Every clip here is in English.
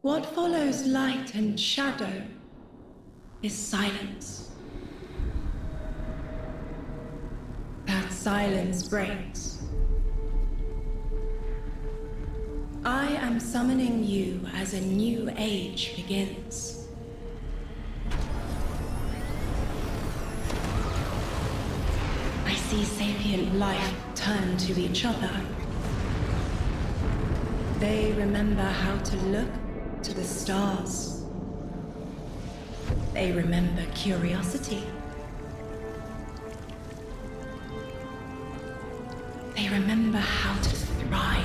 What follows light and shadow is silence. That silence breaks. I am summoning you as a new age begins. I see sapient life turn to each other. They remember how to look to the stars. They remember curiosity. They remember how to thrive.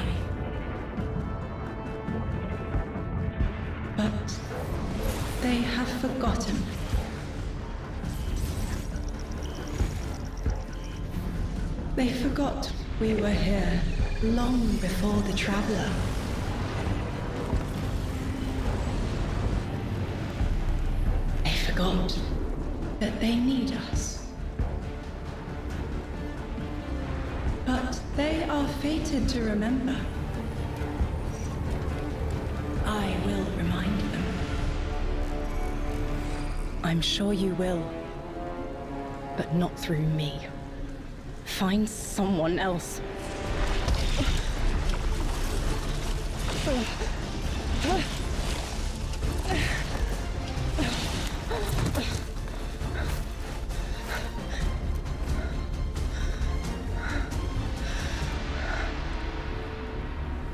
But they have forgotten. They forgot we were here long before the Traveler. They forgot that they need us. But they are fated to remember. I will remind them. I'm sure you will. But not through me. Find someone else.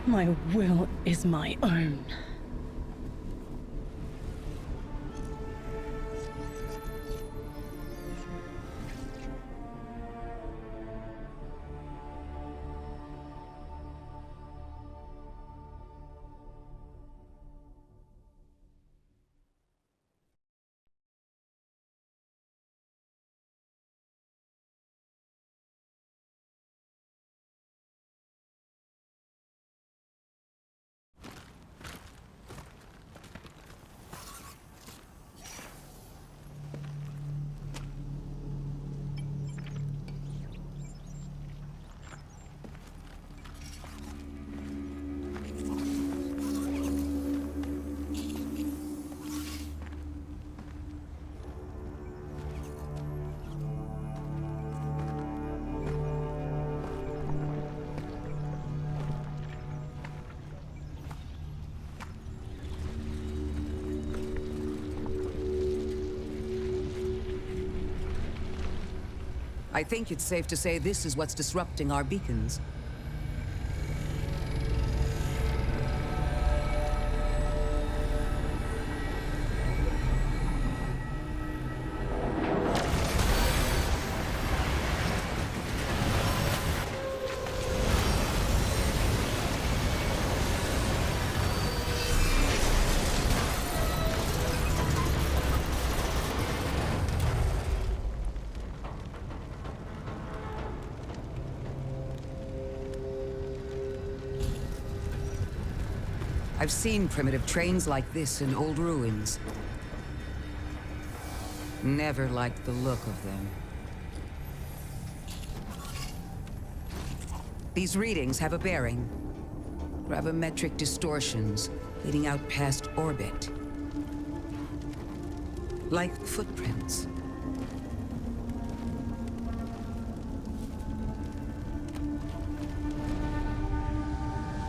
My will is my own. I think it's safe to say this is what's disrupting our beacons. I've seen primitive trains like this in old ruins. Never liked the look of them. These readings have a bearing. Gravimetric distortions leading out past orbit. Like footprints.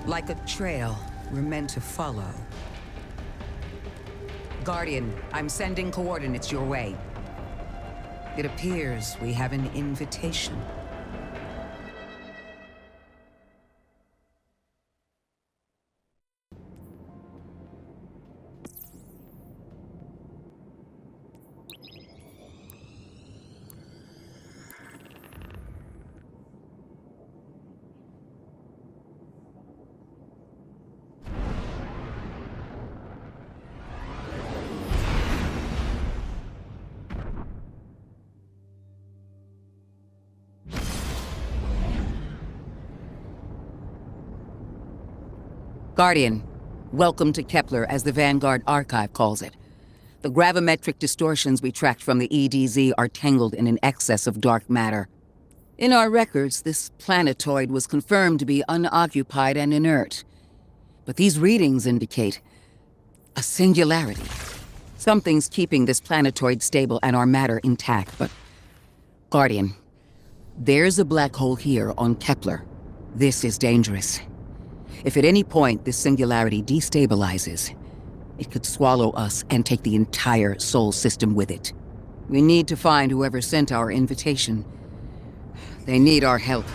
Like a trail we're meant to follow. Guardian, I'm sending coordinates your way. It appears we have an invitation. Guardian, welcome to Kepler, as the Vanguard Archive calls it. The gravimetric distortions we tracked from the EDZ are tangled in an excess of dark matter. In our records, this planetoid was confirmed to be unoccupied and inert. But these readings indicate A singularity. Something's keeping this planetoid stable and our matter intact, but... Guardian, there's a black hole here on Kepler. This is dangerous. If at any point this singularity destabilizes, it could swallow us and take the entire Sol system with it. We need to find whoever sent our invitation. They need our help.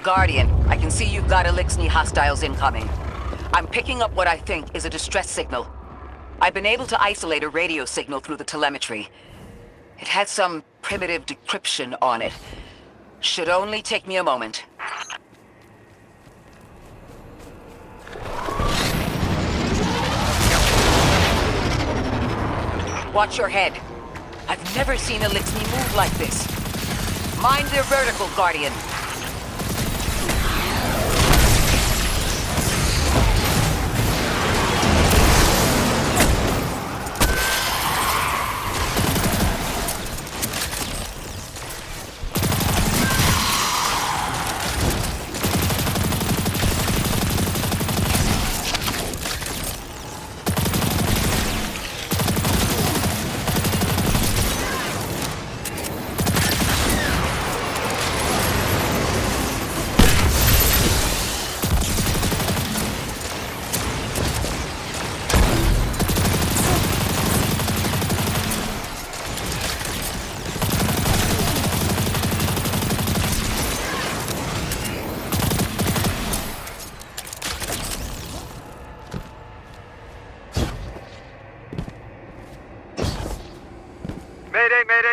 Guardian, I can see you've got Elixni hostiles incoming. I'm picking up what I think is a distress signal. I've been able to isolate a radio signal through the telemetry. It had some primitive decryption on it. Should only take me a moment. Watch your head. I've never seen Elixni move like this. Mind their vertical, Guardian.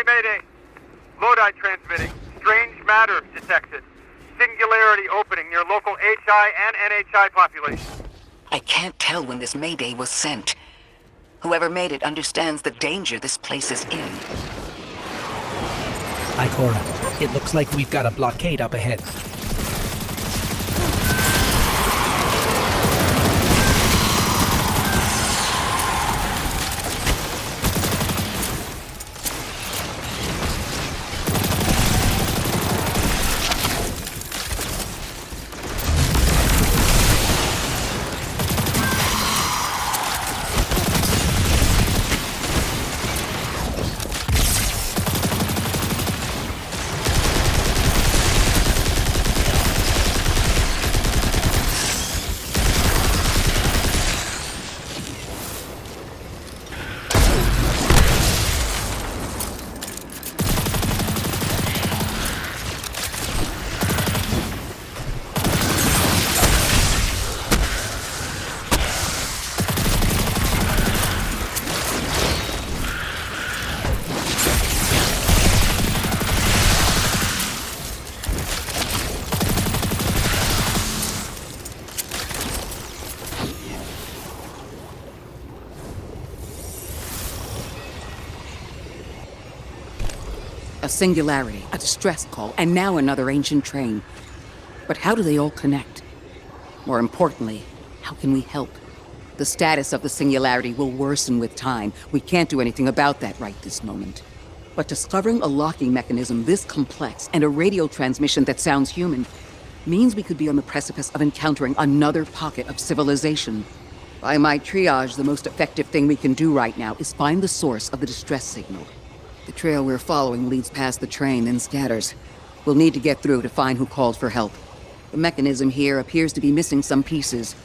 Mayday. Lodi transmitting. Strange matter detected. Singularity opening near local HI and NHI population. I can't tell when this Mayday was sent. Whoever made it understands the danger this place is in. Ikora, it looks like we've got a blockade up ahead. A singularity, a distress call, and now another ancient train. But how do they all connect? More importantly, how can we help? The status of the singularity will worsen with time. We can't do anything about that right this moment. But discovering a locking mechanism this complex and a radio transmission that sounds human means we could be on the precipice of encountering another pocket of civilization. By my triage, the most effective thing we can do right now is find the source of the distress signal. The trail we're following leads past the train, then scatters. We'll need to get through to find who called for help. The mechanism here appears to be missing some pieces.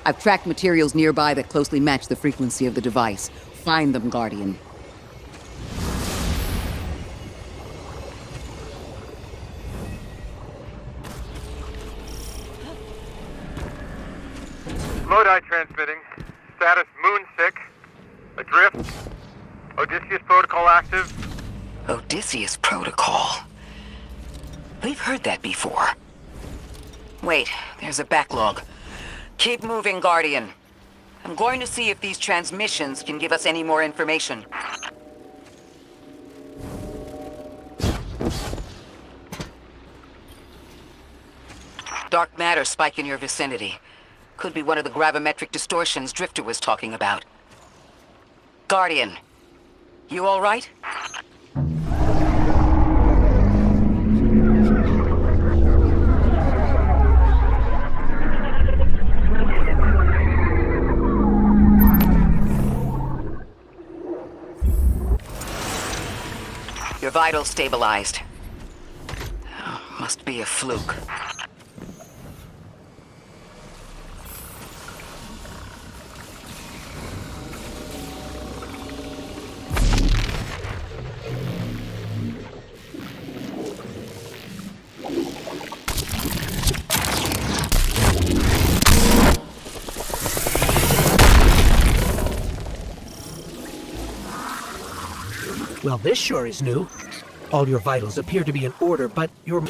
I've tracked materials nearby that closely match the frequency of the device. Find them, Guardian. Lodi transmitting. Status moonsick. Adrift. Odysseus Protocol active. Odysseus Protocol. We've heard that before. Wait, there's a backlog. Keep moving, Guardian. I'm going to see if these transmissions can give us any more information. Dark matter spike in your vicinity. Could be one of the gravimetric distortions Drifter was talking about. Guardian, you all right? Your vitals stabilized. Oh, must be a fluke. Well, this sure is new. All your vitals appear to be in order, but your...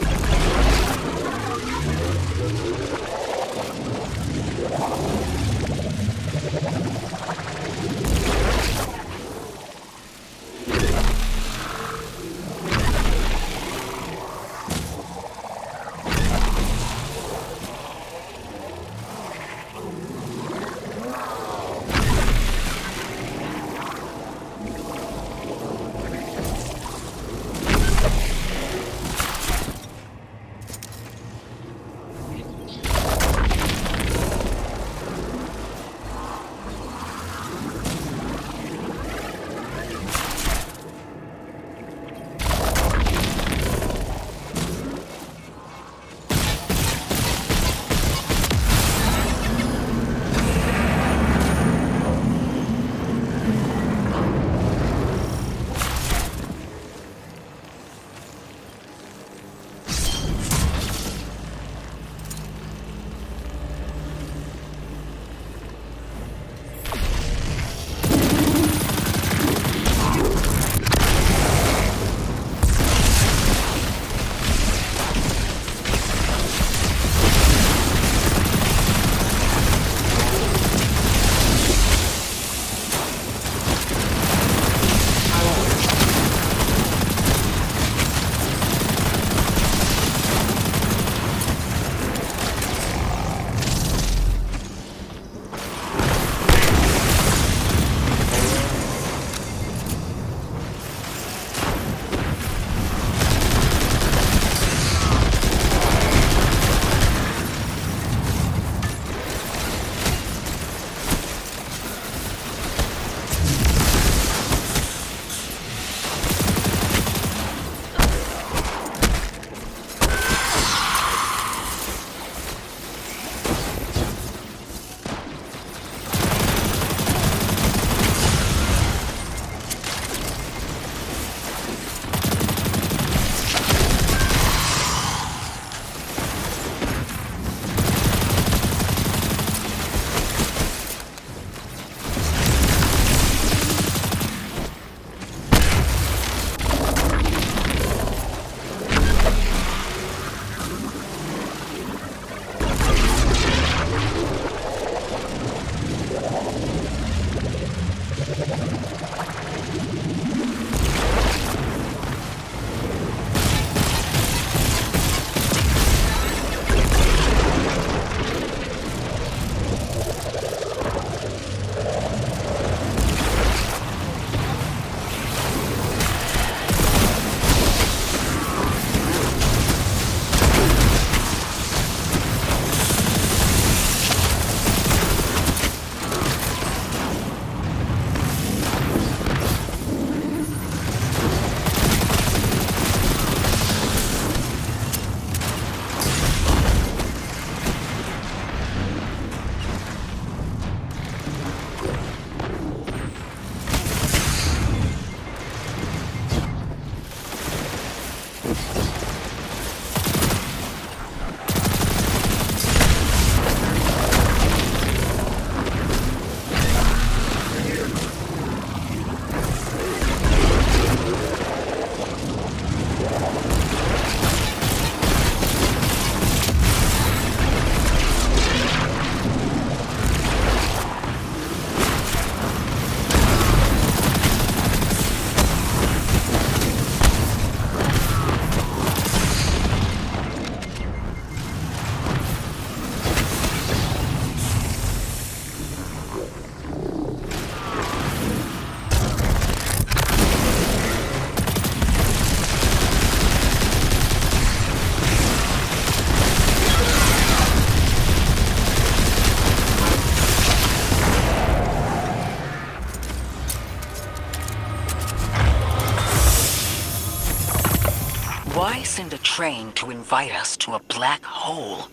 Why send a train to invite us to a black hole?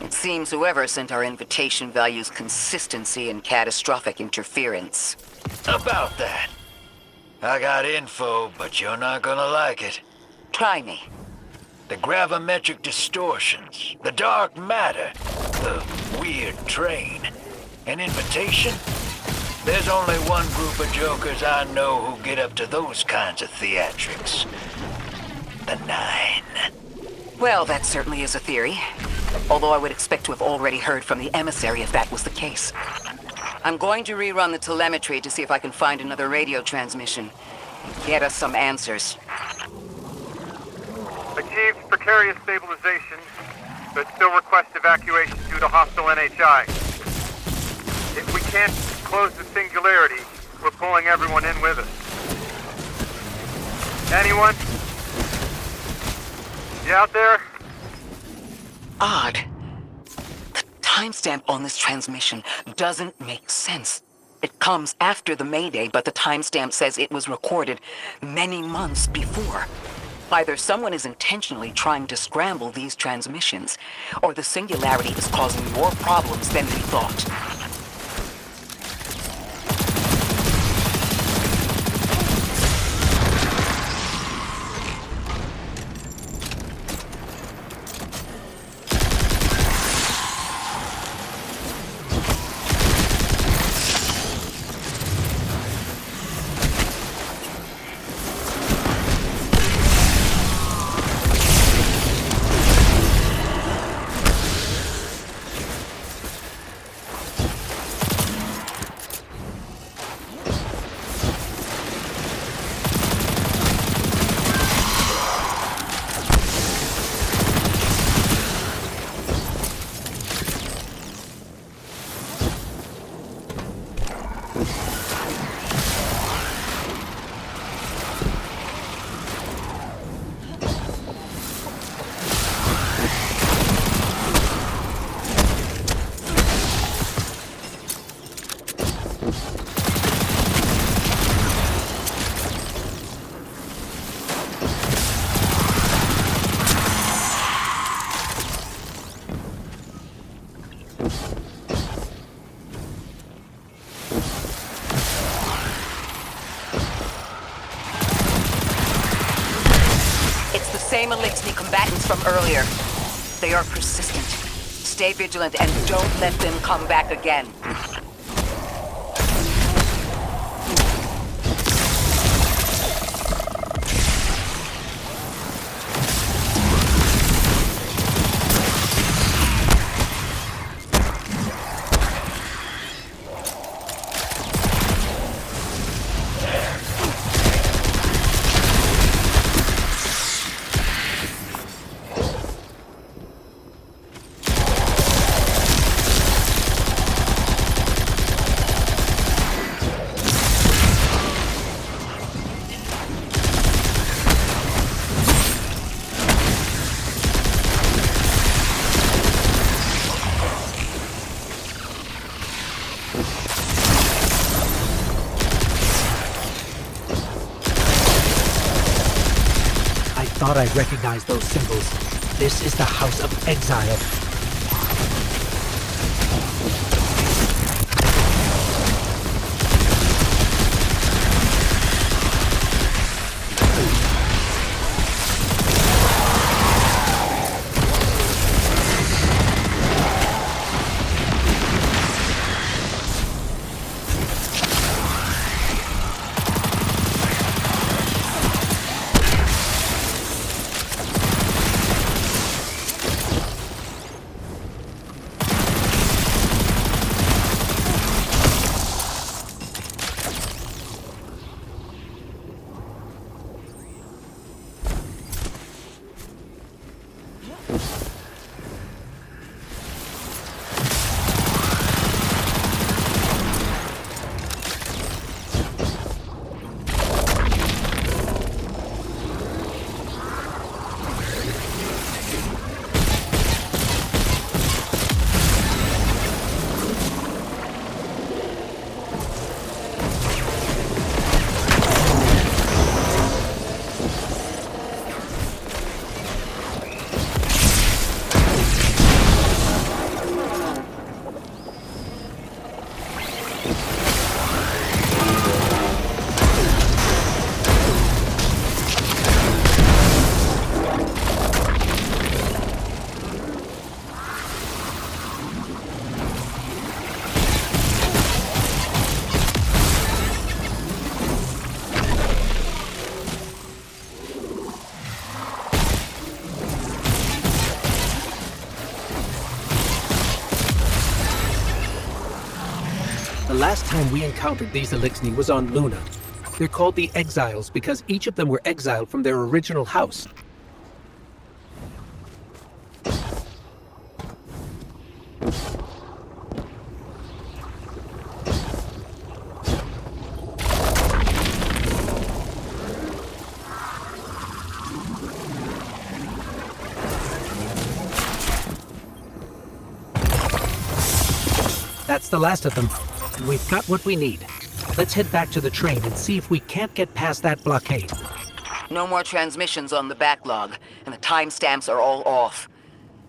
It seems whoever sent our invitation values consistency and catastrophic interference. About that. I got info, but you're not gonna like it. Try me. The gravimetric distortions, the dark matter, the weird train. An invitation? There's only one group of jokers I know who get up to those kinds of theatrics. The Nine. Well, that certainly is a theory. Although I would expect to have already heard from the emissary if that was the case. I'm going to rerun the telemetry to see if I can find another radio transmission. Get us some answers. Achieved precarious stabilization, but still request evacuation due to hostile NHI. If we can't close the singularity, we're pulling everyone in with us. Anyone? You out there? Odd. The timestamp on this transmission doesn't make sense. It comes after the Mayday, but the timestamp says it was recorded many months before. Either someone is intentionally trying to scramble these transmissions, or the singularity is causing more problems than we thought. Same Elixni combatants from earlier. They are persistent. Stay vigilant and don't let them come back again. I thought I recognized those symbols. This is the House of Exile. last time we encountered these Elixni was on Luna. They're called the Exiles because each of them were exiled from their original house. That's the last of them. We've got what we need. Let's head back to the train and see if we can't get past that blockade. No more transmissions on the backlog, and the timestamps are all off.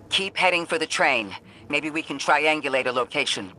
Keep heading for the train. Maybe we can triangulate a location.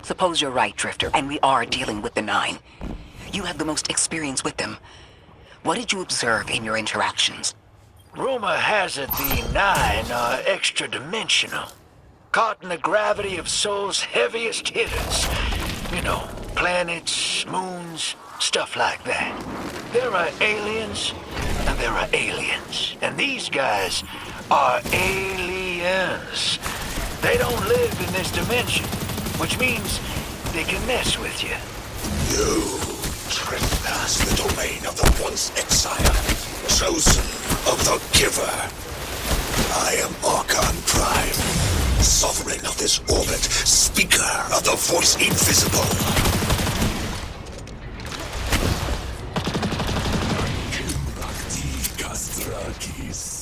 Suppose you're right, Drifter, and we are dealing with the Nine. You have the most experience with them. What did you observe in your interactions? Rumor has it the Nine are extra-dimensional. Caught in the gravity of Sol's heaviest hitters. You know, planets, moons, stuff like that. There are aliens, and there are aliens. And these guys are aliens. They don't live in this dimension, which means they can mess with you. You trespass the domain of the once exile, chosen of the Giver. I am Archon Prime, sovereign of this orbit, speaker of the voice invisible. Kimbakti Kastrakis.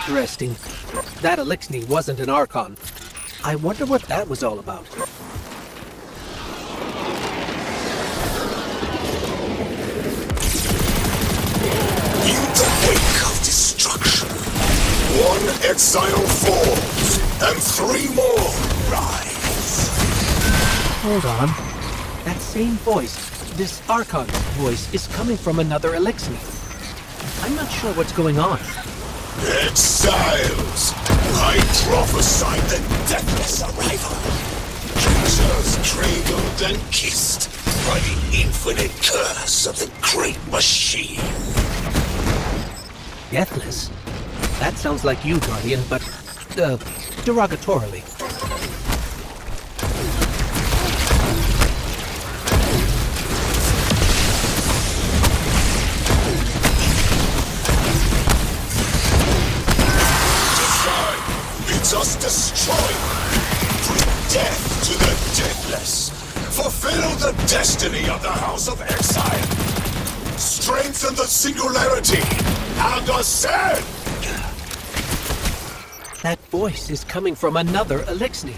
Interesting. That Elixni wasn't an Archon. I wonder what that was all about. In the wake of destruction, one exile falls, and three more rise. Hold on. That same voice, this Archon voice, is coming from another Elixni. I'm not sure what's going on. Exiles! I prophesied the deathless arrival. Creatures cradled and kissed by the infinite curse of the great machine. Deathless? That sounds like you, Guardian, but, derogatorily. Just destroy. Bring death to the deathless. Fulfill the destiny of the House of Exile. Strengthen the singularity and ascend. That voice is coming from another Elixni.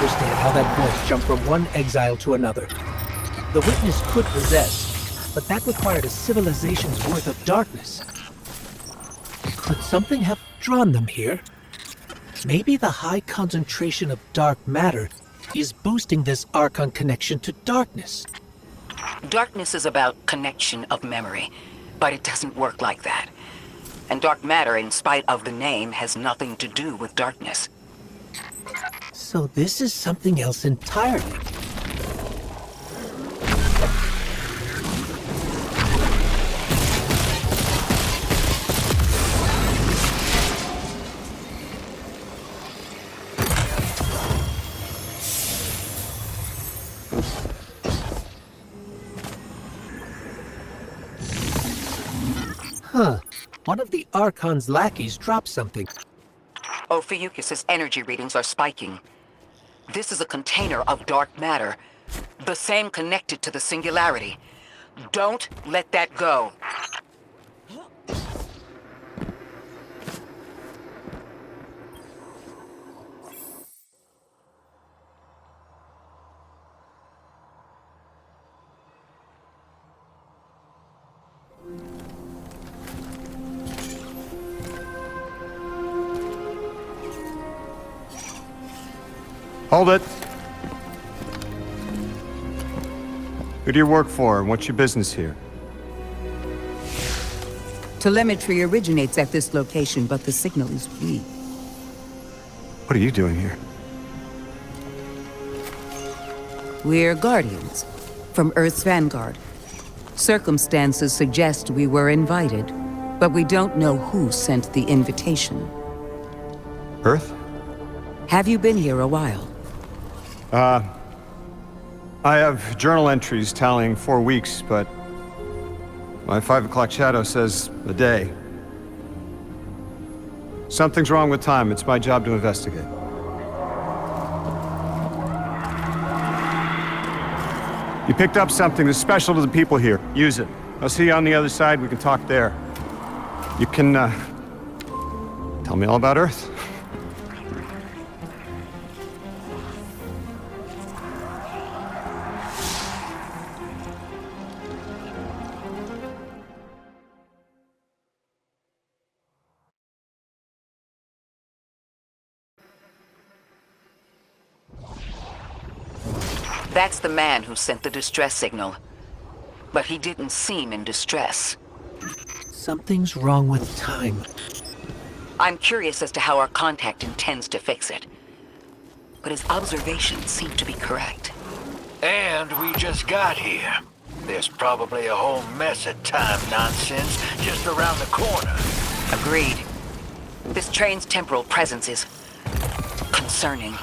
understand how that voice jumped from one exile to another. The witness could possess, but that required a civilization's worth of darkness. Could something have drawn them here? Maybe the high concentration of dark matter is boosting this Archon connection to darkness. Darkness is about connection of memory, but it doesn't work like that. And dark matter, in spite of the name, has nothing to do with darkness. So this is something else entirely. Huh. One of the Archon's lackeys dropped something. Ophiuchus's energy readings are spiking. This is a container of dark matter, the same connected to the Singularity. Don't let that go. Hold it. Who do you work for, and what's your business here? Telemetry originates at this location, but the signal is weak. What are you doing here? We're Guardians, from Earth's Vanguard. Circumstances suggest we were invited, but we don't know who sent the invitation. Earth? Have you been here a while? I have journal entries tallying 4 weeks, but my 5 o'clock shadow says a day. Something's wrong with time. It's my job to investigate. You picked up something that's special to the people here. Use it. I'll see you on the other side. We can talk there. You can, tell me all about Earth. That's the man who sent the distress signal. But he didn't seem in distress. Something's wrong with time. I'm curious as to how our contact intends to fix it. But his observations seem to be correct. And we just got here. There's probably a whole mess of time nonsense just around the corner. Agreed. This train's temporal presence is concerning.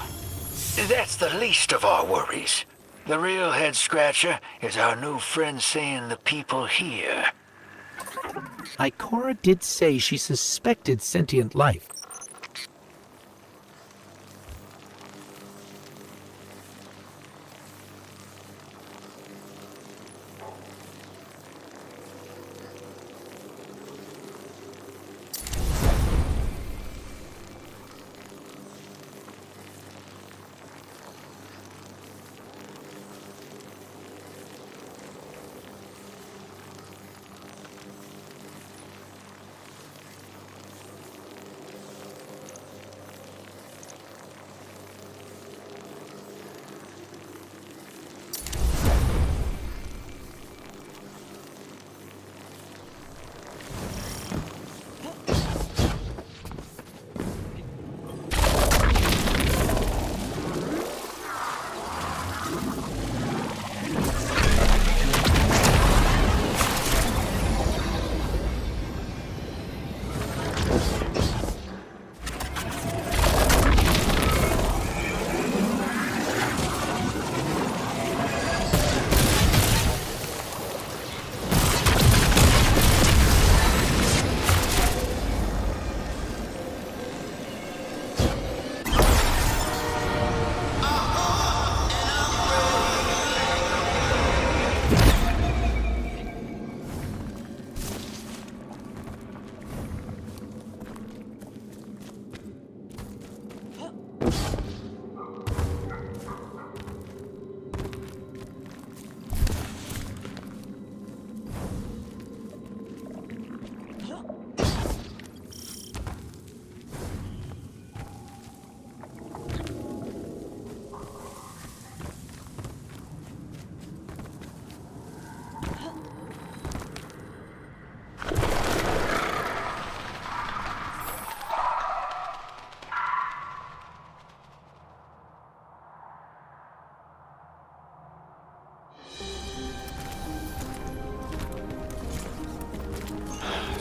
That's the least of our worries. The real head-scratcher is our new friend seeing the people here. Ikora did say she suspected sentient life.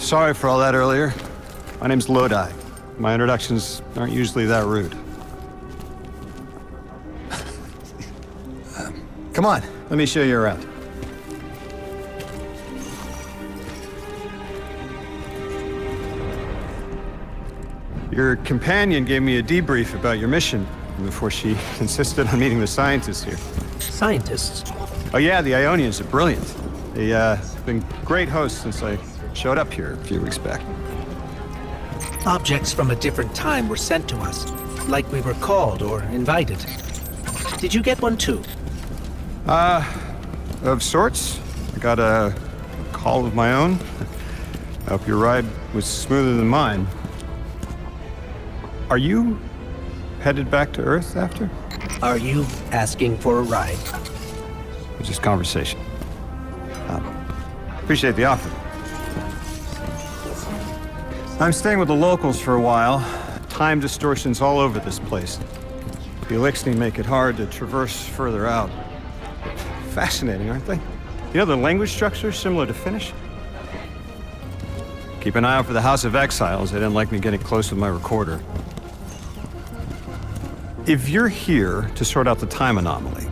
Sorry for all that earlier. My name's Lodi. My introductions aren't usually that rude. Come on, let me show you around. Your companion gave me a debrief about your mission before she insisted on meeting the scientists here. Scientists? Oh yeah, the Ionians are brilliant. They've been great hosts since I showed up here a few weeks back. Objects from a different time were sent to us, like we were called or invited. Did you get one too? Of sorts. I got a call of my own. I hope your ride was smoother than mine. Are you headed back to Earth after? Are you asking for a ride? It's just conversation. Appreciate the offer. I'm staying with the locals for a while. Time distortions all over this place. The Elixni make it hard to traverse further out. Fascinating, aren't they? You know, the language structure is similar to Finnish. Keep an eye out for the House of Exiles. They didn't like me getting close with my recorder. If you're here to sort out the time anomaly,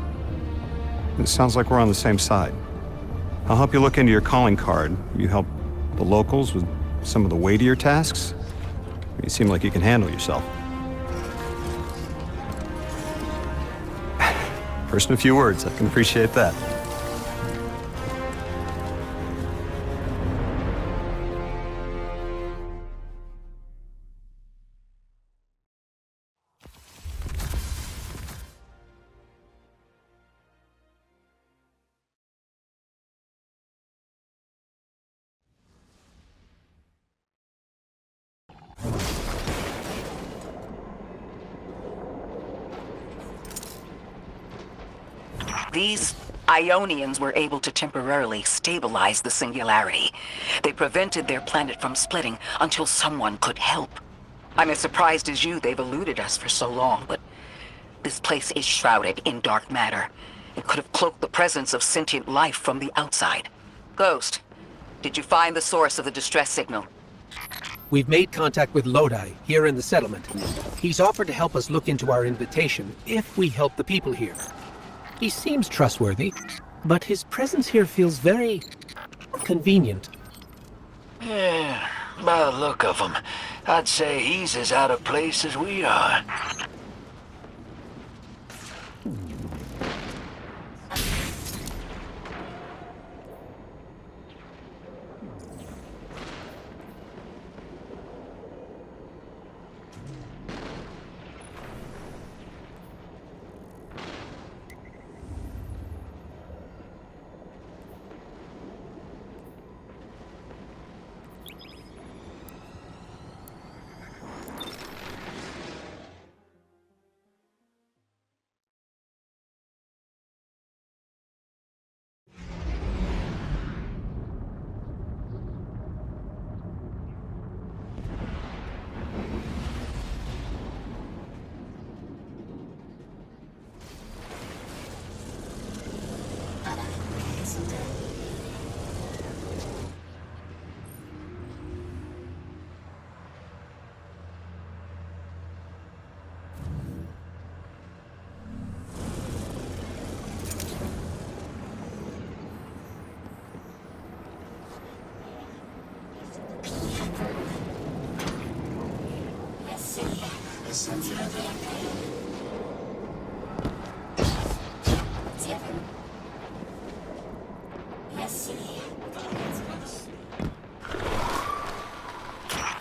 it sounds like we're on the same side. I'll help you look into your calling card. You help the locals with some of the weightier tasks. You seem like you can handle yourself. First in a few words, I can appreciate that. These Ionians were able to temporarily stabilize the singularity. They prevented their planet from splitting until someone could help. I'm as surprised as you they've eluded us for so long, but this place is shrouded in dark matter. It could have cloaked the presence of sentient life from the outside. Ghost, did you find the source of the distress signal? We've made contact with Lodi, here in the settlement. He's offered to help us look into our invitation, if we help the people here. He seems trustworthy, but his presence here feels very convenient. Yeah, by the look of him, I'd say he's as out of place as we are.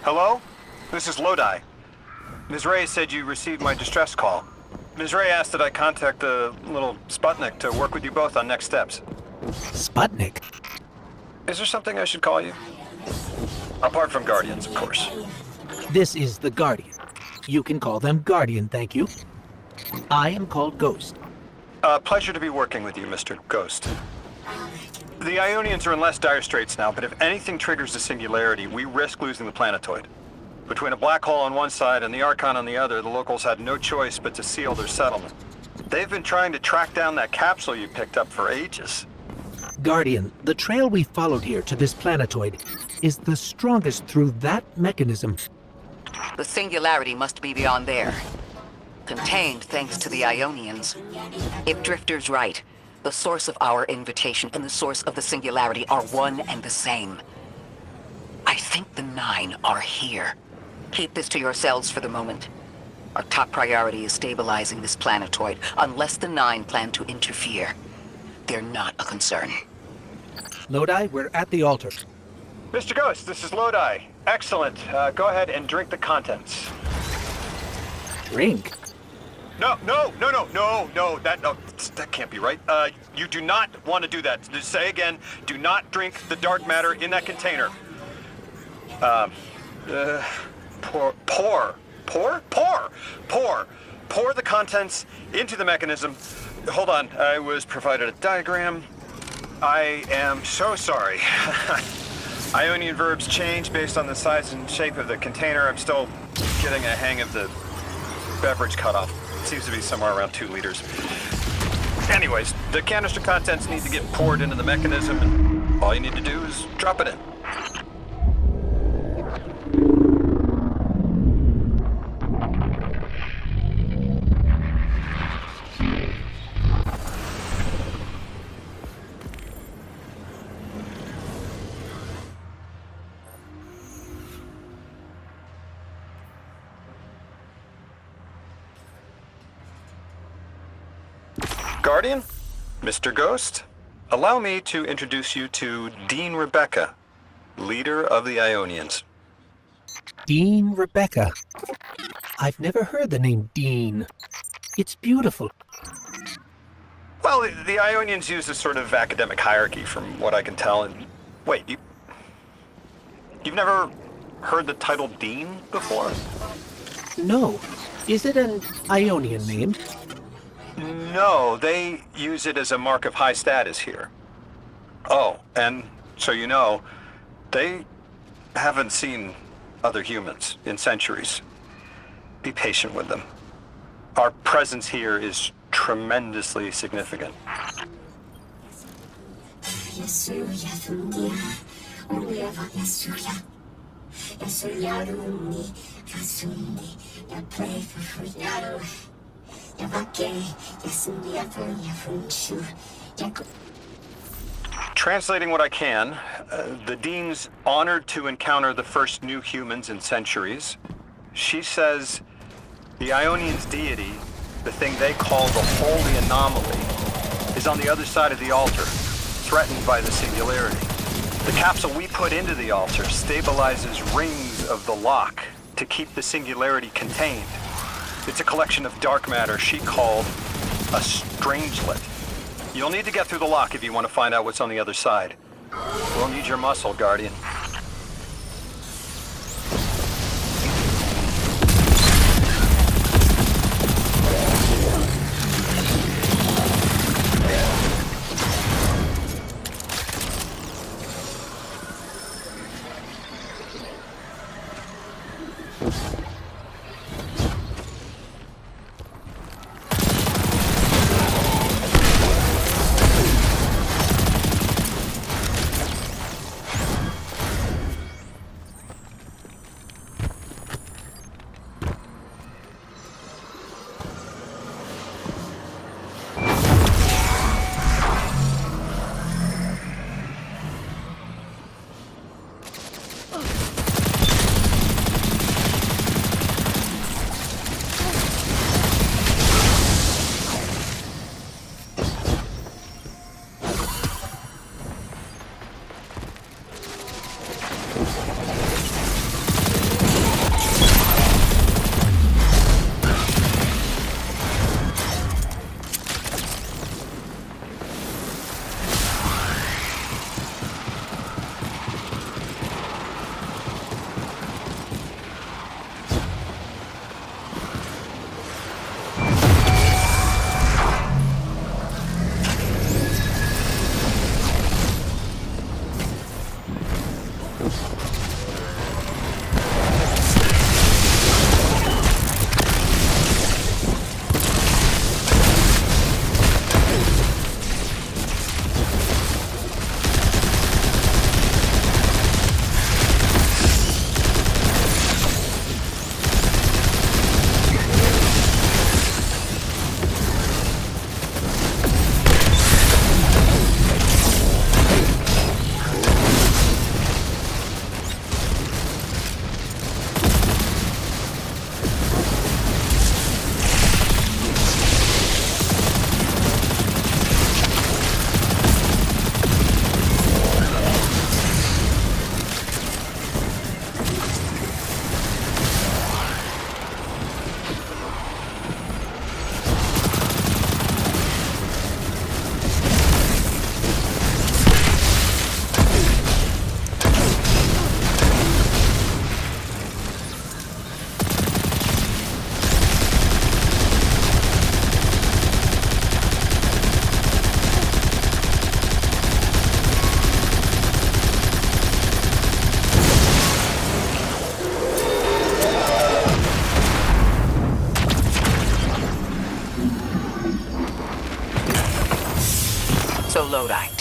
Hello? This is Lodi. Ms. Ray said you received my distress call. Ms. Ray asked that I contact the little Sputnik to work with you both on next steps. Sputnik? Is there something I should call you? Apart from Guardians, of course. This is the Guardian. You can call them Guardian, thank you. I am called Ghost. Pleasure to be working with you, Mr. Ghost. The Ionians are in less dire straits now, but if anything triggers the singularity, we risk losing the planetoid. Between a black hole on one side and the Archon on the other, the locals had no choice but to seal their settlement. They've been trying to track down that capsule you picked up for ages. Guardian, the trail we followed here to this planetoid is the strongest through that mechanism. The singularity must be beyond there. Contained thanks to the Ionians. If Drifter's right, the source of our invitation and the source of the singularity are one and the same. I think the 9 are here. Keep this to yourselves for the moment. Our top priority is stabilizing this planetoid, unless the 9 plan to interfere. They're not a concern. Lodi, we're at the altar. Mr. Ghost, this is Lodi. Excellent. Go ahead and drink the contents. Drink? No, that can't be right. You do not want to do that. Just say again, do not drink the dark matter in that container. Pour the contents into the mechanism. Hold on, I was provided a diagram. I am so sorry. Ionian verbs change based on the size and shape of the container. I'm still getting a hang of the beverage cutoff. It seems to be somewhere around 2 liters. Anyways, the canister contents need to get poured into the mechanism, and all you need to do is drop it in. Guardian, Mr. Ghost, allow me to introduce you to Dean Rebecca, leader of the Ionians. Dean Rebecca. I've never heard the name Dean. It's beautiful. Well, the Ionians use a sort of academic hierarchy from what I can tell. And wait, you've never heard the title Dean before? No. Is it an Ionian name? No, they use it as a mark of high status here. Oh, and so you know, they haven't seen other humans in centuries. Be patient with them. Our presence here is tremendously significant. Translating what I can, the Dean's honored to encounter the first new humans in centuries. She says the Ionians' deity, the thing they call the Holy Anomaly, is on the other side of the altar, threatened by the singularity. The capsule we put into the altar stabilizes rings of the lock to keep the singularity contained. It's a collection of dark matter she called a strangelet. You'll need to get through the lock if you want to find out what's on the other side. We'll need your muscle, Guardian.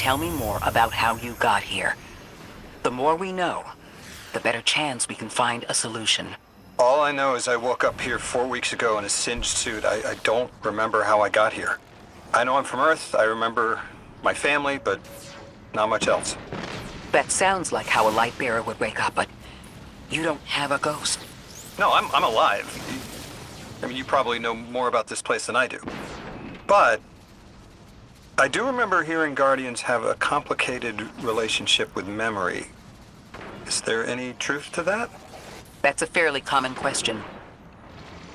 tell me more about how you got here. The more we know, the better chance we can find a solution. All I know is I woke up here 4 weeks ago in a singed suit. I don't remember how I got here. I know I'm from Earth, I remember my family, but not much else. That sounds like how a light bearer would wake up, but you don't have a ghost. No, I'm alive. I mean, you probably know more about this place than I do. But I do remember hearing Guardians have a complicated relationship with memory. Is there any truth to that? That's a fairly common question.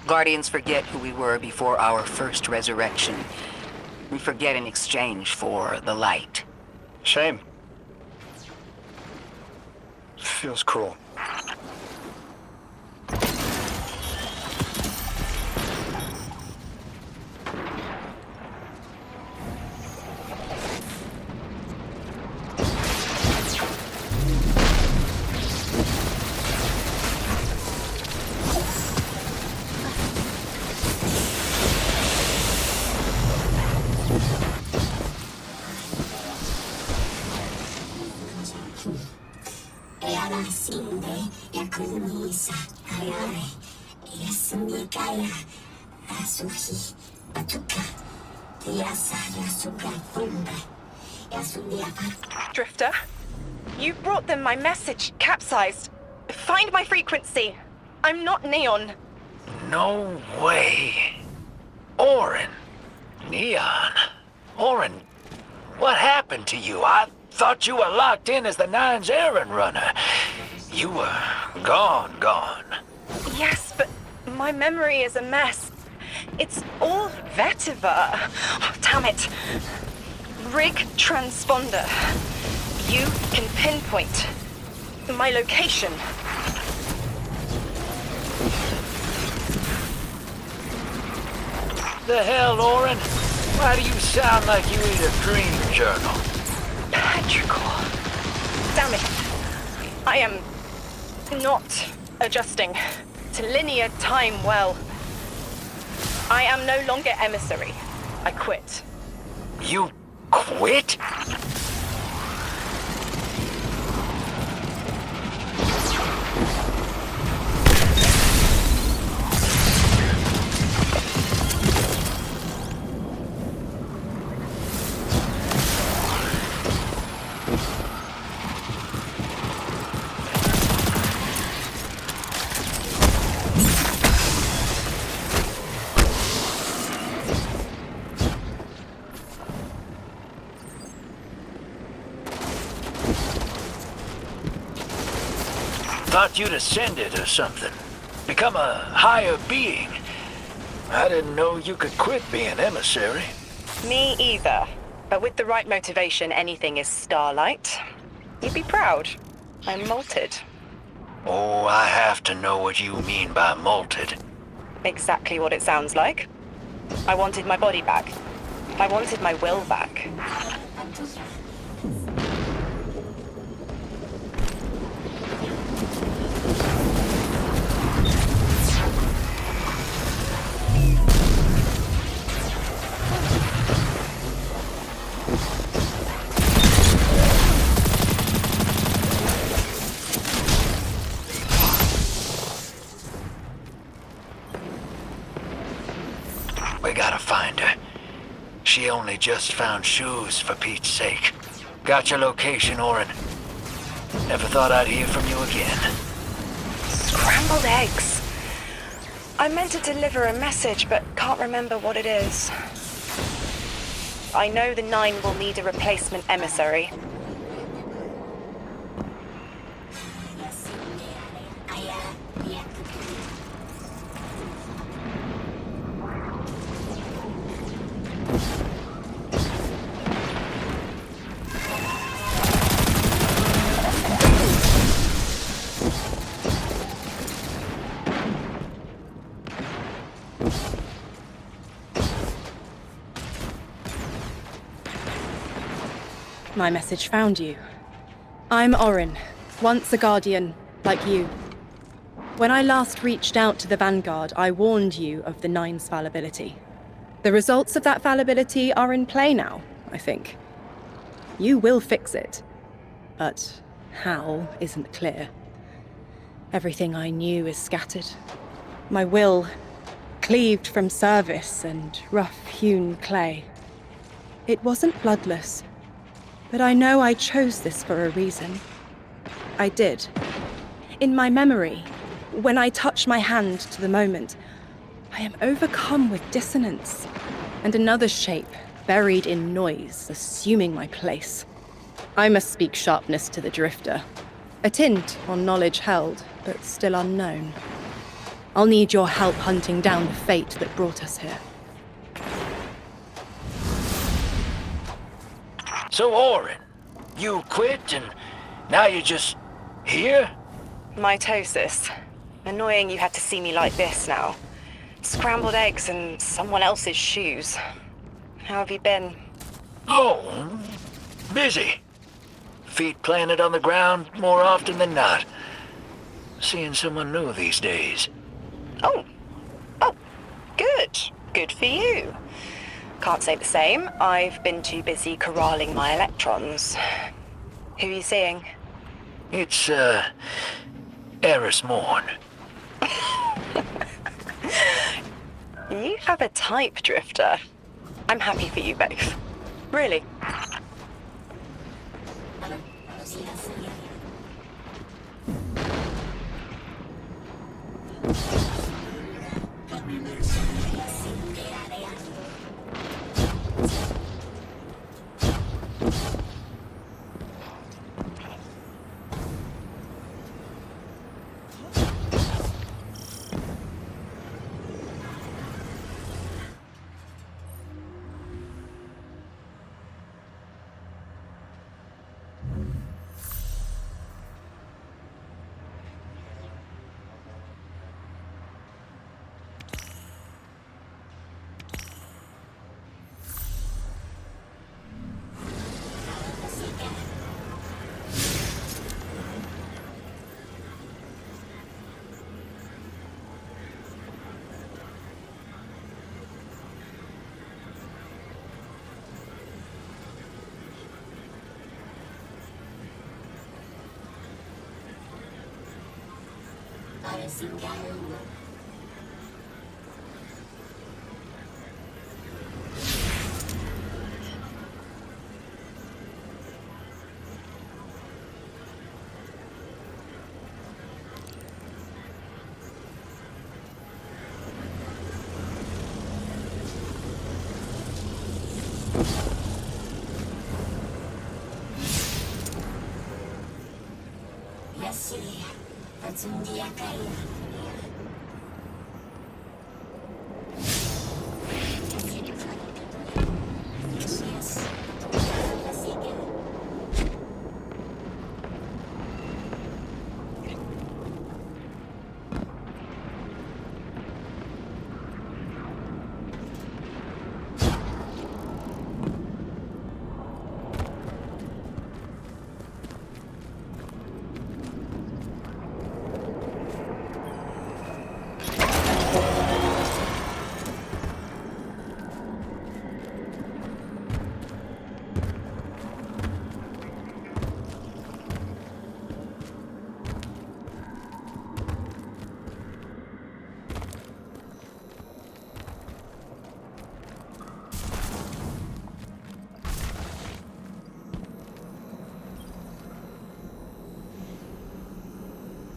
Guardians forget who we were before our first resurrection. We forget in exchange for the light. Shame. Feels cruel. Drifter, you brought them my message, capsized. Find my frequency. I'm not Neon. No way. Orin. Neon. Orin, what happened to you? I thought you were locked in as the Nine's errand runner. You were gone. Yes, but my memory is a mess. It's all vetiver. Oh, damn it. Rig transponder. You can pinpoint my location. The hell, Orin? Why do you sound like you read a dream journal? Petrichor. Damn it. I am not adjusting to linear time well. I am no longer emissary. I quit. You quit? Thought you'd ascended or something. Become a higher being. I didn't know you could quit being emissary. Me either. But with the right motivation, anything is starlight. You'd be proud. I'm molted. Oh, I have to know what you mean by molted. Exactly what it sounds like. I wanted my body back. I wanted my will back. We gotta find her. She only just found shoes, for Pete's sake. Got your location, Orin. Never thought I'd hear from you again. Scrambled eggs. I meant to deliver a message, but can't remember what it is. I know the Nine will need a replacement emissary. My message found you. I'm Orin, once a Guardian, like you. When I last reached out to the Vanguard, I warned you of the Nine's fallibility. The results of that fallibility are in play now, I think. You will fix it. But how isn't clear. Everything I knew is scattered. My will cleaved from service and rough-hewn clay. It wasn't bloodless, but I know I chose this for a reason. I did. In my memory, when I touch my hand to the moment, I am overcome with dissonance, and another shape, buried in noise, assuming my place. I must speak sharpness to the drifter. A tint on knowledge held, but still unknown. I'll need your help hunting down the fate that brought us here. So, Orin, you quit and now you're just here? Mitosis. Annoying you had to see me like this now. Scrambled eggs and someone else's shoes. How have you been? Oh, busy. Feet planted on the ground more often than not. Seeing someone new these days. Oh, good. Good for you. Can't say the same. I've been too busy corralling my electrons. Who are you seeing? It's, Eris Morn. You have a type, Drifter. I'm happy for you both. Really.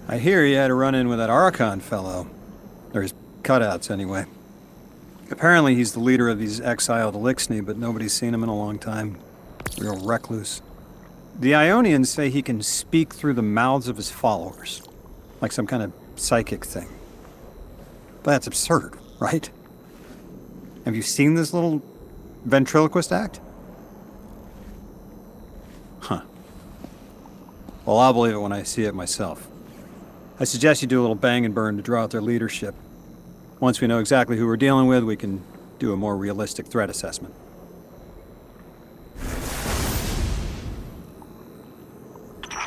I hear he had a run-in with that Archon fellow. Or his cutouts, anyway. Apparently he's the leader of these exiled Elixni, but nobody's seen him in a long time. Real recluse. The Ionians say he can speak through the mouths of his followers. Like some kind of psychic thing. But that's absurd, right? Have you seen this little ventriloquist act? Huh. Well, I'll believe it when I see it myself. I suggest you do a little bang and burn to draw out their leadership. Once we know exactly who we're dealing with, we can do a more realistic threat assessment.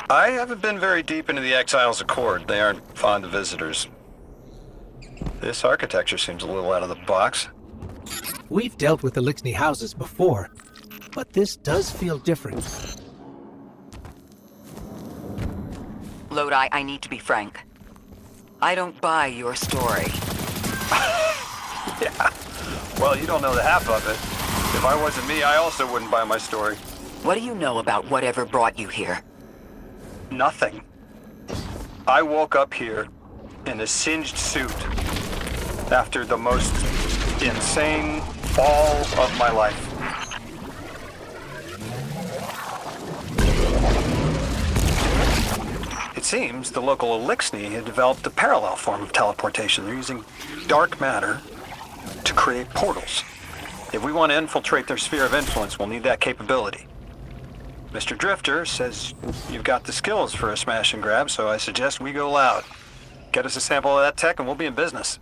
I haven't been very deep into the Exiles Accord. They aren't fond of visitors. This architecture seems a little out of the box. We've dealt with Elixni houses before. but this does feel different. Lodi, I need to be frank. I don't buy your story. Yeah. Well, you don't know the half of it. If I wasn't me, I also wouldn't buy my story. What do you know about whatever brought you here? Nothing. I woke up here in a singed suit after the most insane fall of my life. It seems the local Elixni had developed a parallel form of teleportation. They're using dark matter to create portals. If we want to infiltrate their sphere of influence, we'll need that capability. Mr. Drifter says you've got the skills for a smash and grab, so I suggest we go loud. Get us a sample of that tech and we'll be in business.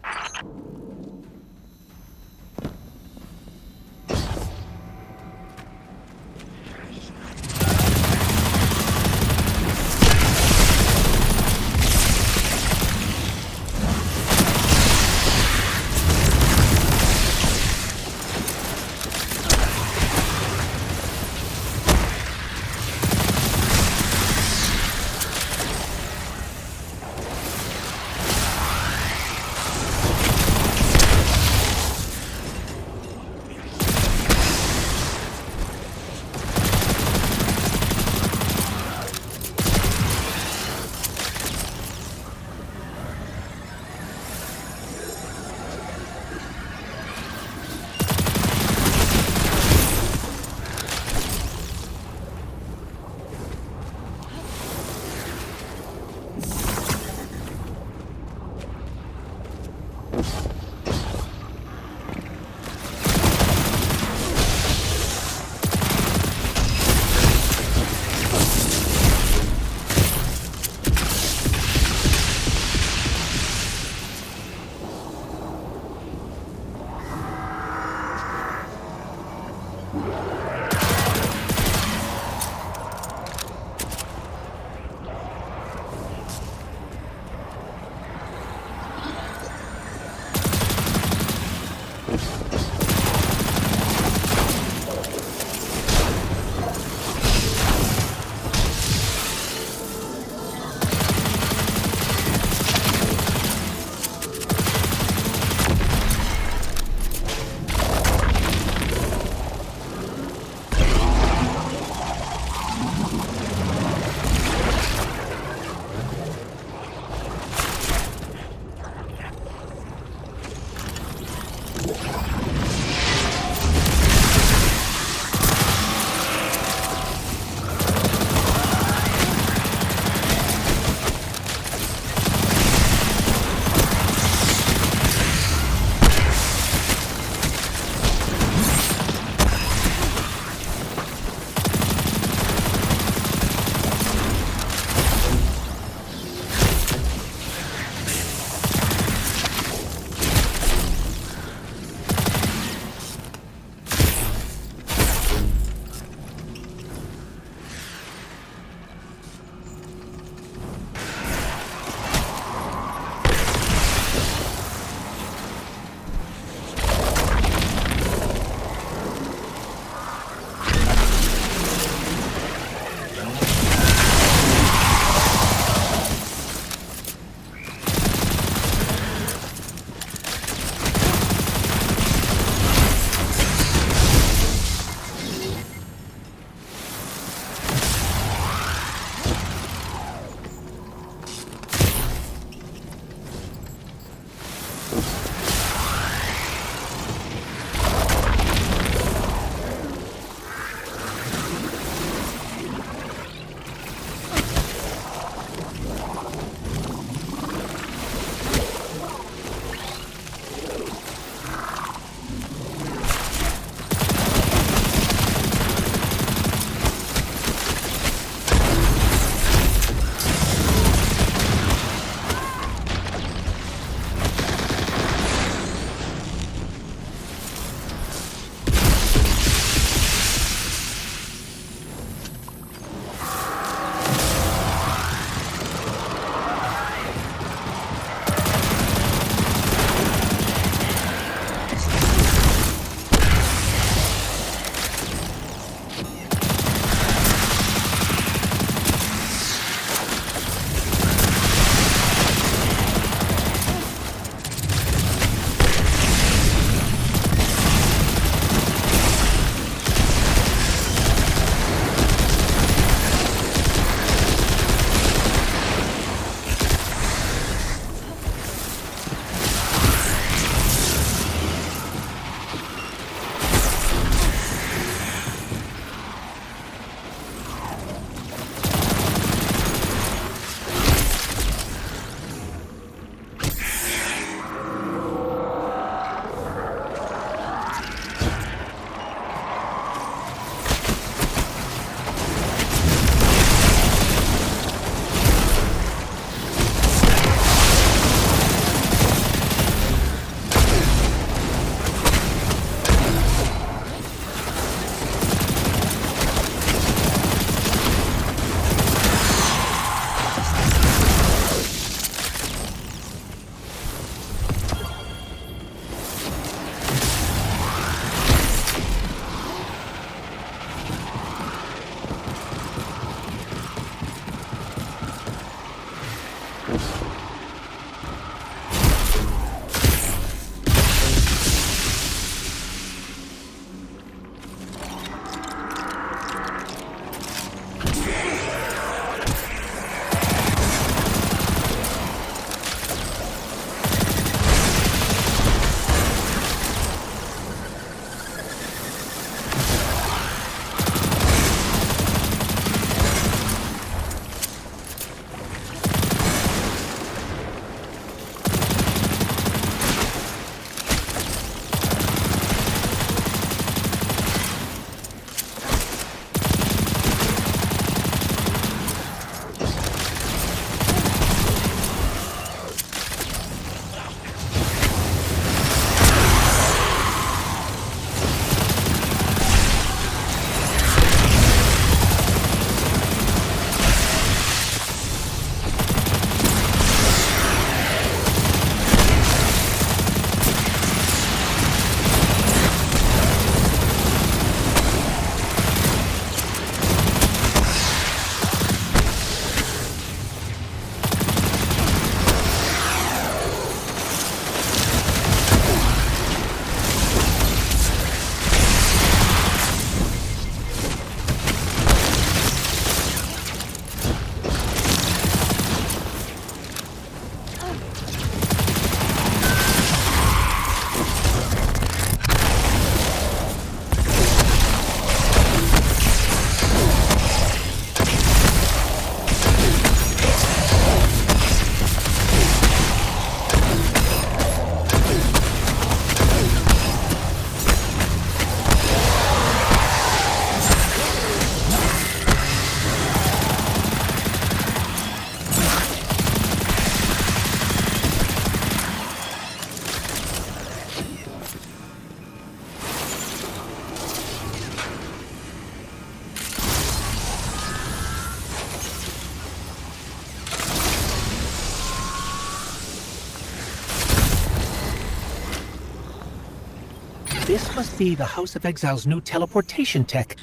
This must be the House of Exile's new teleportation tech.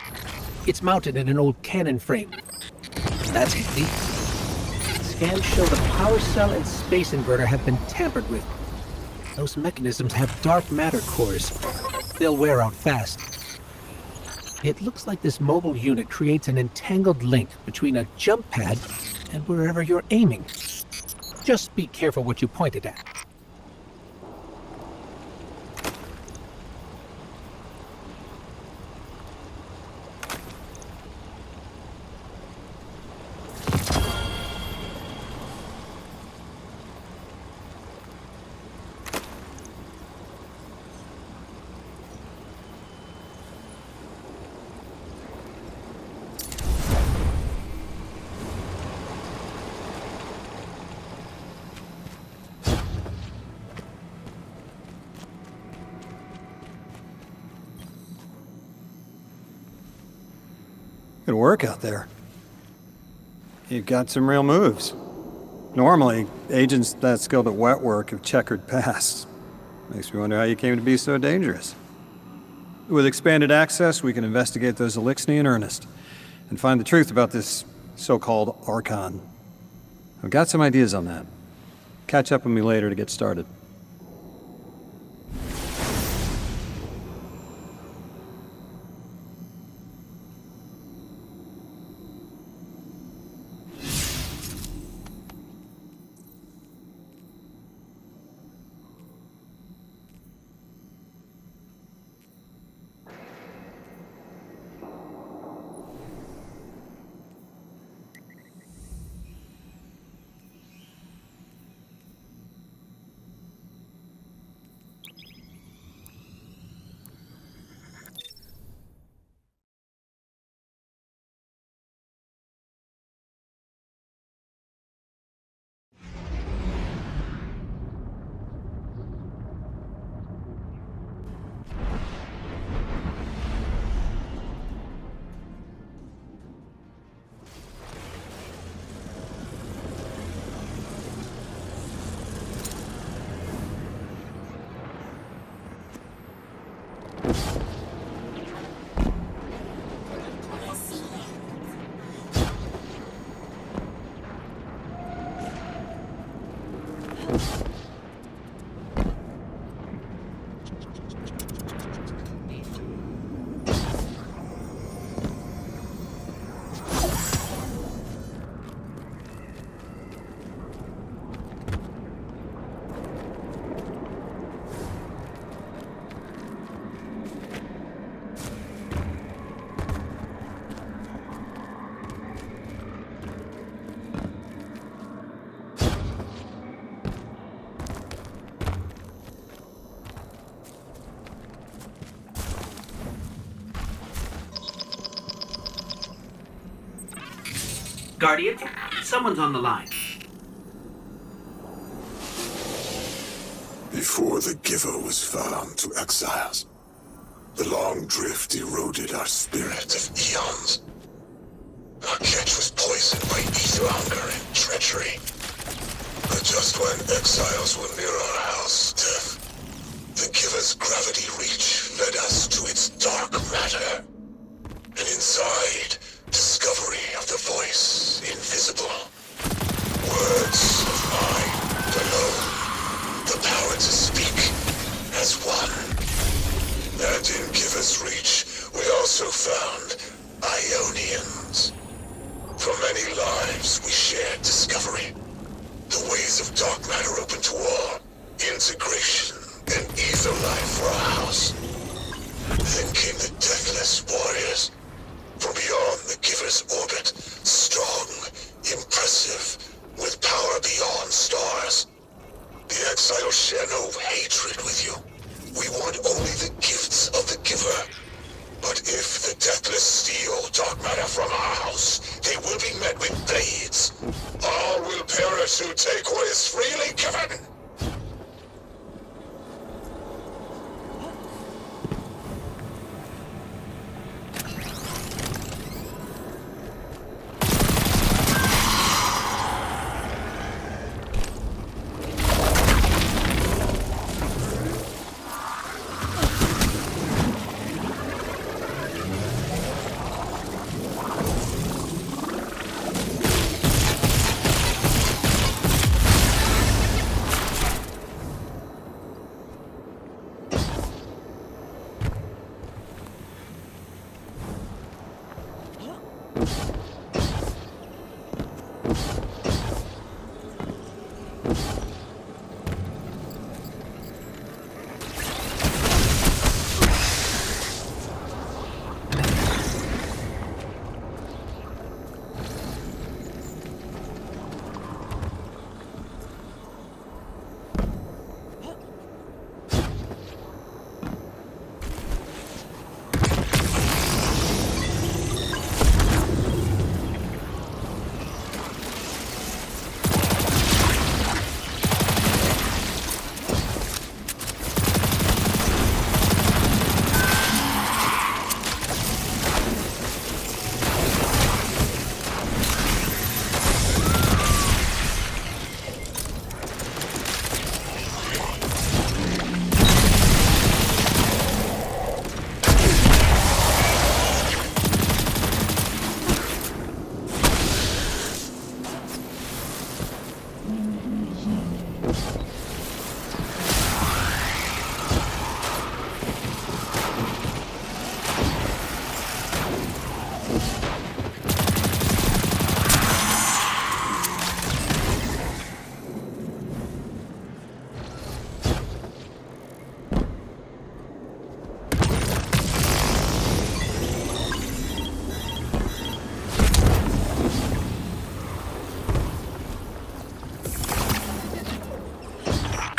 It's mounted in an old cannon frame. That's handy. Scans show the power cell and space inverter have been tampered with. Those mechanisms have dark matter cores. They'll wear out fast. It looks like this mobile unit creates an entangled link between a jump pad and wherever you're aiming. Just be careful what you point it at. Good work out there. You've got some real moves. Normally, agents that skilled at wet work have checkered pasts. Makes me wonder how you came to be so dangerous. With expanded access, we can investigate those Elixni in earnest, and find the truth about this so-called Archon. I've got some ideas on that. Catch up with me later to get started. Guardian, someone's on the line. Before the Giver was found to exiles, the long drift eroded our spirit of eons. Our catch was poisoned by ether hunger and treachery. But just when exiles were near our house, death, the Giver's gravity reach led us to its dark matter. And inside, discovery of the voice invisible. Words of mine alone. The power to speak as one. And in Giver's reach, we also found Ionians. For many lives, we shared discovery. The ways of dark matter open to all. Integration and ether life for our house. Then came the Deathless Warriors. From beyond the Giver's orbit, strong, impressive, with power beyond stars. The exiles share no hatred with you. We want only the gifts of the Giver. But if the Deathless steal dark matter from our house, they will be met with blades. All will perish who take what is freely given.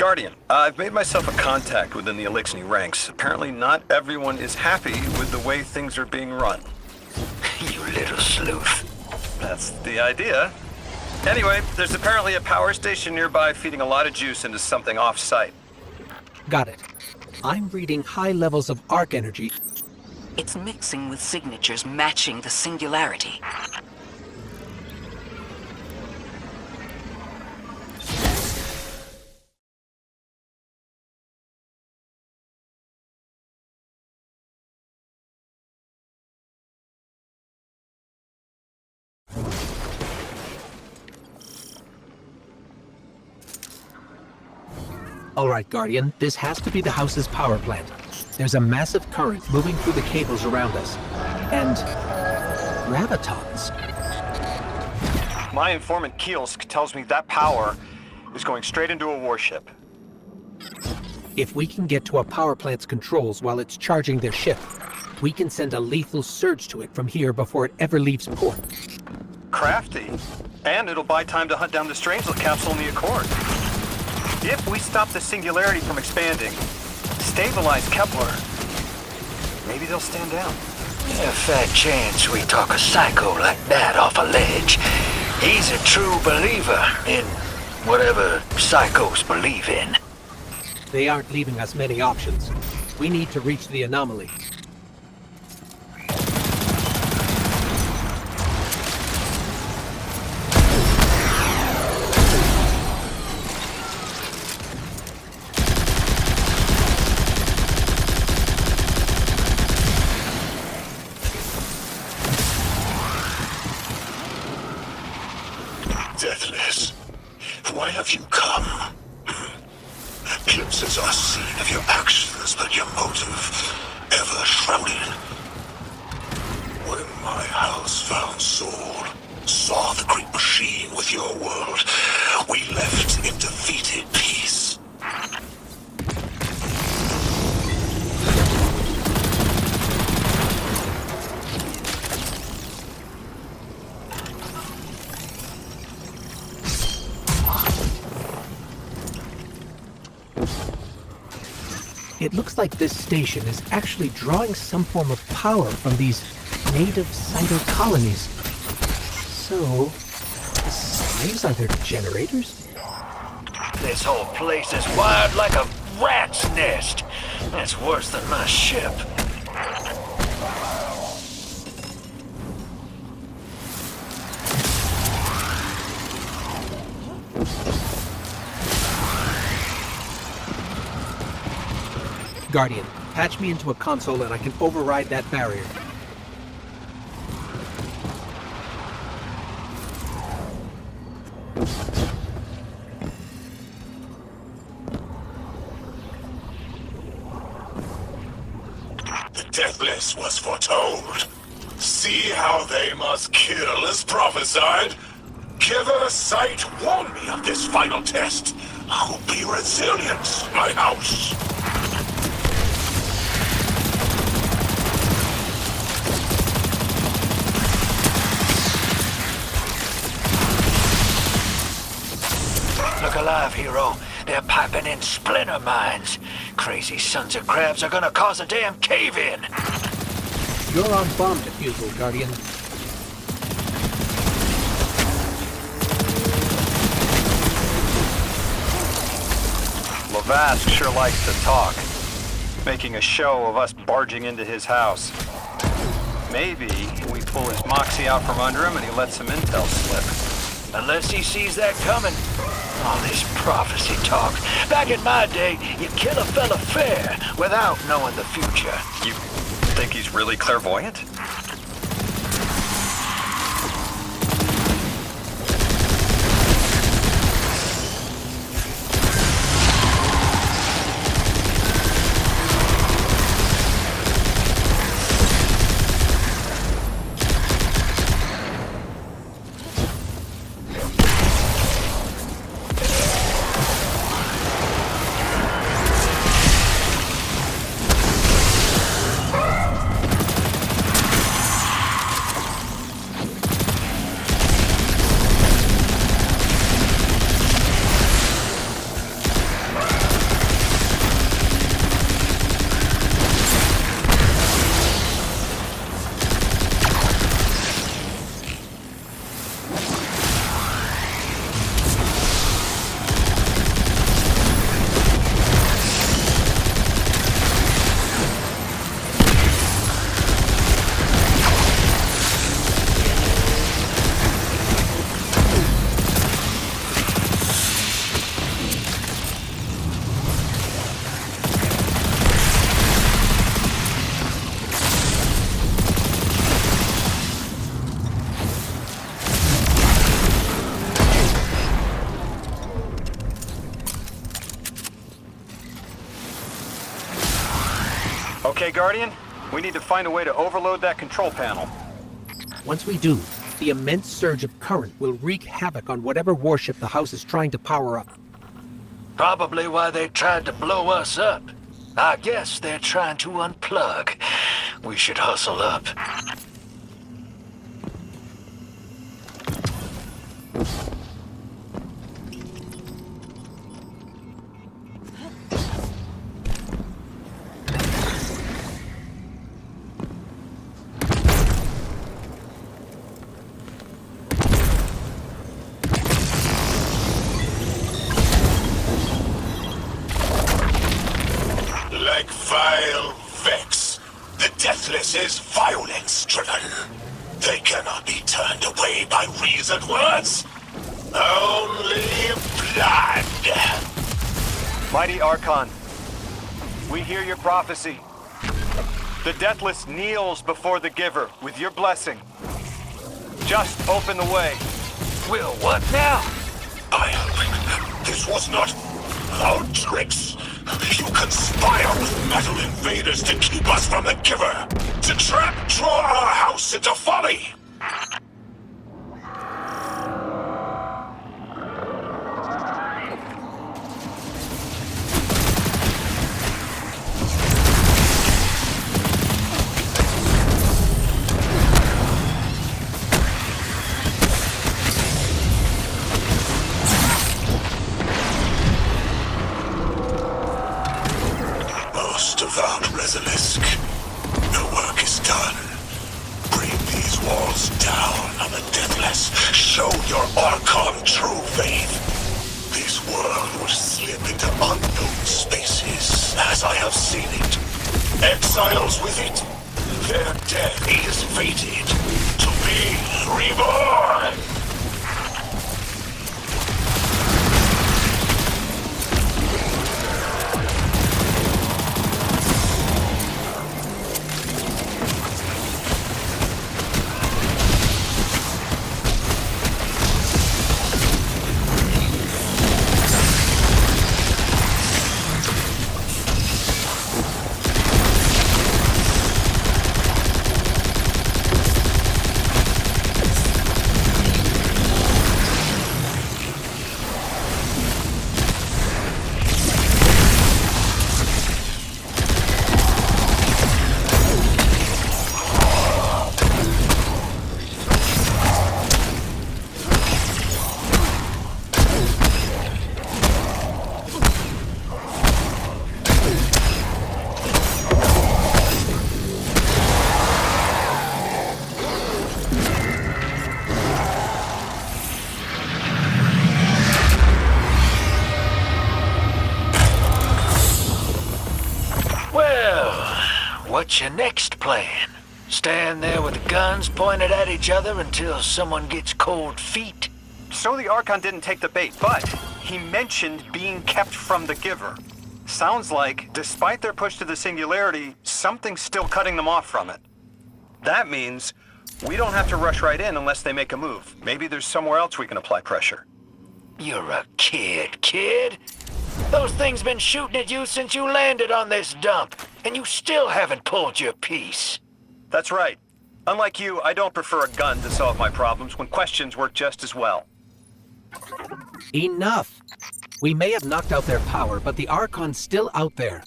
Guardian, I've made myself a contact within the Elixni ranks. Apparently not everyone is happy with the way things are being run. You little sleuth. That's the idea. Anyway, there's apparently a power station nearby feeding a lot of juice into something off-site. Got it. I'm reading high levels of arc energy. It's mixing with signatures matching the singularity. All right, Guardian, this has to be the house's power plant. There's a massive current moving through the cables around us. And gravitons. My informant Kielsk tells me that power is going straight into a warship. If we can get to a power plant's controls while it's charging their ship, we can send a lethal surge to it from here before it ever leaves port. Crafty. And it'll buy time to hunt down the Strangelet capsule in the Accord. If we stop the singularity from expanding, stabilize Kepler, maybe they'll stand down. A fat chance we talk a psycho like that off a ledge. He's a true believer in whatever psychos believe in. They aren't leaving us many options. We need to reach the anomaly. Deathless, why have you come? Glimpses are seen of your actions, but your motive ever shrouded. When my house found Saul, saw the great machine with your world, we left in defeated peace. It looks like this station is actually drawing some form of power from these native cyber colonies. So, the slaves are their generators? This whole place is wired like a rat's nest. That's worse than my ship. Guardian, patch me into a console and I can override that barrier. The Deathless was foretold. See how they must kill as prophesied? Kiver Sight warned me of this final test. I'll be resilient, my house. Look alive, hero. They're piping in splinter mines. Crazy sons of crabs are gonna cause a damn cave-in. You're on bomb defusal, Guardian. Lavask sure likes to talk, making a show of us barging into his house. Maybe we pull his moxie out from under him and he lets some intel slip. Unless he sees that coming. All this prophecy talk. Back in my day, you kill a fella fair without knowing the future. You think he's really clairvoyant? Okay, Guardian, we need to find a way to overload that control panel. Once we do, the immense surge of current will wreak havoc on whatever warship the house is trying to power up. Probably why they tried to blow us up. I guess they're trying to unplug. We should hustle up. Like vile Vex, the Deathless is violence-driven. They cannot be turned away by reasoned words. Only blood. Mighty Archon, we hear your prophecy. The Deathless kneels before the Giver with your blessing. Just open the way. Will, what now? This was not our tricks. You conspire with metal invaders to keep us from the Giver. To draw our house into folly. Most devout Resilisk, the work is done. Bring these walls down on the Deathless. Show your Archon true faith. This world will slip into unknown spaces, as I have seen it. Exiles with it. Their death is fated to be reborn. What's your next plan? Stand there with the guns pointed at each other until someone gets cold feet? So the Archon didn't take the bait, but he mentioned being kept from the Giver. Sounds like, despite their push to the Singularity, something's still cutting them off from it. That means we don't have to rush right in unless they make a move. Maybe there's somewhere else we can apply pressure. You're a kid. Those things been shooting at you since you landed on this dump, and you still haven't pulled your piece. That's right. Unlike you, I don't prefer a gun to solve my problems when questions work just as well. Enough! We may have knocked out their power, but the Archon's still out there.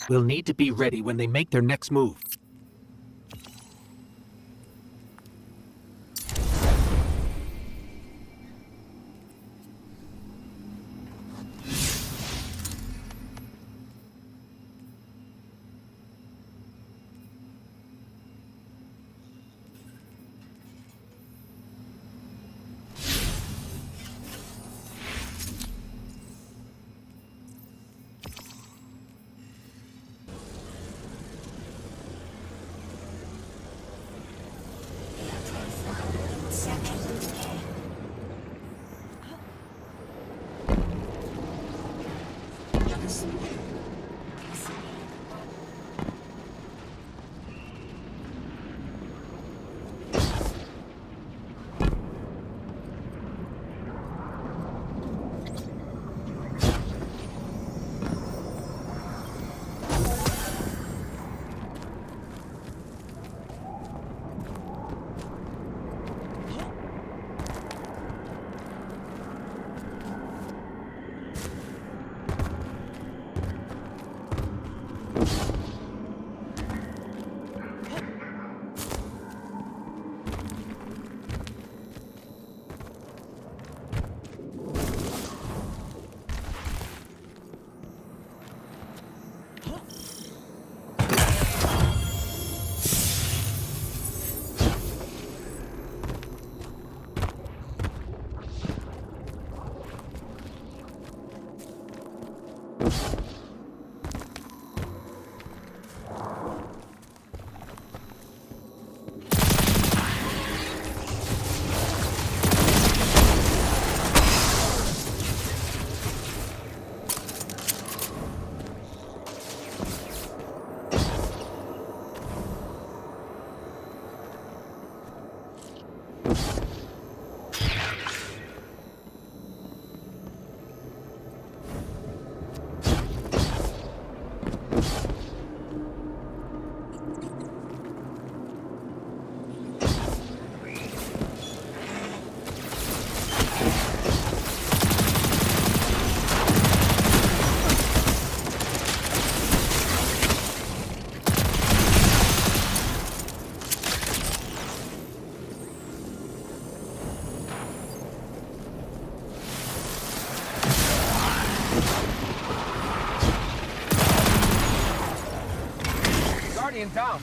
We'll need to be ready when they make their next move. Guardian down.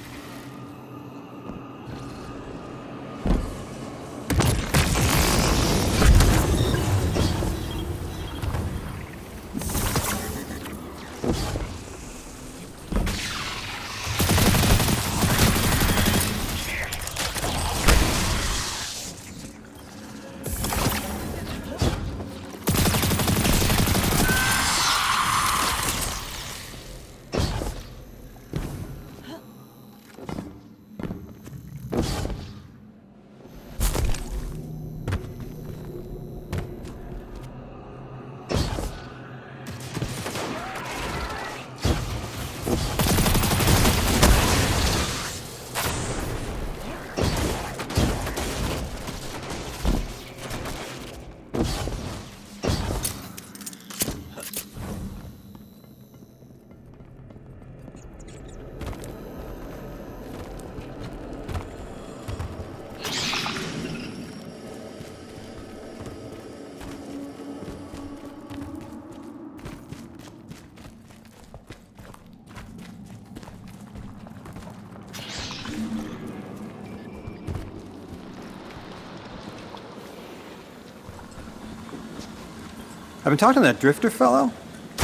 I've been talking to that Drifter fellow.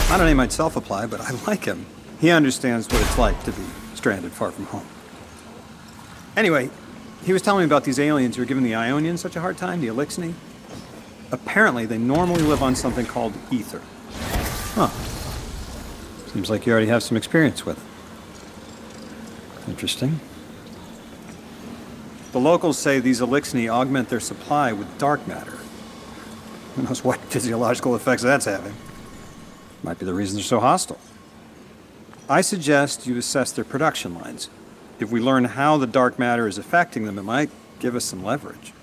Not a name I'd self-apply, but I like him. He understands what it's like to be stranded far from home. Anyway, he was telling me about these aliens who are giving the Ionians such a hard time, the Elixni. Apparently, they normally live on something called ether. Huh. Seems like you already have some experience with it. Interesting. The locals say these Elixni augment their supply with dark matter. Who knows what physiological effects that's having? Might be the reason they're so hostile. I suggest you assess their production lines. If we learn how the dark matter is affecting them, it might give us some leverage.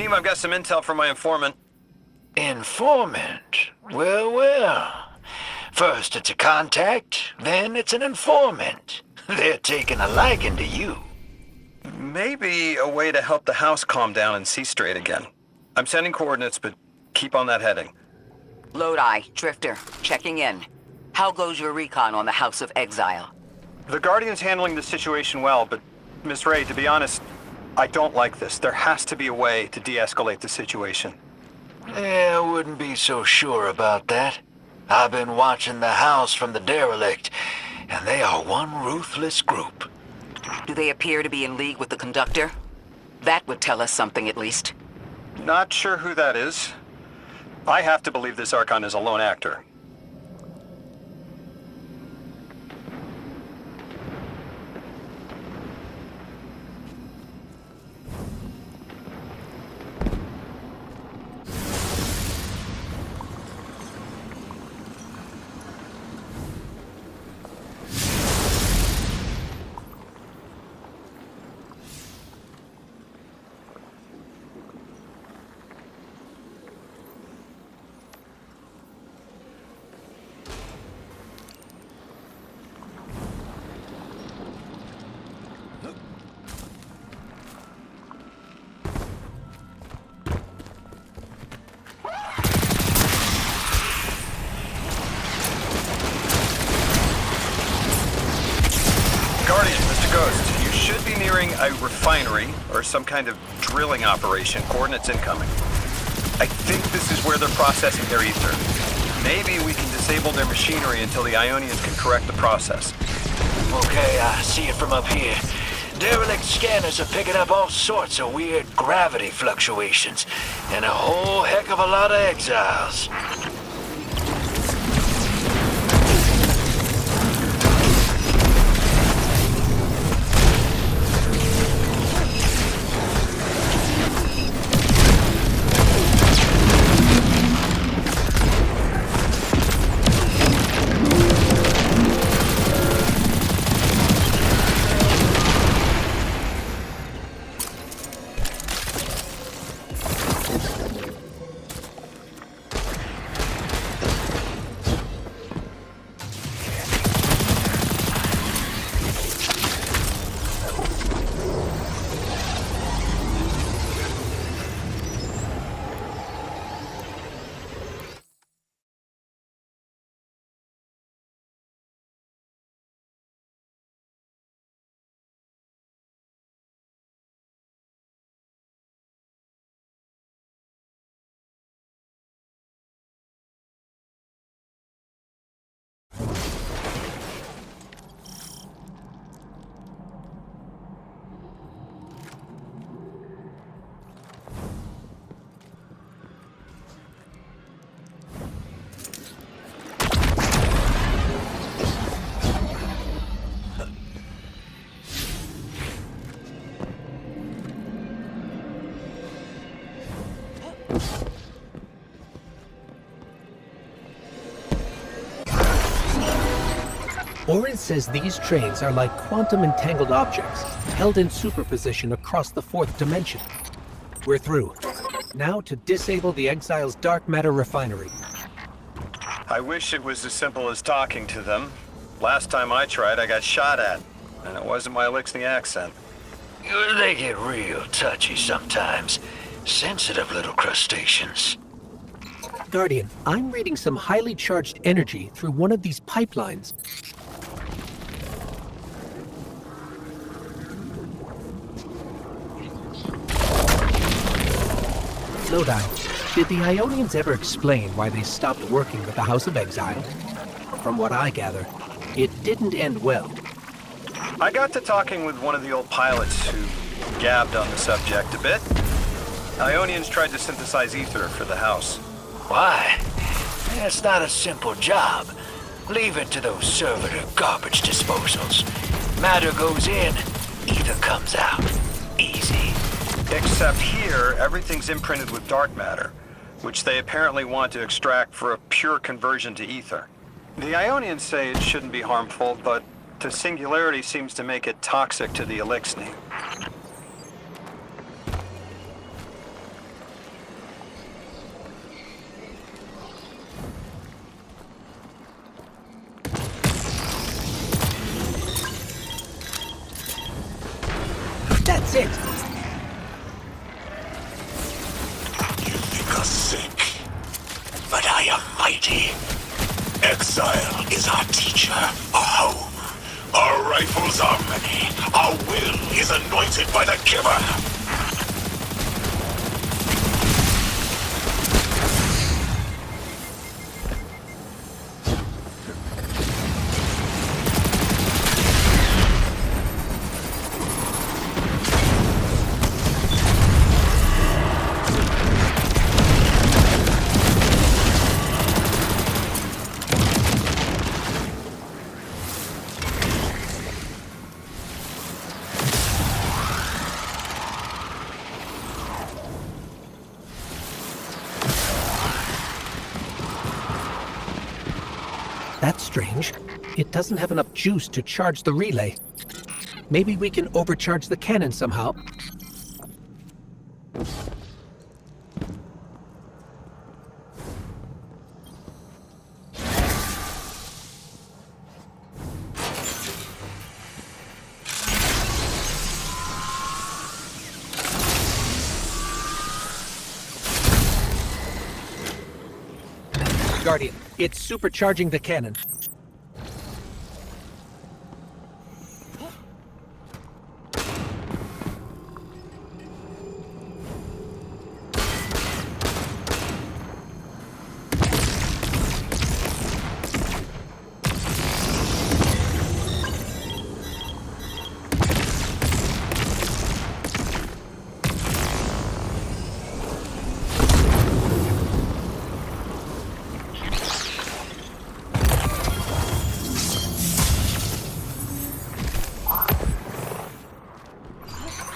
Team, I've got some intel from my informant. Informant? Well, well. First it's a contact, then it's an informant. They're taking a liking to you. Maybe a way to help the house calm down and see straight again. I'm sending coordinates, but keep on that heading. Lodi, Drifter, checking in. How goes your recon on the House of Exile? The Guardian's handling the situation well, but Miss Ray, to be honest, I don't like this. There has to be a way to de-escalate the situation. I wouldn't be so sure about that. I've been watching the house from the derelict, and they are one ruthless group. Do they appear to be in league with the Conductor? That would tell us something at least. Not sure who that is. I have to believe this Archon is a lone actor. Guardian, Mr. Ghost, you should be nearing a refinery or some kind of drilling operation. Coordinates incoming. I think this is where they're processing their ether. Maybe we can disable their machinery until the Ionians can correct the process. Okay, I see it from up here. Derelict scanners are picking up all sorts of weird gravity fluctuations, and a whole heck of a lot of exiles. Orin says these trains are like quantum entangled objects, held in superposition across the fourth dimension. We're through. Now to disable the Exile's dark matter refinery. I wish it was as simple as talking to them. Last time I tried, I got shot at, and it wasn't my Elixni accent. They get real touchy sometimes. Sensitive little crustaceans. Guardian, I'm reading some highly charged energy through one of these pipelines. Lodi, did the Ionians ever explain why they stopped working with the House of Exile? From what I gather, it didn't end well. I got to talking with one of the old pilots who gabbed on the subject a bit. Ionians tried to synthesize ether for the house. Why? It's not a simple job. Leave it to those servitor garbage disposals. Matter goes in, ether comes out. Easy. Except here, everything's imprinted with dark matter, which they apparently want to extract for a pure conversion to ether. The Ionians say it shouldn't be harmful, but the singularity seems to make it toxic to the Elixni. it. You think us sick, but I am mighty. Exile is our teacher, our home. Our rifles are many. Our will is anointed by the Giver. That's strange. It doesn't have enough juice to charge the relay. Maybe we can overcharge the cannon somehow. Guardian, it's supercharging the cannon.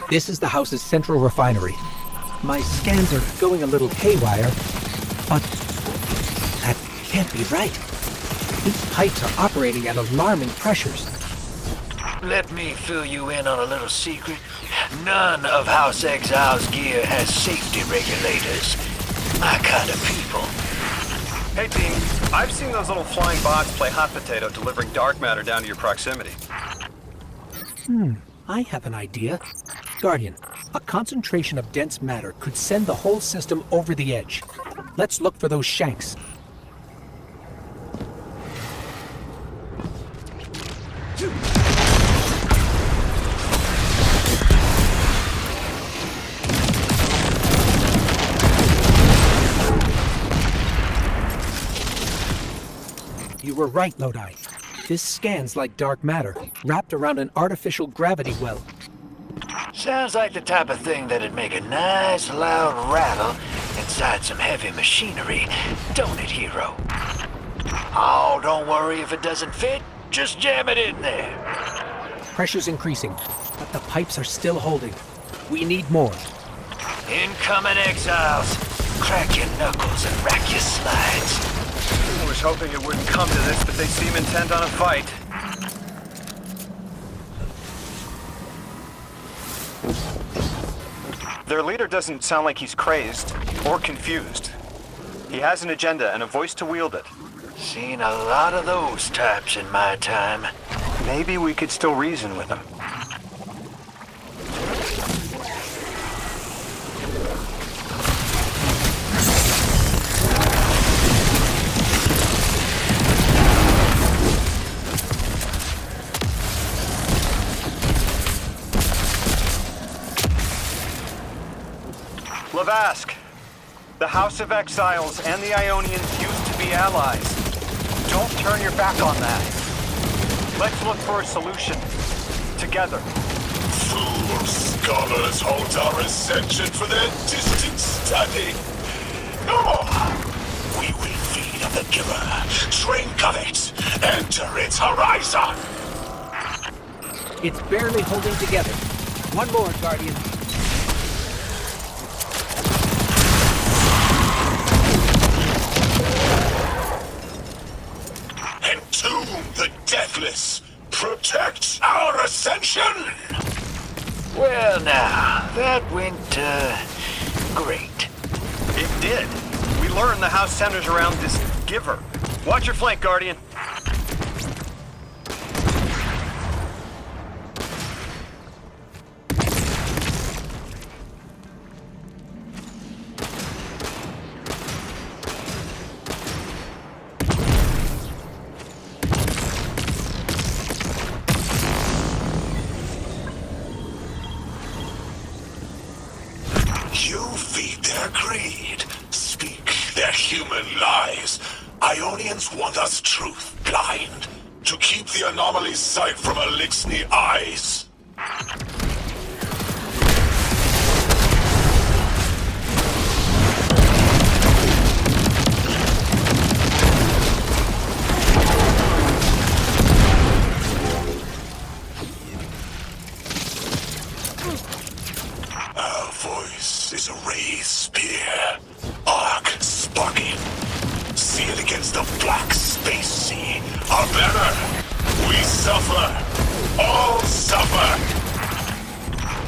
This is the house's central refinery. My scans are going a little haywire, but that can't be right. These pipes are operating at alarming pressures. Let me fill you in on a little secret. None of House Exile's gear has safety regulators. My kind of people. Hey team, I've seen those little flying bots play hot potato delivering dark matter down to your proximity. I have an idea. Guardian, a concentration of dense matter could send the whole system over the edge. Let's look for those shanks. You were right, Lodi. This scans like dark matter, wrapped around an artificial gravity well. Sounds like the type of thing that'd make a nice loud rattle inside some heavy machinery, don't it, Hero? Oh, don't worry if it doesn't fit. Just jam it in there. Pressure's increasing, but the pipes are still holding. We need more. Incoming Exiles. Crack your knuckles and rack your slides. I was hoping it wouldn't come to this, but they seem intent on a fight. Their leader doesn't sound like he's crazed or confused. He has an agenda and a voice to wield it. Seen a lot of those types in my time. Maybe we could still reason with him. Lavask, the House of Exiles and the Ionians used to be allies. Don't turn your back on that. Let's look for a solution. Together. Fool scholars hold our ascension for their distant study. No! We will feed on the Giver, drink of it, enter its horizon! It's barely holding together. One more, Guardian. Entomb the deathless! Protect our ascension! Well now, that went, great. It did. We learned the house centers around this Giver. Watch your flank, Guardian. lies. Ionians want us truth blind, to keep the anomaly's sight from Elixni eyes. Our voice is a raised spear, arc sparking. See it against the black space sea. Our banner. We suffer. All suffer.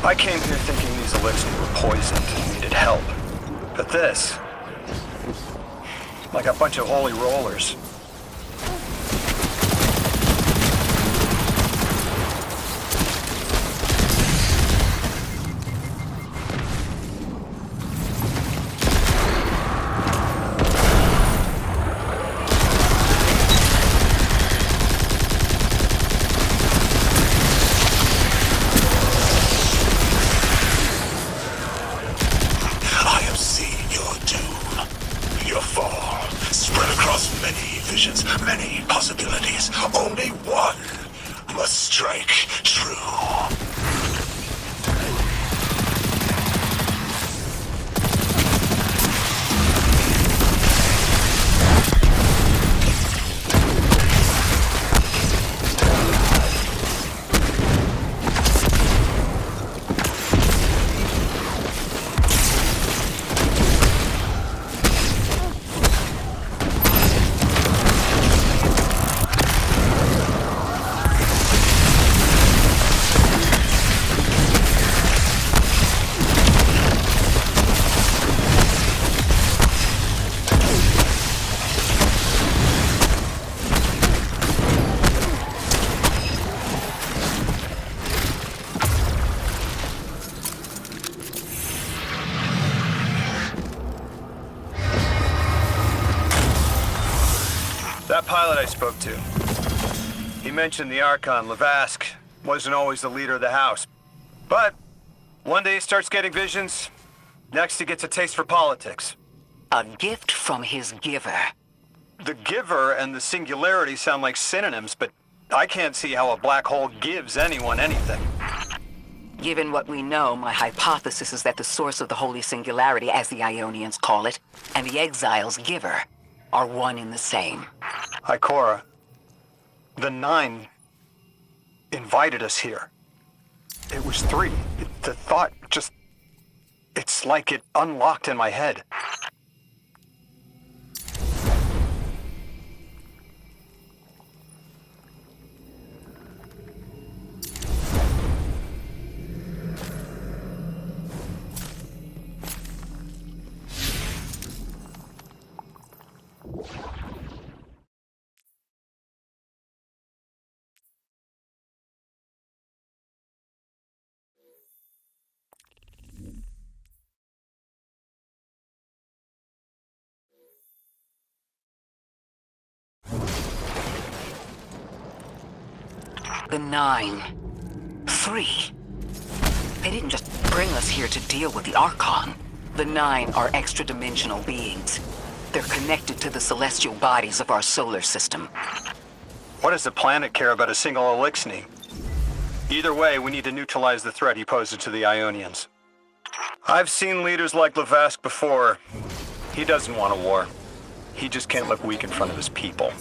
I came here thinking these elixirs were poisoned and needed help. But this... like a bunch of holy rollers. Many possibilities. Only one must strike true. That pilot I spoke to, he mentioned the Archon, Lavask, wasn't always the leader of the house. But one day he starts getting visions, next he gets a taste for politics. A gift from his giver. The giver and the singularity sound like synonyms, but I can't see how a black hole gives anyone anything. Given what we know, my hypothesis is that the source of the Holy Singularity, as the Ionians call it, and the Exile's giver are one and the same. Ikora, the Nine invited us here. It was 3. The thought just... it's like it unlocked in my head. The Nine. 3. They didn't just bring us here to deal with the Archon. The Nine are extra-dimensional beings. They're connected to the celestial bodies of our solar system. What does the planet care about a single Elixni? Either way, we need to neutralize the threat he poses to the Ionians. I've seen leaders like Lavask before. He doesn't want a war. He just can't look weak in front of his people.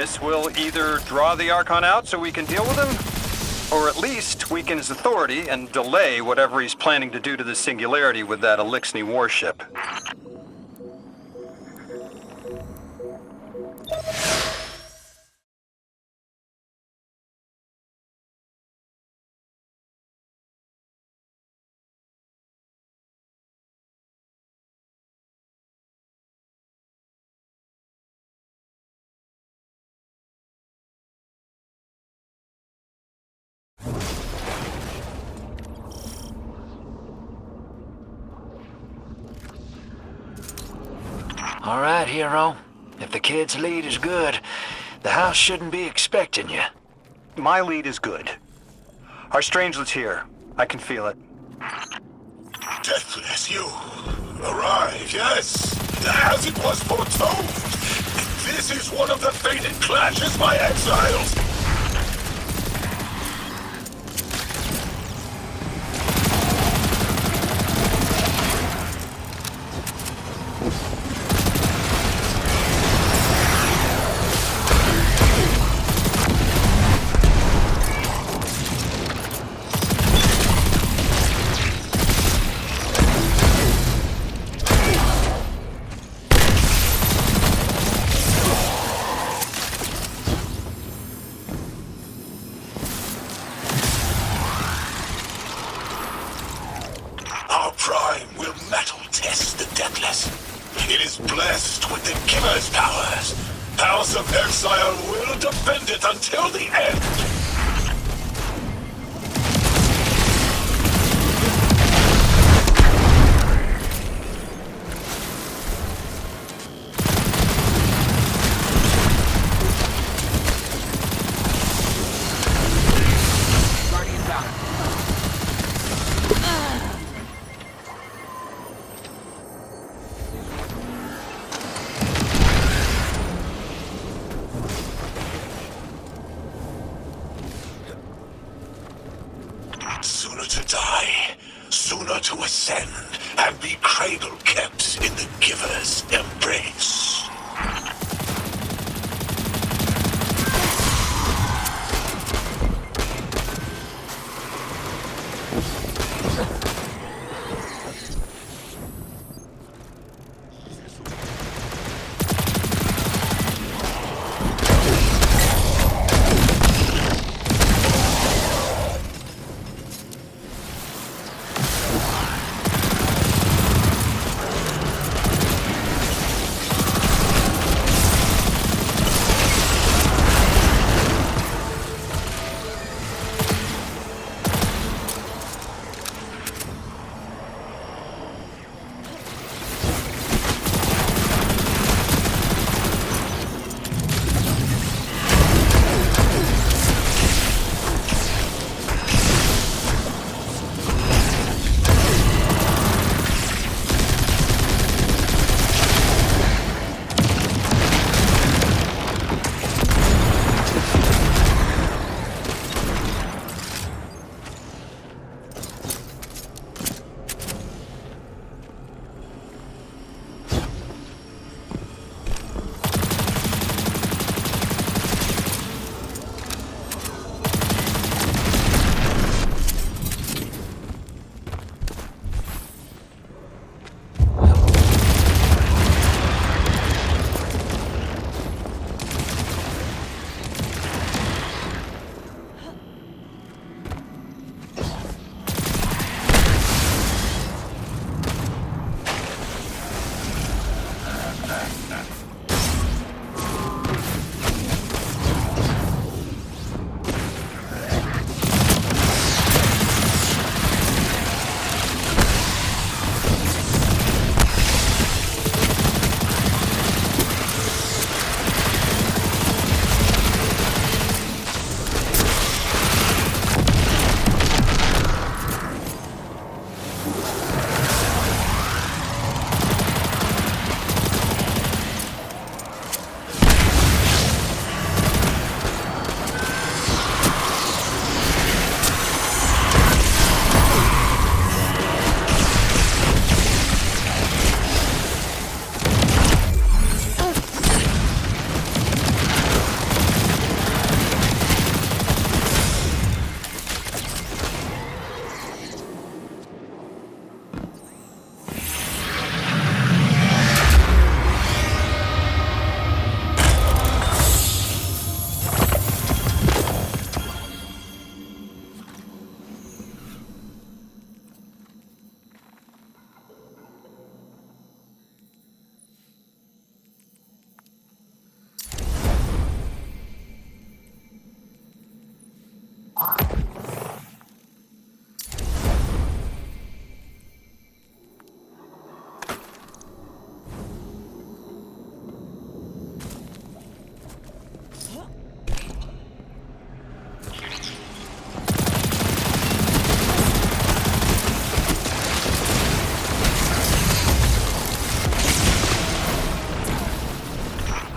This will either draw the Archon out so we can deal with him, or at least weaken his authority and delay whatever he's planning to do to the Singularity with that Elixni warship. All right, hero. If the kid's lead is good, the house shouldn't be expecting you. My lead is good. Our strangelet's here. I can feel it. Deathless, you arrive, yes, as it was foretold. This is one of the fated clashes by exiles. Our prime will metal test the Deathless. It is blessed with the Giver's powers. House of Exile will defend it until the end. Sooner to die, sooner to ascend, and be cradle kept in the Giver's embrace.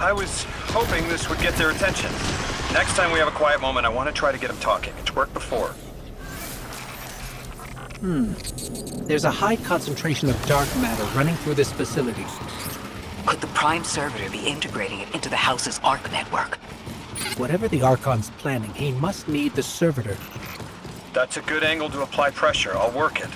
I was hoping this would get their attention. Next time we have a quiet moment, I want to try to get them talking. It's worked before. There's a high concentration of dark matter running through this facility. Could the Prime Servitor be integrating it into the House's Arc network? Whatever the Archon's planning, he must need the Servitor. That's a good angle to apply pressure. I'll work it.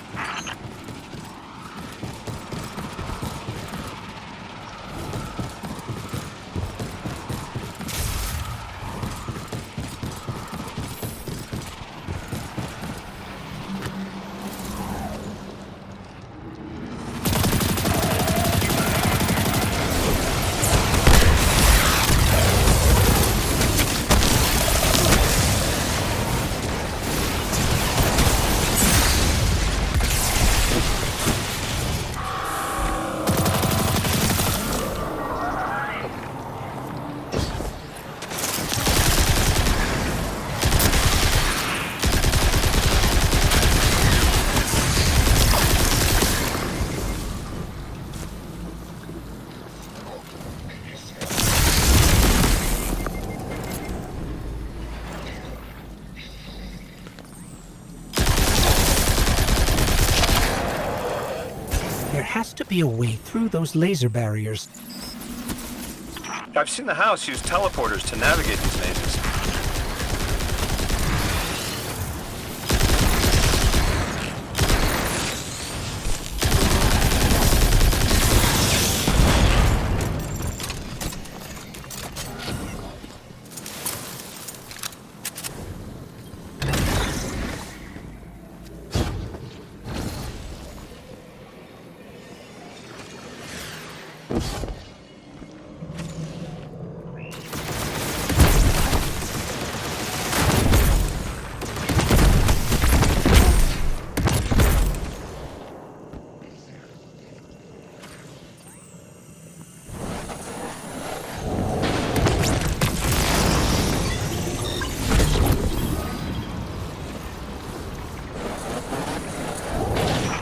There has to be a way through those laser barriers. I've seen the House use teleporters to navigate these mazes.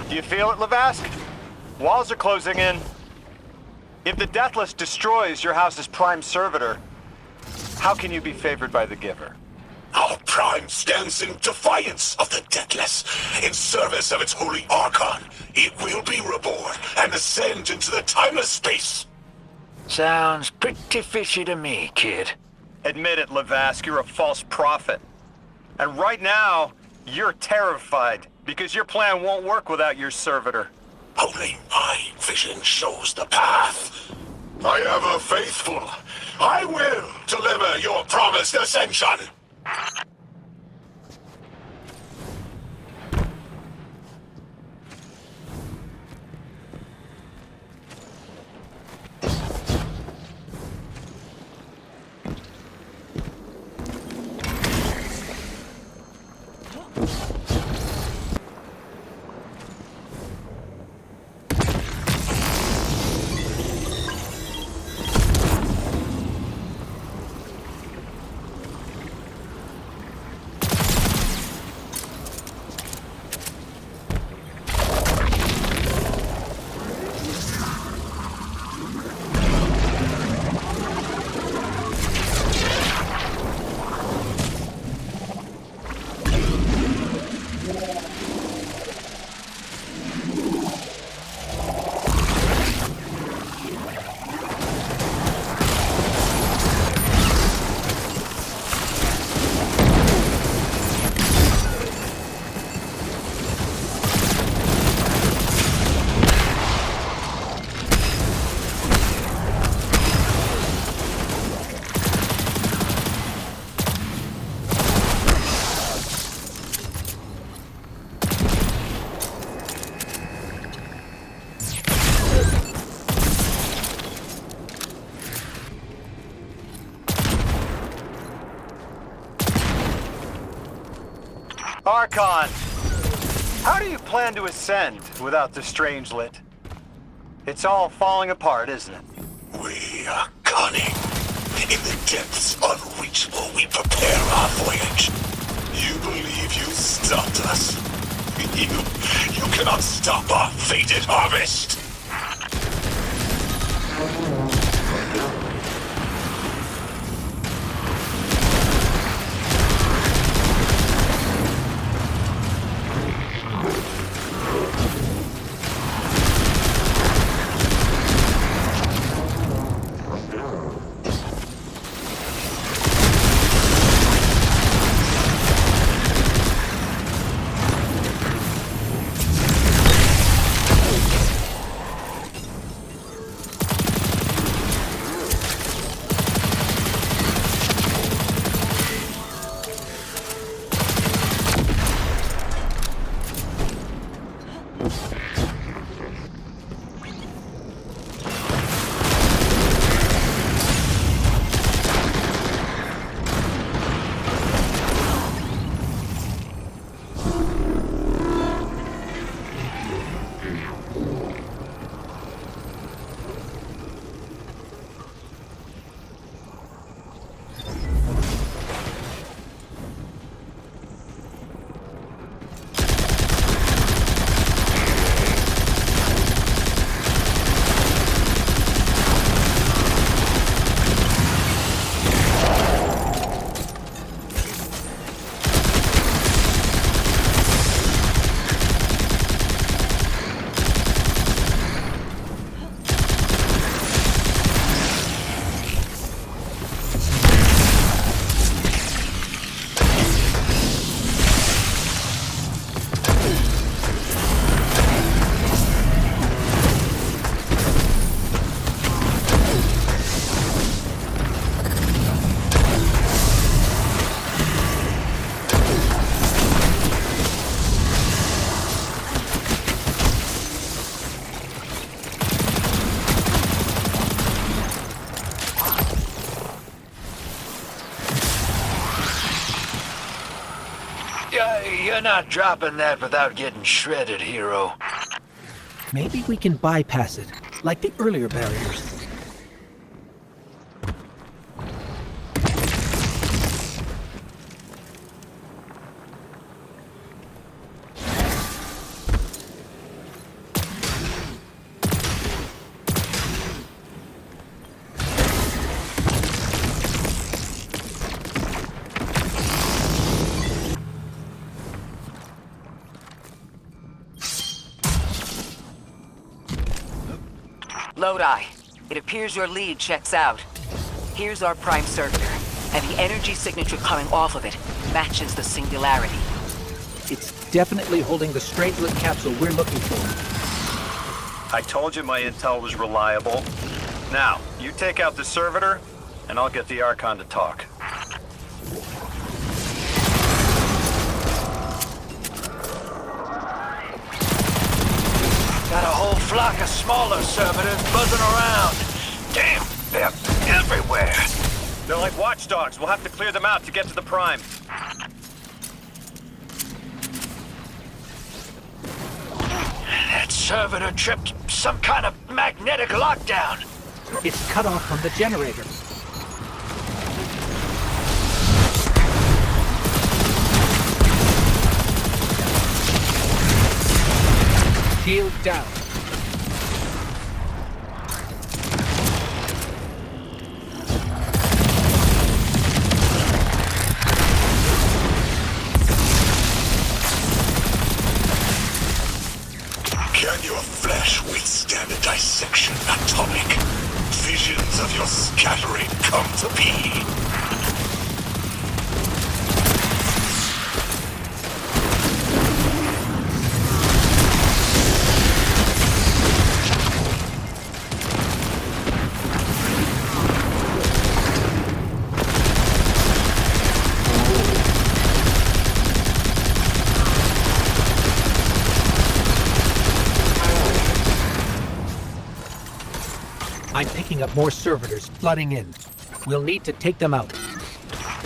Do you feel it, Lavask? Walls are closing in. If the Deathless destroys your house's Prime Servitor, how can you be favored by the Giver? Our Prime stands in defiance of the Deathless. In service of its holy Archon, it will be reborn and ascend into the timeless space. Sounds pretty fishy to me, kid. Admit it, Lavask, you're a false prophet. And right now, you're terrified because your plan won't work without your servitor. Only my vision shows the path. I am a faithful. I will deliver your promised ascension. Archon, how do you plan to ascend without the Strangelet? It's all falling apart, isn't it? We are cunning. In the depths unreachable, we prepare our voyage. You believe you stopped us? You cannot stop our fated harvest. You're not dropping that without getting shredded, hero. Maybe we can bypass it, like the earlier barriers. Lodi, it appears your lead checks out. Here's our prime servitor, and the energy signature coming off of it matches the singularity. It's definitely holding the Strangelet capsule we're looking for. I told you my intel was reliable. Now, you take out the servitor, and I'll get the Archon to talk. Got a whole flock of smaller servitors buzzing around. Damn, they're everywhere. They're like watchdogs. We'll have to clear them out to get to the Prime. That servitor tripped some kind of magnetic lockdown. It's cut off from the generator. Shield down. Can your flesh withstand a dissection, Atomic? Visions of your scattering come to be. I'm picking up more servitors flooding in. We'll need to take them out.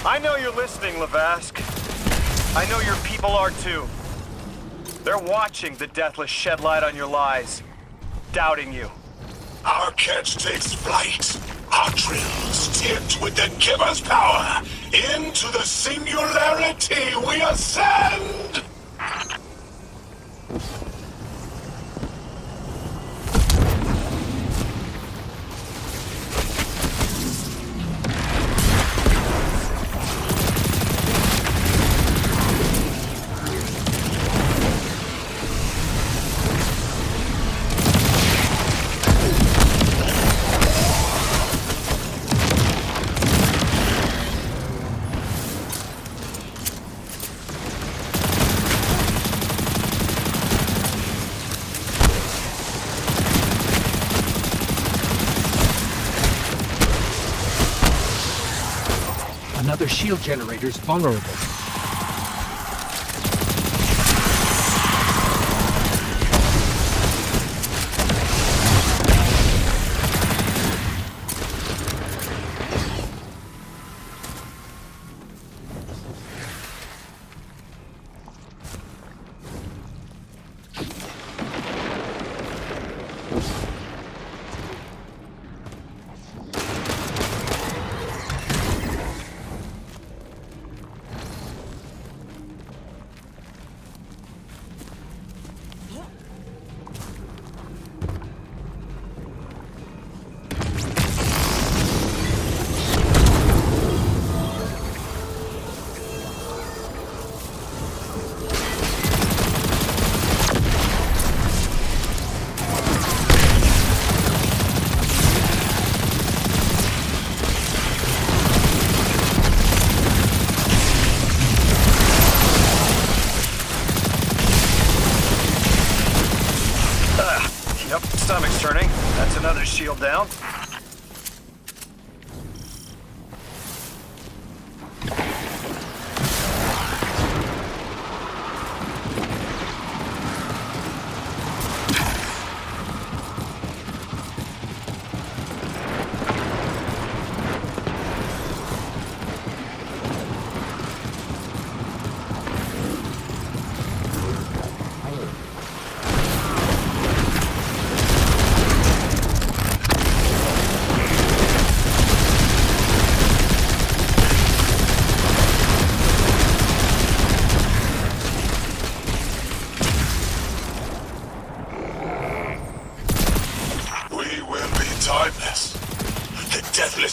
I know you're listening, Lavask. I know your people are too. They're watching the Deathless shed light on your lies, doubting you. Our catch takes flight. Our drills tipped with the Giver's power. Into the singularity we ascend! Another shield generator's vulnerable. Yep, stomach's turning. That's another shield down.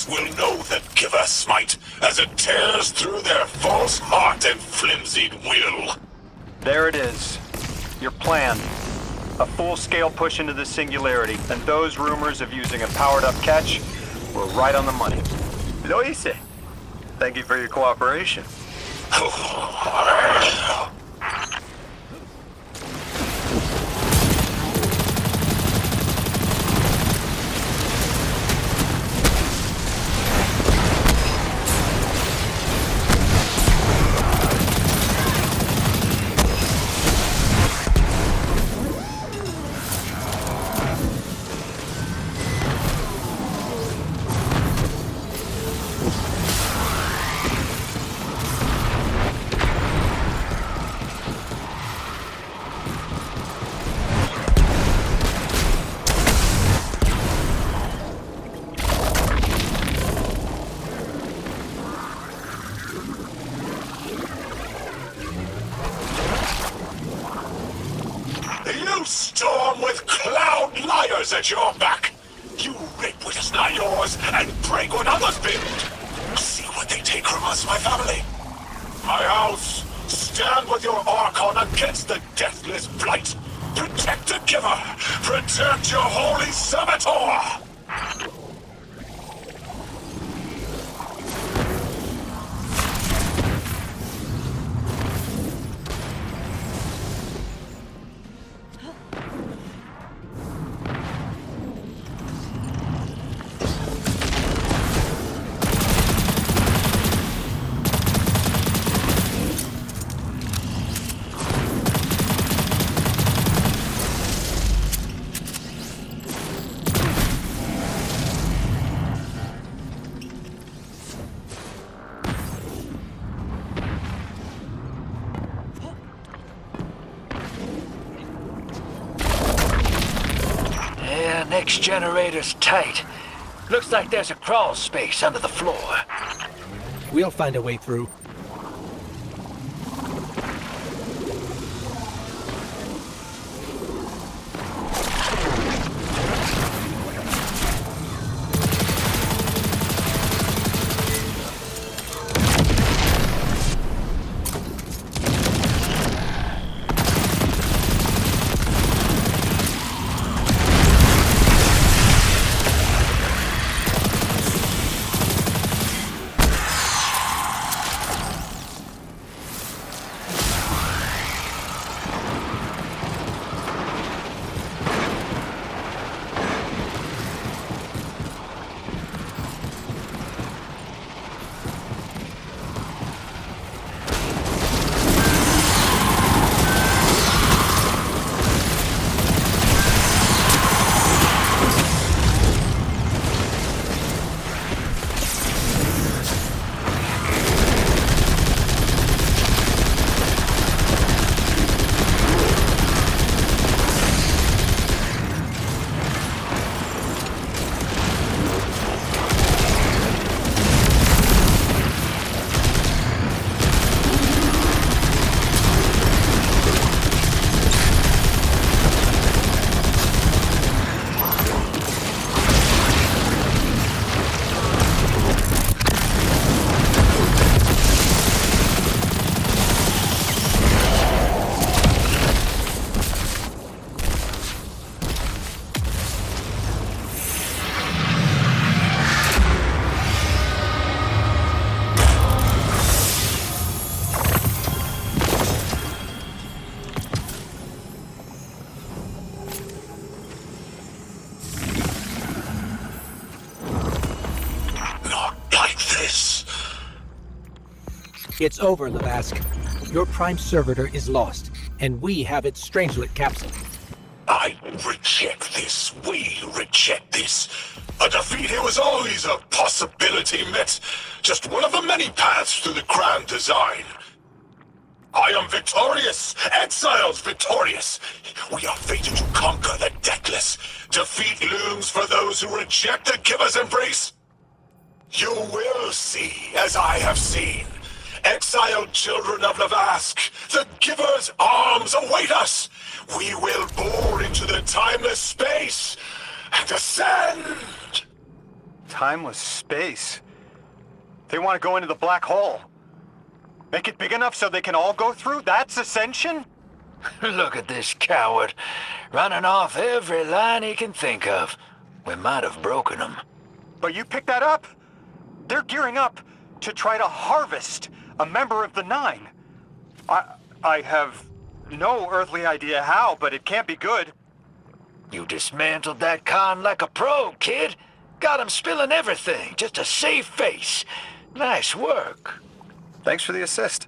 Givers will know the Giver smite as it tears through their false heart and flimsied will. There it is. Your plan. A full-scale push into the Singularity, and those rumors of using a powered-up catch were right on the money. Lo hice. Thank you for your cooperation. You storm with cloud liars at your back. You rape what is not yours and break what others build. See what they take from us, my family. My house, stand with your Archon against the deathless blight. Protect the Giver. Protect your holy servitor. Next generator's tight. Looks like there's a crawl space under the floor. We'll find a way through. It's over, Lavask. Your Prime Servitor is lost, and we have its Strangelet capsule. I reject this. We reject this. A defeat here was always a possibility, Met. Just one of the many paths to the grand design. I am victorious. Exiles victorious. We are fated to conquer the deathless. Defeat looms for those who reject the Giver's embrace. You will see, as I have seen. Exiled children of Lavask, the Giver's arms await us. We will bore into the timeless space and ascend. Timeless space. They want to go into the black hole. Make it big enough so they can all go through? That's ascension? Look at this coward, running off every line he can think of. We might have broken him. But you picked that up? They're gearing up to try to harvest a member of the Nine. I have no earthly idea how, but it can't be good. You dismantled that con like a pro, kid. Got him spilling everything, just to save face. Nice work. Thanks for the assist.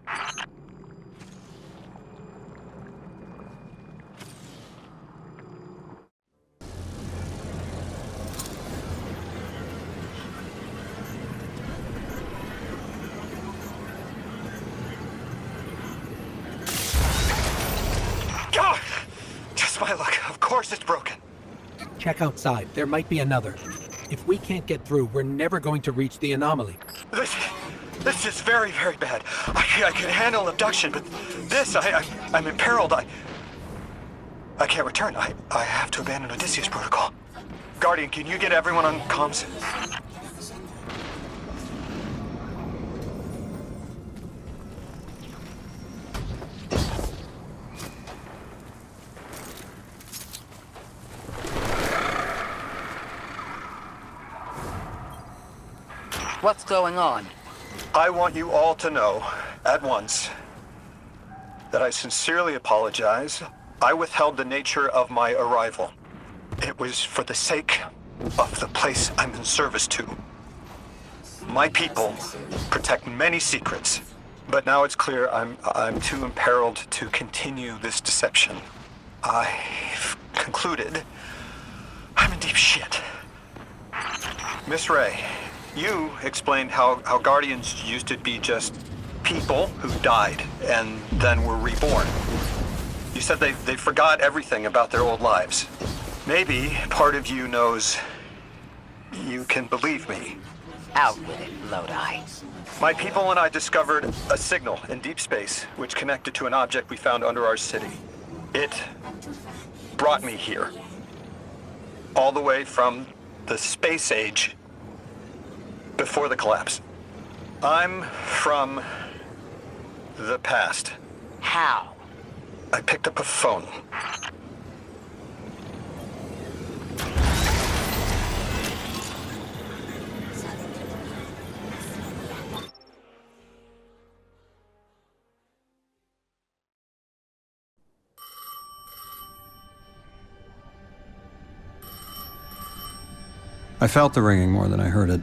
God! Just my luck. Of course it's broken. Check outside. There might be another. If we can't get through, we're never going to reach the anomaly. This is very, very bad. I can handle abduction, but this, I'm imperiled. I can't return. I have to abandon Odysseus protocol. Guardian, can you get everyone on comms? What's going on? I want you all to know, at once, that I sincerely apologize. I withheld the nature of my arrival. It was for the sake of the place I'm in service to. My people protect many secrets, but now it's clear I'm too imperiled to continue this deception. I've concluded I'm in deep shit. Miss Ray, you explained how Guardians used to be just people who died and then were reborn. You said they forgot everything about their old lives. Maybe part of you knows you can believe me. Out with it, Lodi. My people and I discovered a signal in deep space which connected to an object we found under our city. It brought me here. All the way from the space age before the collapse. I'm from the past. How? I picked up a phone. I felt the ringing more than I heard it.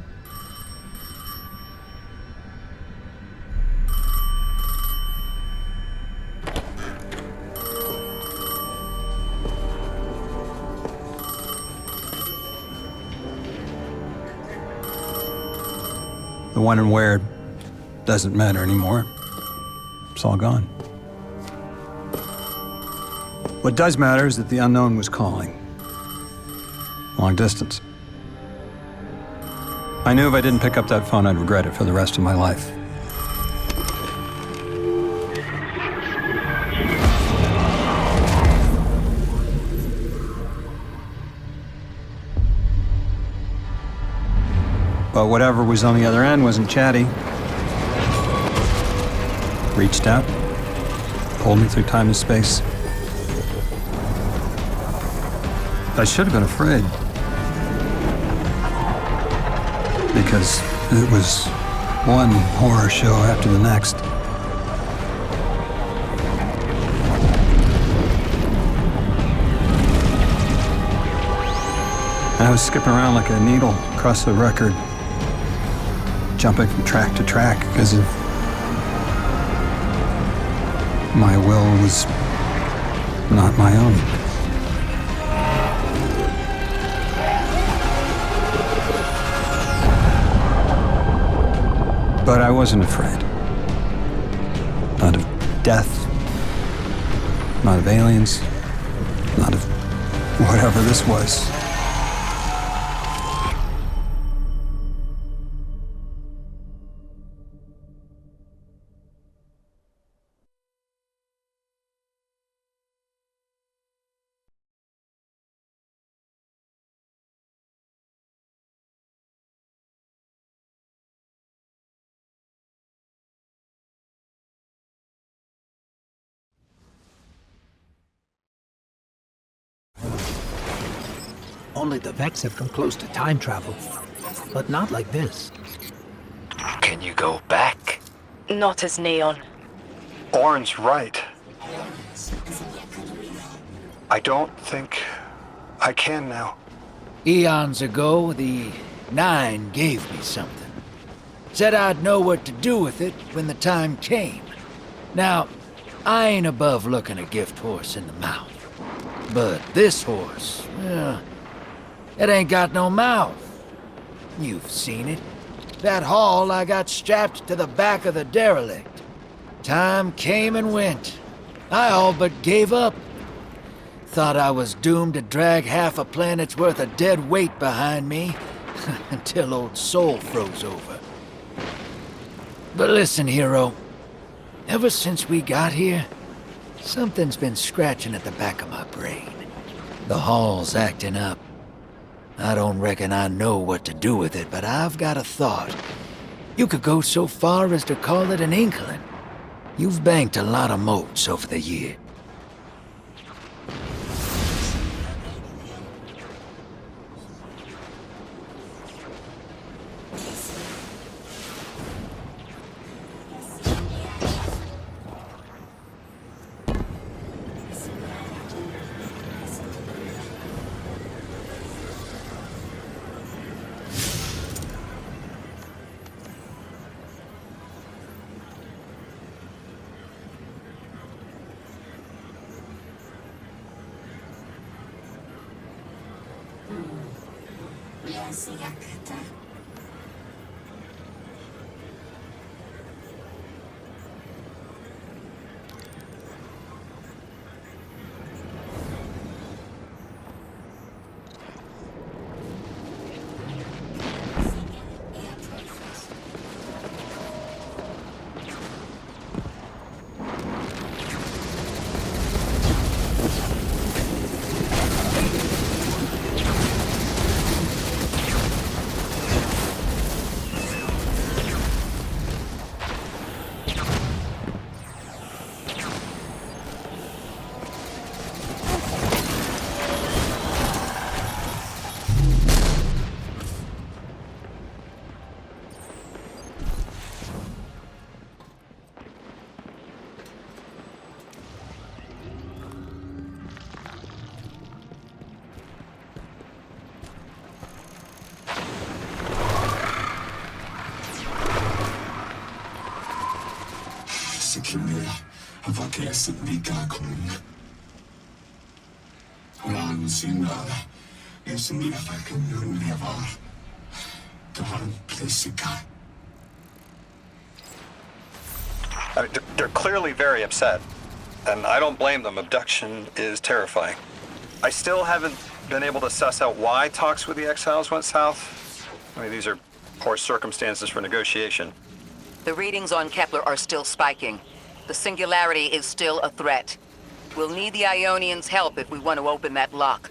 The when and where doesn't matter anymore. It's all gone. What does matter is that the unknown was calling. Long distance. I knew if I didn't pick up that phone, I'd regret it for the rest of my life. But whatever was on the other end wasn't chatty. Reached out, pulled me through time and space. I should have been afraid. Because it was one horror show after the next. And I was skipping around like a needle across the record, jumping from track to track because of my will was not my own. But I wasn't afraid. Not of death, not of aliens, not of whatever this was. Only the Vex have come close to time travel. But not like this. Can you go back? Not as Neon. Orin's right. I don't think I can now. Eons ago, the Nine gave me something. Said I'd know what to do with it when the time came. Now, I ain't above looking a gift horse in the mouth. But this horse, well, it ain't got no mouth. You've seen it. That haul I got strapped to the back of the derelict. Time came and went. I all but gave up. Thought I was doomed to drag half a planet's worth of dead weight behind me until old Soul froze over. But listen, hero. Ever since we got here, something's been scratching at the back of my brain. The hall's acting up. I don't reckon I know what to do with it, but I've got a thought. You could go so far as to call it an inkling. You've banked a lot of motes over the year. They're clearly very upset, and I don't blame them. Abduction is terrifying. I still haven't been able to suss out why talks with the Exiles went south. I mean, these are poor circumstances for negotiation. The readings on Kepler are still spiking. The Singularity is still a threat. We'll need the Ionians' help if we want to open that lock.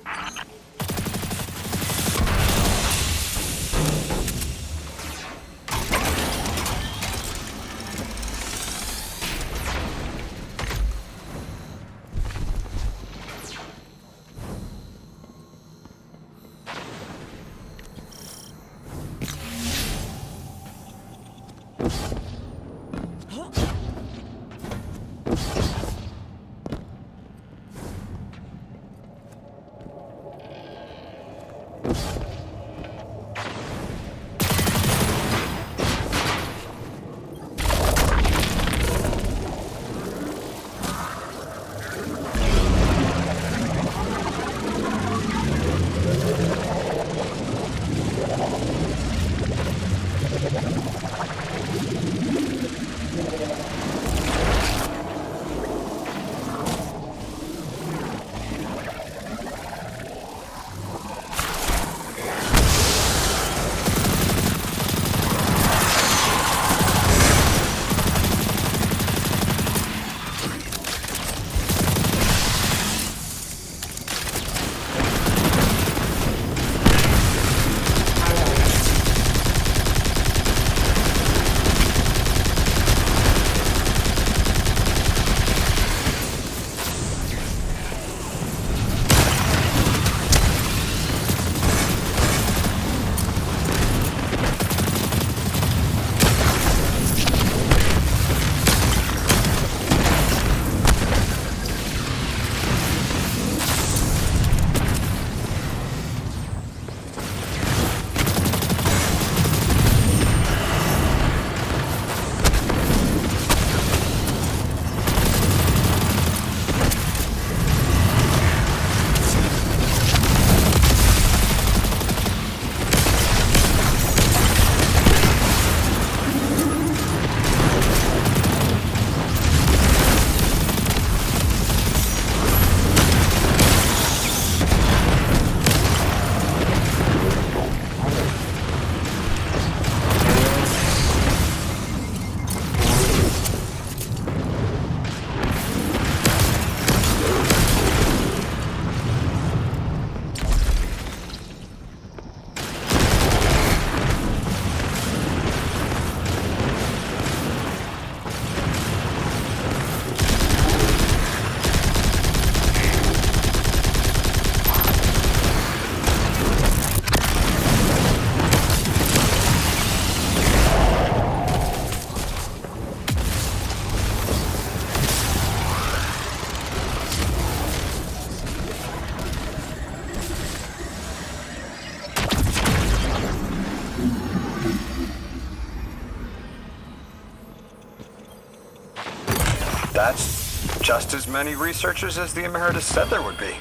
just as many researchers as the Emeritus said there would be.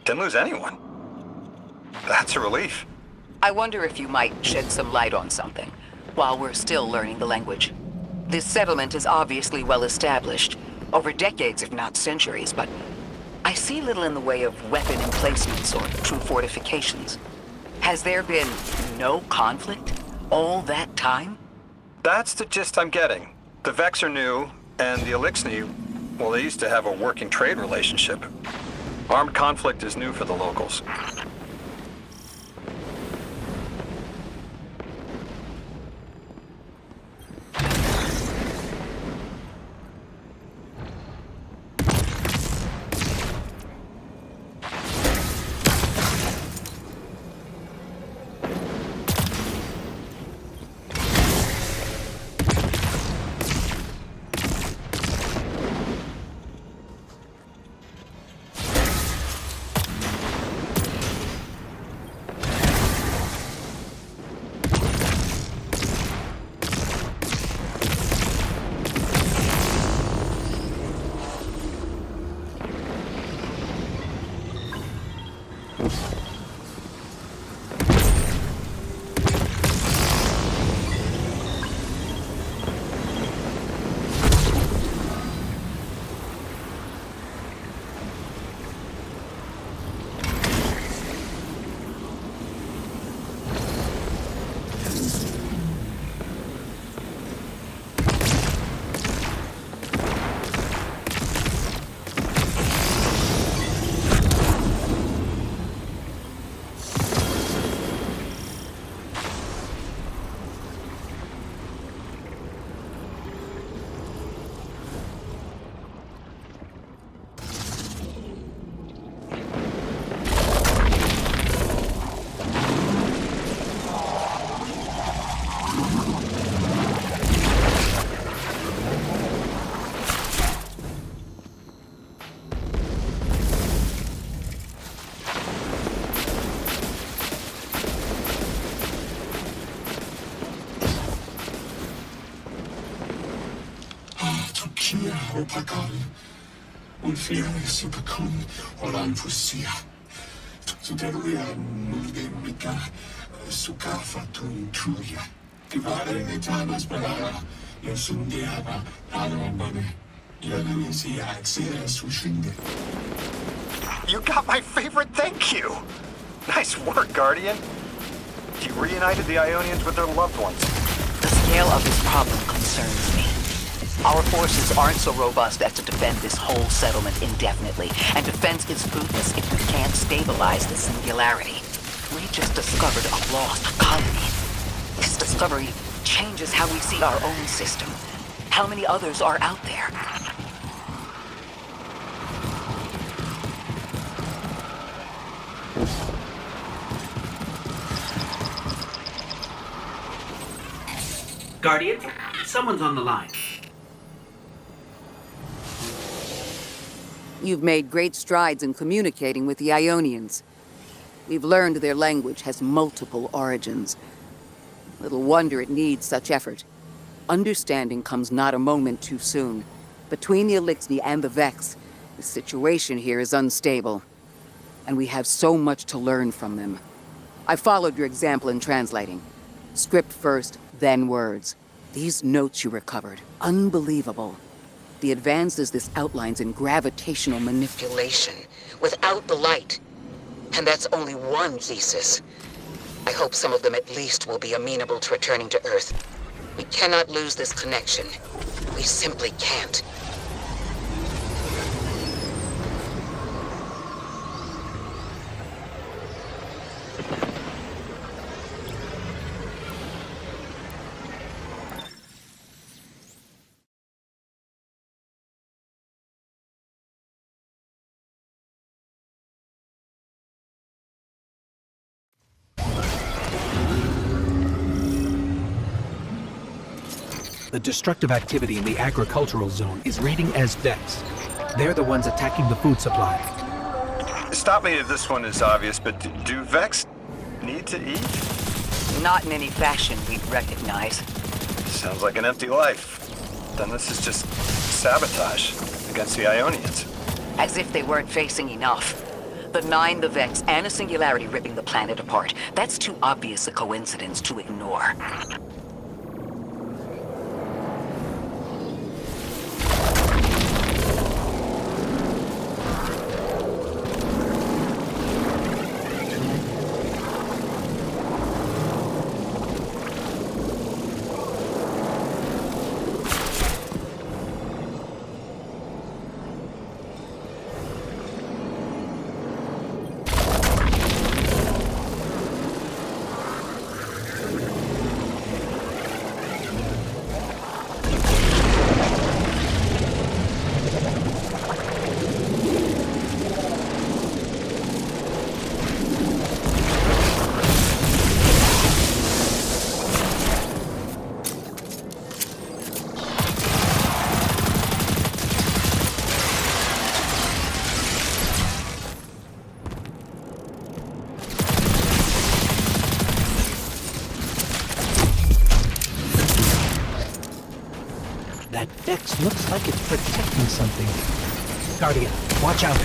Didn't lose anyone. That's a relief. I wonder if you might shed some light on something while we're still learning the language. This settlement is obviously well established, over decades if not centuries, but I see little in the way of weapon emplacements or true fortifications. Has there been no conflict all that time? That's the gist I'm getting. The Vex are new, and the Eliksni, well, they used to have a working trade relationship. Armed conflict is new for the locals. Opagal, Ulfia Supakun, Olan Fusia, Tuteruya Mulgemika, Sukafatun Tuya, Divare Netanas Balara, Yosundiaba, Alamane, Yalusia Axia Sushinde. You got my favorite thank you! Nice work, Guardian. You reunited the Ionians with their loved ones. The scale of this problem concerns me. Our forces aren't so robust as to defend this whole settlement indefinitely, and defense is fruitless if we can't stabilize the singularity. We just discovered a lost colony. This discovery changes how we see our own system. How many others are out there? Guardian, someone's on the line. You've made great strides in communicating with the Ionians. We've learned their language has multiple origins. Little wonder it needs such effort. Understanding comes not a moment too soon. Between the Eliksni and the Vex, the situation here is unstable. And we have so much to learn from them. I followed your example in translating. Script first, then words. These notes you recovered, unbelievable. The advances this outlines in gravitational manipulation, without the light. And that's only one thesis. I hope some of them at least will be amenable to returning to Earth. We cannot lose this connection. We simply can't. The destructive activity in the agricultural zone is rating as Vex. They're the ones attacking the food supply. Stop me if this one is obvious, but do Vex need to eat? Not in any fashion we'd recognize. Sounds like an empty life. Then this is just sabotage. against the Ionians. As if they weren't facing enough. The Nine, the Vex, and a singularity ripping the planet apart. That's too obvious a coincidence to ignore. That Vex looks like it's protecting something. Guardian, watch out.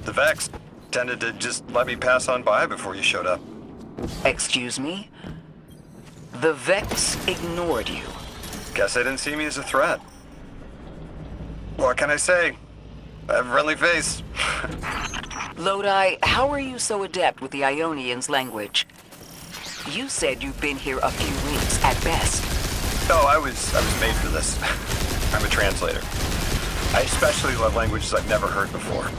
The Vex tended to just let me pass on by before you showed up. Excuse me? The Vex ignored you. Guess they didn't see me as a threat. What can I say? I have a friendly face. Lodi, how are you so adept with the Ionians' language? You said you've been here a few weeks at best. Oh, I was made for this. I'm a translator. I especially love languages I've never heard before.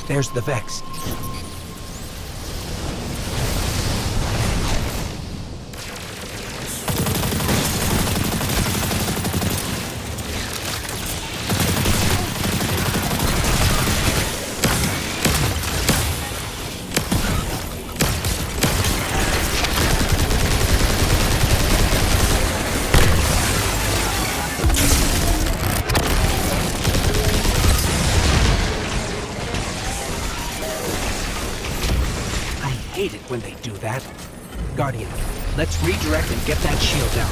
There's the Vex. I hate it when they do that. Guardian, let's redirect and get that shield down.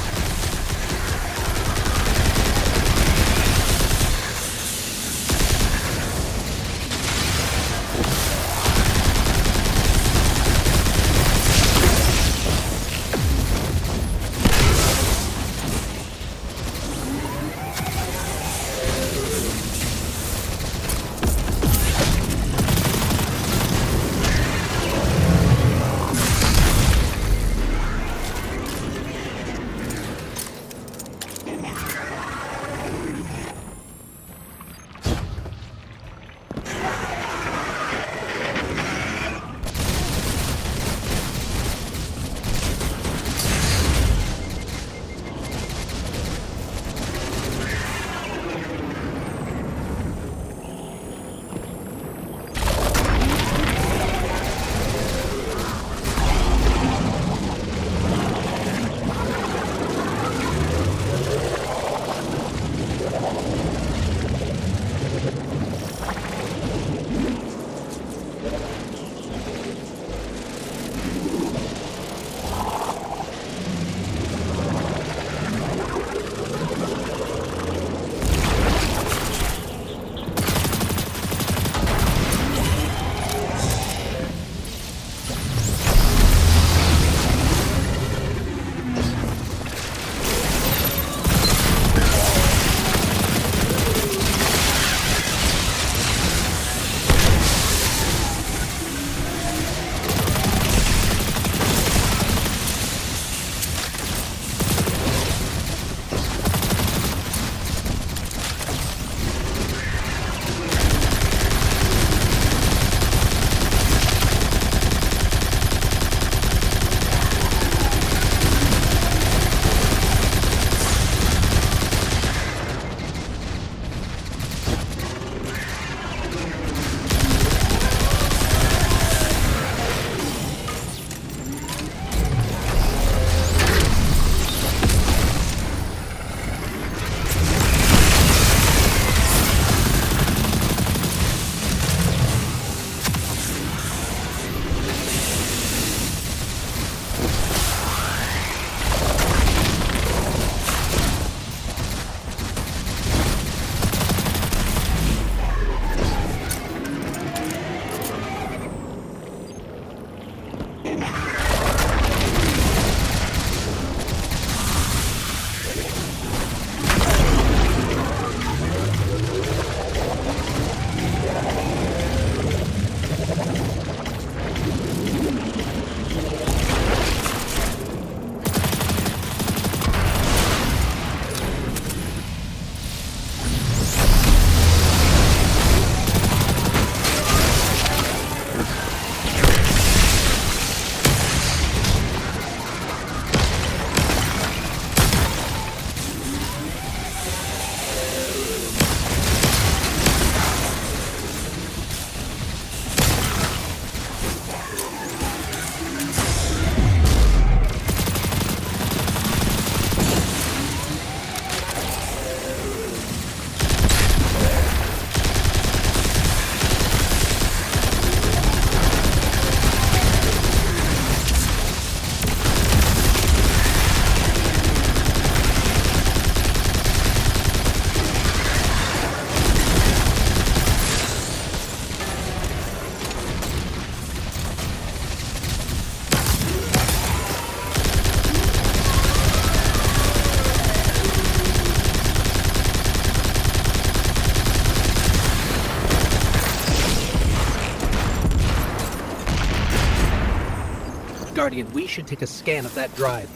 Guardian, we should take a scan of that drive.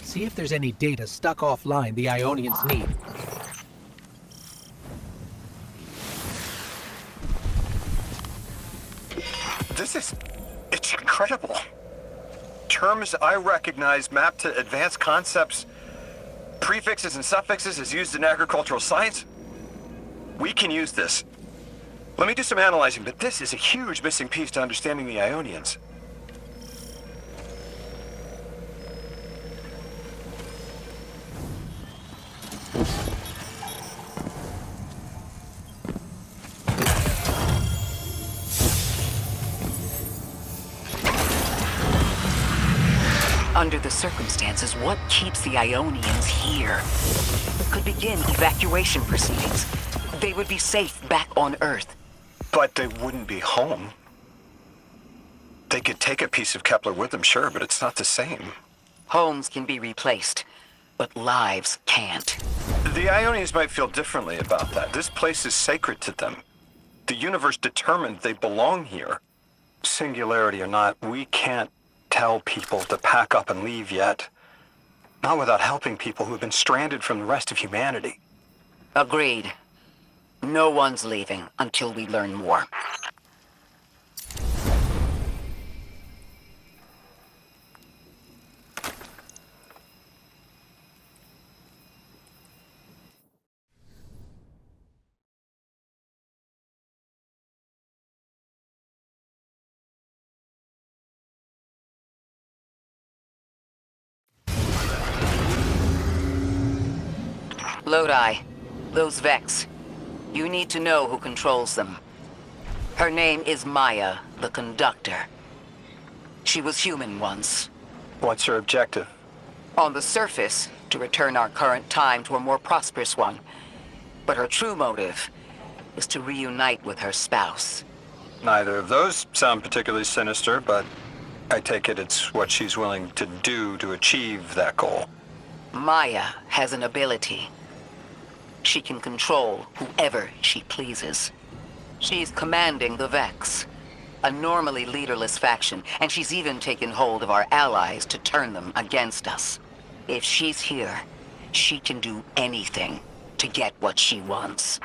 See if there's any data stuck offline the Ionians need. It's incredible. Terms I recognize mapped to advanced concepts, prefixes and suffixes as used in agricultural science. We can use this. Let me do some analyzing, but this is a huge missing piece to understanding the Ionians. Under the circumstances, what keeps the Ionians here? We could begin evacuation proceedings. They would be safe back on Earth. But they wouldn't be home. They could take a piece of Kepler with them, sure, but it's not the same. Homes can be replaced, but lives can't. The Ionians might feel differently about that. This place is sacred to them. The universe determined they belong here. Singularity or not, we can't tell people to pack up and leave yet. Not without helping people who've been stranded from the rest of humanity. Agreed. No one's leaving until we learn more. Lodi, those Vex. You need to know who controls them. Her name is Maya, the Conductor. She was human once. What's her objective? On the surface, to return our current time to a more prosperous one. But her true motive is to reunite with her spouse. Neither of those sound particularly sinister, but I take it it's what she's willing to do to achieve that goal. Maya has an ability. She can control whoever she pleases. She's commanding the Vex, a normally leaderless faction, and she's even taken hold of our allies to turn them against us. If she's here, she can do anything to get what she wants.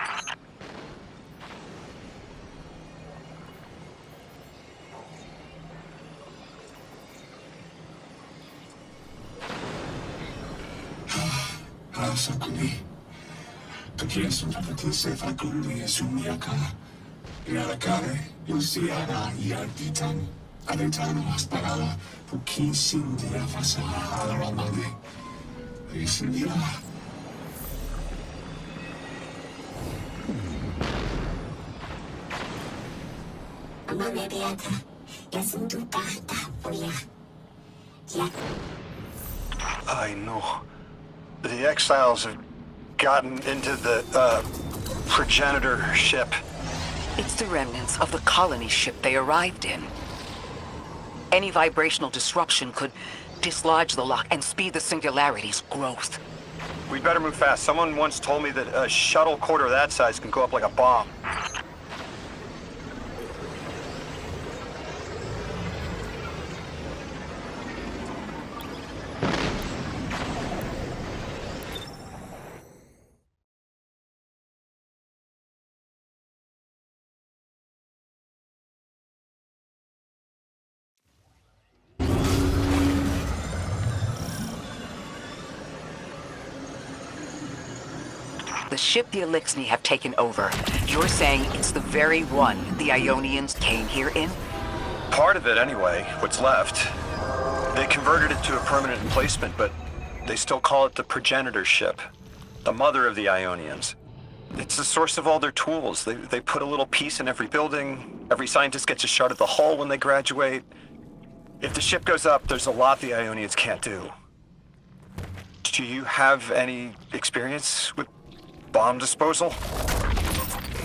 I know. The exiles have gotten into the, progenitor ship. It's the remnants of the colony ship they arrived in. Any vibrational disruption could dislodge the lock and speed the Singularity's growth. We'd better move fast. Someone once told me that a shuttle quarter that size can go up like a bomb. The ship the Elixni have taken over. You're saying it's the very one the Ionians came here in? Part of it, anyway. What's left. They converted it to a permanent emplacement, but they still call it the progenitor ship. The mother of the Ionians. It's the source of all their tools. They put a little piece in every building. Every scientist gets a shot at the hull when they graduate. If the ship goes up, there's a lot the Ionians can't do. Do you have any experience with bomb disposal?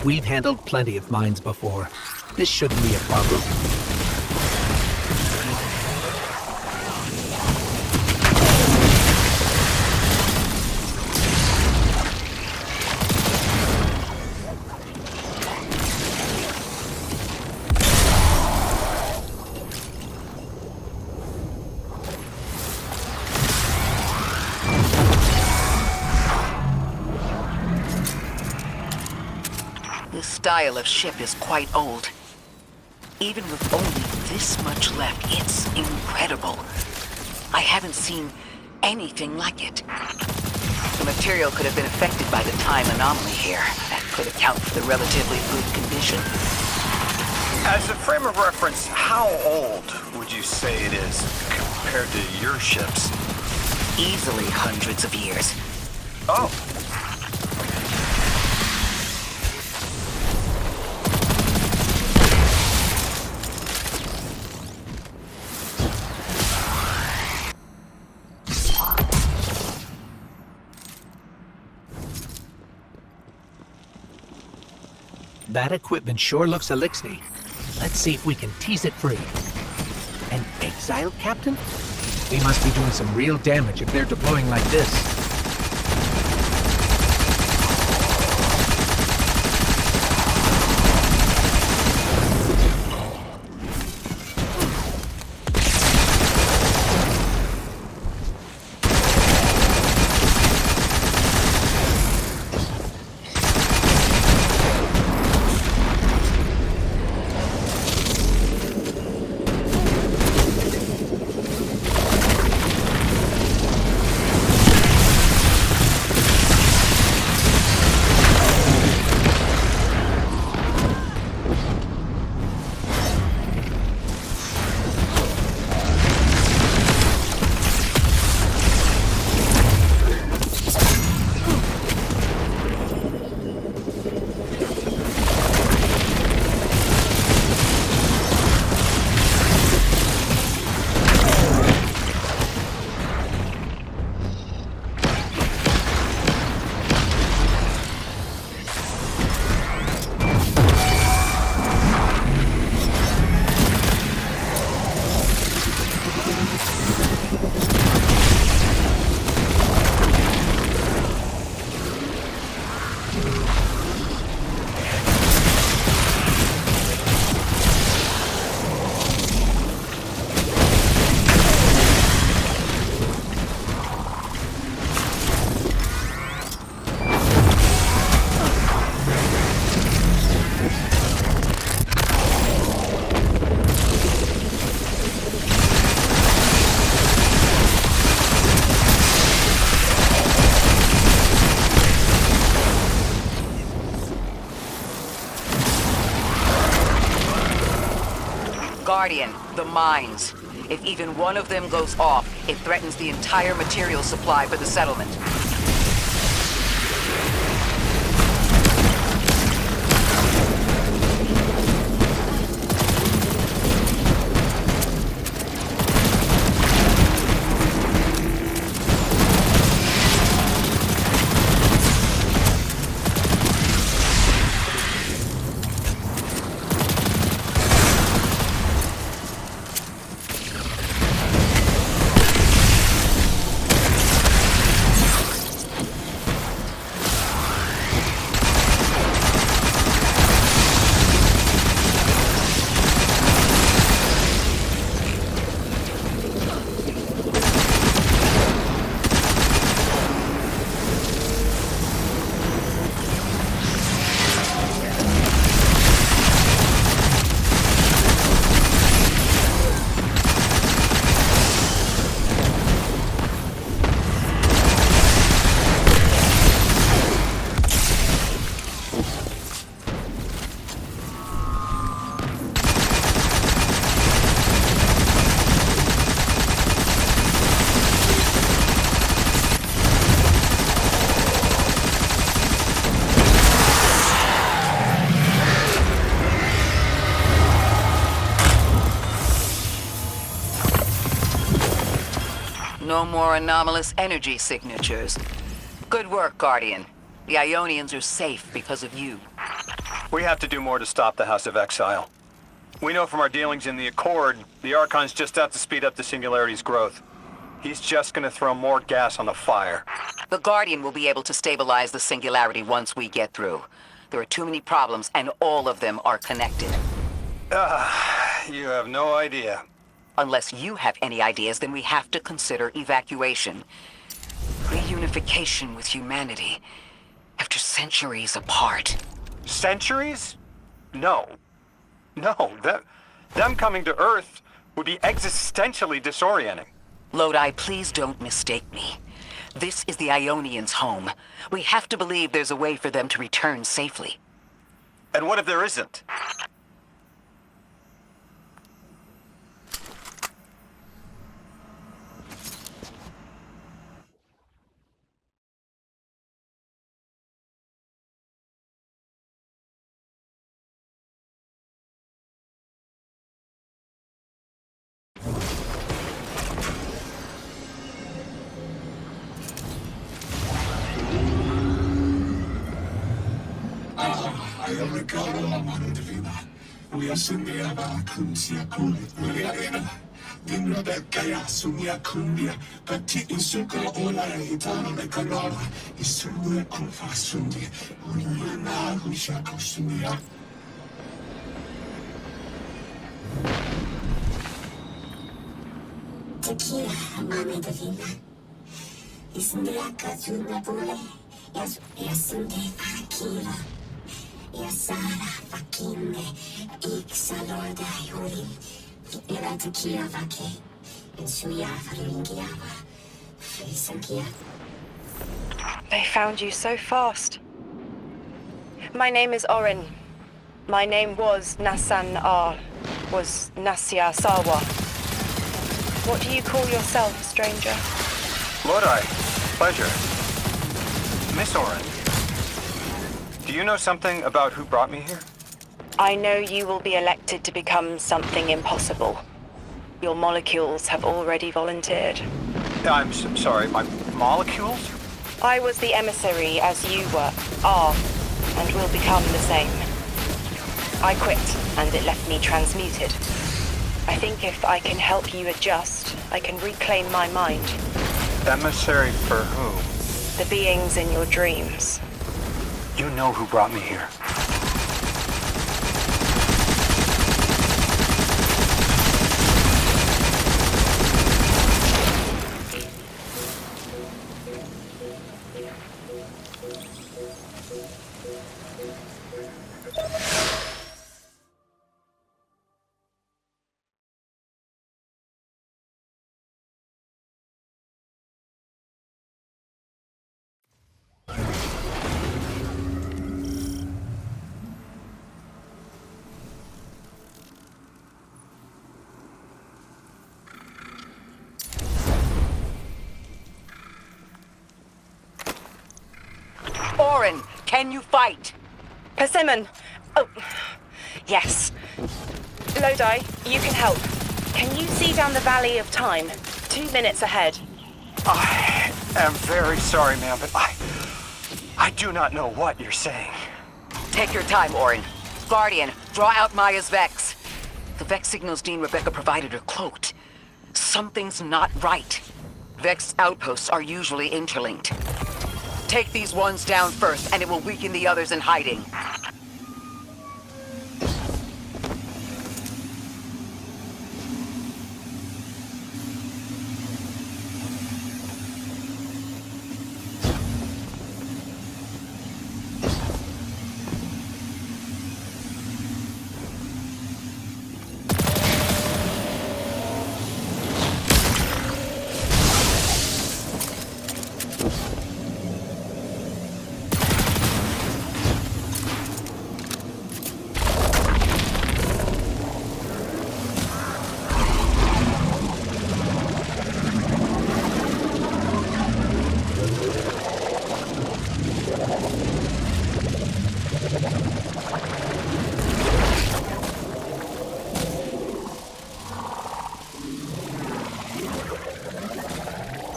We've handled plenty of mines before. This shouldn't be a problem. style of ship is quite old. Even with only this much left, it's incredible. I haven't seen anything like it. The material could have been affected by the time anomaly here. That could account for the relatively good condition. As a frame of reference, how old would you say it is compared to your ships? Easily hundreds of years. Oh. That equipment sure looks elixir. Let's see if we can tease it free. An exile captain? They must be doing some real damage if they're deploying like this. Guardian, the mines. If even one of them goes off, it threatens the entire material supply for the settlement. No more anomalous energy signatures. Good work, Guardian. The Ionians are safe because of you. We have to do more to stop the House of Exile. We know from our dealings in the Accord, the Archon's just out to speed up the Singularity's growth. He's just gonna throw more gas on the fire. The Guardian will be able to stabilize the Singularity once we get through. There are too many problems, and all of them are connected. You have no idea. Unless you have any ideas, then we have to consider evacuation. Reunification with humanity. After centuries apart. Centuries? No. No, them coming to Earth would be existentially disorienting. Lodi, please don't mistake me. This is the Ionians' home. We have to believe there's a way for them to return safely. And what if there isn't? They found you so fast. My name is Orin. My name was Nassan Ar, was Nasya Sawa. What do you call yourself, stranger? Lodi, pleasure. Miss Orin, do you know something about who brought me here? I know you will be elected to become something impossible. Your molecules have already volunteered. I'm sorry, my molecules? I was the emissary as you are, and will become the same. I quit, and it left me transmuted. I think if I can help you adjust, I can reclaim my mind. Emissary for whom? The beings in your dreams. You know who brought me here. Orin, can you fight? Persimmon! Oh, yes. Lodi, you can help. Can you see down the Valley of Time? 2 minutes ahead. I am very sorry, ma'am, but I do not know what you're saying. Take your time, Orin. Guardian, draw out Maya's Vex. The Vex signals Dean Rebecca provided are cloaked. Something's not right. Vex outposts are usually interlinked. Take these ones down first, and it will weaken the others in hiding.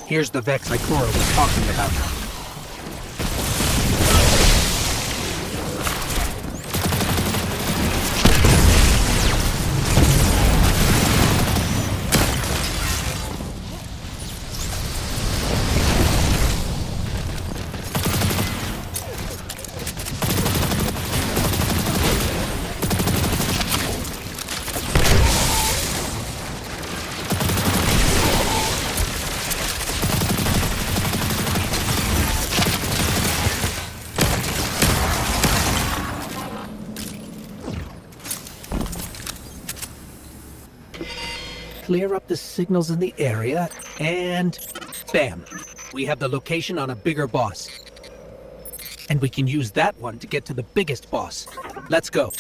Here's the Vex Ikora was talking about. clear up the signals in the area, and bam! We have the location on a bigger boss. And we can use that one to get to the biggest boss. Let's go.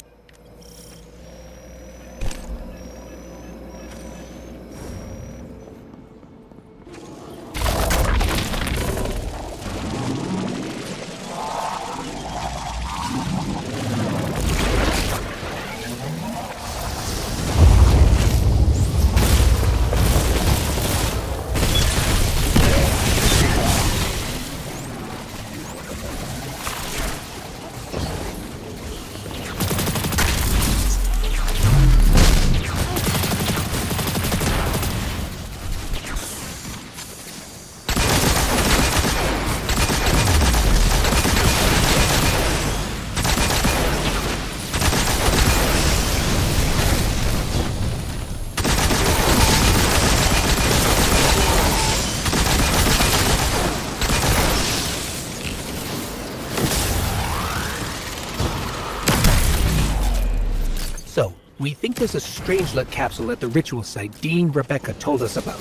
So, we think there's a Strangelet capsule at the ritual site Dean Rebecca told us about.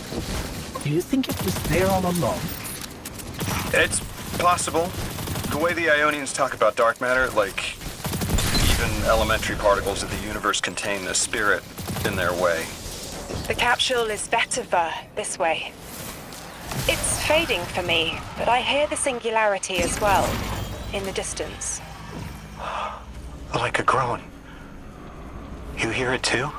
Do you think it was there all along? It's possible. The way the Ionians talk about dark matter, like even elementary particles of the universe contain the spirit in their way. The capsule is Vetiver, this way. It's fading for me, but I hear the singularity as well, in the distance. Like a groan. You hear it too?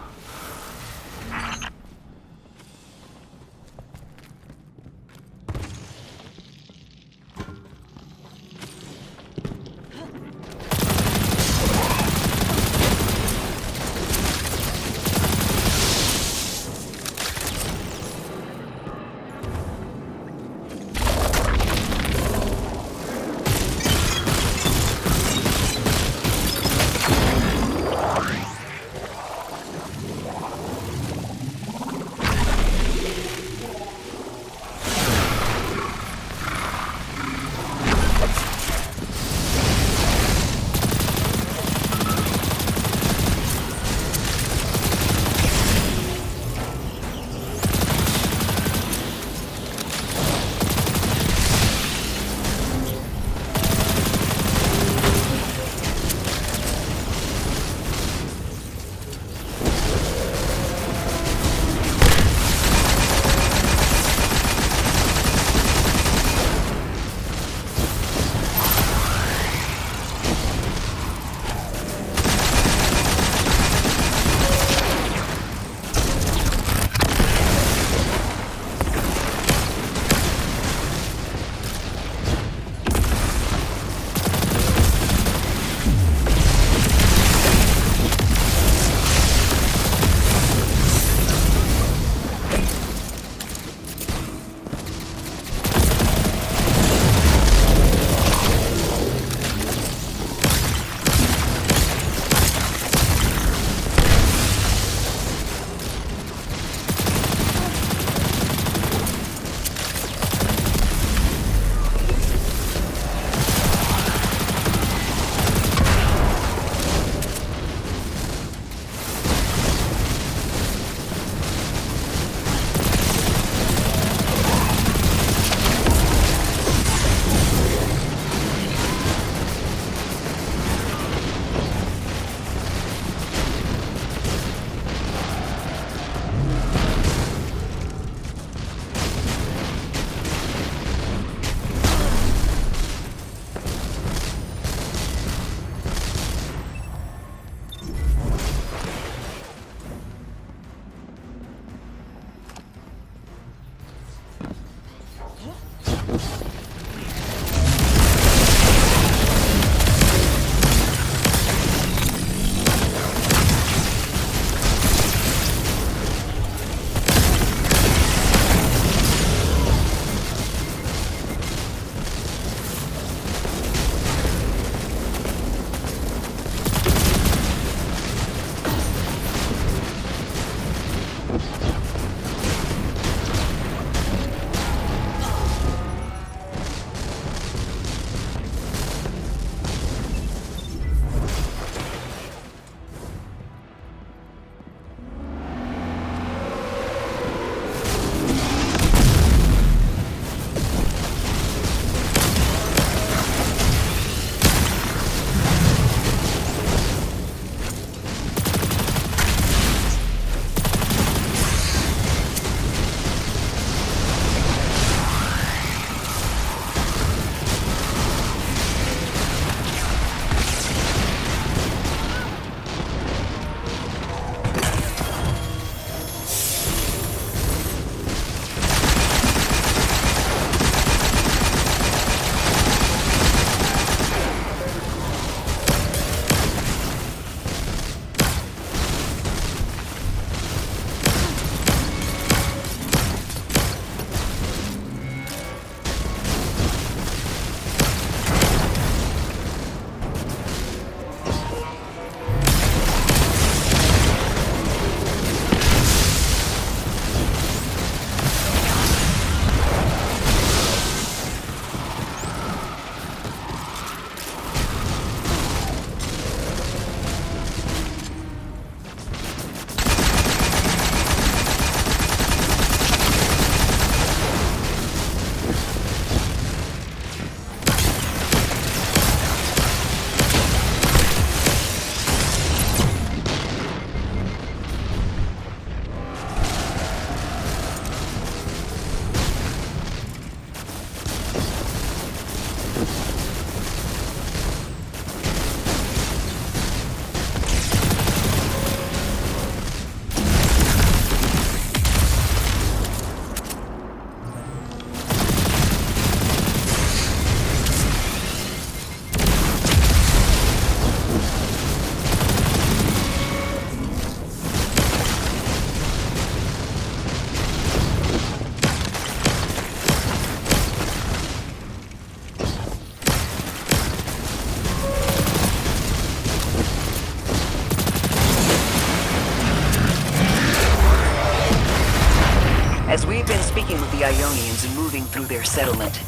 speaking with the Ionians and moving through their settlement,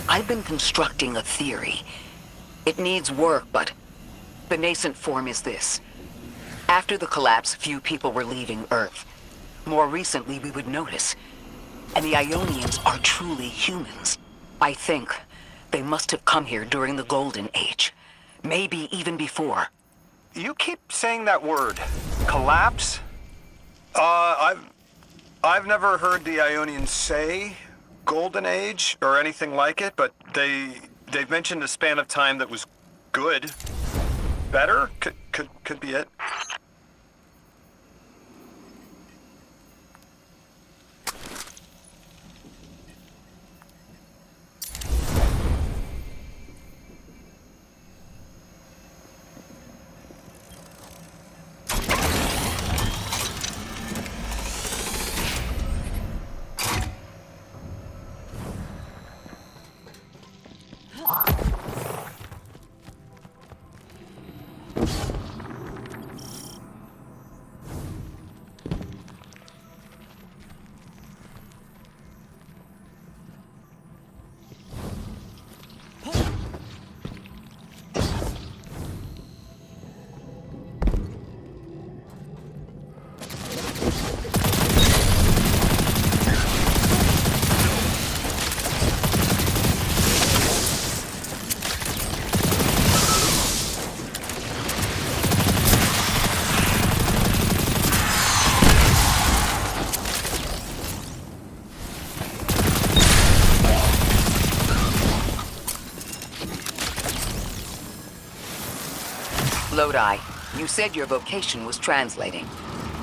I've been constructing a theory. It needs work, but the nascent form is this. After the collapse, few people were leaving Earth. More recently, we would notice. And the Ionians are truly humans. I think they must have come here during the Golden Age. Maybe even before. You keep saying that word. Collapse? I've never heard the Ionians say Golden Age or anything like it, but they've mentioned a span of time that was good. Better? Could be it. Lodi, you said your vocation was translating.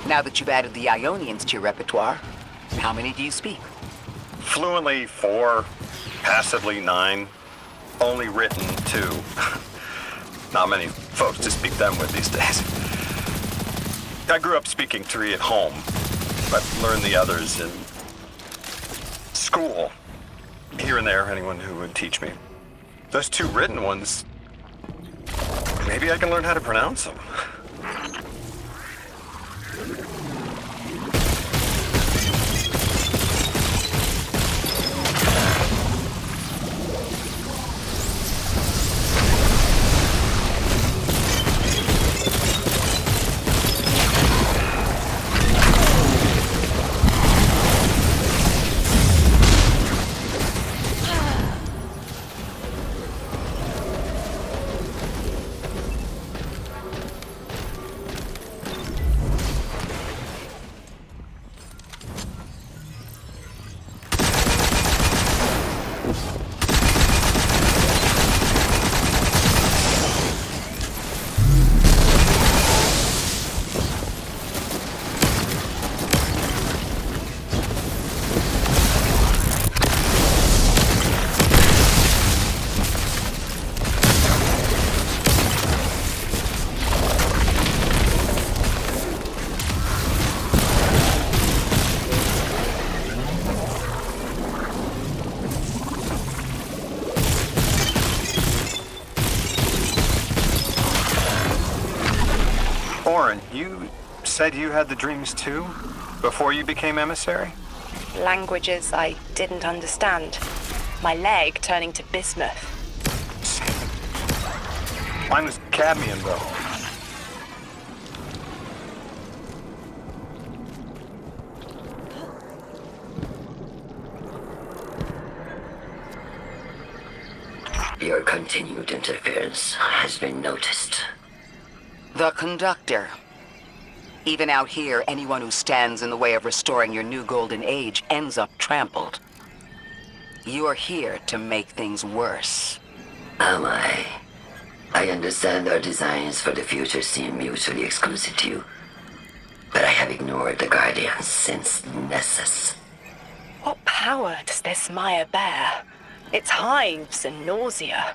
Now that you've added the Ionians to your repertoire, how many do you speak? Fluently 4, passively 9, only written 2. Not many folks to speak them with these days. I grew up speaking 3 at home, but learned the others in school. Here and there, anyone who would teach me. Those 2 written ones, maybe I can learn how to pronounce them. Orin, you said you had the dreams too? Before you became emissary? Languages I didn't understand. My leg turning to bismuth. Mine was cadmium, though. Your continued interference has been noticed. The Conductor. Even out here, anyone who stands in the way of restoring your new Golden Age ends up trampled. You're here to make things worse. Am I? I understand our designs for the future seem mutually exclusive to you. But I have ignored the Guardians since Nessus. What power does this Maya bear? It's hives and nausea.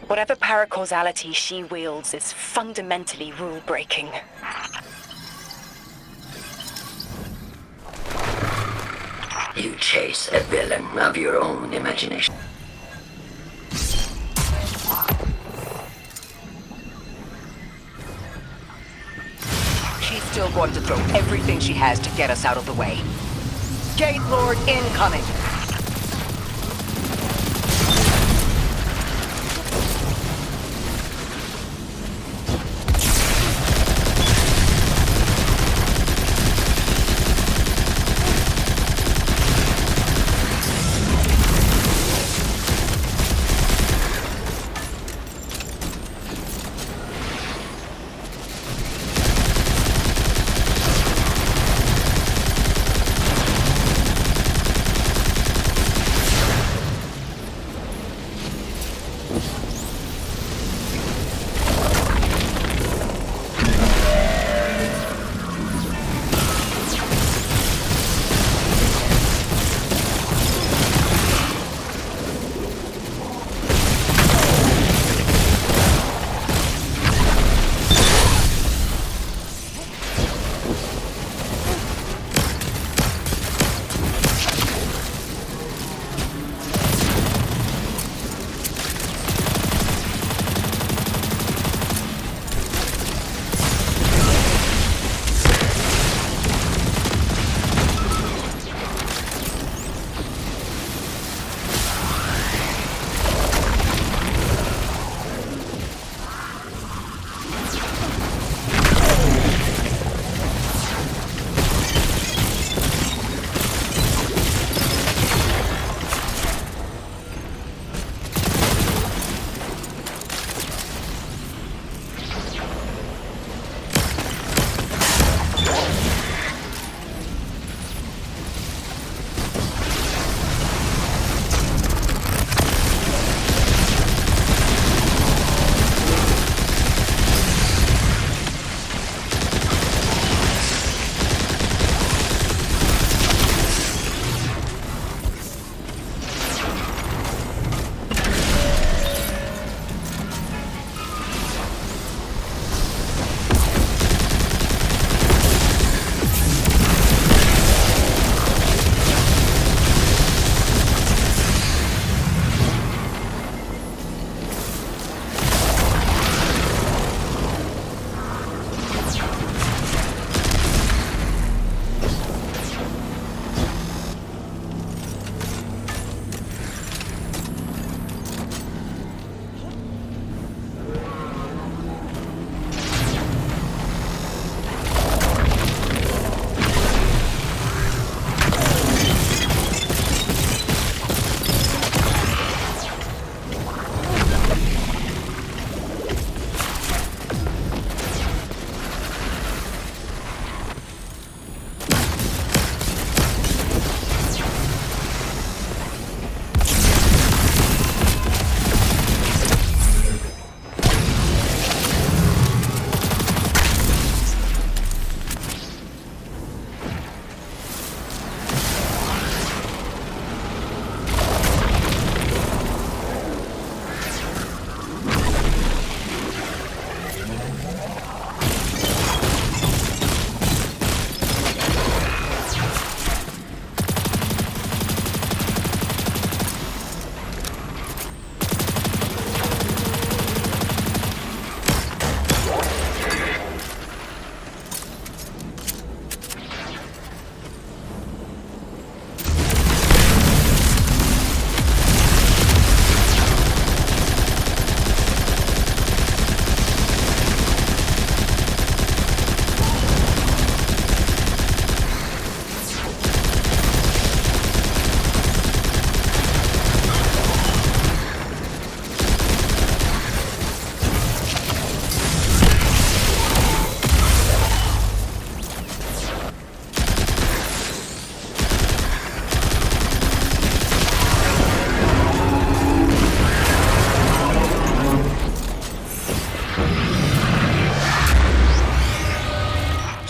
Whatever paracausality she wields is fundamentally rule-breaking. You chase a villain of your own imagination. She's still going to throw everything she has to get us out of the way. Gate Lord incoming!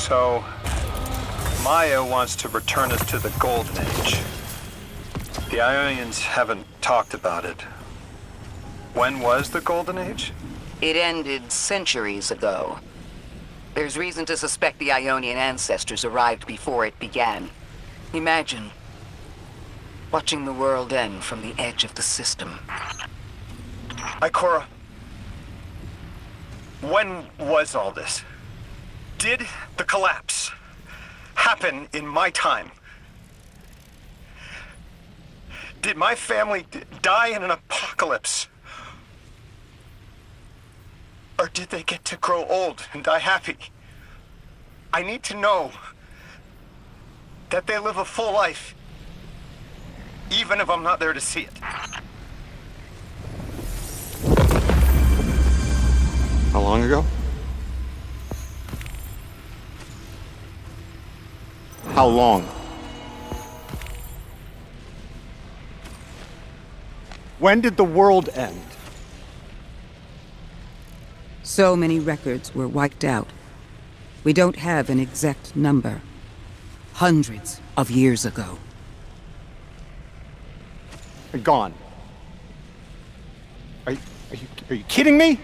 So, Maya wants to return us to the Golden Age. The Ionians haven't talked about it. When was the Golden Age? It ended centuries ago. There's reason to suspect the Ionian ancestors arrived before it began. Imagine watching the world end from the edge of the system. Ikora, when was all this? Did the collapse happen in my time? Did my family die in an apocalypse? Or did they get to grow old and die happy? I need to know that they live a full life, even if I'm not there to see it. How long ago? How long? When did the world end? So many records were wiped out. We don't have an exact number. Hundreds of years ago. They're gone. Are you kidding me?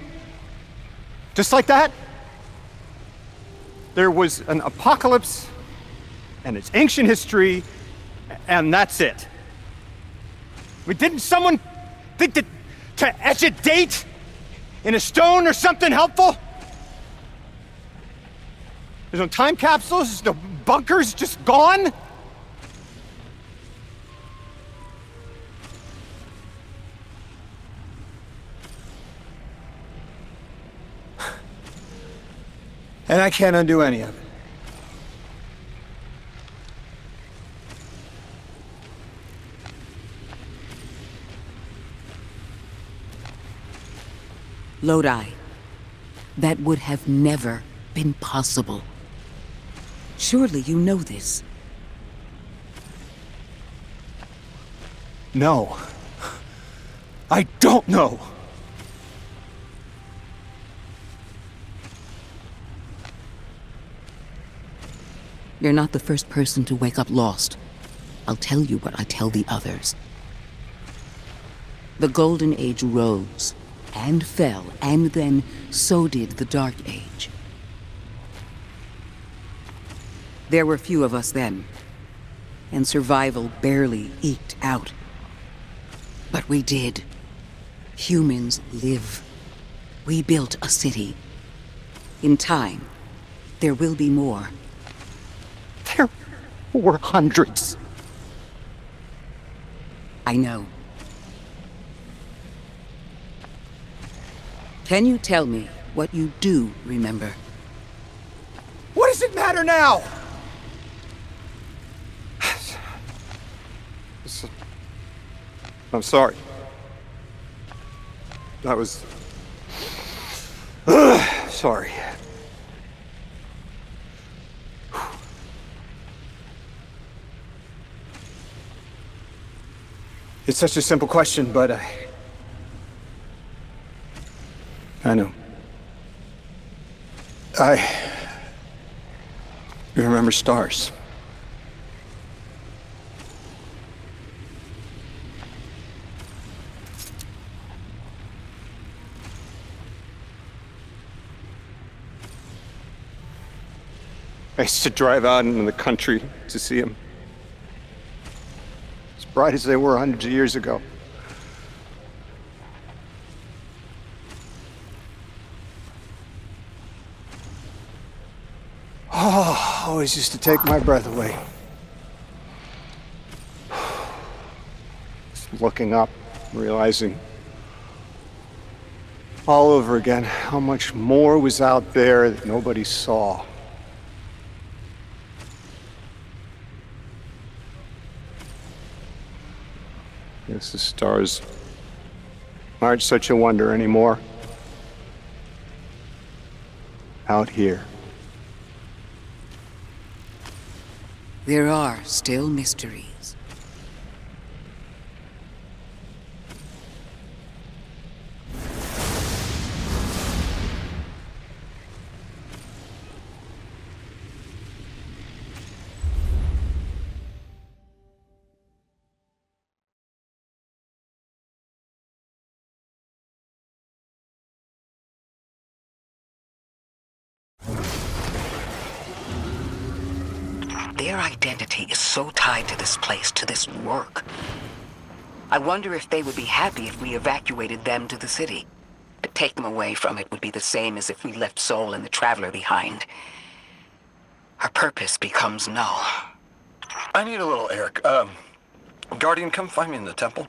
Just like that? There was an apocalypse, and it's ancient history, and that's it. Didn't someone think that to etch a date in a stone or something helpful? There's no time capsules, there's no bunkers, just gone? And I can't undo any of it. Lodi. That would have never been possible. Surely you know this. No. I don't know. You're not the first person to wake up lost. I'll tell you what I tell the others. The Golden Age rose and fell, and then so did the Dark Age. There were few of us then, and survival barely eked out. But we did. Humans live. We built a city. In time, there will be more. There were hundreds. I know. Can you tell me what you do remember? What does it matter now? I'm sorry. I was... sorry. It's such a simple question, but I know. You remember stars. I used to drive out into the country to see them. As bright as they were hundreds of years ago. Oh, always used to take my breath away. Just looking up, realizing all over again how much more was out there that nobody saw. Guess the stars aren't such a wonder anymore. Out here. There are still mysteries. Their identity is so tied to this place, to this work. I wonder if they would be happy if we evacuated them to the city. To take them away from it would be the same as if we left Soul and the Traveler behind. Our purpose becomes null. I need a little, Eric. Guardian, come find me in the temple.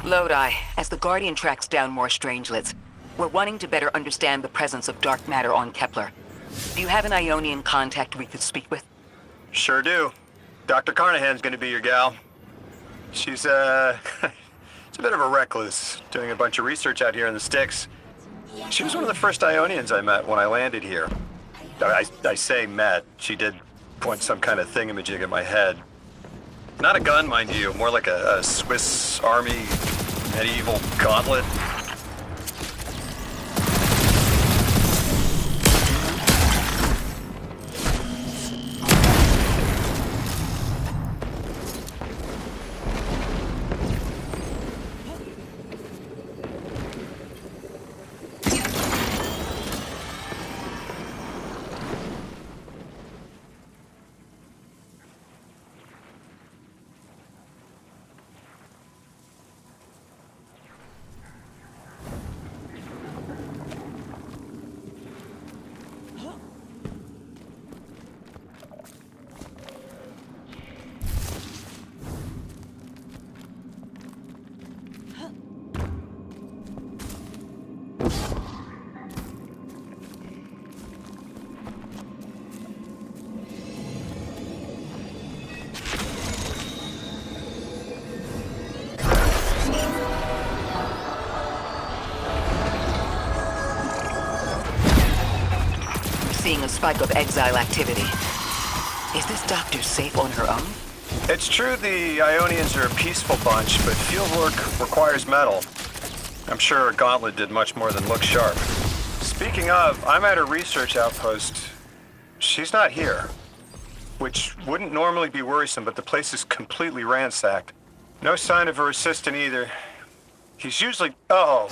Lodi, as the Guardian tracks down more strangelets, we're wanting to better understand the presence of dark matter on Kepler. Do you have an Ionian contact we could speak with? Sure do. Dr. Carnahan's gonna be your gal. She's, she's a bit of a recluse, doing a bunch of research out here in the sticks. She was one of the first Ionians I met when I landed here. I say met. She did point some kind of thingamajig at my head. Not a gun, mind you, more like a Swiss Army medieval gauntlet. Seeing a spike of exile activity. Is this doctor safe on her own? It's true the Ionians are a peaceful bunch, but fieldwork requires metal. I'm sure Gauntlet did much more than look sharp. Speaking of, I'm at her research outpost. She's not here. Which wouldn't normally be worrisome, but the place is completely ransacked. No sign of her assistant either. He's usually... Oh.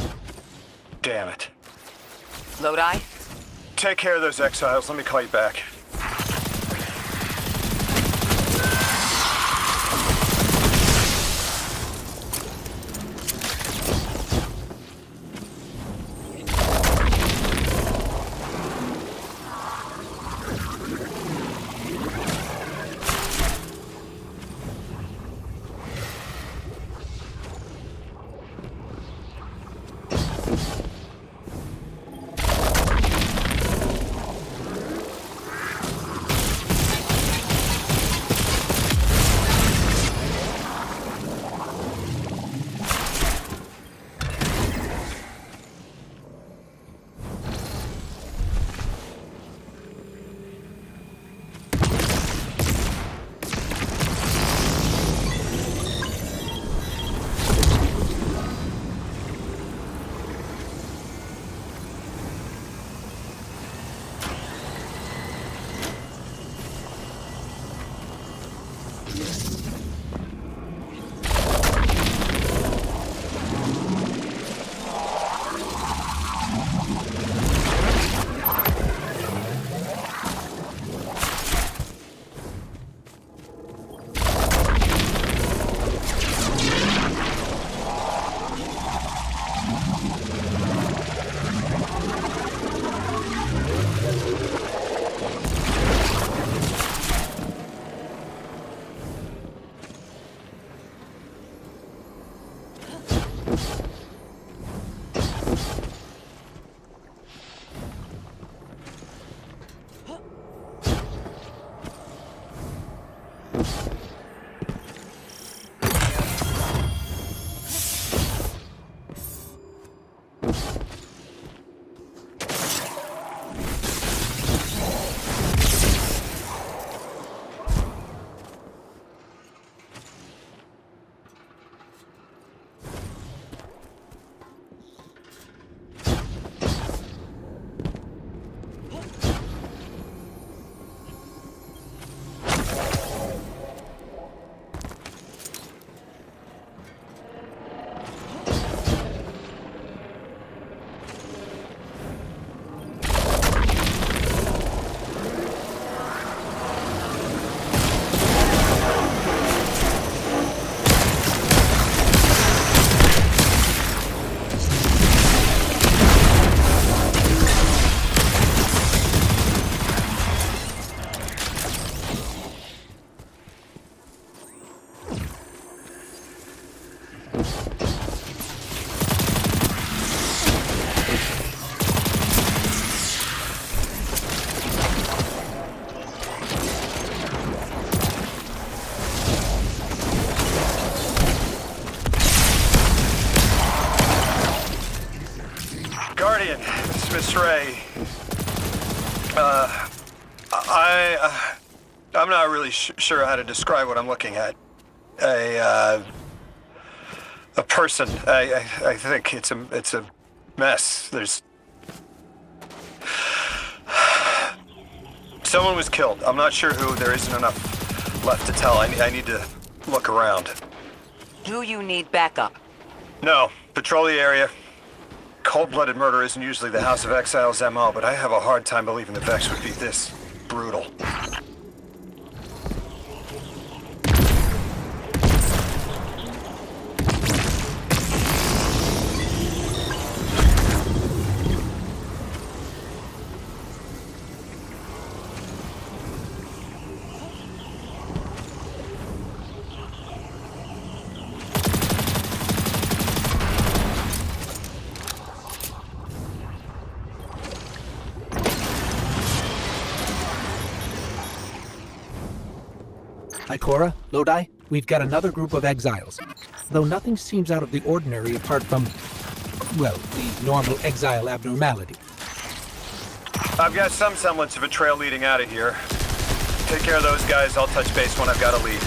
Damn it. Lodi? Take care of those exiles. Let me call you back. X-ray. I'm not really sure how to describe what I'm looking at. A person. I think it's a mess. There's... Someone was killed. I'm not sure who. There isn't enough left to tell. I need to look around. Do you need backup? No. Patrol the area. Cold-blooded murder isn't usually the House of Exile's MO, but I have a hard time believing the Vex would be this brutal. Ikora, Lodi, we've got another group of exiles. Though nothing seems out of the ordinary apart from, well, the normal exile abnormality. I've got some semblance of a trail leading out of here. Take care of those guys. I'll touch base when I've got a lead.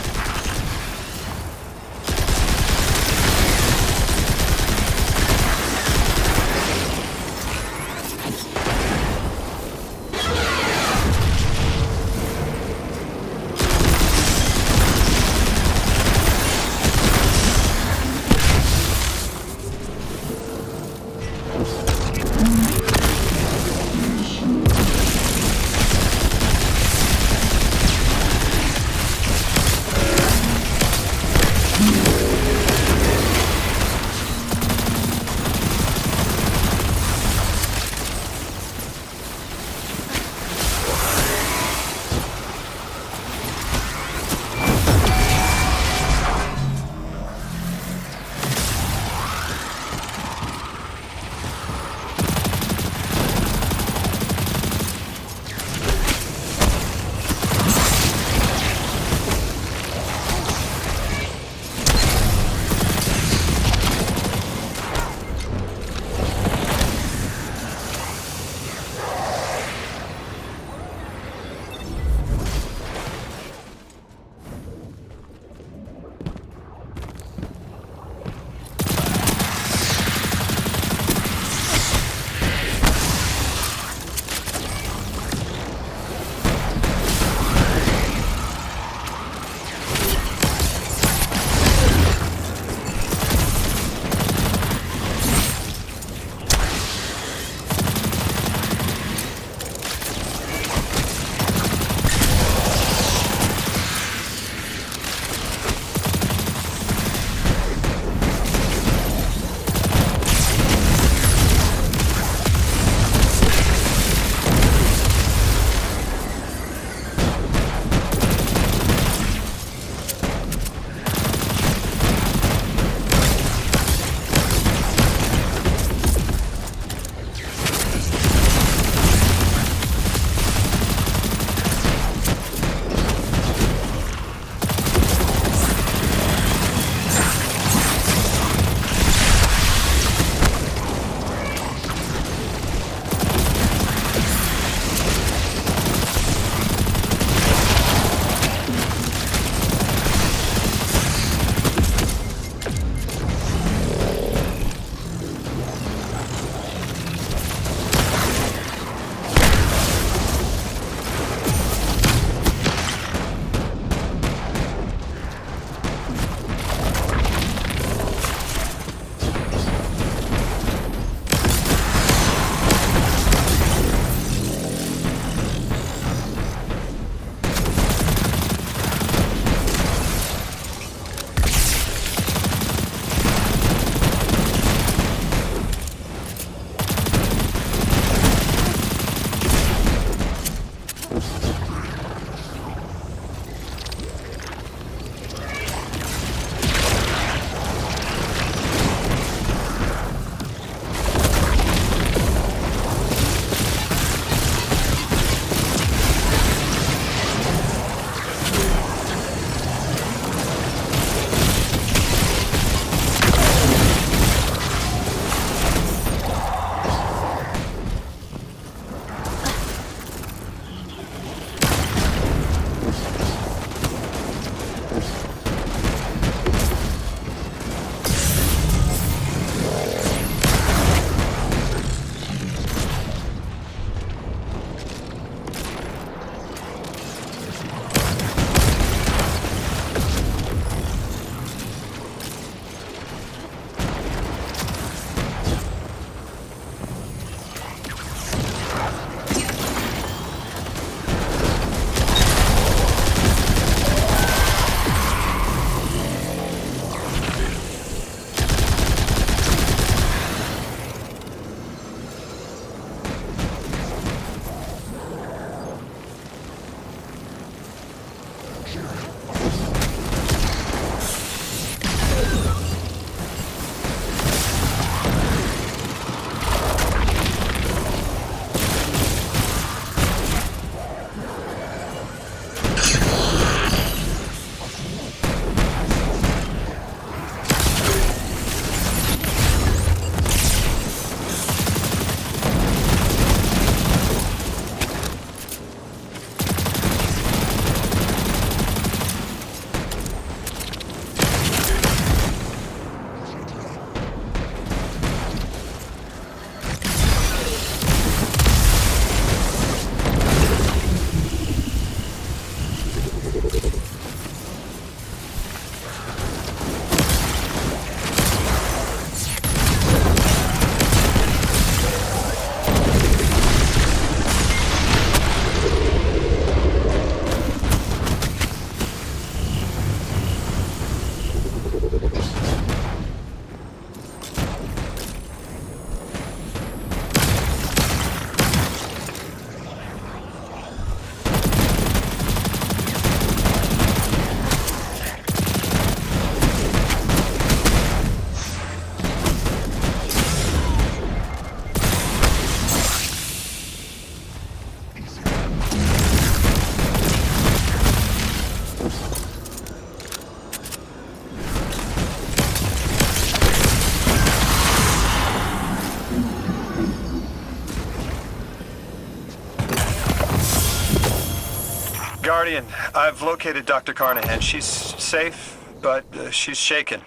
Guardian, I've located Dr. Carnahan. She's safe, but she's shaken.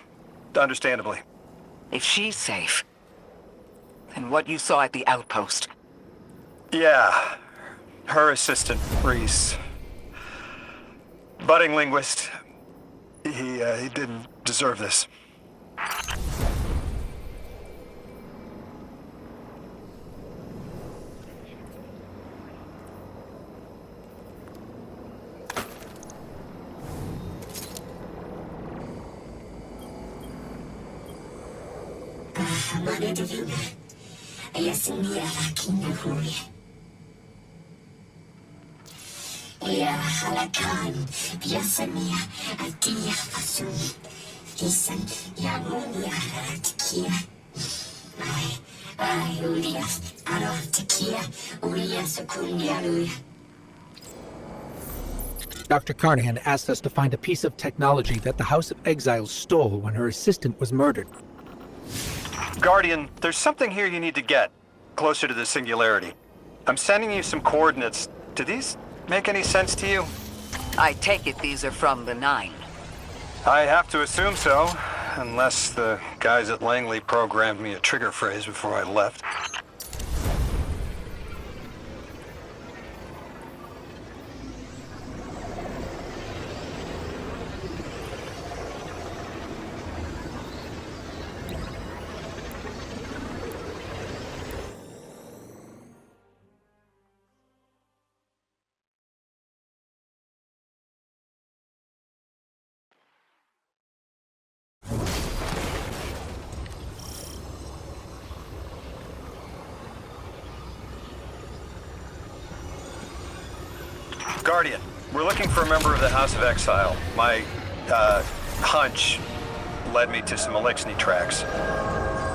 Understandably. If she's safe, then what you saw at the outpost. Yeah. Her assistant, Reese. Budding linguist. He didn't deserve this. Dr. Carnahan asked us to find a piece of technology that the House of Exiles stole when her assistant was murdered. Guardian, there's something here you need to get, closer to the Singularity. I'm sending you some coordinates. Do these make any sense to you? I take it these are from the Nine. I have to assume so, unless the guys at Langley programmed me a trigger phrase before I left. Guardian, we're looking for a member of the House of Exile. My, hunch led me to some Elixni tracks.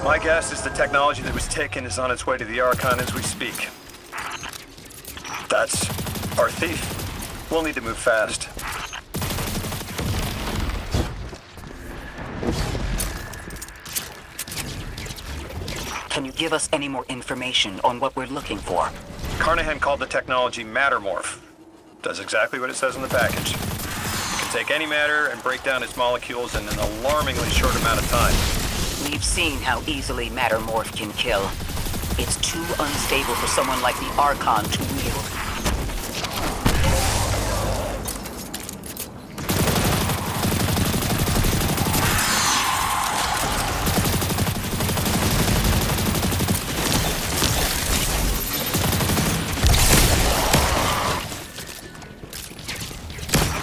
My guess is the technology that was taken is on its way to the Archon as we speak. That's our thief. We'll need to move fast. Can you give us any more information on what we're looking for? Carnahan called the technology Mattermorph. Does exactly what it says in the package. It can take any matter and break down its molecules in an alarmingly short amount of time. We've seen how easily Mattermorph can kill. It's too unstable for someone like the Archon to wield.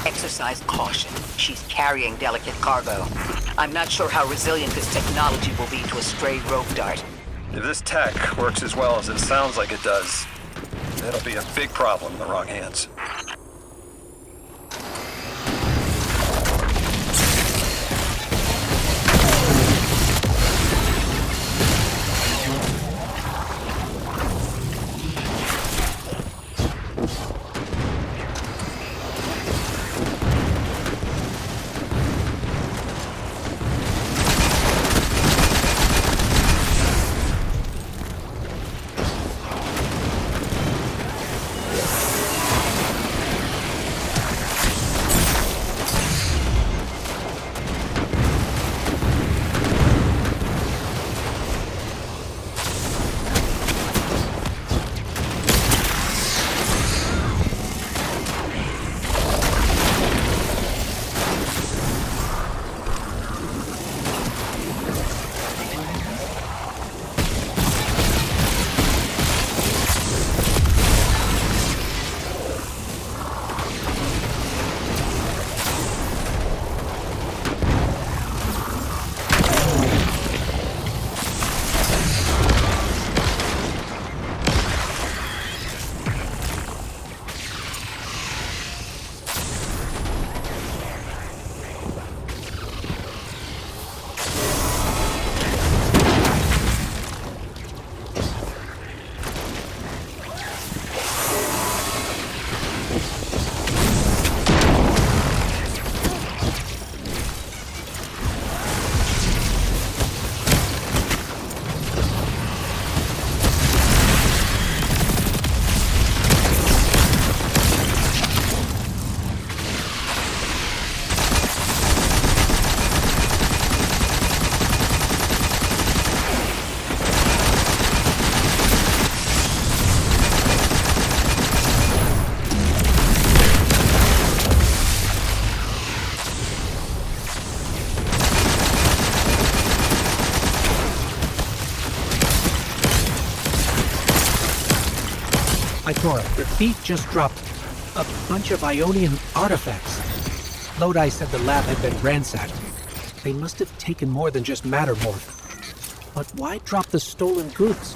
Exercise caution. She's carrying delicate cargo. I'm not sure how resilient this technology will be to a stray rogue dart. If this tech works as well as it sounds like it does, it'll be a big problem in the wrong hands. Cora, the thief just dropped a bunch of Ionian artifacts. Lodi said the lab had been ransacked. They must have taken more than just Mattermorph. But why drop the stolen goods?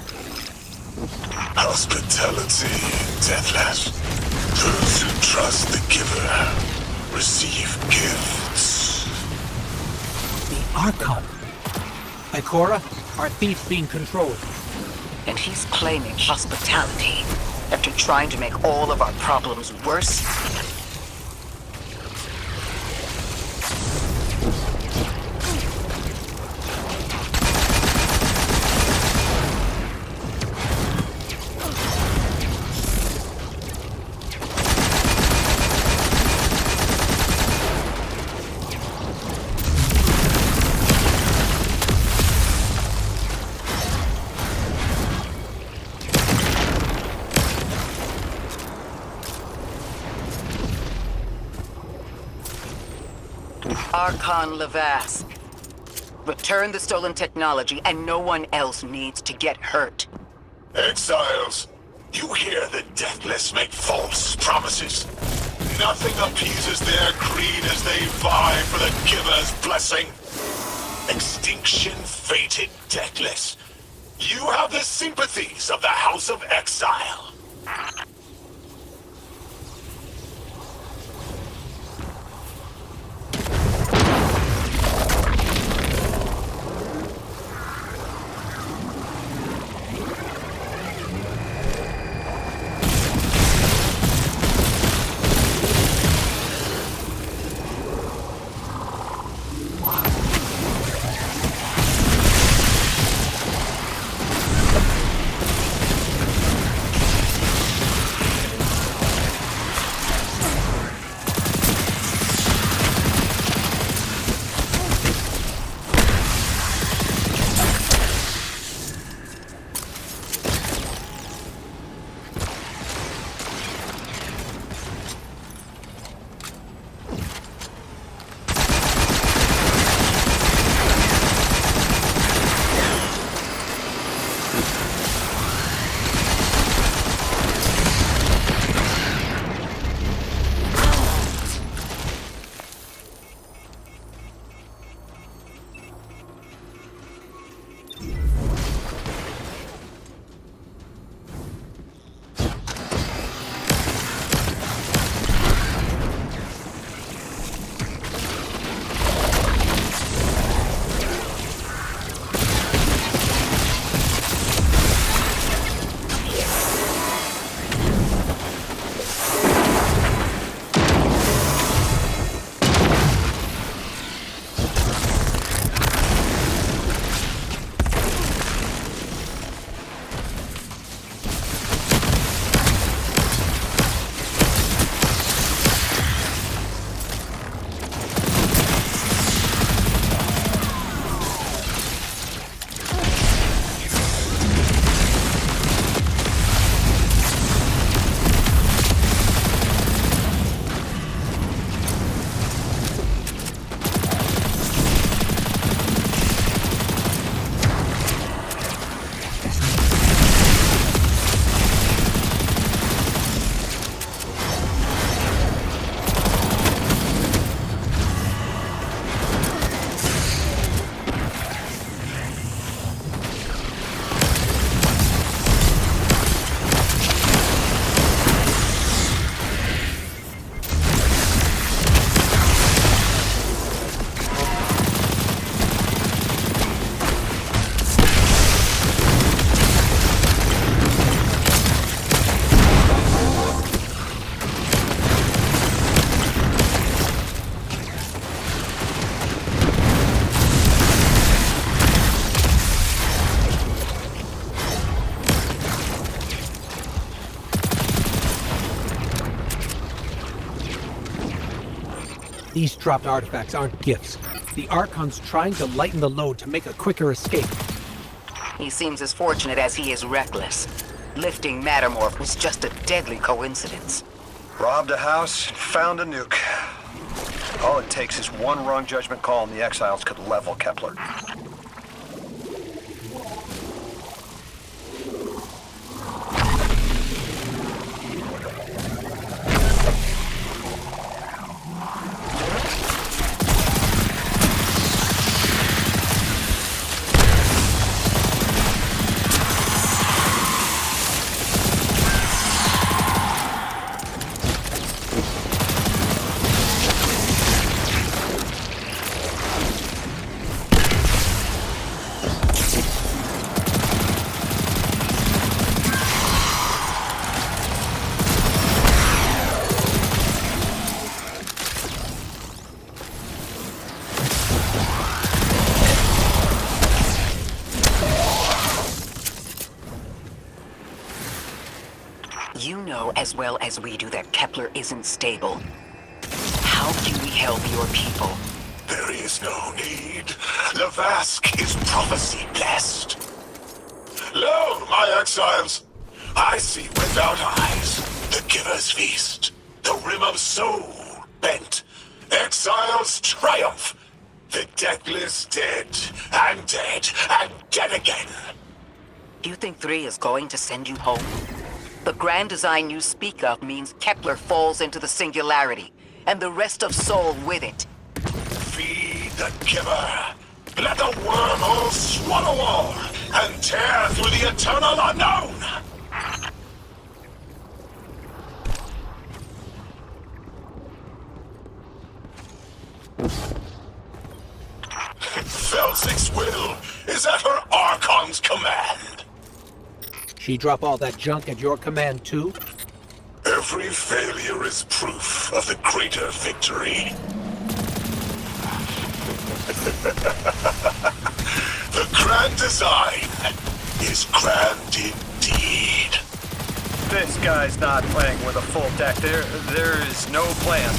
Hospitality, Deathless. Those who trust the giver receive gifts. The Archon. Ikora, our thief being controlled. And he's claiming hospitality after trying to make all of our problems worse? Archon Levasque. Return the stolen technology, and no one else needs to get hurt. Exiles, you hear the Deathless make false promises. Nothing appeases their greed as they vie for the giver's blessing. Extinction fated Deathless. You have the sympathies of the House of Exile. These dropped artifacts aren't gifts. The Archon's trying to lighten the load to make a quicker escape. He seems as fortunate as he is reckless. Lifting Mattermorph was just a deadly coincidence. Robbed a house, found a nuke. All it takes is one wrong judgment call and the Exiles could level Kepler. as well as we do that Kepler isn't stable. How can we help your people? There is no need. Lavask is prophecy blessed. Lo, my exiles! I see without eyes the Giver's feast, the rim of soul bent, exiles triumph, the deathless dead and dead again. Do you think 3 is going to send you home? The grand design you speak of means Kepler falls into the singularity, and the rest of Sol with it. Feed the Giver. Let the wormhole swallow all and tear through the eternal unknown. Felsik's will is at her Archon's command. She drop all that junk at your command too? Every failure is proof of the greater victory. The grand design is grand indeed. This guy's not playing with a full deck. There is no plan.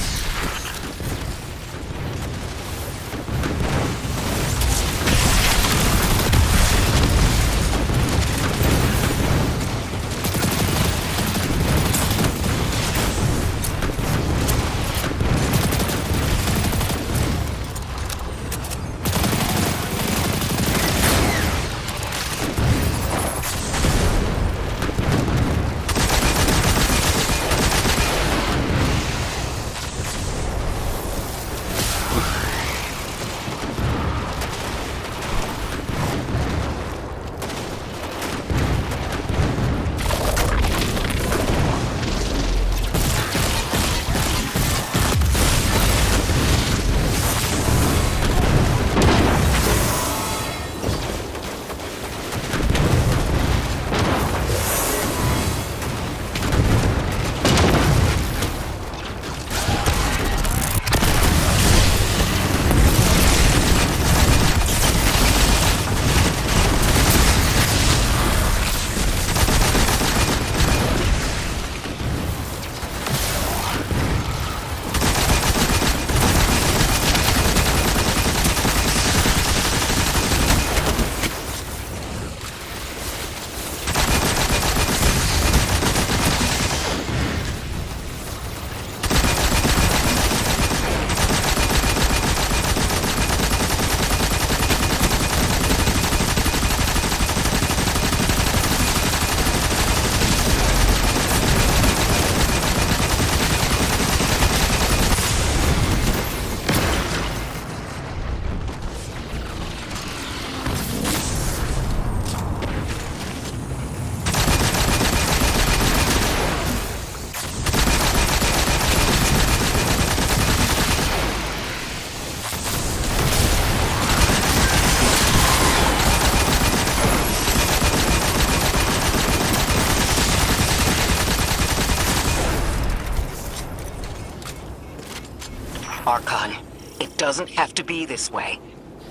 Archon, it doesn't have to be this way.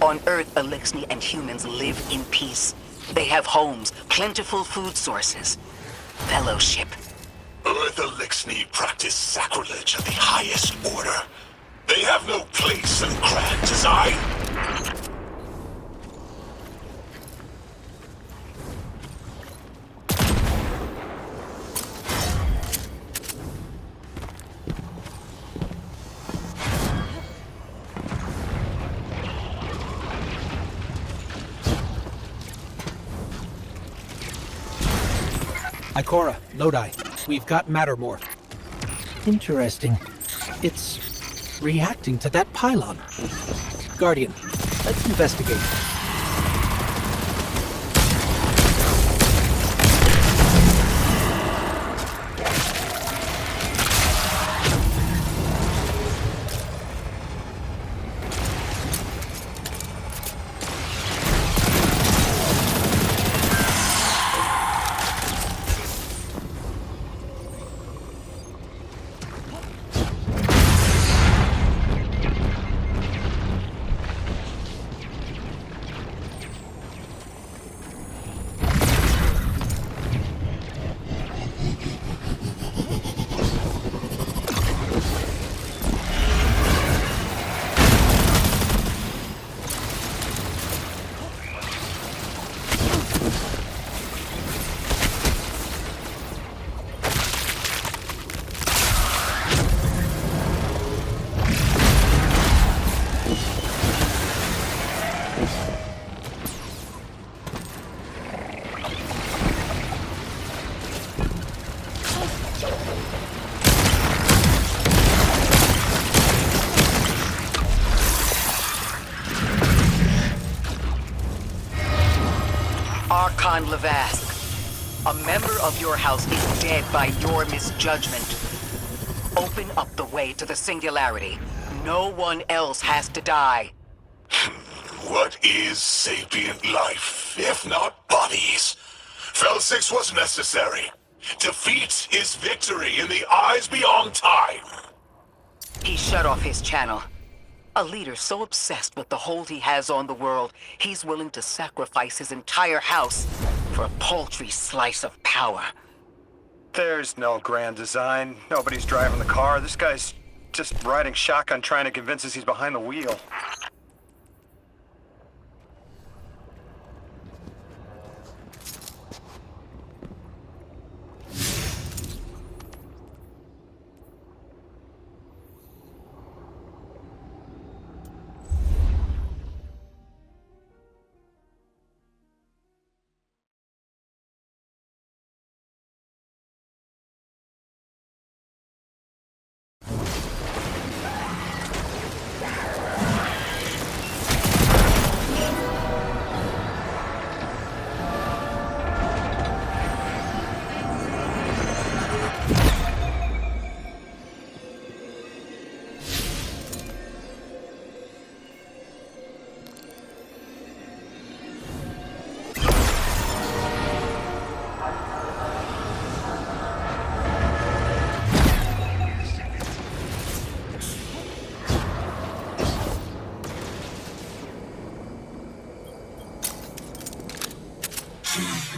On Earth, Eliksni and humans live in peace. They have homes, plentiful food sources, fellowship. Earth Eliksni practice sacrilege of the highest order. They have no place in grand design. Ikora, Lodi, we've got Mattermorph. Interesting. It's reacting to that pylon. Guardian, let's investigate. Archon Levask. A member of your house is dead by your misjudgment. Open up the way to the Singularity. No one else has to die. What is sapient life, if not bodies? Fel 6 was necessary. Defeat is victory in the eyes beyond time. He shut off his channel. A leader so obsessed with the hold he has on the world, he's willing to sacrifice his entire house for a paltry slice of power. There's no grand design. Nobody's driving the car. This guy's just riding shotgun trying to convince us he's behind the wheel.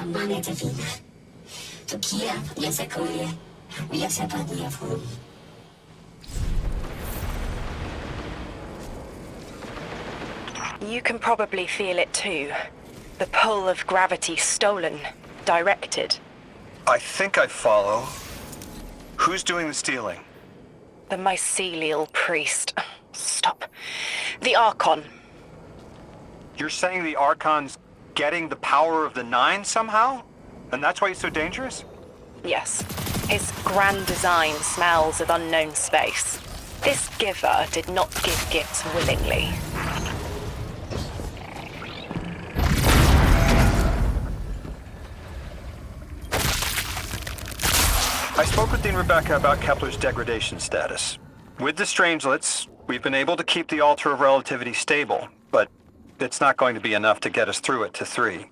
Moneta vida. Tukia, Yasakoye, Yasapadiafu. You can probably feel it too. The pull of gravity stolen, directed. I think I follow. Who's doing the stealing? The mycelial priest. Stop. The Archon. You're saying the Archon's getting the power of the Nine somehow? And that's why he's so dangerous? Yes. His grand design smells of unknown space. This giver did not give gifts willingly. I spoke with Dean Rebecca about Kepler's degradation status. With the Strangelets, we've been able to keep the Altar of Relativity stable, but it's not going to be enough to get us through it to 3.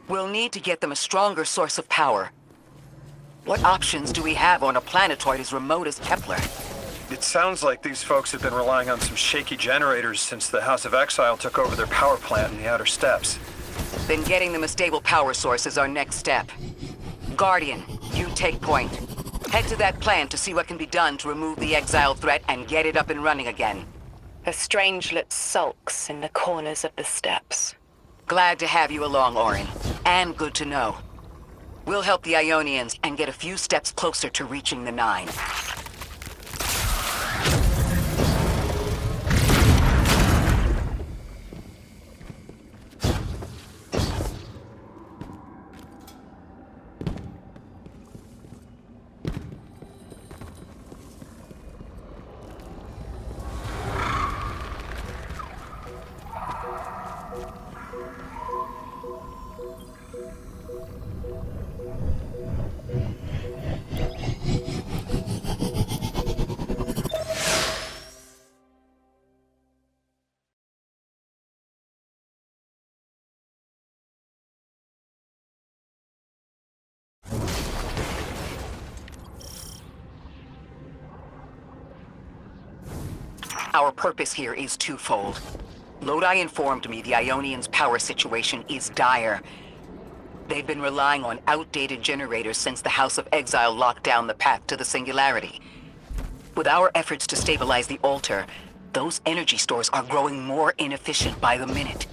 We'll need to get them a stronger source of power. What options do we have on a planetoid as remote as Kepler? It sounds like these folks have been relying on some shaky generators since the House of Exile took over their power plant in the Outer Steppes. Then getting them a stable power source is our next step. Guardian, you take point. Head to that plant to see what can be done to remove the Exile threat and get it up and running again. The Strangelet sulks in the corners of the steppes. Glad to have you along, Orin. And good to know. We'll help the Ionians and get a few steps closer to reaching the Nine. Our purpose here is twofold. Lodi informed me the Ionians' power situation is dire. They've been relying on outdated generators since the House of Exile locked down the path to the Singularity. With our efforts to stabilize the altar, those energy stores are growing more inefficient by the minute.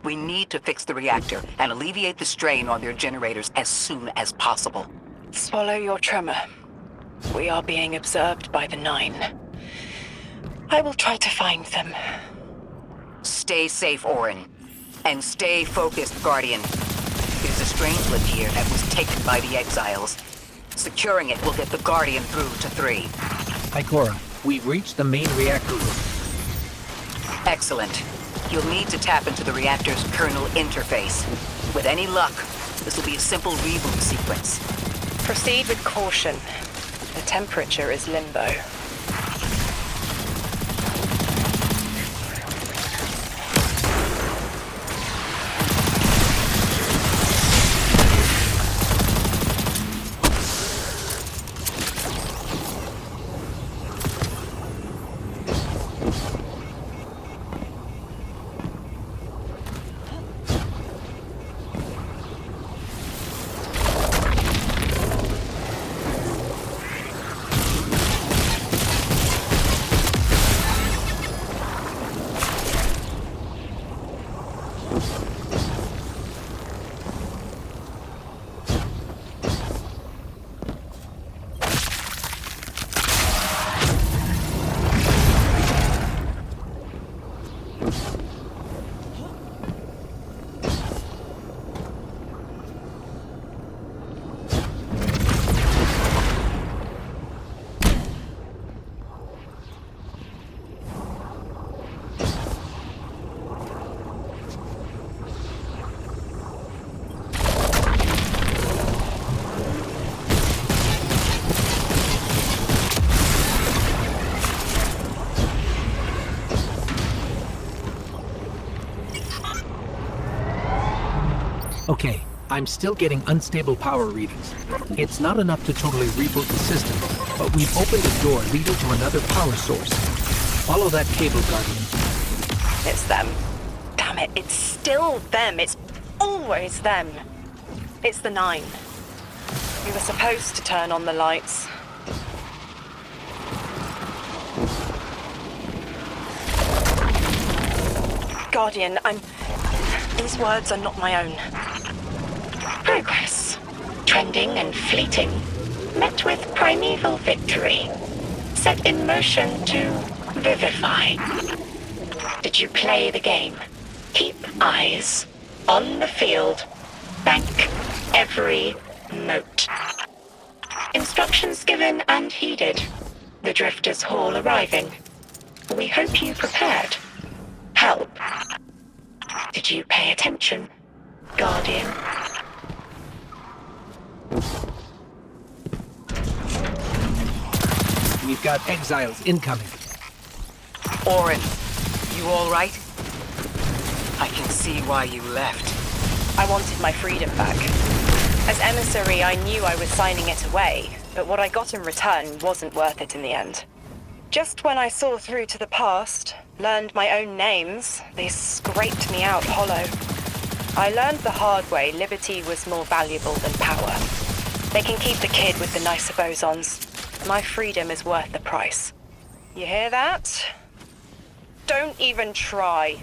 We need to fix the reactor and alleviate the strain on their generators as soon as possible. Swallow your tremor. We are being observed by the Nine. I will try to find them. Stay safe, Orin. And stay focused, Guardian. There's a Strangelet here that was taken by the Exiles. Securing it will get the Guardian through to 3. Ikora, we've reached the main reactor room. Excellent. You'll need to tap into the reactor's kernel interface. With any luck, This will be a simple reboot sequence. Proceed with caution. The temperature is limbo. Okay, I'm still getting unstable power readings. It's not enough to totally reboot the system, but we've opened a door leading to another power source. Follow that cable, Guardian. It's them. Damn it, it's still them. It's always them. It's the 9. We were supposed to turn on the lights. Guardian, these words are not my own. Progress. Trending and fleeting. Met with primeval victory. Set in motion to vivify. Did you play the game? Keep eyes on the field. Bank every note. Instructions given and heeded. The Drifters Hall arriving. We hope you prepared. Help. Did you pay attention, Guardian? We've got exiles incoming. Orin, you all right? I can see why you left. I wanted my freedom back. As emissary, I knew I was signing it away, but what I got in return wasn't worth it in the end. Just when I saw through to the past, learned my own names, they scraped me out hollow. I learned the hard way liberty was more valuable than power. They can keep the kid with the nicer bosons. My freedom is worth the price. You hear that? Don't even try.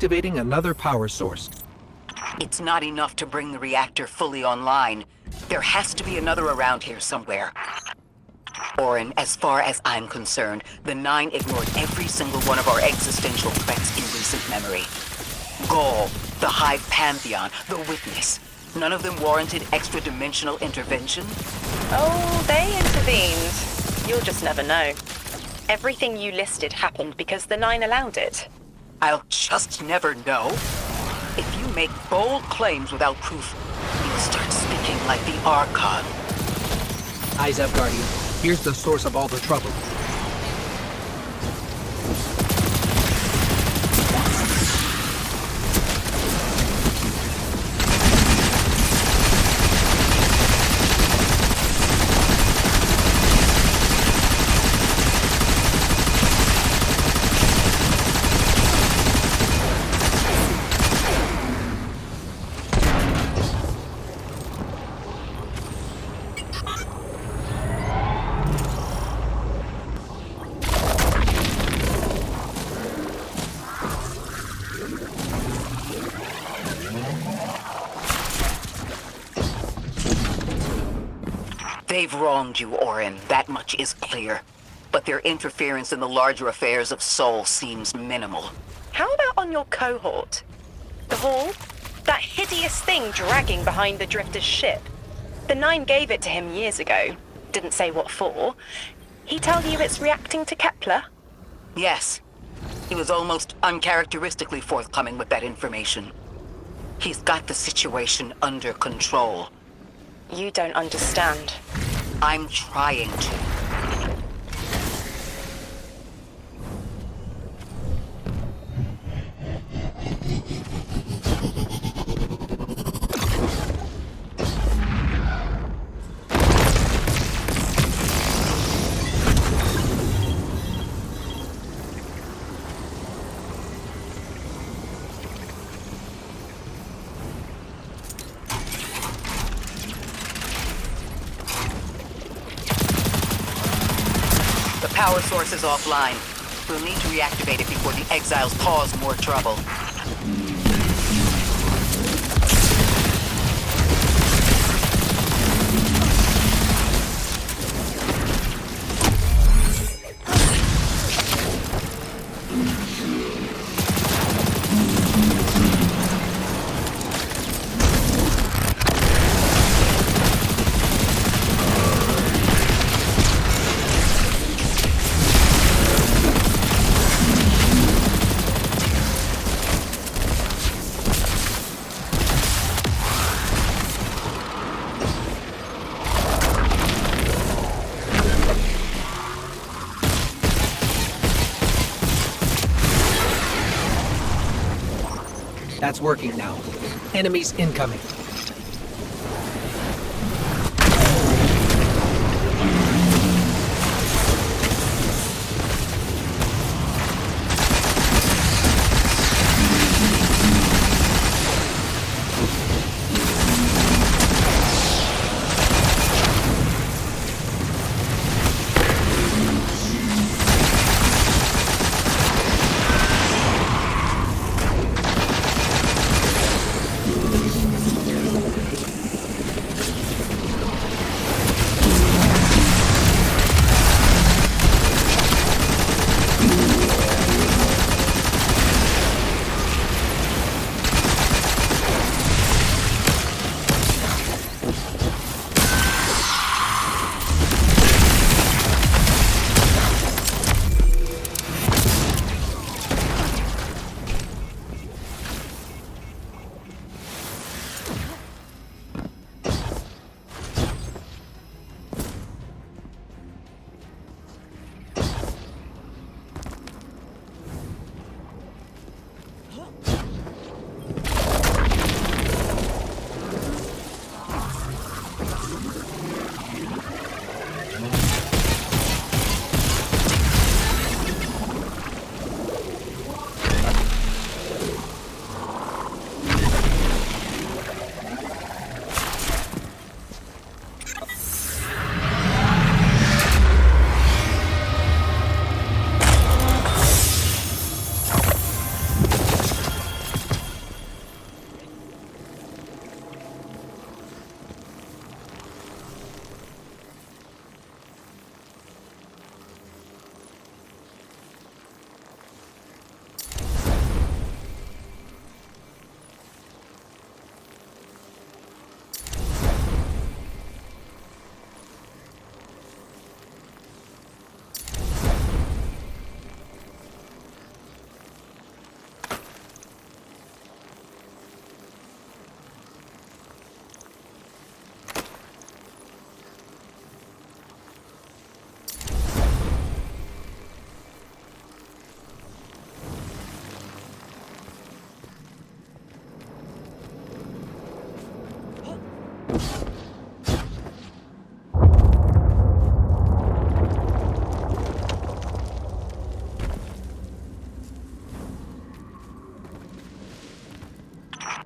activating another power source. It's not enough to bring the reactor fully online. There has to be another around here somewhere. Orin, as far as I'm concerned, the Nine ignored every single one of our existential threats in recent memory. Gaul, the Hive Pantheon, the Witness. None of them warranted extra-dimensional intervention? Oh, they intervened. You'll just never know. Everything you listed happened because the Nine allowed it. I'll just never know. If you make bold claims without proof, you'll start speaking like the Archon. Eyes up, Guardian. Here's the source of all the trouble. They've wronged you, Orin. That much is clear. But their interference in the larger affairs of Sol seems minimal. How about on your cohort? The Hall? That hideous thing dragging behind the Drifter's ship. The Nine gave it to him years ago. Didn't say what for. He tell you it's reacting to Kepler? Yes. He was almost uncharacteristically forthcoming with that information. He's got the situation under control. You don't understand. I'm trying to. The power source is offline. We'll need to reactivate it before the exiles cause more trouble. That's working now. Enemies incoming.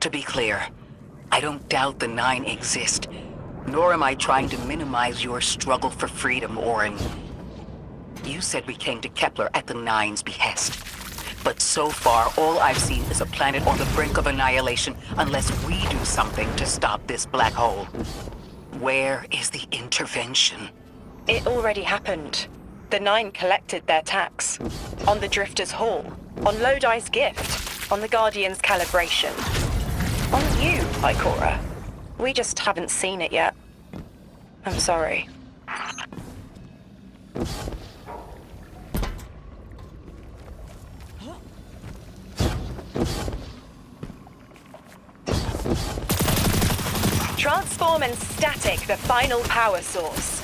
To be clear, I don't doubt the Nine exist, nor am I trying to minimize your struggle for freedom, Orin. You said we came to Kepler at the Nine's behest. But so far, all I've seen is a planet on the brink of annihilation unless we do something to stop this black hole. Where is the intervention? It already happened. The Nine collected their tax. On the Drifter's Hall. On Lodi's gift. On the Guardian's calibration. On you, Ikora. We just haven't seen it yet. I'm sorry. Transform and static the final power source.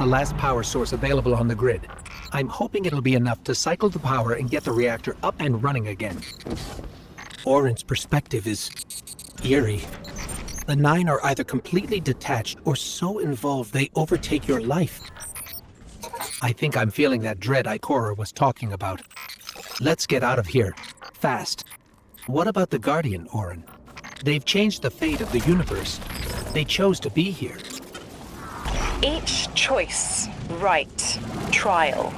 the last power source available on the grid. I'm hoping it'll be enough to cycle the power and get the reactor up and running again. Orin's perspective is eerie. The Nine are either completely detached or so involved they overtake your life. I think I'm feeling that dread Ikora was talking about. Let's get out of here. Fast. What about the Guardian, Orin? They've changed the fate of the universe. They chose to be here. Each choice, right, trial,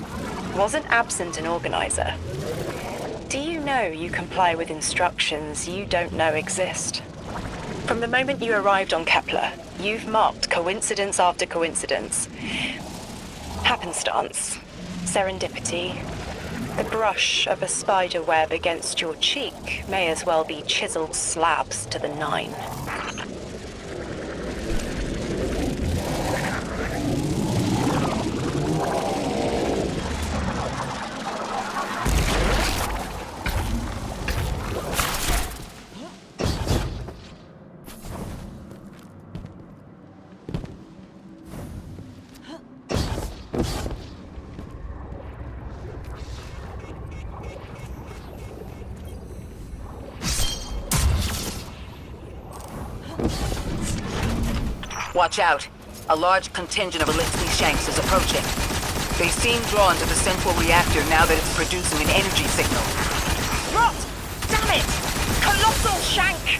wasn't absent an organizer. Do you know you comply with instructions you don't know exist? From the moment you arrived on Kepler, you've marked coincidence after coincidence. Happenstance, serendipity. The brush of a spider web against your cheek may as well be chiseled slabs to the Nine. Watch out. A large contingent of Elixir Shanks is approaching. They seem drawn to the central reactor now that it's producing an energy signal. Rot! Damn it! Colossal Shank!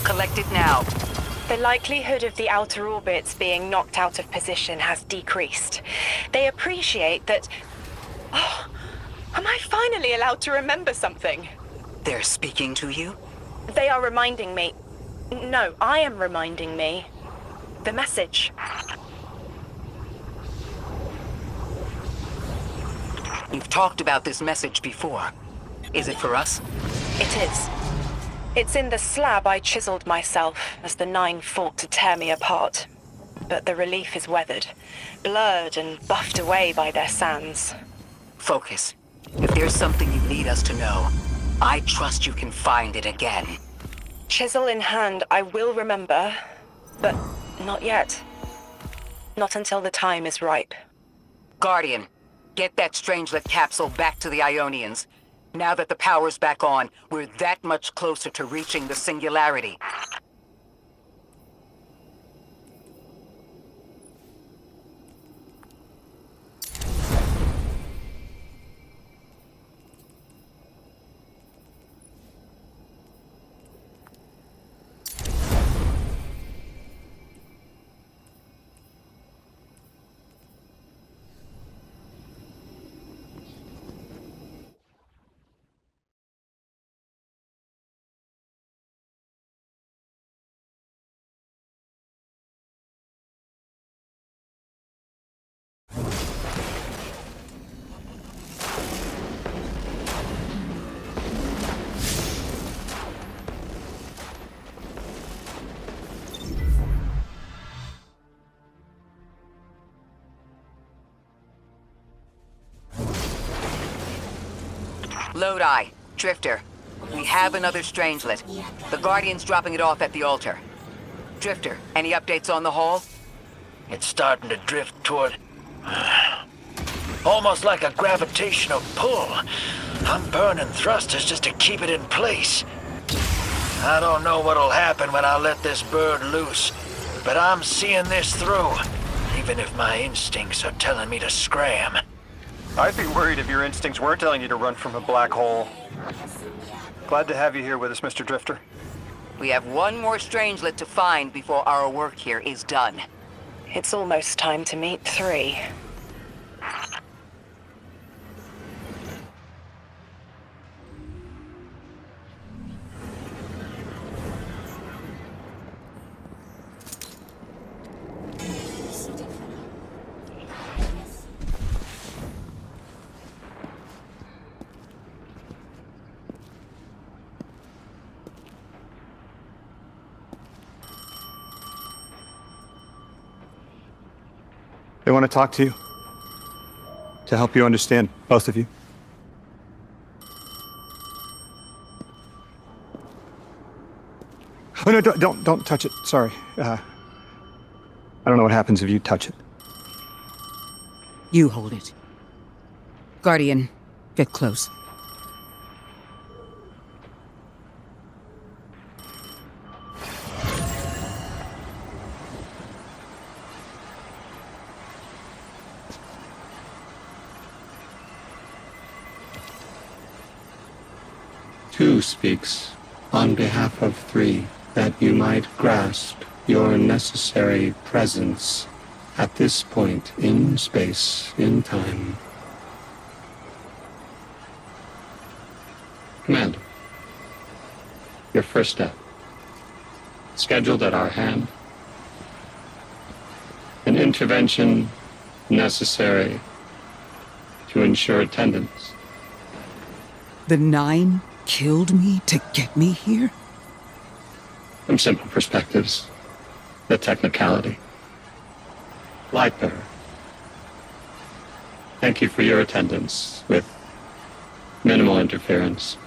Collect it now. The likelihood of the outer orbits being knocked out of position has decreased. They appreciate that... Oh, am I finally allowed to remember something? They're speaking to you? They are reminding me... No, I am reminding me. The message. You've talked about this message before. Is it for us? It is. It's in the slab I chiseled myself as the Nine fought to tear me apart. But the relief is weathered, blurred and buffed away by their sands. Focus. If there's something you need us to know, I trust you can find it again. Chisel in hand, I will remember, but not yet. Not until the time is ripe. Guardian, get that Strangelet capsule back to the Ionians. Now that the power's back on, we're that much closer to reaching the Singularity. Lodi, Drifter, we have another Strangelet. The Guardian's dropping it off at the altar. Drifter, any updates on the hull? It's starting to drift toward... almost like a gravitational pull. I'm burning thrusters just to keep it in place. I don't know what'll happen when I let this bird loose, but I'm seeing this through, even if my instincts are telling me to scram. I'd be worried if your instincts weren't telling you to run from a black hole. Glad to have you here with us, Mr. Drifter. We have one more Strangelet to find before our work here is done. It's almost time to meet 3. They want to talk to you. To help you understand, both of you. Oh no, don't touch it. Sorry. I don't know what happens if you touch it. You hold it. Guardian, get close. Two speaks on behalf of 3 that you might grasp your necessary presence at this point in space, in time. Commander, your first step, scheduled at our hand. An intervention necessary to ensure attendance. The 9 killed me to get me here? From simple perspectives, the technicality. Lightbearer, thank you for your attendance with minimal interference.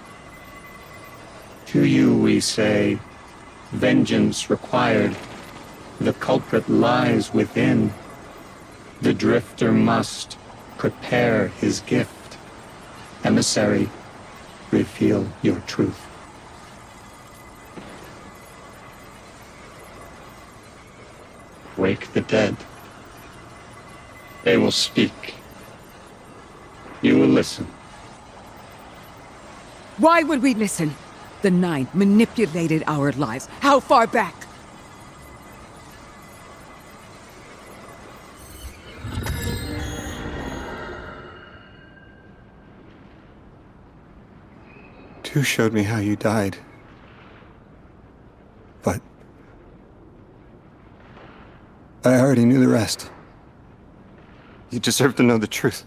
To you we say, vengeance required. The culprit lies within. The Drifter must prepare his gift. Emissary, reveal your truth. Wake the dead. They will speak. You will listen. Why would we listen? The Nine manipulated our lives. How far back? Two showed me how you died. But I already knew the rest. You deserve to know the truth.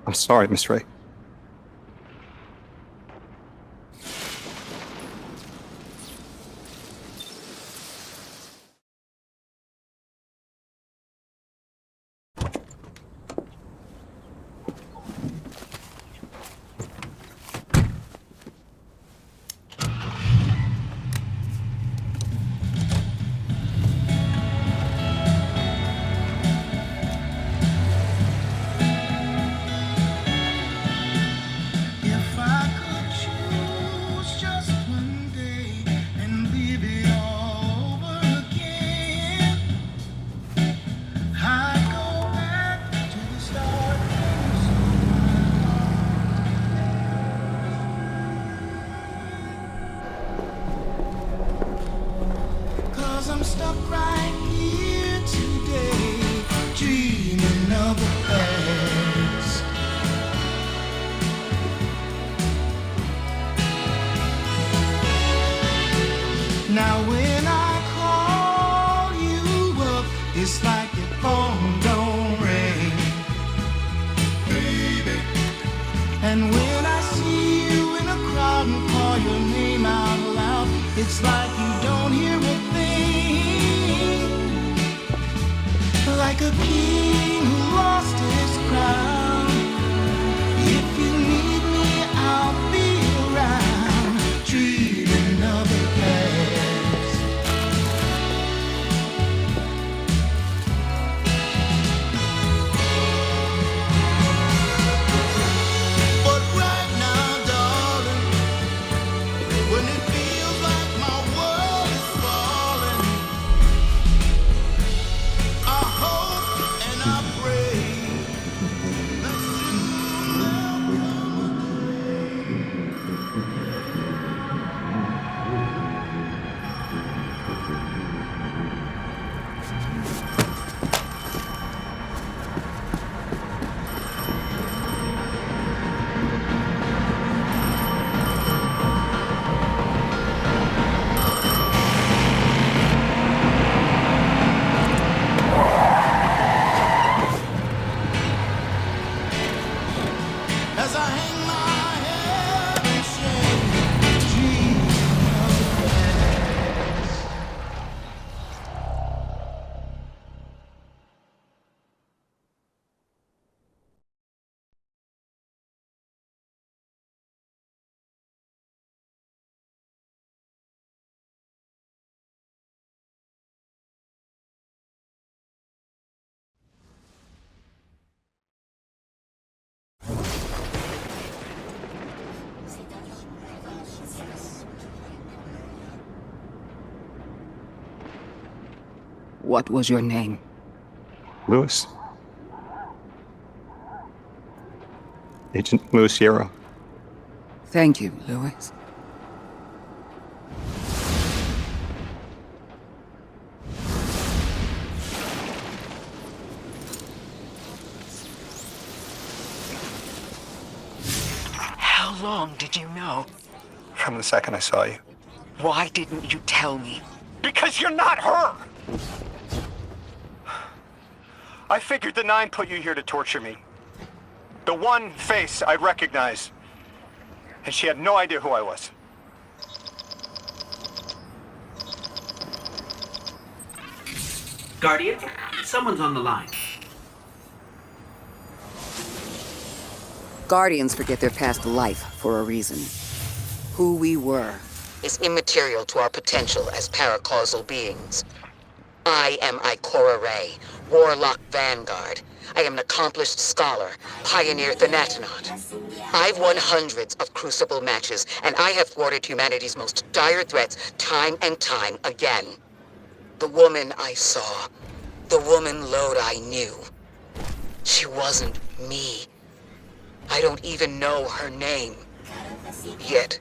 I'm sorry, Miss Ray. If I could choose just one day and live it all over again, I'd go back to the start. 'Cause I'm stuck right here today, dreaming of the past. Now when I call you up, it's like your phone don't ring, baby. And when I see you in a crowd and call your name out loud, it's like you don't hear a thing. Like a king who lost his crown. If you need me, I'll be around, dreaming of the past. But right now, darling, when it feels like my world is falling, I hope and I pray that soon there'll come a as I hang my head in shame, dreaming of the past. What was your name? Lewis. Agent Lewis Yarrow. Thank you, Lewis. How long did you know? From the second I saw you. Why didn't you tell me? Because you're not her! I figured the Nine put you here to torture me. The one face I'd recognize. And she had no idea who I was. Guardian, someone's on the line. Guardians forget their past life for a reason. Who we were is immaterial to our potential as paracausal beings. I am Ikora Ray, Warlock Vanguard. I am an accomplished scholar, pioneer Thanatonaut. I've won hundreds of Crucible matches, and I have thwarted humanity's most dire threats time and time again. The woman I saw, the woman Lodi knew, she wasn't me. I don't even know her name. Yet,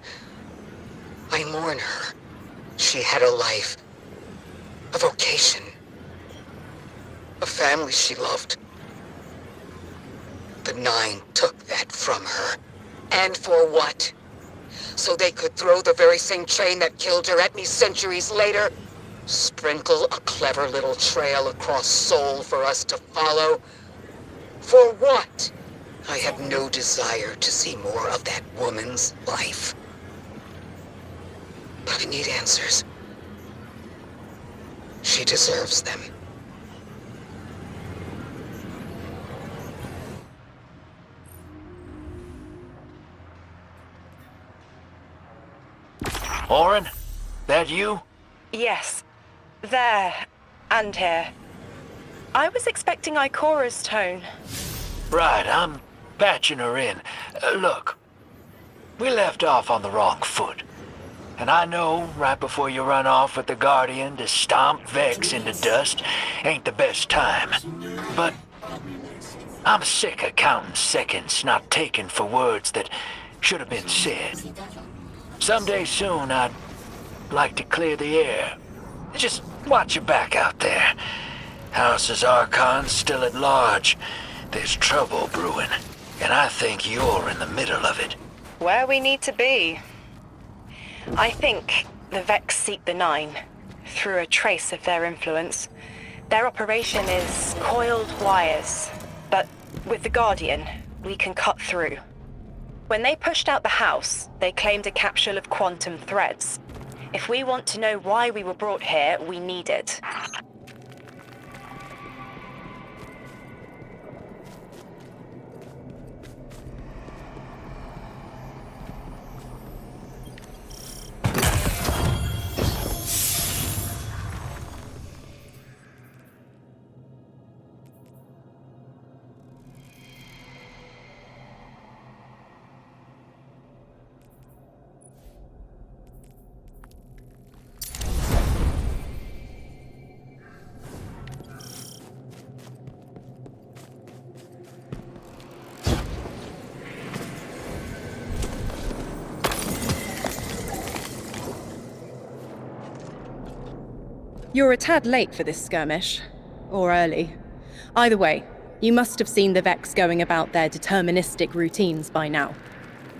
I mourn her. She had a life, a vocation, a family she loved. The Nine took that from her. And for what? So they could throw the very same train that killed her at me centuries later? Sprinkle a clever little trail across Sol for us to follow? For what? I have no desire to see more of that woman's life. But I need answers. She deserves them. Orin? That you? Yes. There. And here. I was expecting Ikora's tone. Right, I'm patching her in. Look, we left off on the wrong foot. And I know right before you run off with the Guardian to stomp Vex into dust ain't the best time. But I'm sick of counting seconds not taken for words that should have been said. Someday soon I'd like to clear the air. Just watch your back out there. House's Archon's still at large. There's trouble brewing, and I think you're in the middle of it. Where we need to be. I think the Vex seek the Nine, through a trace of their influence. Their operation is coiled wires, but with the Guardian, we can cut through. When they pushed out the house, they claimed a capsule of quantum threads. If we want to know why we were brought here, we need it. You're a tad late for this skirmish. Or early. Either way, you must have seen the Vex going about their deterministic routines by now.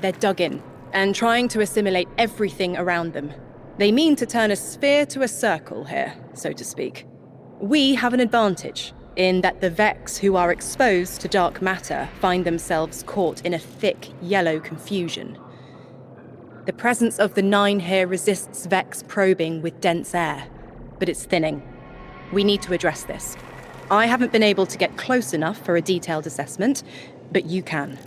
They're dug in, and trying to assimilate everything around them. They mean to turn a sphere to a circle here, so to speak. We have an advantage, in that the Vex who are exposed to dark matter find themselves caught in a thick, yellow confusion. The presence of the Nine here resists Vex probing with dense air, but it's thinning. We need to address this. I haven't been able to get close enough for a detailed assessment, but you can.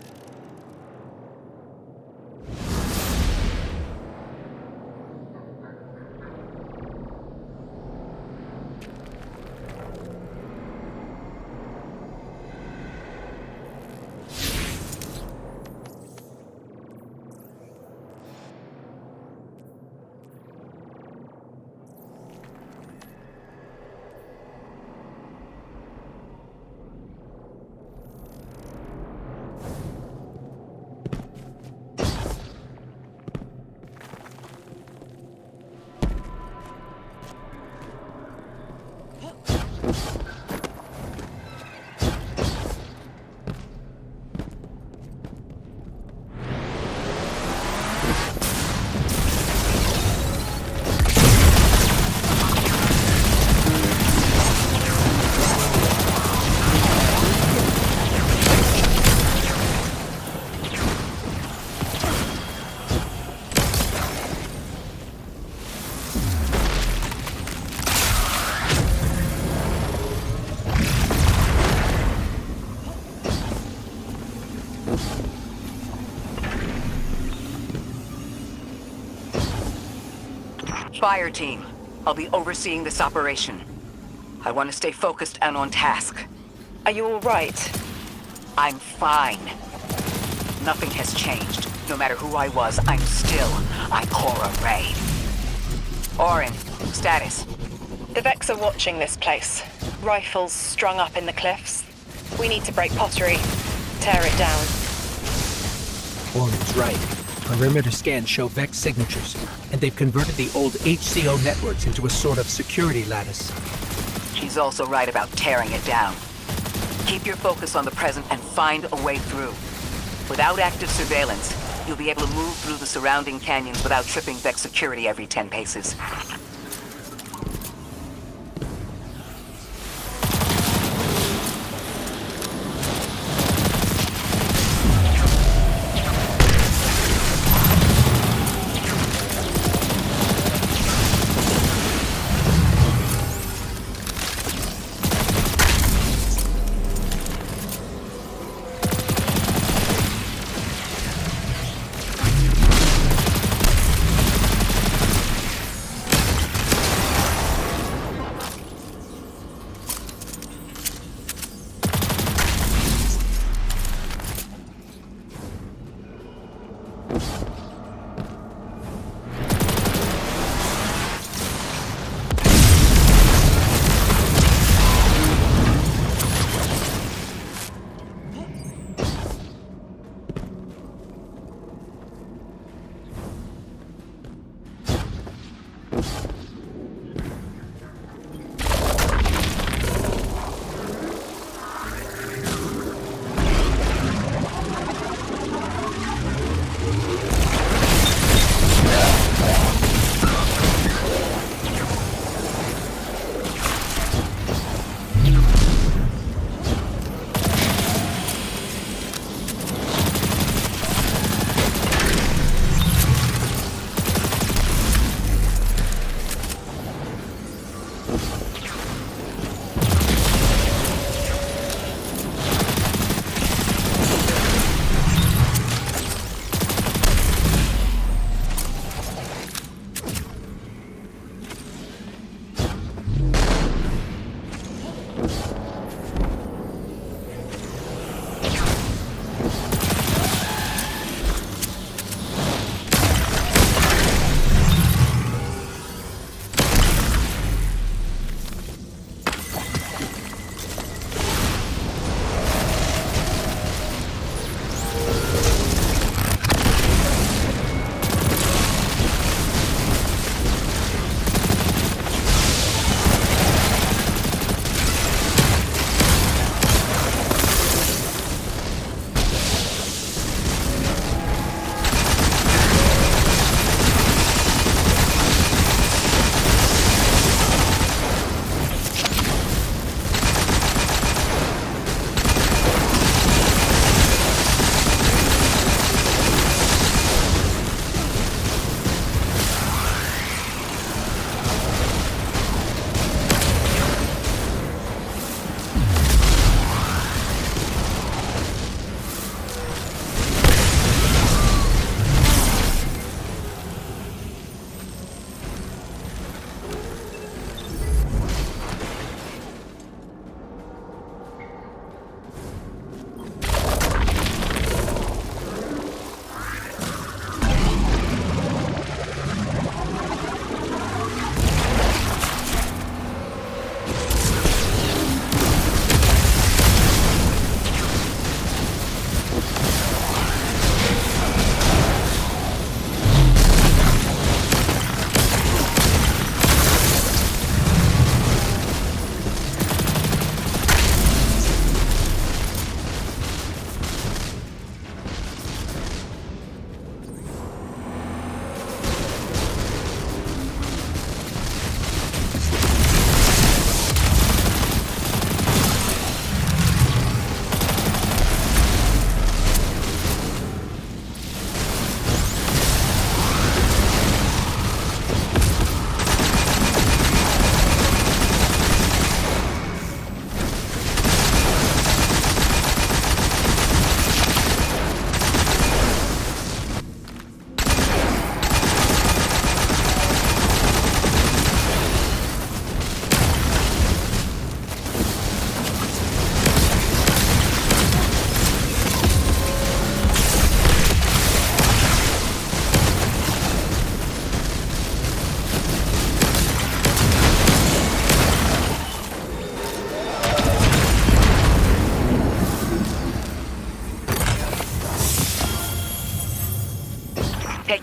Fire team, I'll be overseeing this operation. I want to stay focused and on task. Are you all right? I'm fine. Nothing has changed. No matter who I was, I'm still Ikora Rey. Orin, status. The Vex are watching this place. Rifles strung up in the cliffs. We need to break pottery, tear it down. Foreman's right. Perimeter scans show Vex signatures, and they've converted the old HCO networks into a sort of security lattice. She's also right about tearing it down. Keep your focus on the present and find a way through. Without active surveillance, you'll be able to move through the surrounding canyons without tripping Vex security every 10 paces.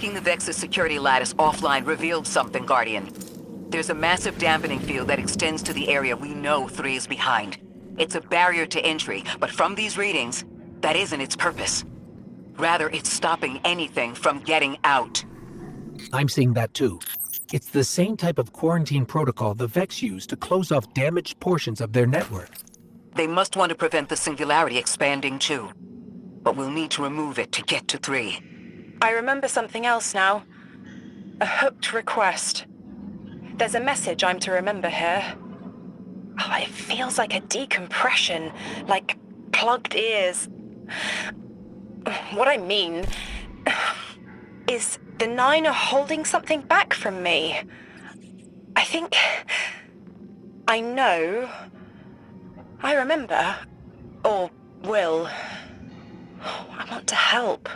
Hacking the Vex's security lattice offline revealed something, Guardian. There's a massive dampening field that extends to the area we know 3 is behind. It's a barrier to entry, but from these readings, that isn't its purpose. Rather, it's stopping anything from getting out. I'm seeing that too. It's the same type of quarantine protocol the Vex use to close off damaged portions of their network. They must want to prevent the Singularity expanding too. But we'll need to remove it to get to 3. I remember something else now. A hooked request. There's a message I'm to remember here. Oh, it feels like a decompression, like plugged ears. What I mean is the 9 are holding something back from me. I think I know. I remember. Or will. I want to help.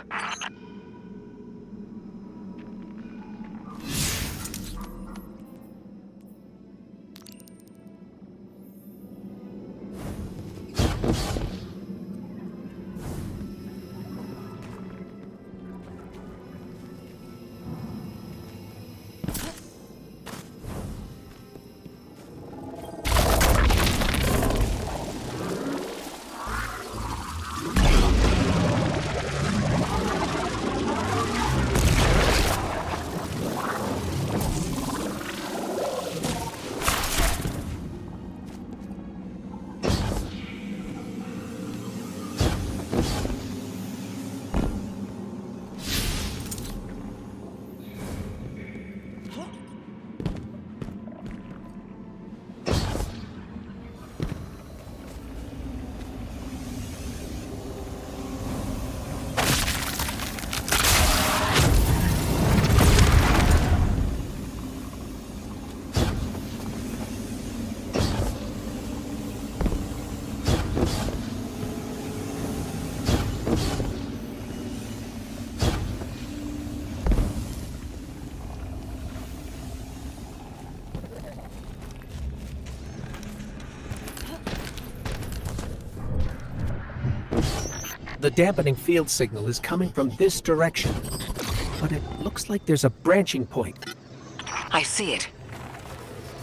The dampening field signal is coming from this direction, but it looks like there's a branching point. I see it.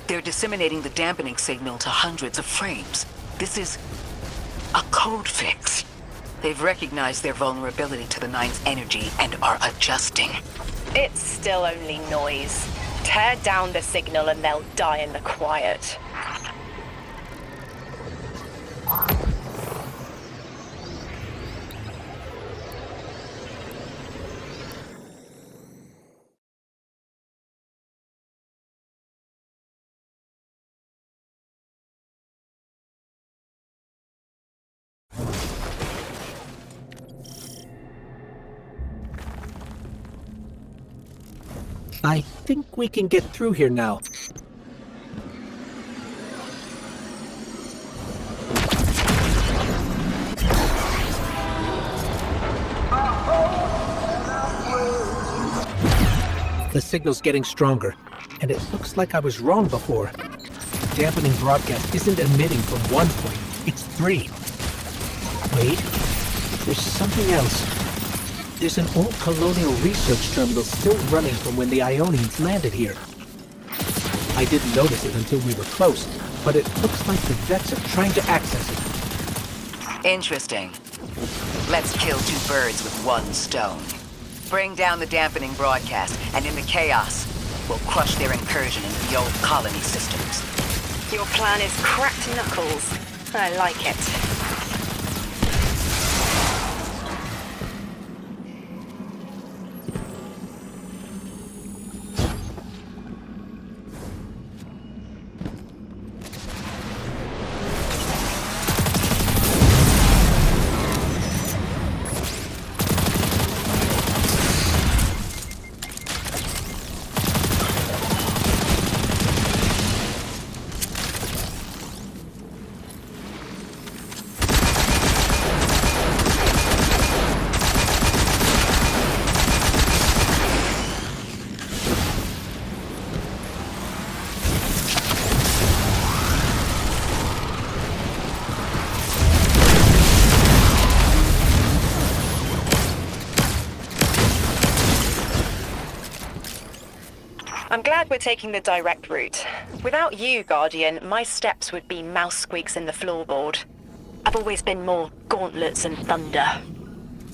They're disseminating the dampening signal to hundreds of frames. This is a code fix. They've recognized their vulnerability to the 9's energy and are adjusting. It's still only noise. Tear down the signal and they'll die in the quiet. I think we can get through here now. The signal's getting stronger, and it looks like I was wrong before. The dampening broadcast isn't emitting from 1 point, it's 3. Wait, there's something else. There's an old colonial research terminal still running from when the Ionians landed here. I didn't notice it until we were close, but it looks like the Vex are trying to access it. Interesting. Let's kill 2 birds with 1 stone. Bring down the dampening broadcast, and in the chaos, we'll crush their incursion into the old colony systems. Your plan is cracked knuckles. I like it. I'm glad we're taking the direct route. Without you, Guardian, my steps would be mouse squeaks in the floorboard. I've always been more gauntlets and thunder.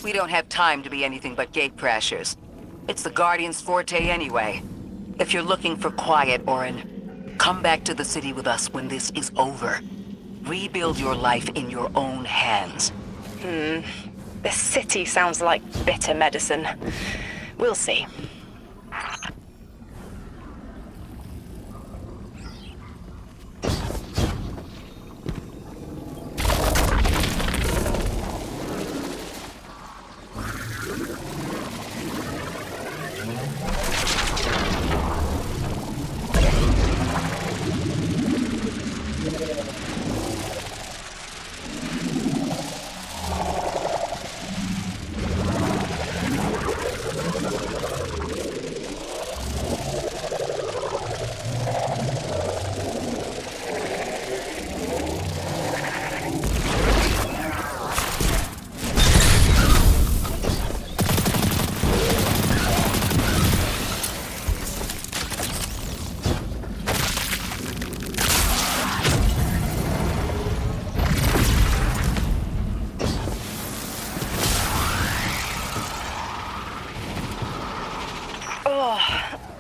We don't have time to be anything but gate crashers. It's the Guardian's forte anyway. If you're looking for quiet, Orin, come back to the city with us when this is over. Rebuild your life in your own hands. The city sounds like bitter medicine. We'll see.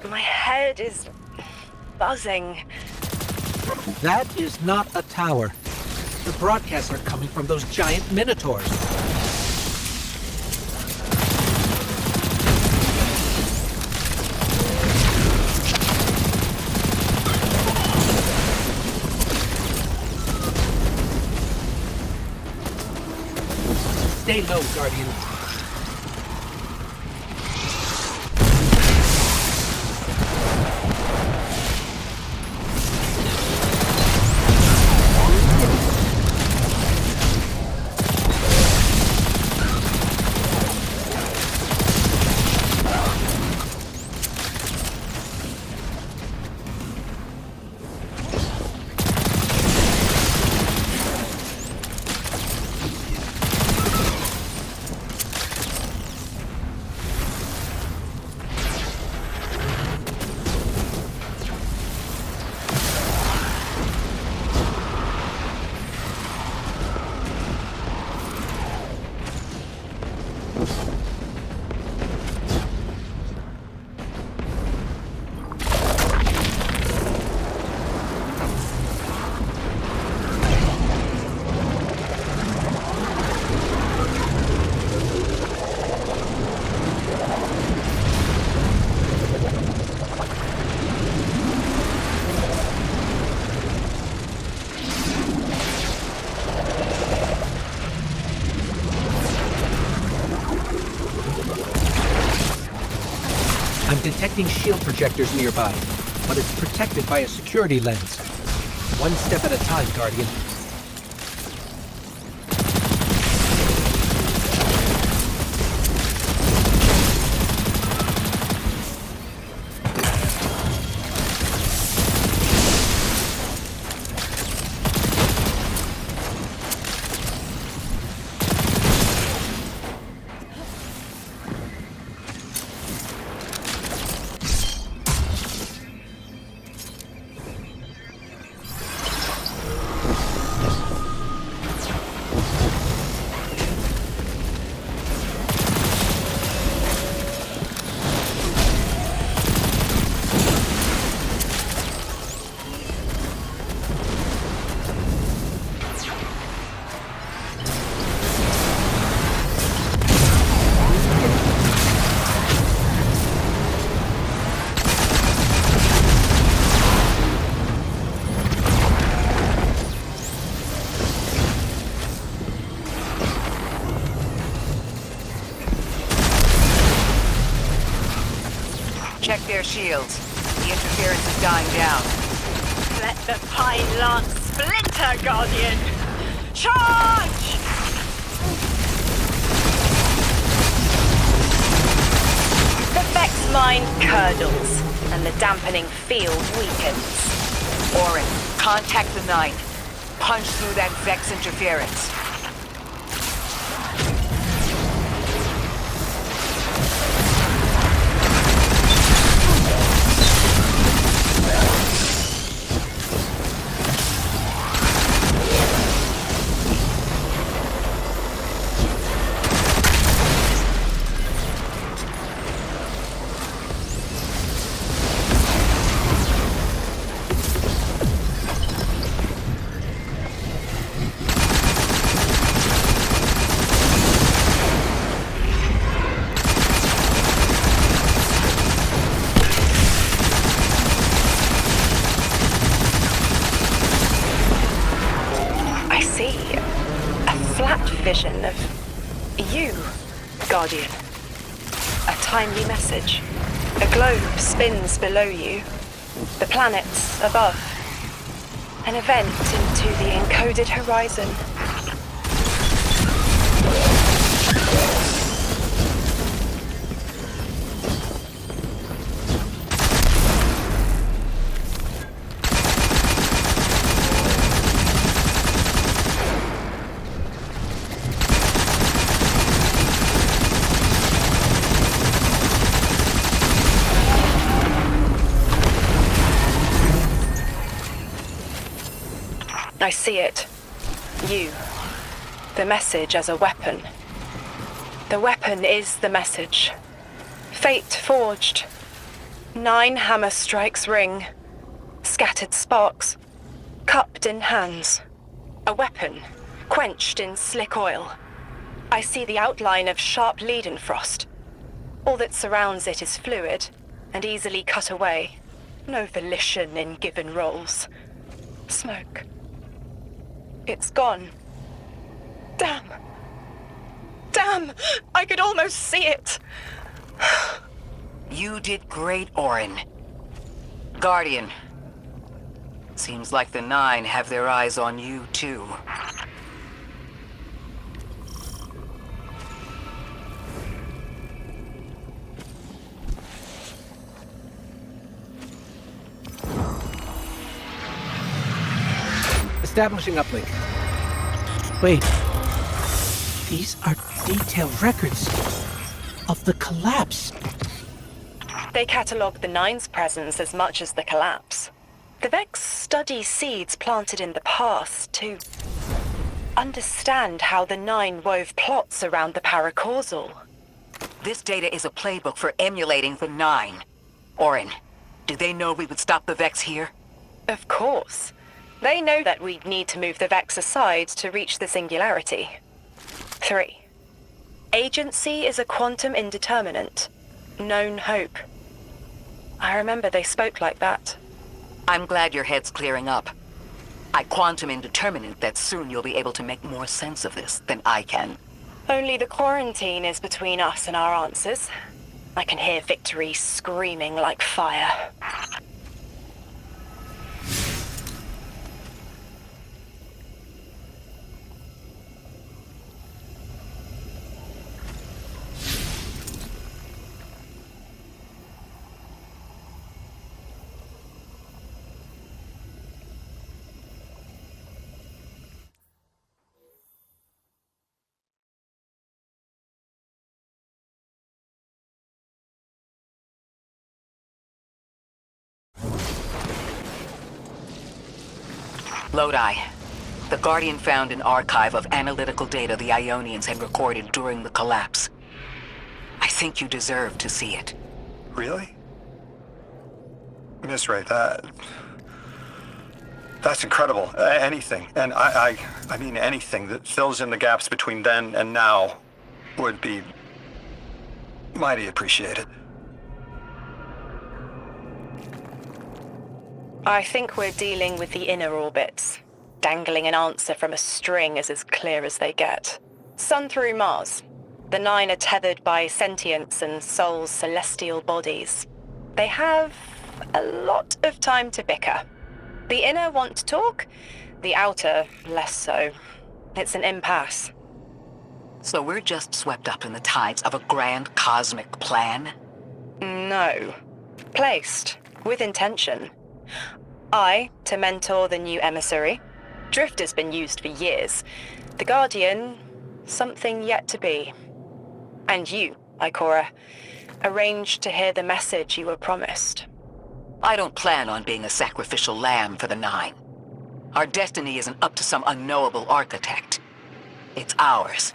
My head is buzzing. That is not a tower. The broadcasts are coming from those giant minotaurs. Stay low, Guardian. I'm detecting shield projectors nearby, but it's protected by a security lens. One step at a time, Guardian. Check their shields. The interference is dying down. Let the Pine Lance splinter, Guardian! Charge! The Vex mine curdles, and the dampening field weakens. Orin, contact the 9. Punch through that Vex interference. vision of you, Guardian. A timely message. A globe spins below you, the planets above. An event into the encoded horizon. I see it. You. The message as a weapon. The weapon is the message. Fate forged. 9 hammer strikes ring. Scattered sparks. Cupped in hands. A weapon. Quenched in slick oil. I see the outline of sharp Leidenfrost. All that surrounds it is fluid and easily cut away. No volition in given roles. Smoke. It's gone. Damn. Damn! I could almost see it! You did great, Orin. Guardian. Seems like the 9 have their eyes on you, too. Establishing uplink. Wait. These are detailed records of the collapse. They catalogue the 9's presence as much as the collapse. The Vex study seeds planted in the past to understand how the 9 wove plots around the paracausal. This data is a playbook for emulating the 9. Orin, do they know we would stop the Vex here? Of course. They know that we'd need to move the Vex aside to reach the singularity. 3. Agency is a quantum indeterminate. Known hope. I remember they spoke like that. I'm glad your head's clearing up. I quantum indeterminate that soon you'll be able to make more sense of this than I can. Only the quarantine is between us and our answers. I can hear victory screaming like fire. Lodi. The Guardian found an archive of analytical data the Ionians had recorded during the collapse. I think you deserve to see it. Really? Miss Ray, that's incredible. Anything, and I mean anything that fills in the gaps between then and now would be mighty appreciated. I think we're dealing with the inner orbits. Dangling an answer from a string is as clear as they get. Sun through Mars. The 9 are tethered by sentience and Sol's celestial bodies. They have a lot of time to bicker. The inner want to talk, the outer less so. It's an impasse. So we're just swept up in the tides of a grand cosmic plan? No. Placed. With intention. I, to mentor the new emissary. Drifter's been used for years. The Guardian, something yet to be. And you, Ikora, arranged to hear the message you were promised. I don't plan on being a sacrificial lamb for the 9. Our destiny isn't up to some unknowable architect. It's ours.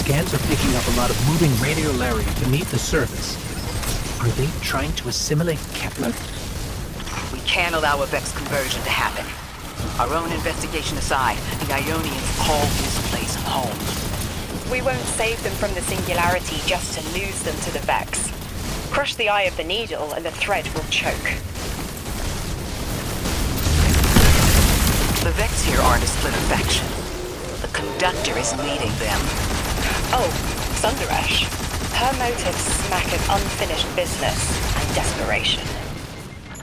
Scans are picking up a lot of moving radiolarity beneath the surface. Are they trying to assimilate Kepler? We can't allow a Vex conversion to happen. Our own investigation aside, the Ionians call this place home. We won't save them from the Singularity just to lose them to the Vex. Crush the eye of the needle and the thread will choke. The Vex here aren't a split faction. The Conductor is leading them. Oh, Sundaresh. Her motives smack of unfinished business and desperation.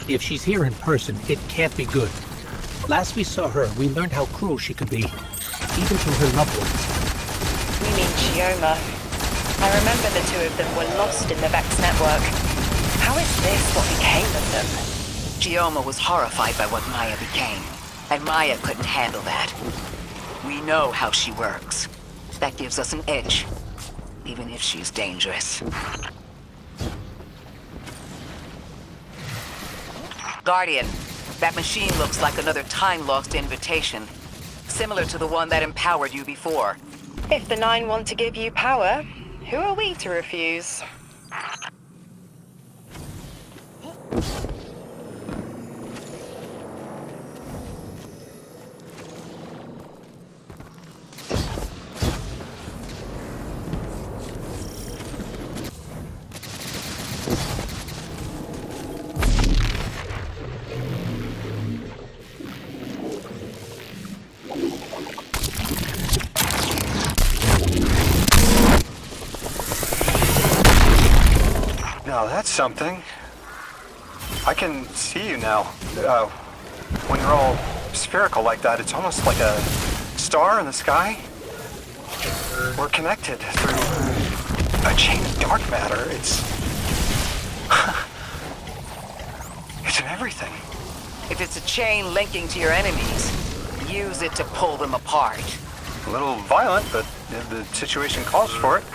If she's here in person, it can't be good. Last we saw her, we learned how cruel she could be, even to her loved ones. You mean Chioma? I remember the two of them were lost in the Vex network. How is this what became of them? Chioma was horrified by what Maya became, and Maya couldn't handle that. We know how she works. That gives us an edge, even if she's dangerous. Guardian, that machine looks like another time-lost invitation, similar to the one that empowered you before. If the Nine want to give you power, who are we to refuse? Now that's something. I can see you now. When you're all spherical like that, it's almost like a star in the sky. We're connected through a chain of dark matter. It's in everything. If it's a chain linking to your enemies, use it to pull them apart. A little violent, but the situation calls for it.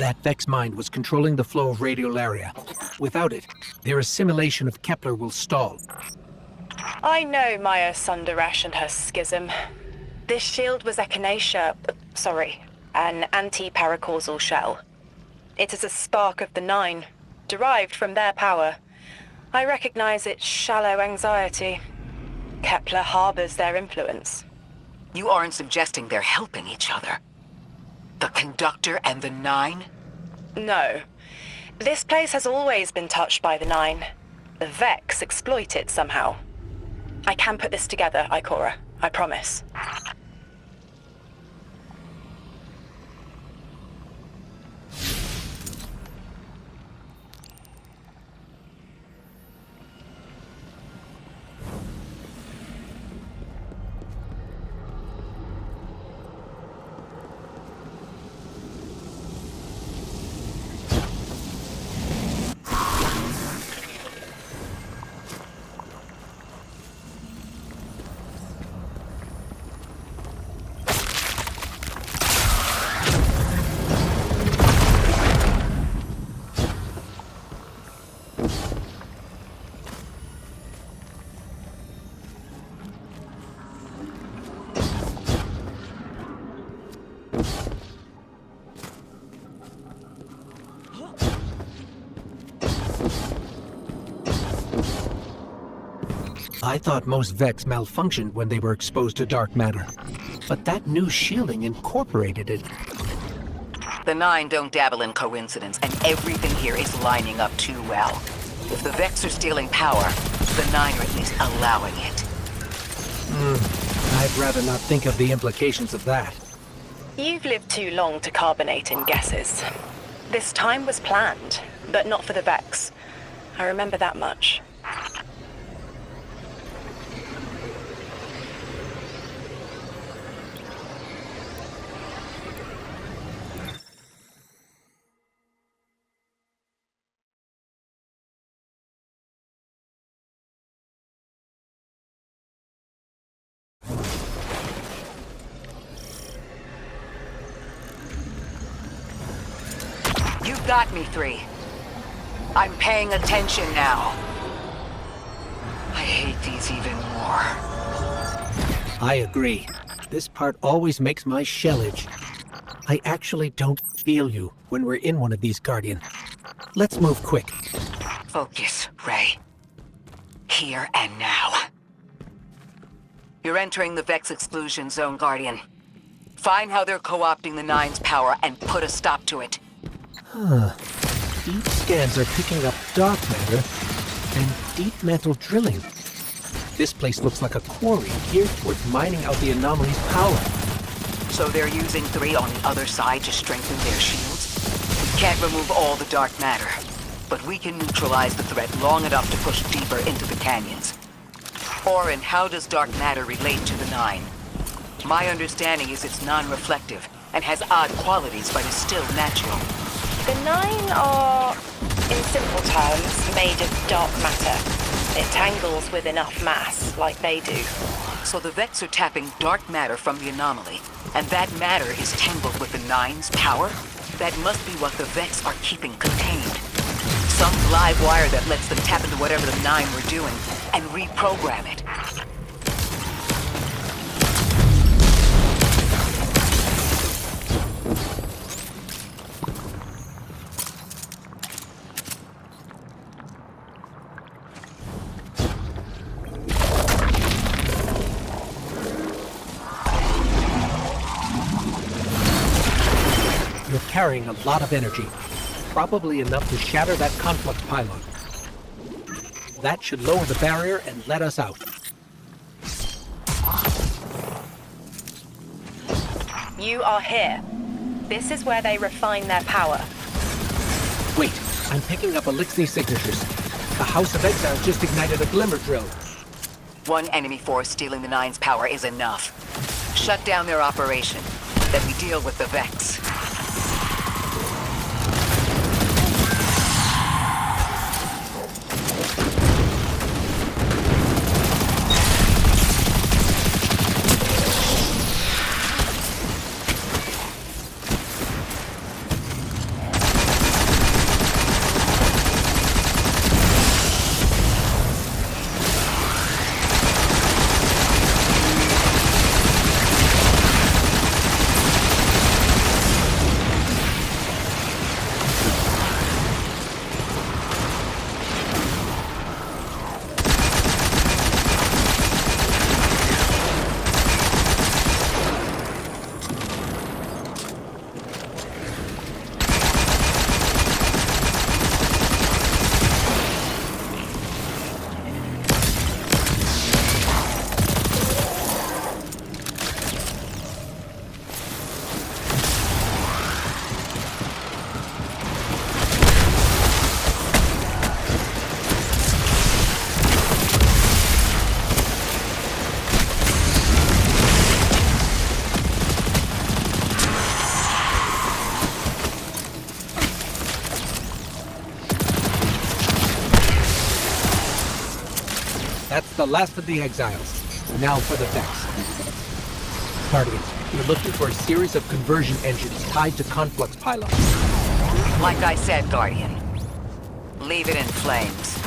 That Vex mind was controlling the flow of radiolaria. Without it, their assimilation of Kepler will stall. I know Maya Sundaresh and her schism. This shield was an anti-paracausal shell. It is a spark of the Nine, derived from their power. I recognize its shallow anxiety. Kepler harbors their influence. You aren't suggesting they're helping each other? The Conductor and the Nine? No. This place has always been touched by the Nine. The Vex exploit it somehow. I can put this together, Ikora. I promise. I thought most Vex malfunctioned when they were exposed to dark matter. But that new shielding incorporated it. The Nine don't dabble in coincidence, and everything here is lining up too well. If the Vex are stealing power, the Nine are at least allowing it. I'd rather not think of the implications of that. You've lived too long to carbonate in guesses. This time was planned, but not for the Vex. I remember that much. You've got me, 3. I'm paying attention now. I hate these even more. I agree. This part always makes my shell itch. I actually don't feel you when we're in one of these, Guardian. Let's move quick. Focus, Ray. Here and now. You're entering the Vex exclusion zone, Guardian. Find how they're co-opting the Nine's power and put a stop to it. Deep scans are picking up dark matter and deep mantle drilling. This place looks like a quarry geared towards mining out the anomaly's power. So they're using 3 on the other side to strengthen their shields? We can't remove all the dark matter, but we can neutralize the threat long enough to push deeper into the canyons. Orin, how does dark matter relate to the Nine? My understanding is it's non-reflective and has odd qualities, but is still natural. The Nine are, in simple terms, made of dark matter. It tangles with enough mass, like they do. So the Vex are tapping dark matter from the anomaly, and that matter is tangled with the Nine's power? That must be what the Vex are keeping contained. Some live wire that lets them tap into whatever the Nine were doing, and reprogram it. You're carrying a lot of energy. Probably enough to shatter that conflux pylon. That should lower the barrier and let us out. You are here. This is where they refine their power. Wait, I'm picking up Elixir signatures. The House of Exile just ignited a glimmer drill. One enemy force stealing the Nine's power is enough. Shut down their operation. Then we deal with the Vex. the last of the exiles. Now for the Vex. Guardians, you're looking for a series of conversion engines tied to conflux pylons. Like I said, Guardian. Leave it in flames.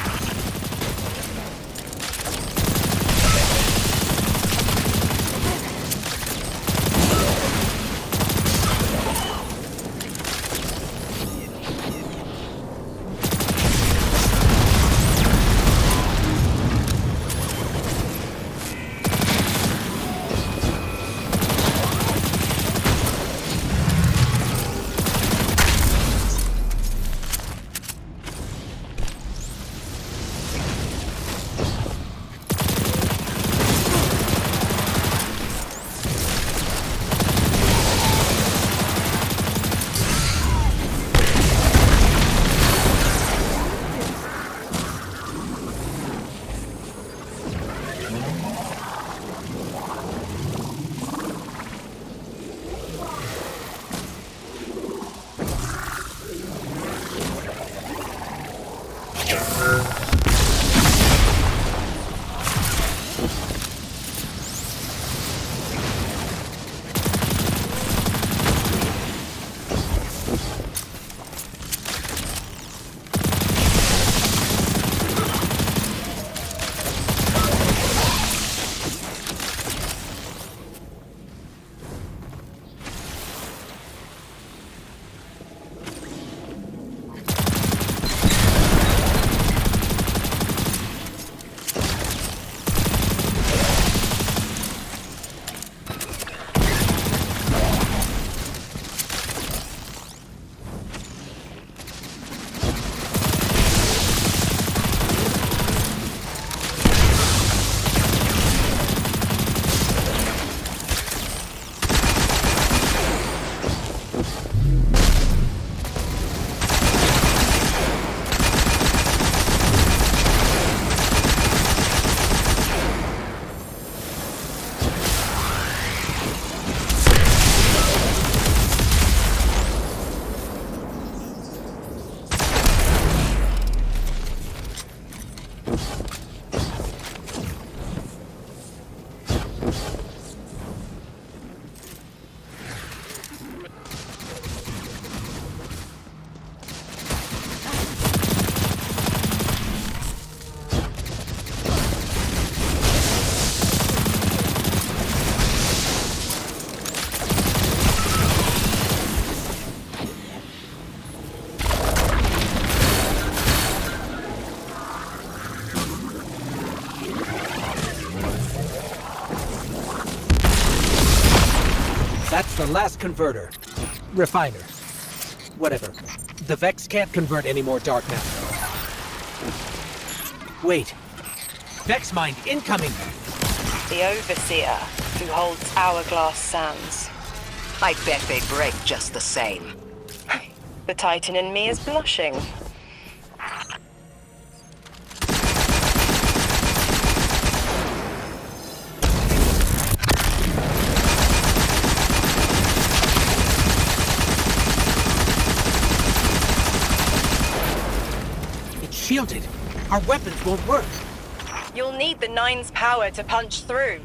That's the last converter. Refiner. Whatever. The Vex can't convert any more dark matter. Wait. Vex mind incoming! The Overseer, who holds Hourglass Sands. I bet they break just the same. The Titan in me is blushing. Shielded. Our weapons won't work. You'll need the Nine's power to punch through.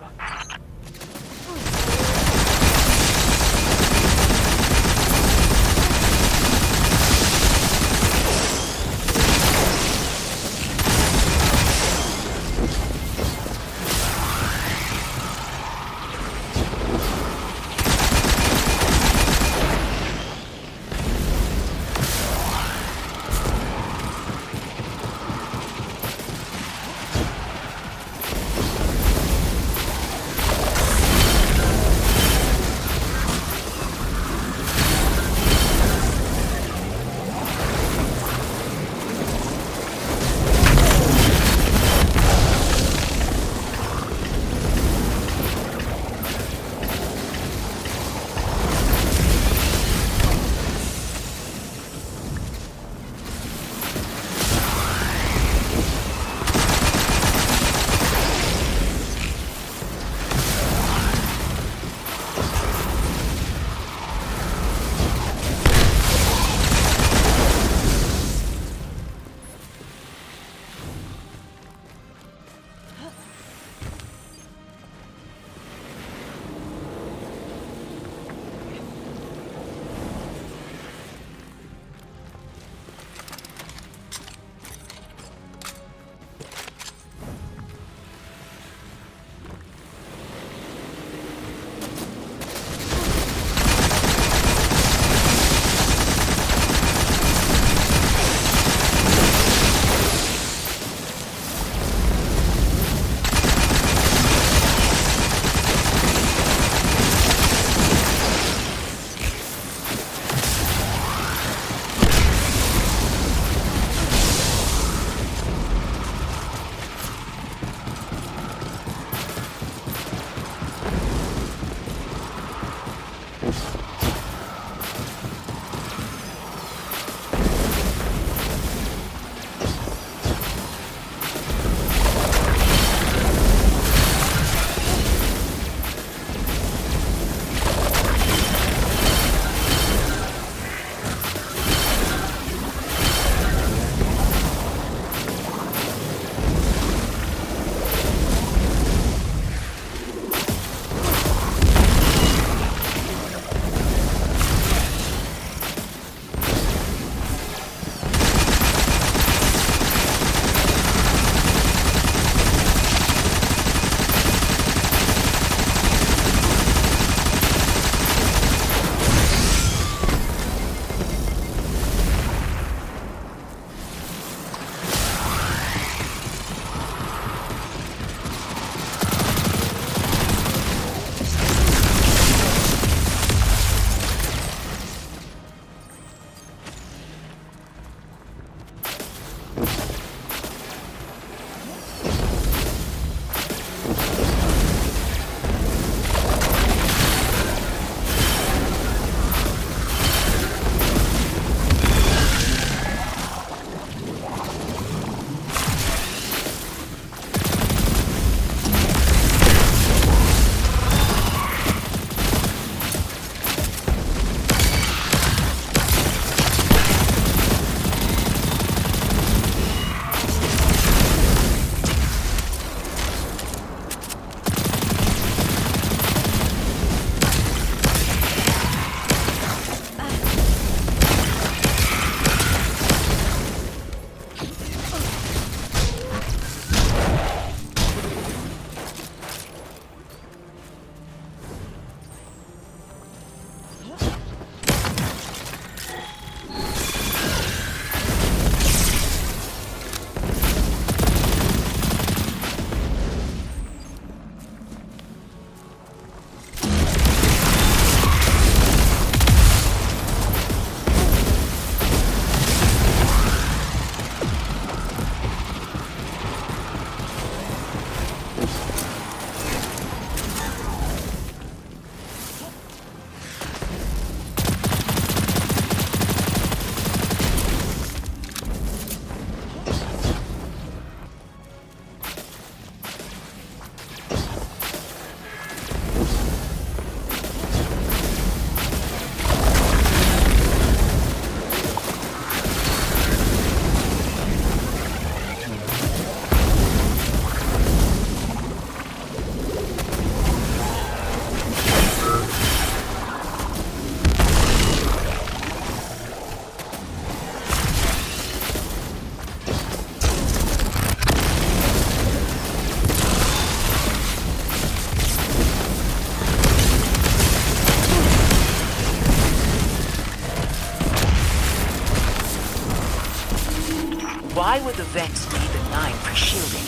Why would the Vex need the 9 for shielding?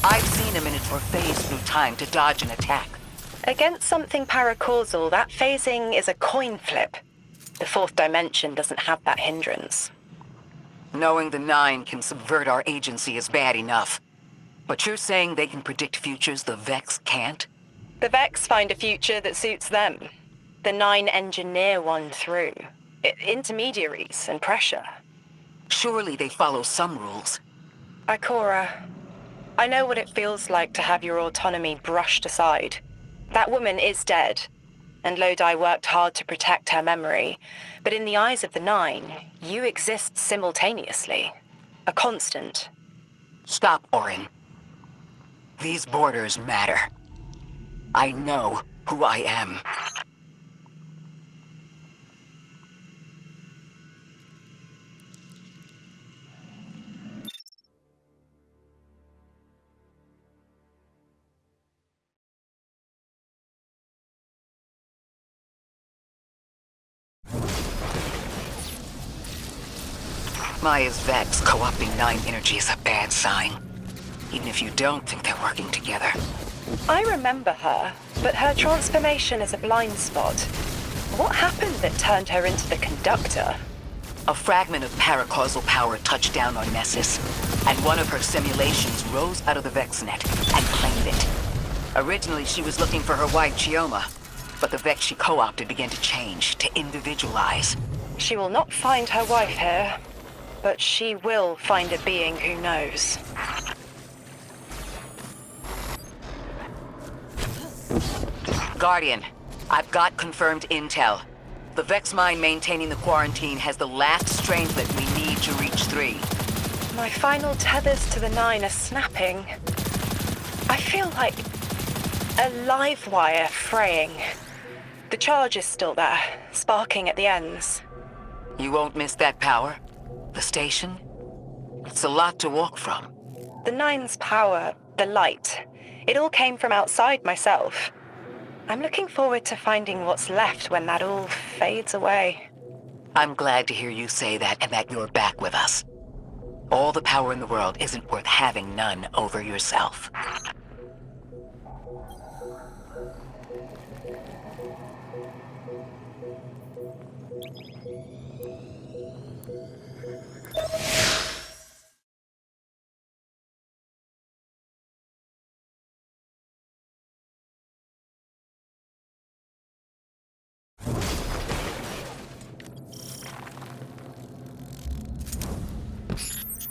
I've seen a Minotaur phase through time to dodge an attack. Against something paracausal, that phasing is a coin flip. The 4th dimension doesn't have that hindrance. Knowing the 9 can subvert our agency is bad enough. But you're saying they can predict futures the Vex can't? The Vex find a future that suits them. The 9 engineer one through. Intermediaries and pressure. Surely they follow some rules. Ikora, I know what it feels like to have your autonomy brushed aside. That woman is dead, and Lodi worked hard to protect her memory. But in the eyes of the 9, you exist simultaneously. A constant. Stop, Orin. These borders matter. I know who I am. Maya's Vex co-opting 9 energy is a bad sign. Even if you don't think they're working together. I remember her, but her transformation is a blind spot. What happened that turned her into the Conductor? A fragment of paracausal power touched down on Nessus, and one of her simulations rose out of the Vex net and claimed it. Originally, she was looking for her wife, Chioma, but the Vex she co-opted began to change, to individualize. She will not find her wife here, but she will find a being who knows. Guardian, I've got confirmed intel. The Vex mine maintaining the quarantine has the last strangelet we need to reach 3. My final tethers to the 9 are snapping. I feel like a live wire fraying. The charge is still there, sparking at the ends. You won't miss that power? The station? It's a lot to walk from. The 9's power, the light, it all came from outside myself. I'm looking forward to finding what's left when that all fades away. I'm glad to hear you say that and that you're back with us. All the power in the world isn't worth having none over yourself.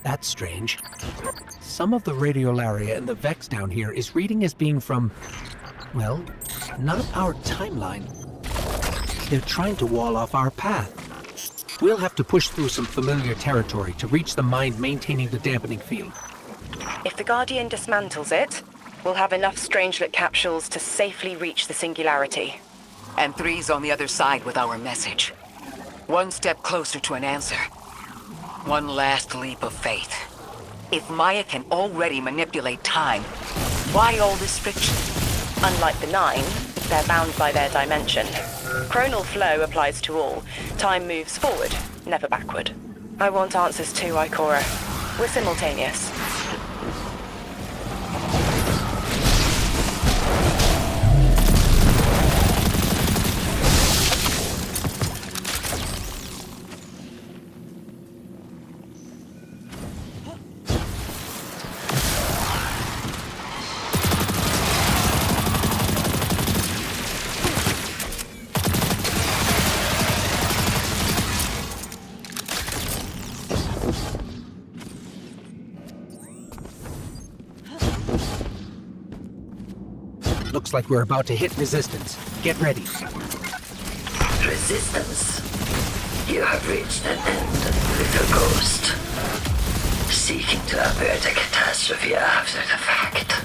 That's strange. Some of the radiolaria in the Vex down here is reading as being from, well, not our timeline. They're trying to wall off our path. We'll have to push through some familiar territory to reach the mine maintaining the dampening field. If the Guardian dismantles it, we'll have enough Strangelet capsules to safely reach the Singularity. And 3's on the other side with our message. One step closer to an answer. One last leap of faith. If Maya can already manipulate time, why all this friction? Unlike the 9, they're bound by their dimension. Chronal flow applies to all. Time moves forward, never backward. I want answers too, Ikora. We're simultaneous. Looks like we're about to hit resistance. Get ready. Resistance. You have reached an end, little ghost. Seeking to avert a catastrophe after the fact.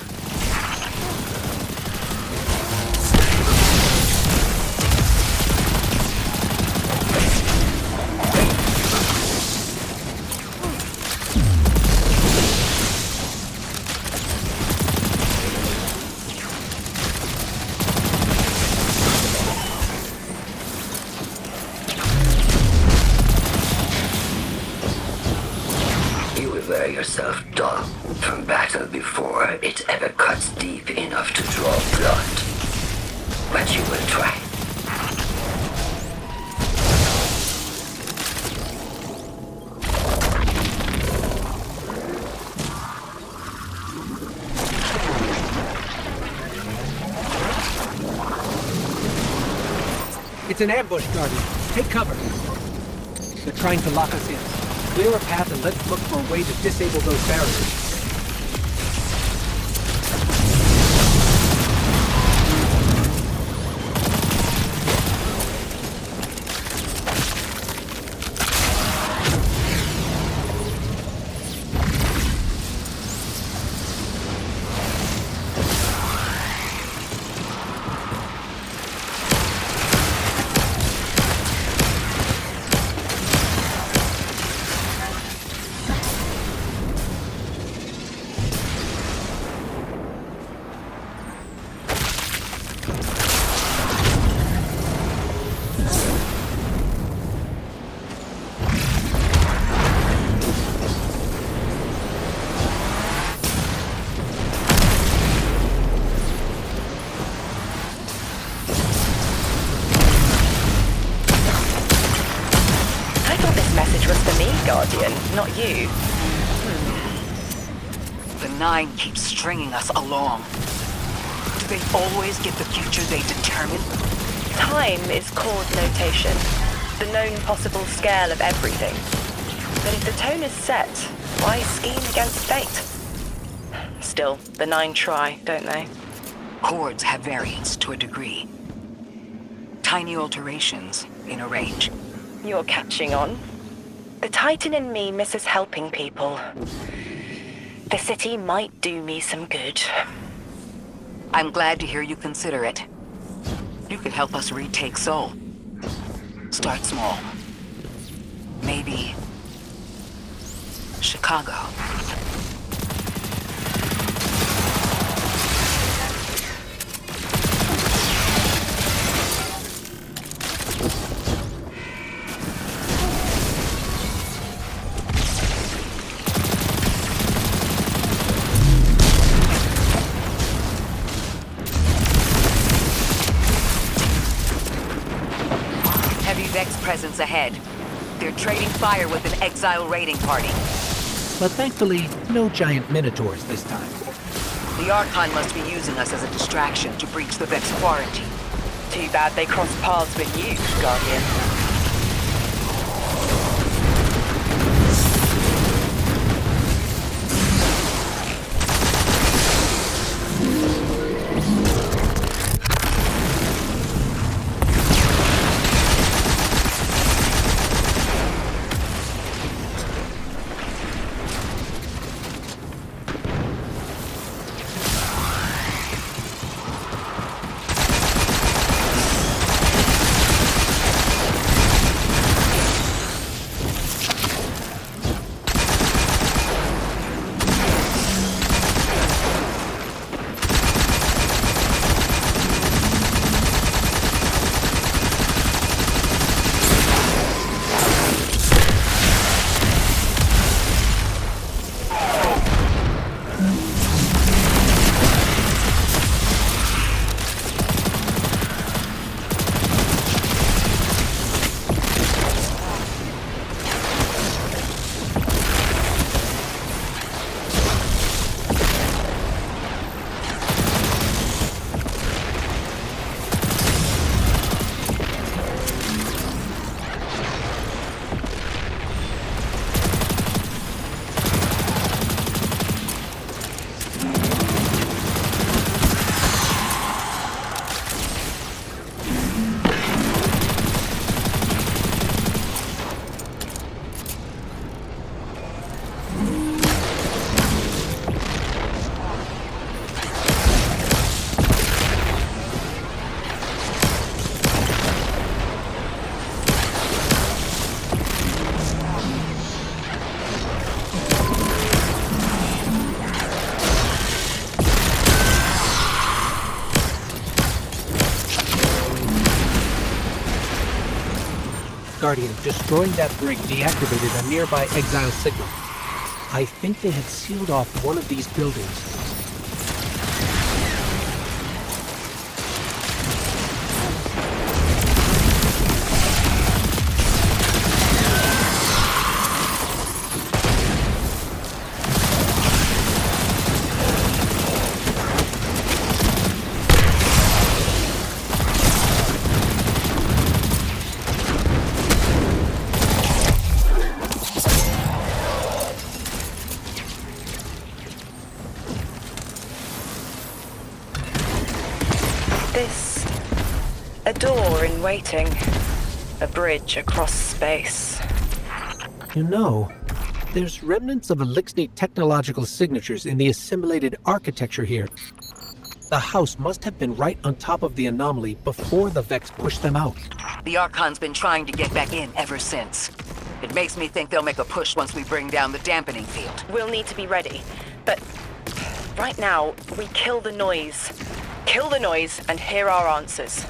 yourself dull from battle before it ever cuts deep enough to draw blood. But you will try. It's an ambush, Guardian. Take cover. They're trying to lock us in. Clear a path and let's look for a way to disable those barriers. Guardian, not you. The Nine keeps stringing us along. Do they always get the future they determine? Time is chord notation, the known possible scale of everything. But if the tone is set, why scheme against fate? Still, the Nine try, don't they? Chords have variance to a degree. Tiny alterations in a range. You're catching on. The Titan in me misses helping people. The city might do me some good. I'm glad to hear you consider it. You could help us retake Seoul. Start small. Maybe Chicago. Vex presence ahead. They're trading fire with an exile raiding party. But thankfully, no giant minotaurs this time. The Archon must be using us as a distraction to breach the Vex quarantine. Too bad they crossed paths with you, Guardian. Guardian, destroying that brig deactivated a nearby exile signal. I think they had sealed off one of these buildings. A door in waiting. A bridge across space. You know, there's remnants of Elixir technological signatures in the assimilated architecture here. The house must have been right on top of the anomaly before the Vex pushed them out. The Archon's been trying to get back in ever since. It makes me think they'll make a push once we bring down the dampening field. We'll need to be ready. But right now, we kill the noise. Kill the noise and hear our answers.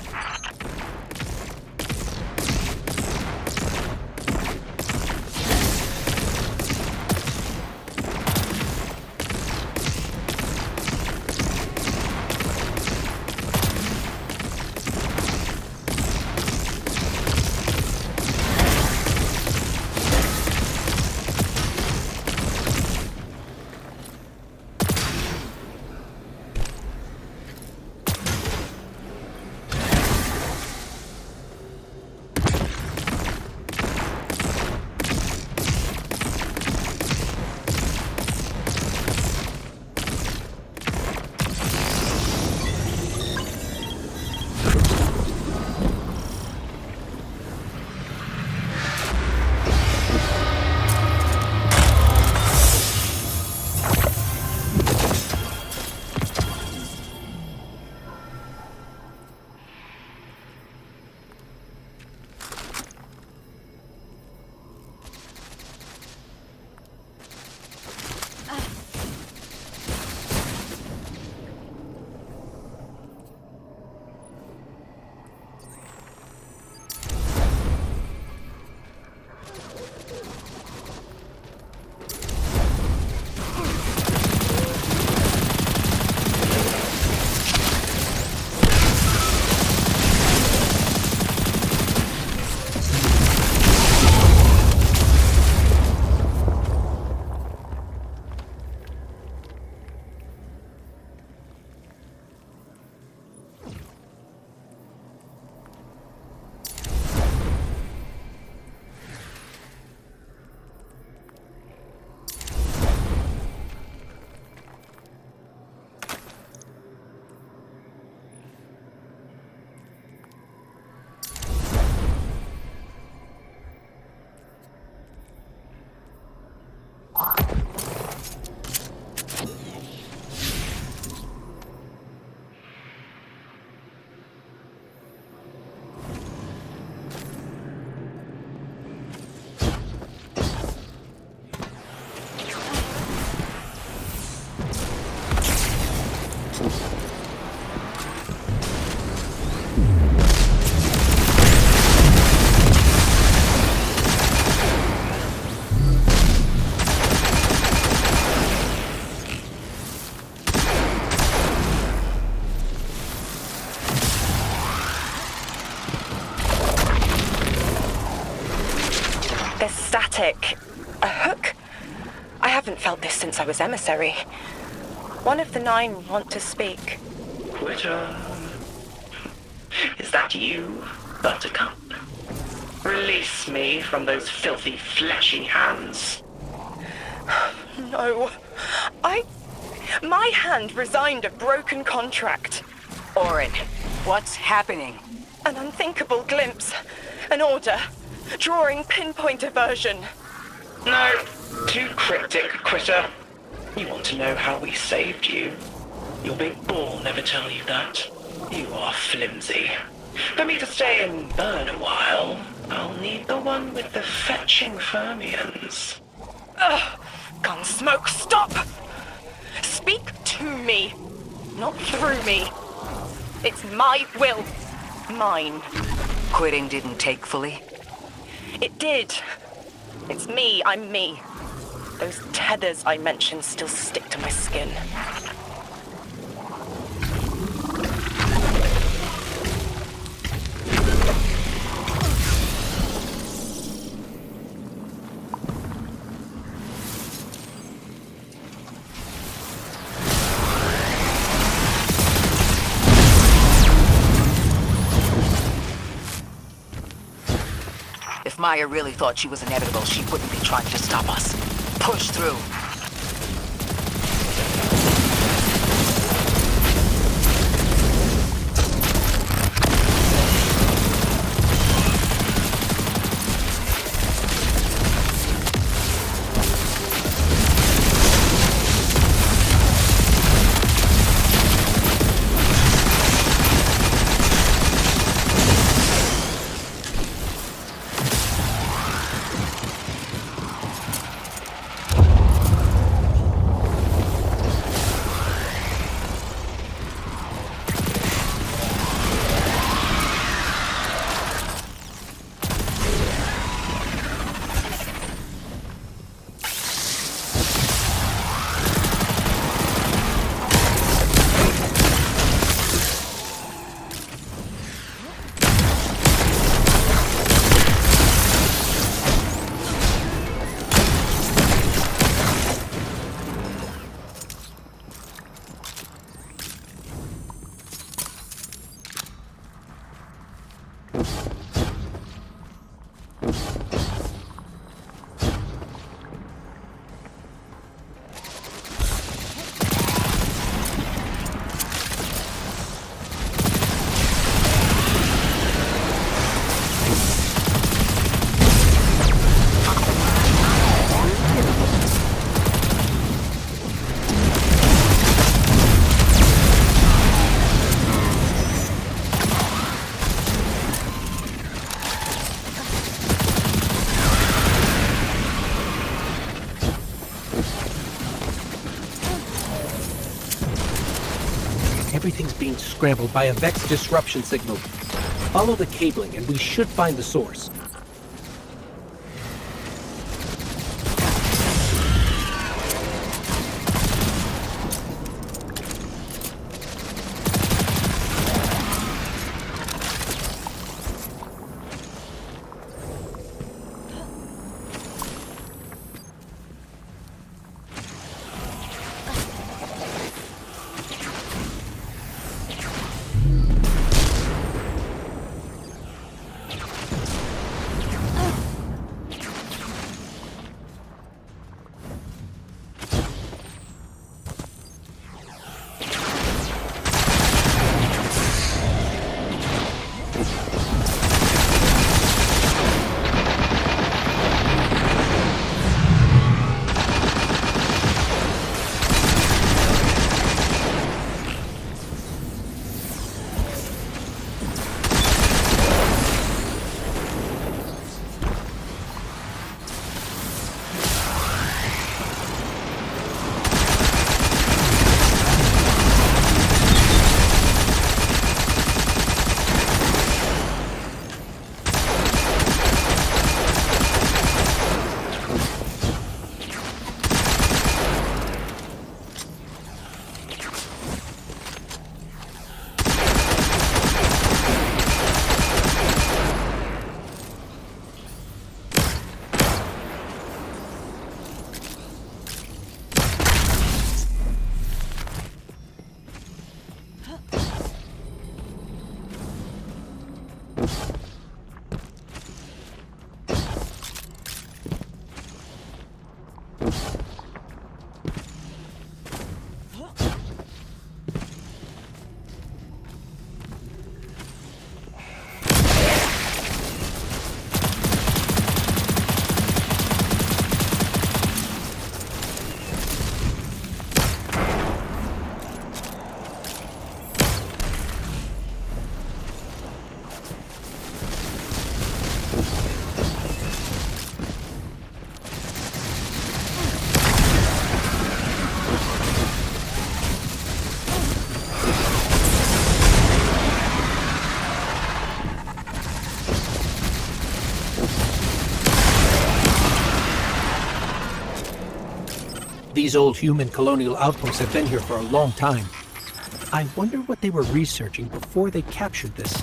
Static. A hook? I haven't felt this since I was emissary. One of the 9 want to speak. Quitter. Is that you, Buttercup? Release me from those filthy, fleshy hands. No. My hand resigned a broken contract. Orin, what's happening? An unthinkable glimpse. An order. Drawing pinpoint aversion. No, too cryptic, Quitter. You want to know how we saved you? Your big ball never tell you that. You are flimsy. For me to stay and burn a while, I'll need the one with the fetching fermions. Ugh! Gunsmoke, stop! Speak to me, not through me. It's my will. Mine. Quitting didn't take fully? It did. It's me, I'm me. Those tethers I mentioned still stick to my skin. If Maya really thought she was inevitable, she wouldn't be trying to stop us. Push through. Everything's being scrambled by a Vex disruption signal. Follow the cabling and we should find the source. These old human colonial outposts have been here for a long time. I wonder what they were researching before they captured this.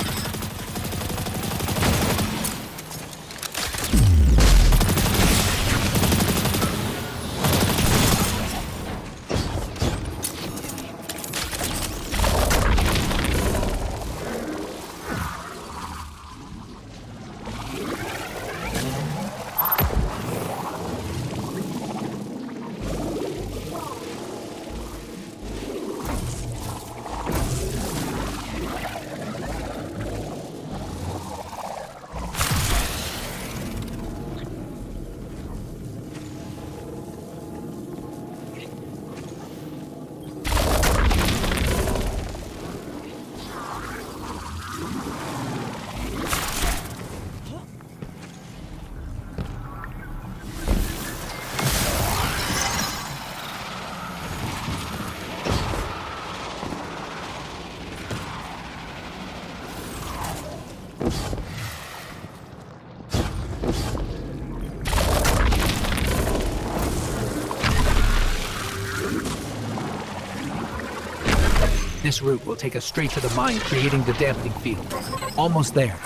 This route will take us straight to the mine, creating the dampening field. Almost there.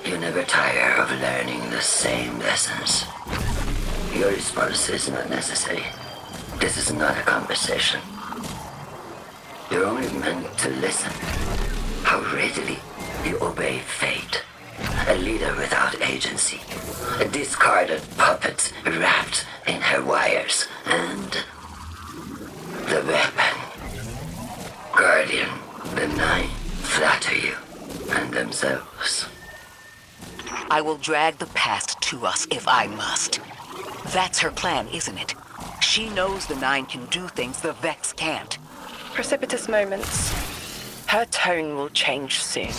You never tire of learning the same lessons. Your response is not necessary. This is not a conversation. You're only meant to listen. How readily you obey fate. A leader without agency. A discarded puppet wrapped in her wires. And the weapon. Guardian, the Nine flatter you and themselves. I will drag the past to us if I must. That's her plan, isn't it? She knows the Nine can do things the Vex can't. Precipitous moments. Her tone will change soon.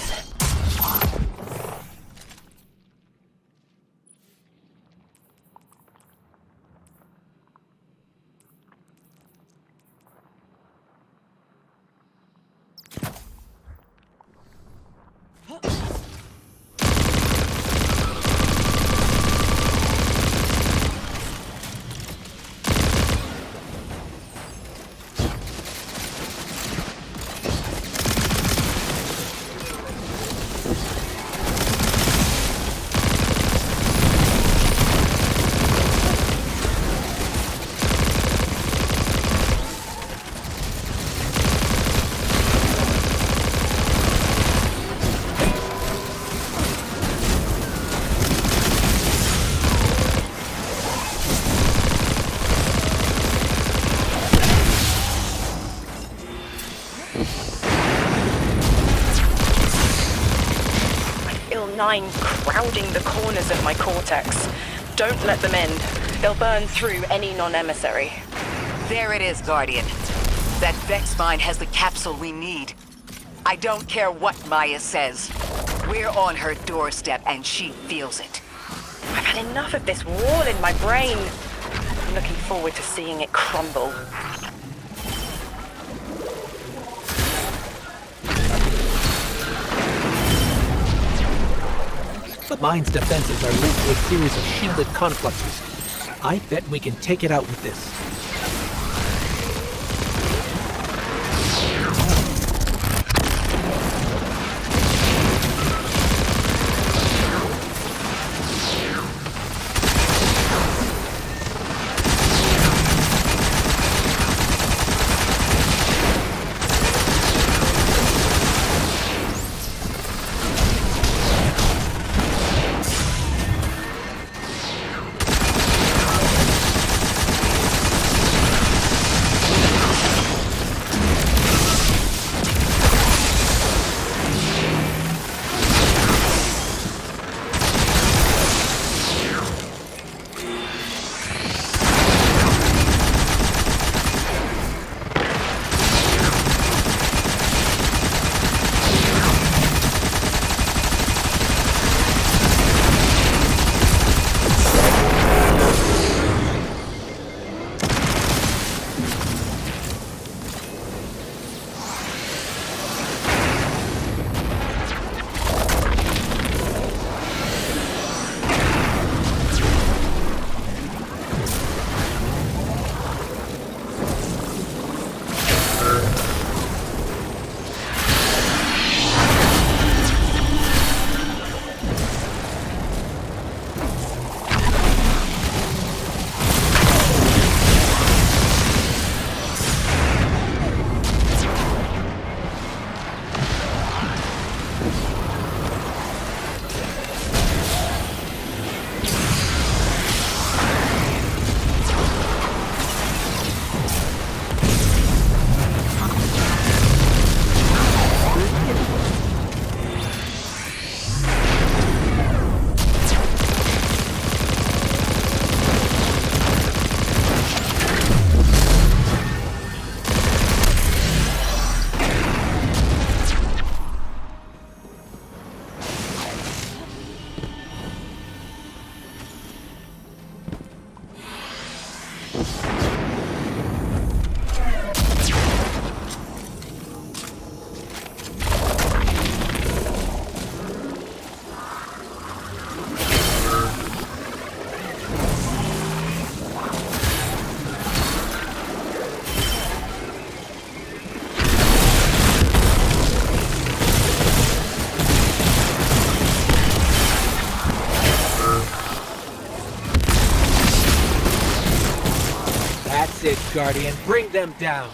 Nine crowding the corners of my cortex. Don't let them in. They'll burn through any non-emissary. There it is, Guardian. That Vex mine has the capsule we need. I don't care what Maya says. We're on her doorstep and she feels it. I've had enough of this wall in my brain. I'm looking forward to seeing it crumble. The mine's defenses are linked to a series of shielded confluxes. I bet we can take it out with this. Guardian. Bring them down.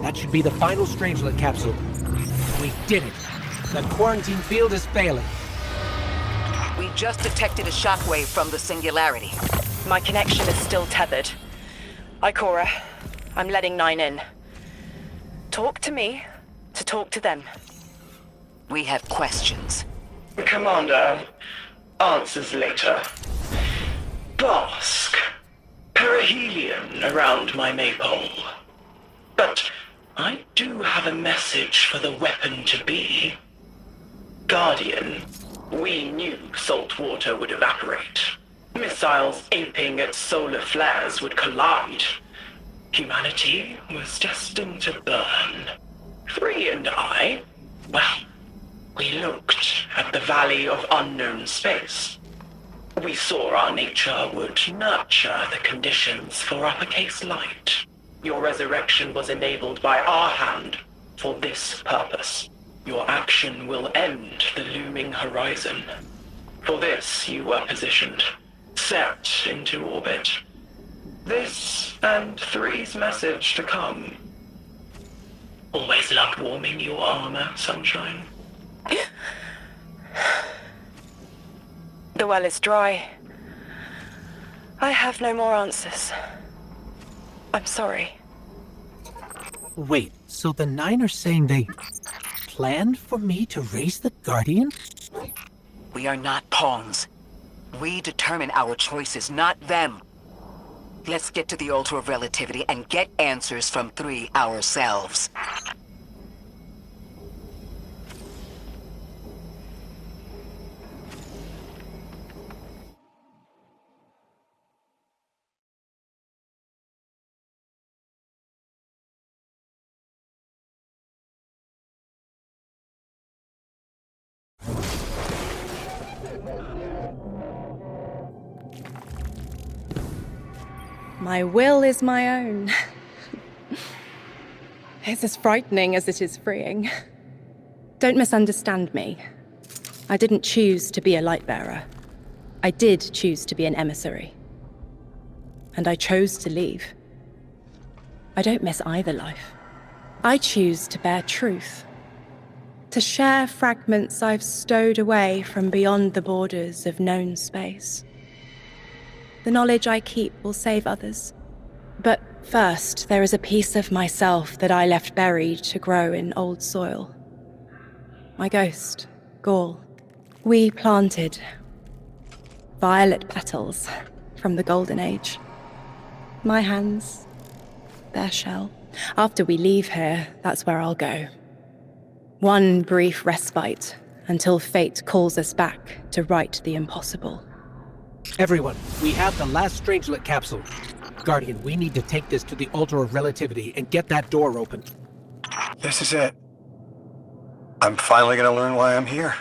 That should be the final Strangelet capsule. We did it. The quarantine field is failing. We just detected a shockwave from the Singularity. My connection is still tethered. Ikora, I'm letting 9 in. Talk to me to talk to them. We have questions. Commander, answers later. Bask. Perihelion around my maypole. But I do have a message for the weapon to be. Guardian, we knew salt water would evaporate. Missiles aping at solar flares would collide. Humanity was destined to burn. Free and I, well, we looked at the Valley of Unknown Space. We saw our nature would nurture the conditions for uppercase light. Your resurrection was enabled by our hand for this purpose. Your action will end the looming horizon. For this, you were positioned, set into orbit. This and 3's message to come. Always loved warming your armor, Sunshine. The well is dry. I have no more answers. I'm sorry. Wait, so the 9 are saying they plan for me to raise the Guardian? We are not pawns. We determine our choices, not them. Let's get to the Altar of Relativity and get answers from 3 ourselves. My will is my own. It's as frightening as it is freeing. Don't misunderstand me. I didn't choose to be a Lightbearer. I did choose to be an emissary. And I chose to leave. I don't miss either life. I choose to bear truth. To share fragments I've stowed away from beyond the borders of known space. The knowledge I keep will save others. But first, there is a piece of myself that I left buried to grow in old soil. My ghost, Gaul. We planted violet petals from the Golden Age. My hands, their shell. After we leave here, that's where I'll go. One brief respite until fate calls us back to right the impossible. Everyone, we have the last Strangelet capsule. Guardian, we need to take this to the Altar of Relativity and get that door open. This is it. I'm finally gonna learn why I'm here.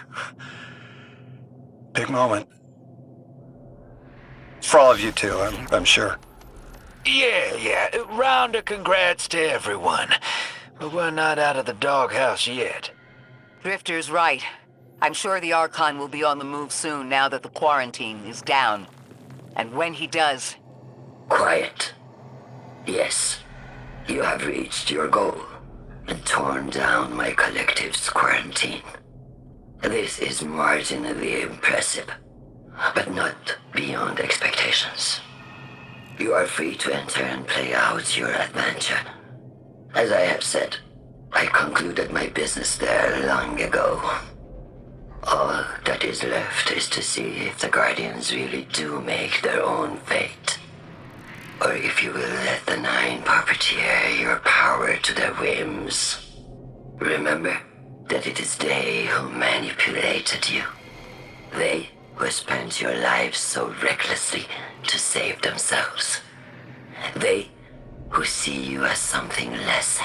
Big moment. For all of you too, I'm sure. Yeah. Round of congrats to everyone. But we're not out of the doghouse yet. Drifter's right. I'm sure the Archon will be on the move soon now that the quarantine is down. And when he does... Quiet. Yes, you have reached your goal and torn down my collective's quarantine. This is marginally impressive, but not beyond expectations. You are free to enter and play out your adventure. As I have said, I concluded my business there long ago. All that is left is to see if the Guardians really do make their own fate. Or if you will let the Nine puppeteer your power to their whims. Remember that it is they who manipulated you. They who spent your lives so recklessly to save themselves. They who see you as something less.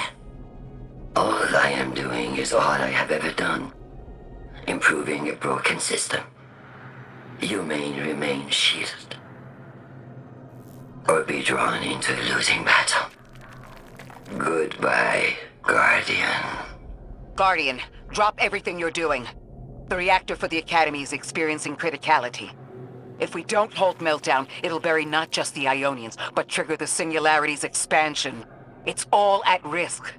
All I am doing is all I have ever done. Improving a broken system. You may remain shielded. Or be drawn into a losing battle. Goodbye, Guardian. Guardian, drop everything you're doing. The reactor for the Academy is experiencing criticality. If we don't hold Meltdown, it'll bury not just the Ionians, but trigger the Singularity's expansion. It's all at risk.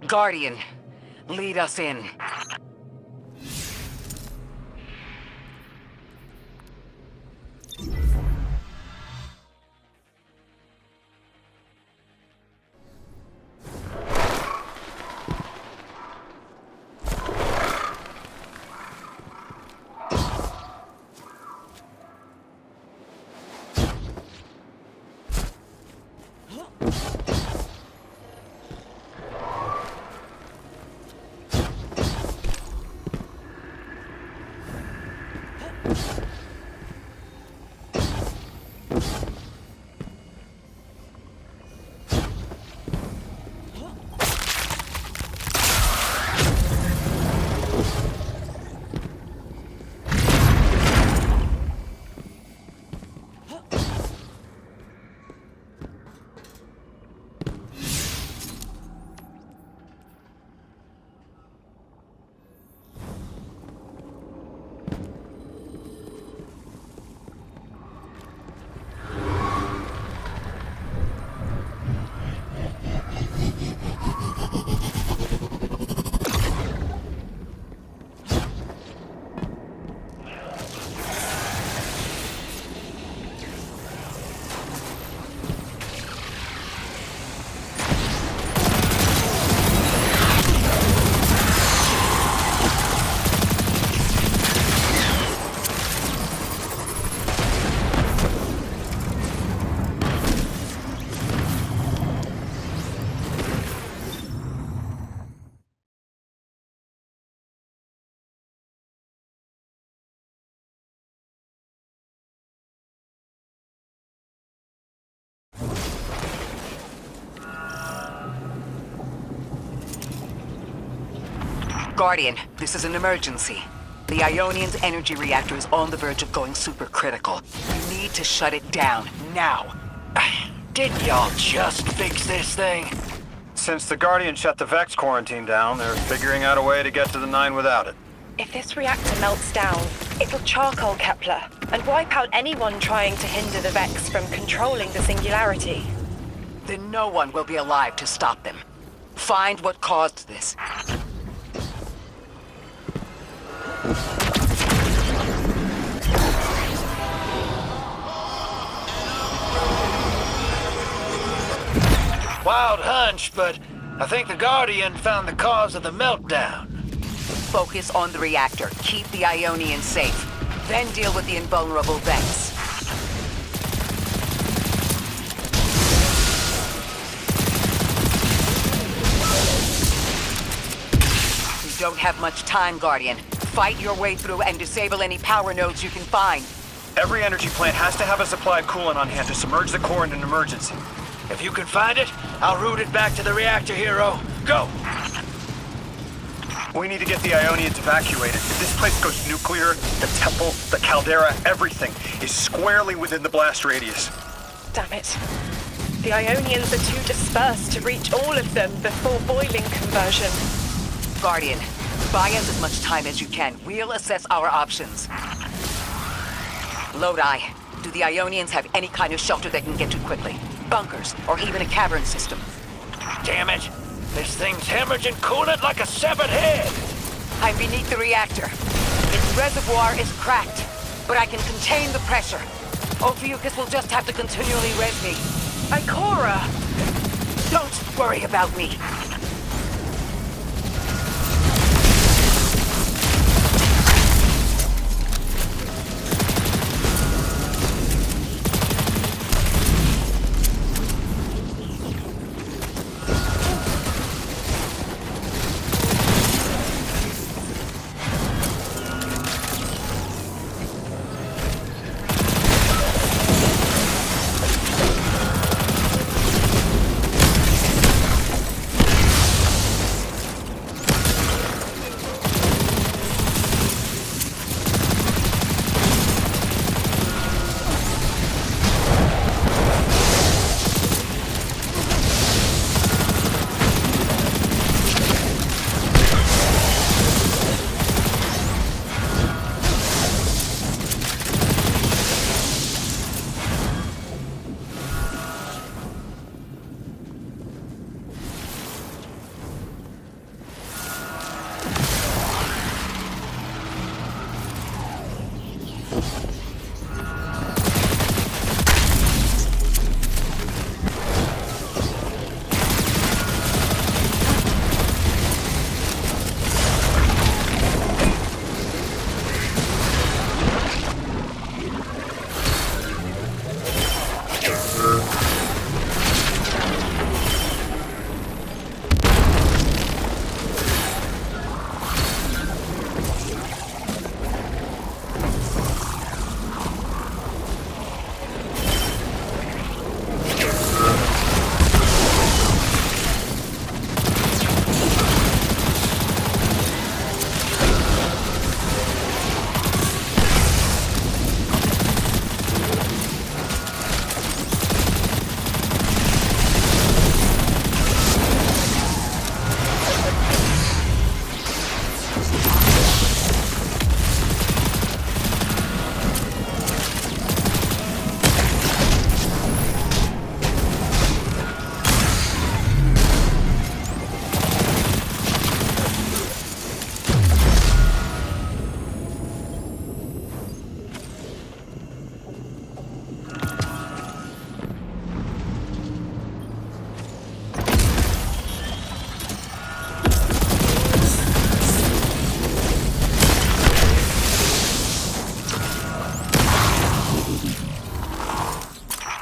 Guardian, lead us in. Guardian, this is an emergency. The Ionion's energy reactor is on the verge of going supercritical. You need to shut it down, now. Didn't y'all just fix this thing? Since the Guardian shut the Vex quarantine down, they're figuring out a way to get to the 9 without it. If this reactor melts down, it'll charcoal Kepler and wipe out anyone trying to hinder the Vex from controlling the Singularity. Then no one will be alive to stop them. Find what caused this. Wild hunch, but I think the Guardian found the cause of the meltdown. Focus on the reactor. Keep the Ionian safe. Then deal with the invulnerable Vex. You don't have much time, Guardian. Fight your way through and disable any power nodes you can find. Every energy plant has to have a supply of coolant on hand to submerge the core in an emergency. If you can find it, I'll route it back to the reactor, Hero. Go! We need to get the Ionians evacuated. If this place goes nuclear, the temple, the caldera, everything is squarely within the blast radius. Damn it. The Ionians are too dispersed to reach all of them before boiling conversion. Guardian, buy us as much time as you can. We'll assess our options. Lodi, do the Ionians have any kind of shelter they can get to quickly? Bunkers, or even a cavern system? Damn it! This thing's hemorrhaging coolant like a severed head! I'm beneath the reactor. Its reservoir is cracked, but I can contain the pressure. Ophiuchus will just have to continually res me. Ikora! Don't worry about me.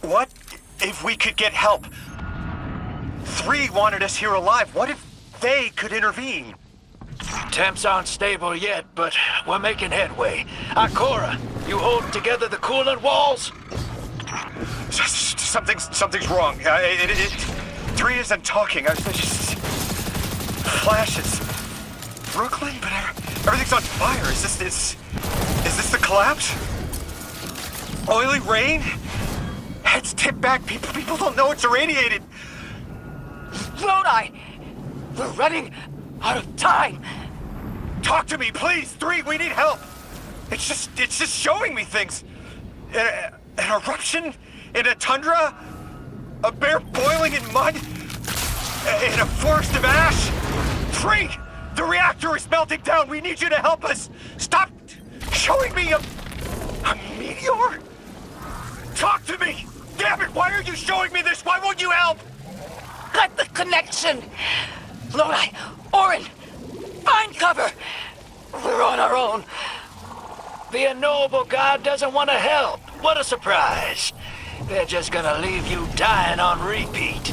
What if we could get help? 3 wanted us here alive. What if they could intervene? Temps aren't stable yet, but we're making headway. Ikora, you holding together the coolant walls? Something's wrong. 3 isn't talking. Flashes. Brooklyn, but everything's on fire. Is this the collapse? Oily rain? Heads tipped back. People don't know it's irradiated. Lodi! We're running out of time. Talk to me, please. 3, we need help. It's just showing me things. An eruption in a tundra, a bear boiling in mud, in a forest of ash. 3, the reactor is melting down. We need you to help us. Stop showing me a meteor. Talk to me. Damn it, why are you showing me this? Why won't you help? Cut the connection. Lodi, Orin, find cover. We're on our own. The unknowable god doesn't want to help. What a surprise. They're just gonna leave you dying on repeat.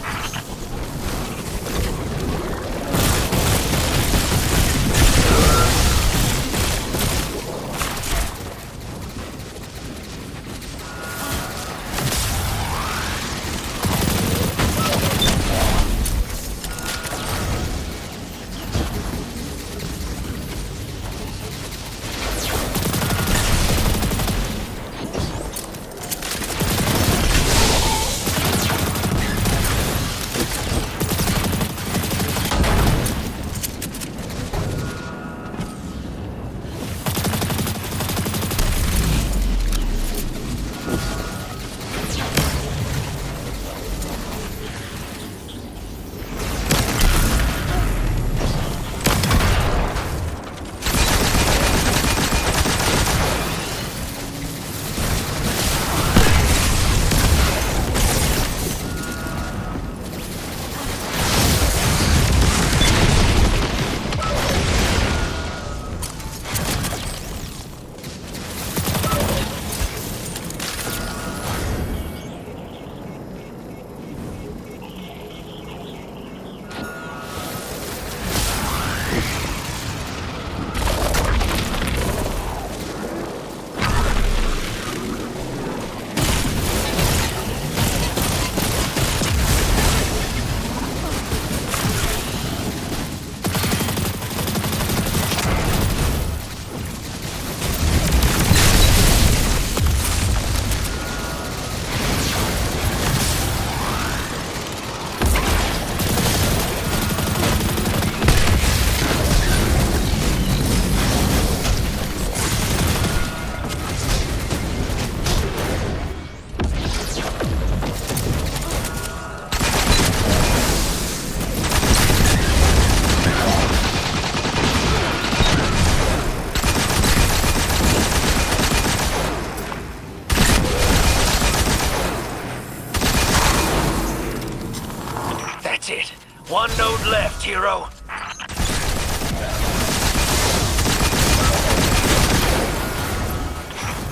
One node left, hero.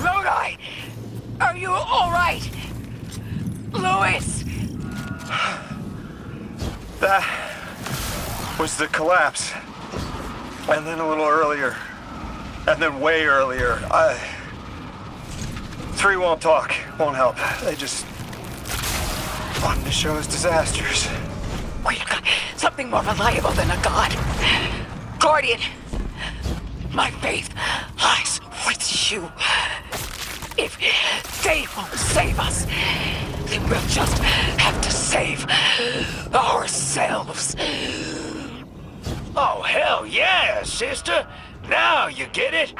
Lodi! Are you all right? Louis! That was the collapse. And then a little earlier. And then way earlier. 3 won't talk, won't help. They just wanted to show us disasters. We've got something more reliable than a god. Guardian, my faith lies with you. If they won't save us, then we'll just have to save ourselves. Oh, hell yeah, sister. Now you get it.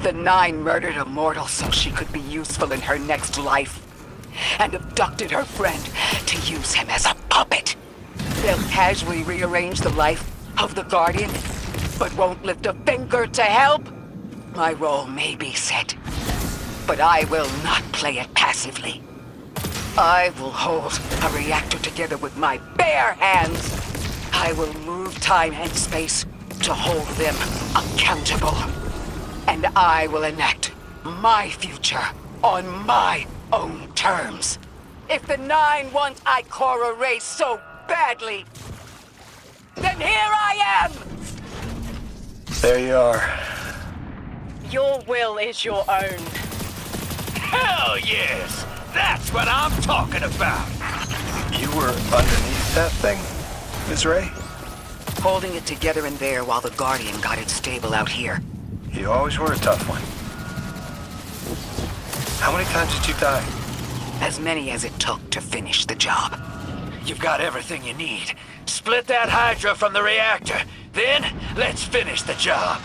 The Nine murdered a mortal so she could be useful in her next life, and abducted her friend to use him as a puppet. They'll casually rearrange the life of the Guardian, but won't lift a finger to help. My role may be set, but I will not play it passively. I will hold a reactor together with my bare hands. I will move time and space to hold them accountable. And I will enact my future on my own terms. If the Nine want Ikora erased so badly, then here I am! There you are. Your will is your own. Hell yes! That's what I'm talking about! You were underneath that thing, Ms. Ray? Holding it together in there while the Guardian got it stable out here. You always were a tough one. How many times did you die? As many as it took to finish the job. You've got everything you need. Split that Hydra from the reactor. Then, let's finish the job.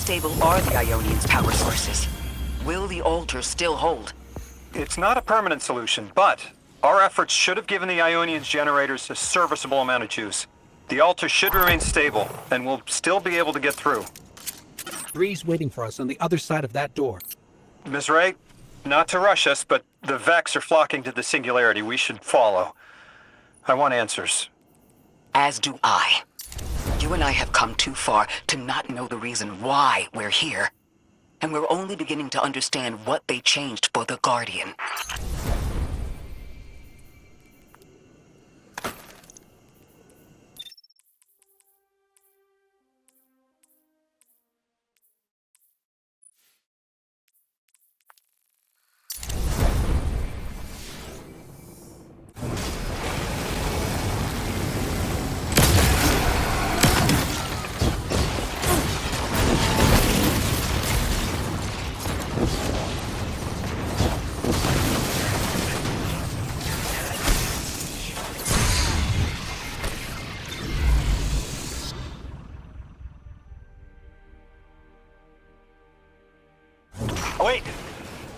stable are the Ionian's power sources? Will the altar still hold? It's not a permanent solution, but our efforts should have given the Ionian's generators a serviceable amount of juice. The altar should remain stable, and we'll still be able to get through. 3's waiting for us on the other side of that door. Ms. Ray, not to rush us, but the Vex are flocking to the Singularity. We should follow. I want answers. As do I. You and I have come too far to not know the reason why we're here. And we're only beginning to understand what they changed for the Guardian.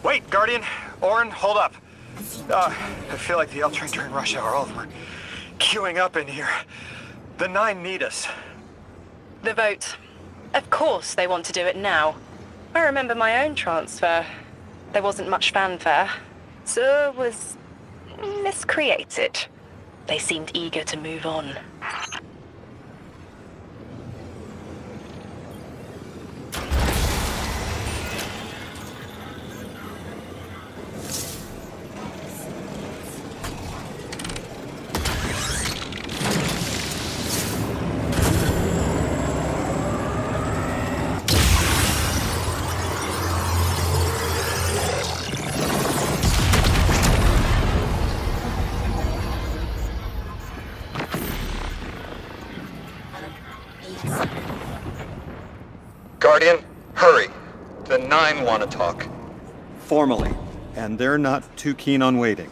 Wait, Guardian. Orin, hold up. I feel like the L-train during rush hour. All of them are queuing up in here. The 9 need us. The vote. Of course they want to do it now. I remember my own transfer. There wasn't much fanfare. So was miscreated. They seemed eager to move on. Guardian, hurry. The 9 want to talk. Formally. And they're not too keen on waiting.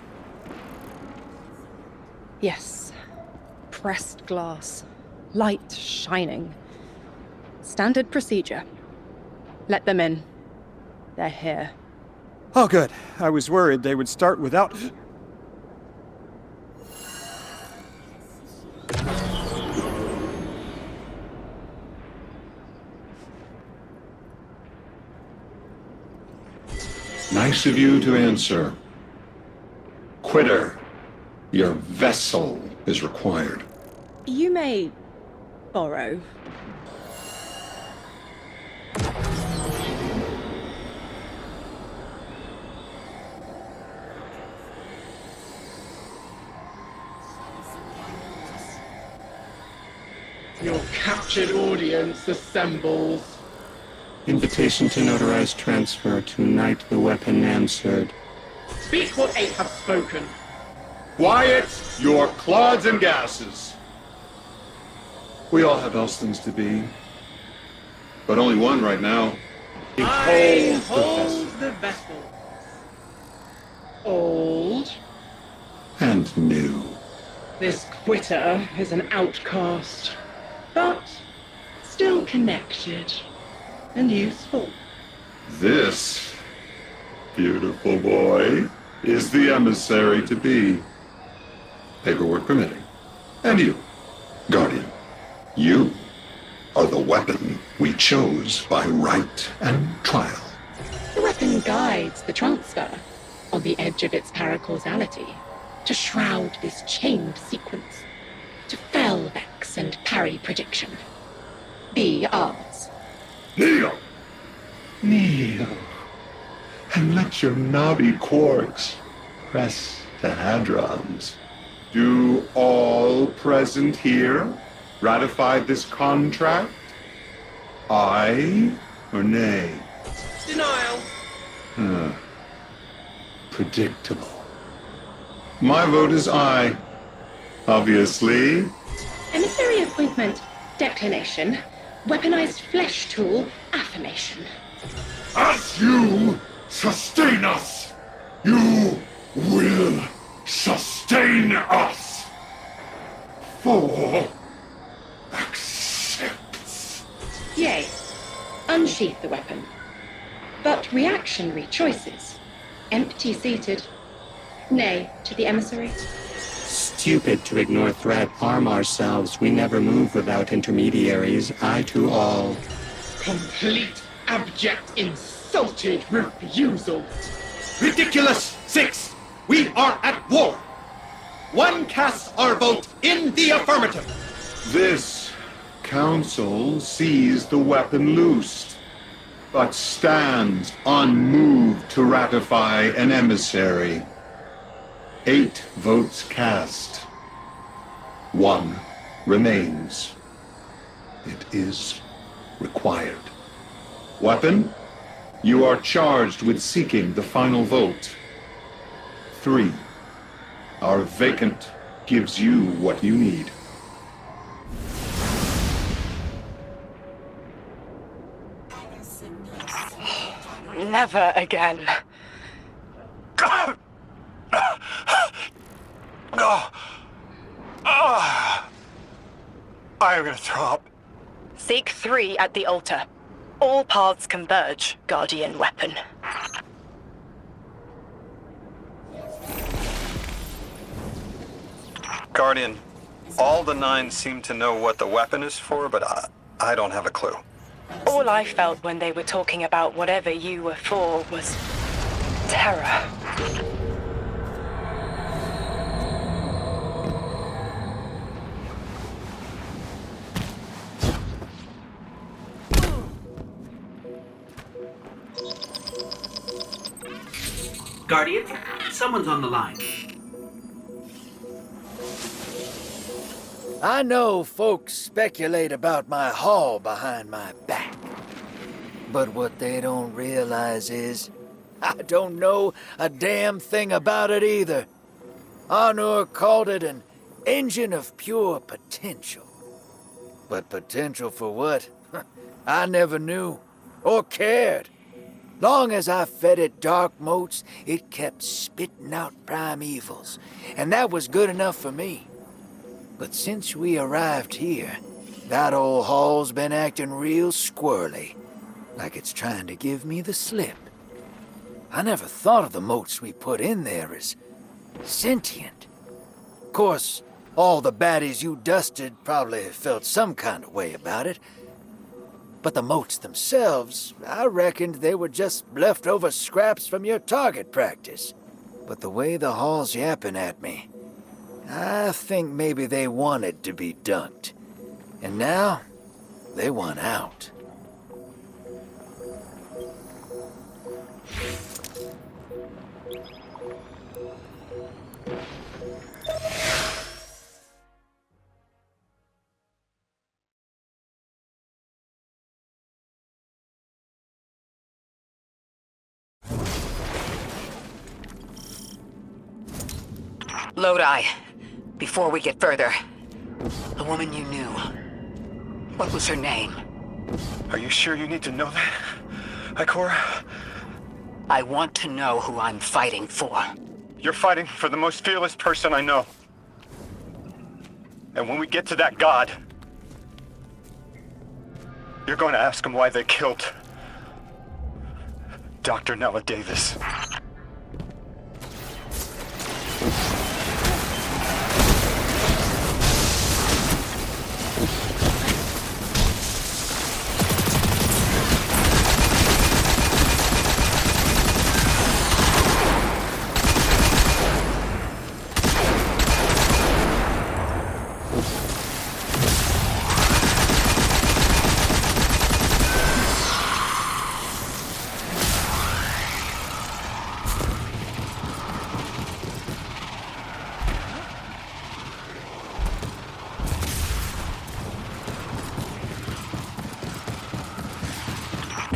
Yes. Pressed glass. Light shining. Standard procedure. Let them in. They're here. Oh, good. I was worried they would start without... Nice of you to answer. Quitter, your vessel is required. You may borrow. Your captured audience assembles. Invitation to notarize transfer. Tonight the weapon answered. Speak what 8 have spoken. Quiet your clods and gases. We all have else things to be. But only one right now. I hold the vessel. Old. And new. This quitter is an outcast, but still connected and useful. This beautiful boy is the emissary to be. Paperwork permitting. And you, Guardian, you are the weapon we chose by right and trial. The weapon guides the transfer on the edge of its paracausality to shroud this chained sequence, to fell Vex and parry prediction. Be ours. Kneel! Kneel. And let your knobby quarks press the hadrons. Do all present here ratify this contract? Aye or nay? Denial. Predictable. My vote is aye. Obviously. Emissary appointment, declination. Weaponized flesh tool, affirmation. As you sustain us, you will sustain us. 4 accepts. Yea. unsheath the weapon. But reactionary choices, empty-seated, nay, to the emissary. Stupid to ignore threat, arm ourselves. We never move without intermediaries. I to all. Complete, abject, insulted refusal. Ridiculous! 6! We are at war! One casts our vote in the affirmative. This council sees the weapon loosed, but stands unmoved to ratify an emissary. 8 votes cast. 1 remains. It is required. Weapon, you are charged with seeking the final vote. 3. Our vacant gives you what you need. Never again. I'm gonna throw up. Seek 3 at the altar. All paths converge, Guardian Weapon. Guardian, all the 9 seem to know what the weapon is for, but I don't have a clue. All I felt when they were talking about whatever you were for was terror. Guardian, someone's on the line. I know folks speculate about my haul behind my back. But what they don't realize is, I don't know a damn thing about it either. Arnor called it an engine of pure potential. But potential for what? I never knew, or cared. Long as I fed it dark motes, it kept spitting out primevals, and that was good enough for me. But since we arrived here, that old hall's been acting real squirrely, like it's trying to give me the slip. I never thought of the motes we put in there as sentient. Of course, all the baddies you dusted probably felt some kind of way about it. But the motes themselves, I reckoned they were just leftover scraps from your target practice. But the way the hall's yapping at me, I think maybe they wanted to be dunked. And now, they want out. Lodi, before we get further, the woman you knew, what was her name? Are you sure you need to know that, Ikora? I want to know who I'm fighting for. You're fighting for the most fearless person I know. And when we get to that god, you're going to ask him why they killed Dr. Nella Davis.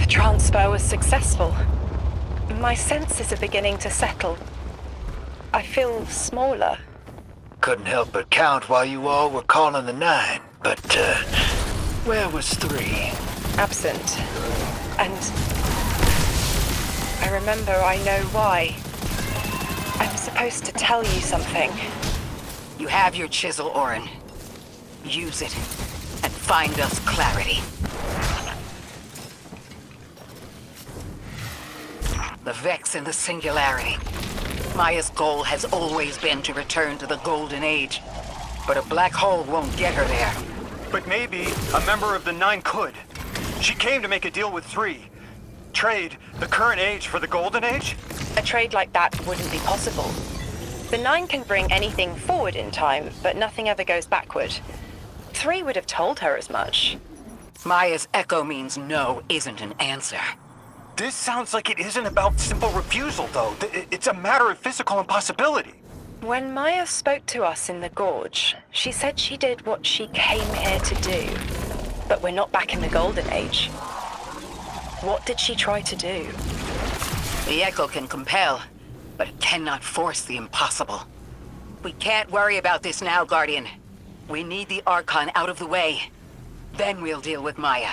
Transfer was successful. My senses are beginning to settle. I feel smaller. Couldn't help but count while you all were calling the 9, but, where was 3? Absent. And I remember I know why. I'm supposed to tell you something. You have your chisel, Orin. Use it, and find us clarity. The Vex and the Singularity. Maya's goal has always been to return to the Golden Age. But a black hole won't get her there. But maybe a member of the Nine could. She came to make a deal with 3. Trade the current age for the Golden Age? A trade like that wouldn't be possible. The Nine can bring anything forward in time, but nothing ever goes backward. 3 would have told her as much. Maya's echo means no isn't an answer. This sounds like it isn't about simple refusal, though. It's a matter of physical impossibility. When Maya spoke to us in the Gorge, she said she did what she came here to do. But we're not back in the Golden Age. What did she try to do? The echo can compel, but it cannot force the impossible. We can't worry about this now, Guardian. We need the Archon out of the way. Then we'll deal with Maya.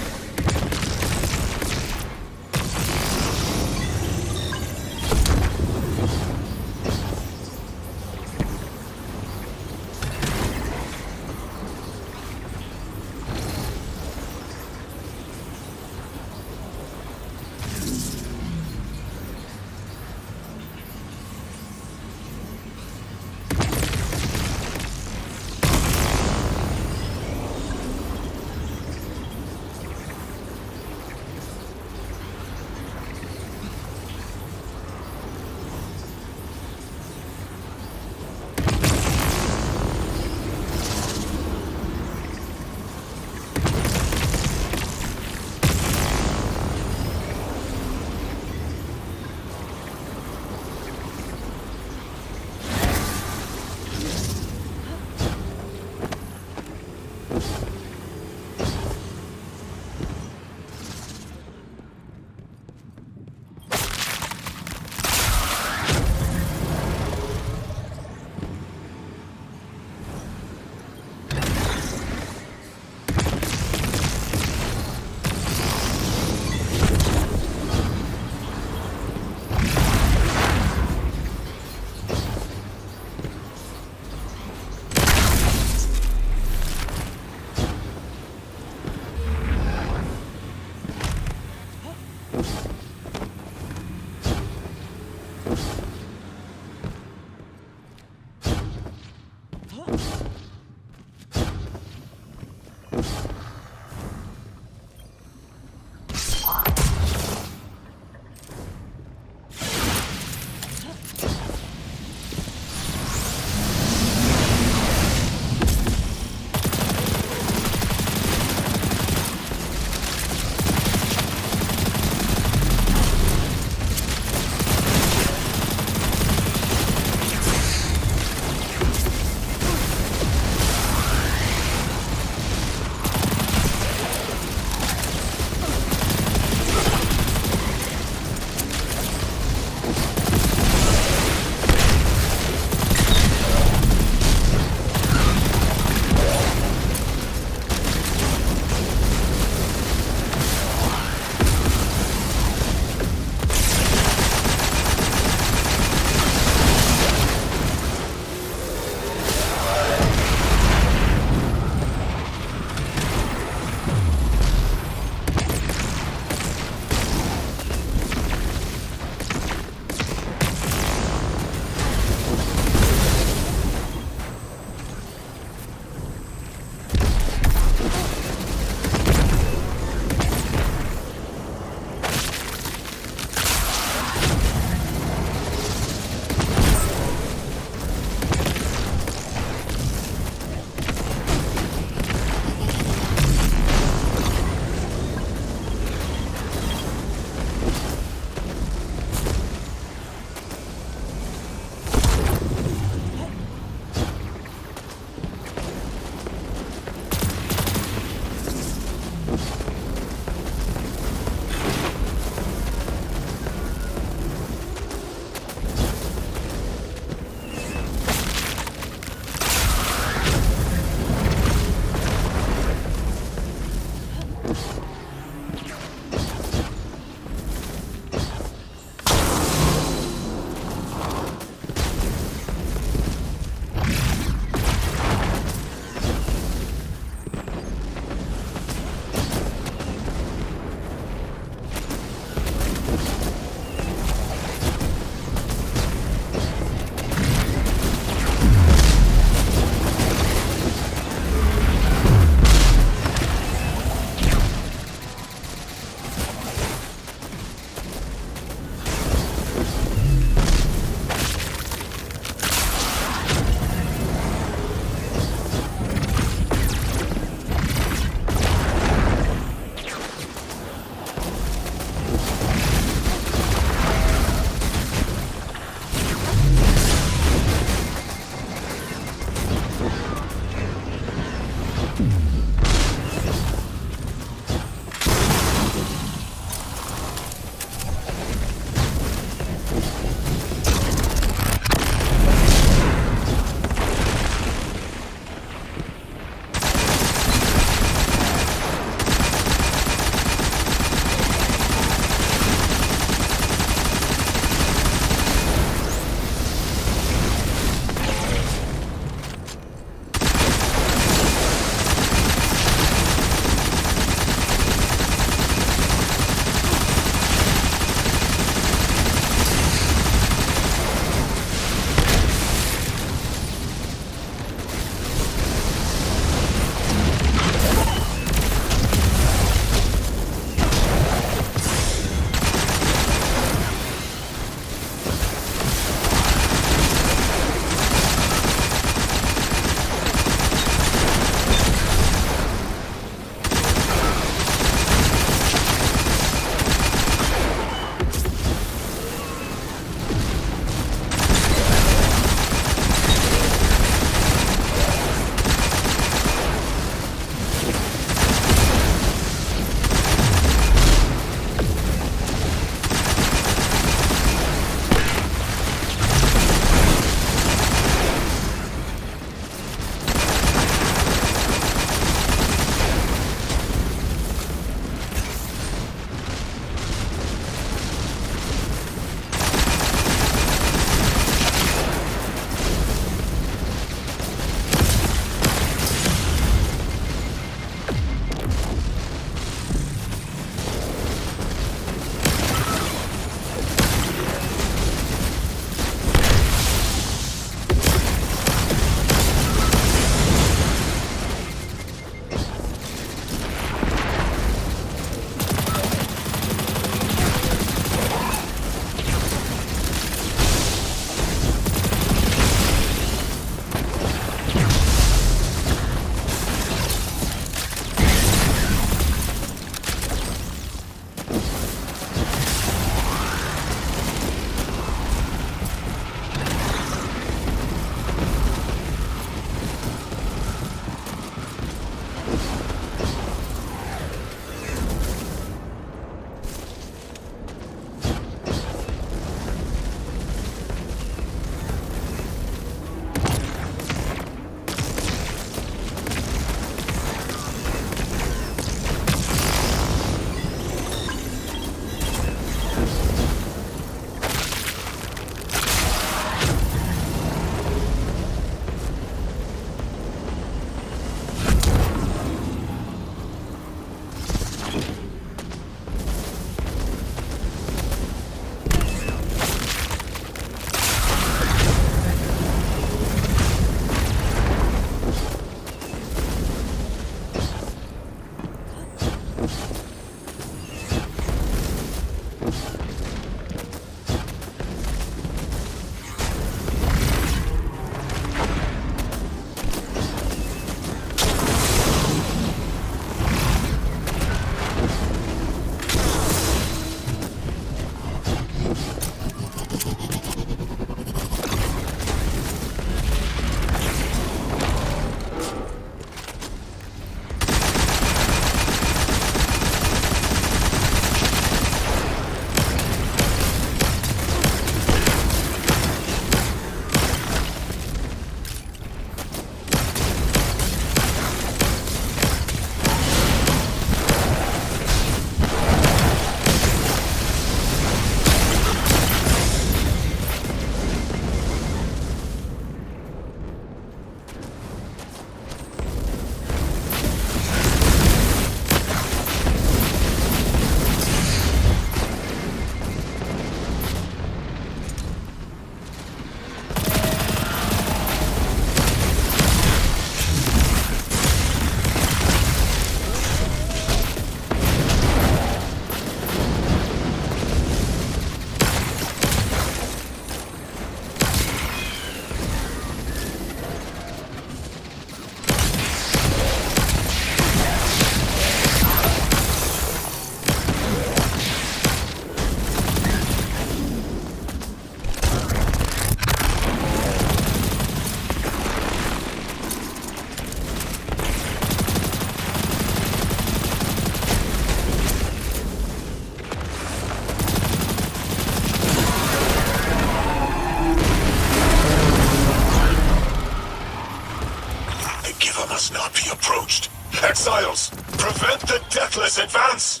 must not be approached. Exiles, prevent the Deathless advance!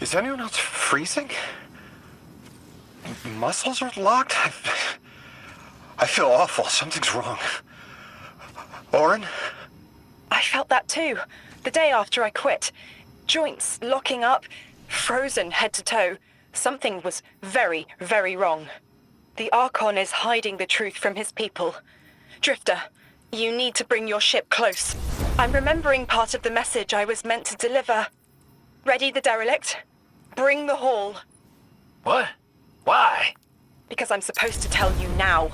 Is anyone else freezing? Muscles are locked? I feel awful. Something's wrong. Orin? I felt that too. The day after I quit. Joints locking up, frozen head to toe. Something was very, very wrong. The Archon is hiding the truth from his people. Drifter, you need to bring your ship close. I'm remembering part of the message I was meant to deliver. Ready the derelict? Bring the haul. What? Why? Because I'm supposed to tell you now.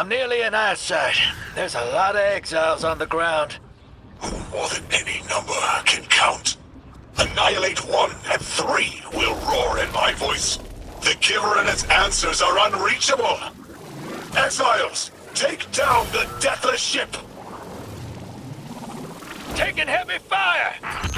I'm nearly in eyesight. There's a lot of exiles on the ground. More than any number can count. Annihilate 1 and 3 will roar in my voice. The Giver and its answers are unreachable. Exiles, take down the deathless ship. Taking heavy fire!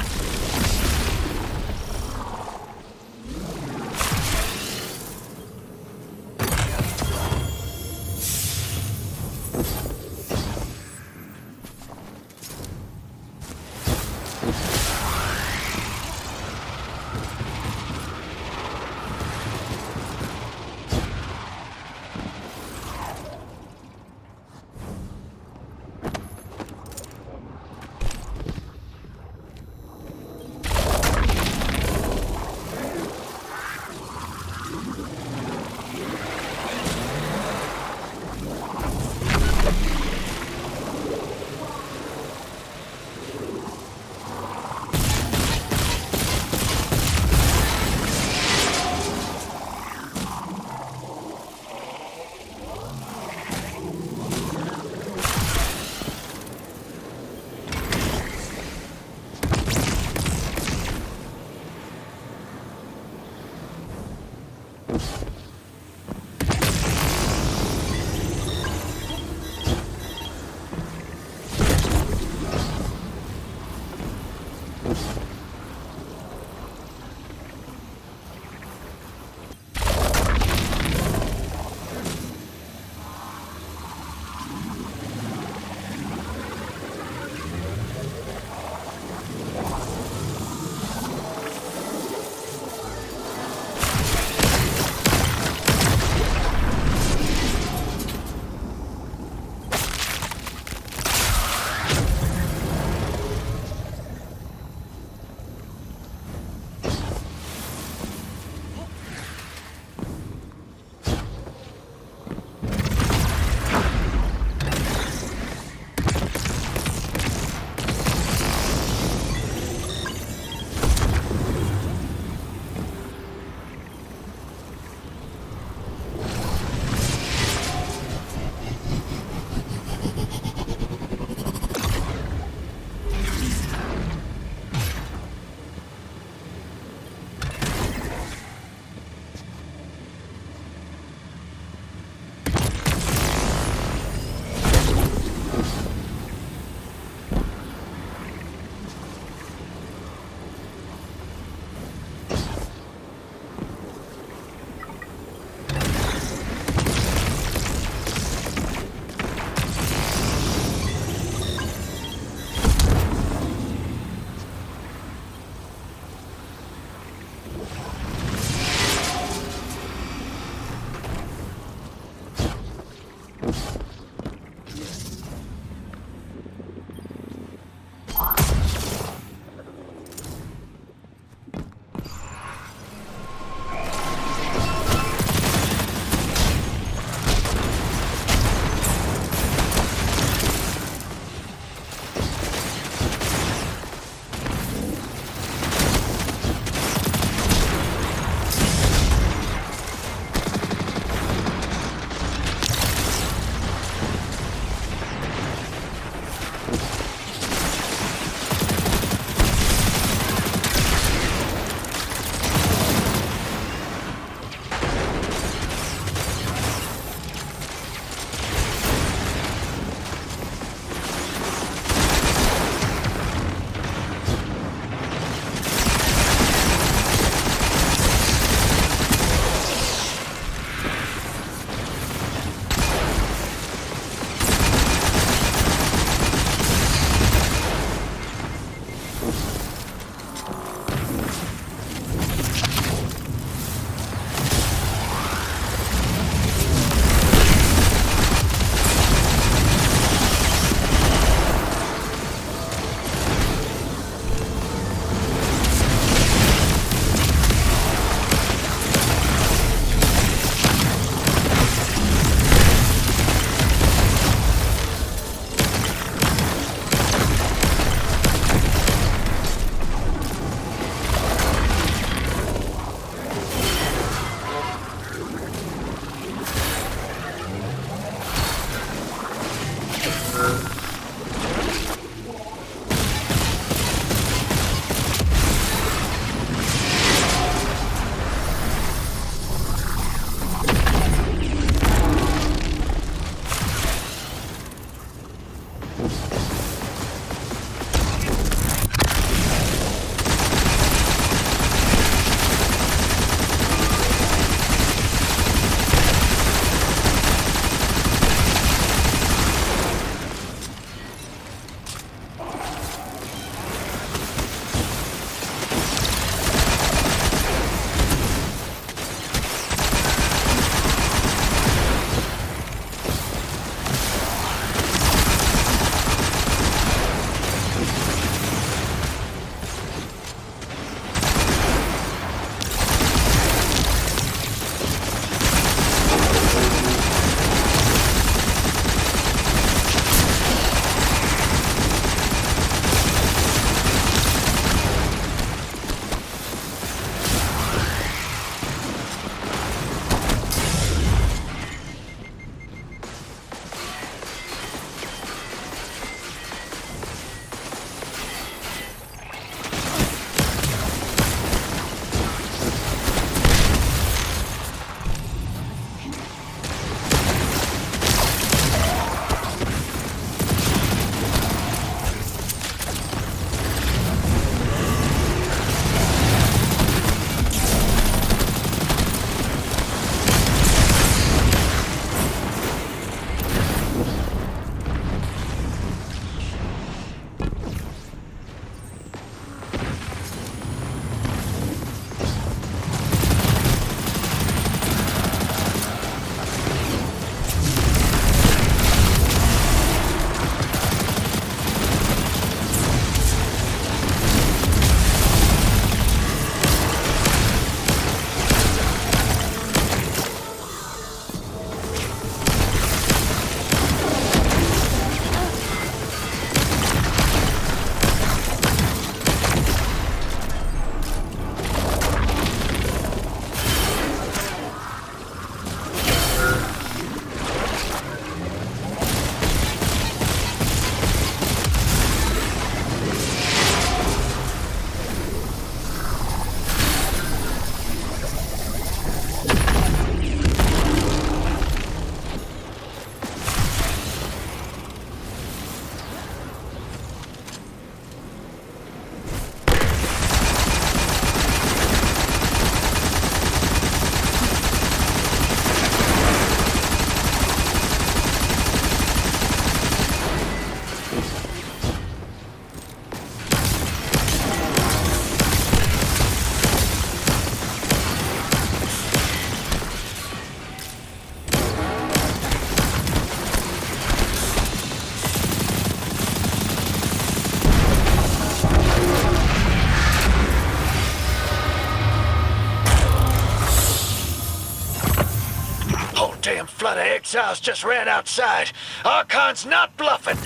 goddamn flood of exiles just ran outside. Archon's not bluffing.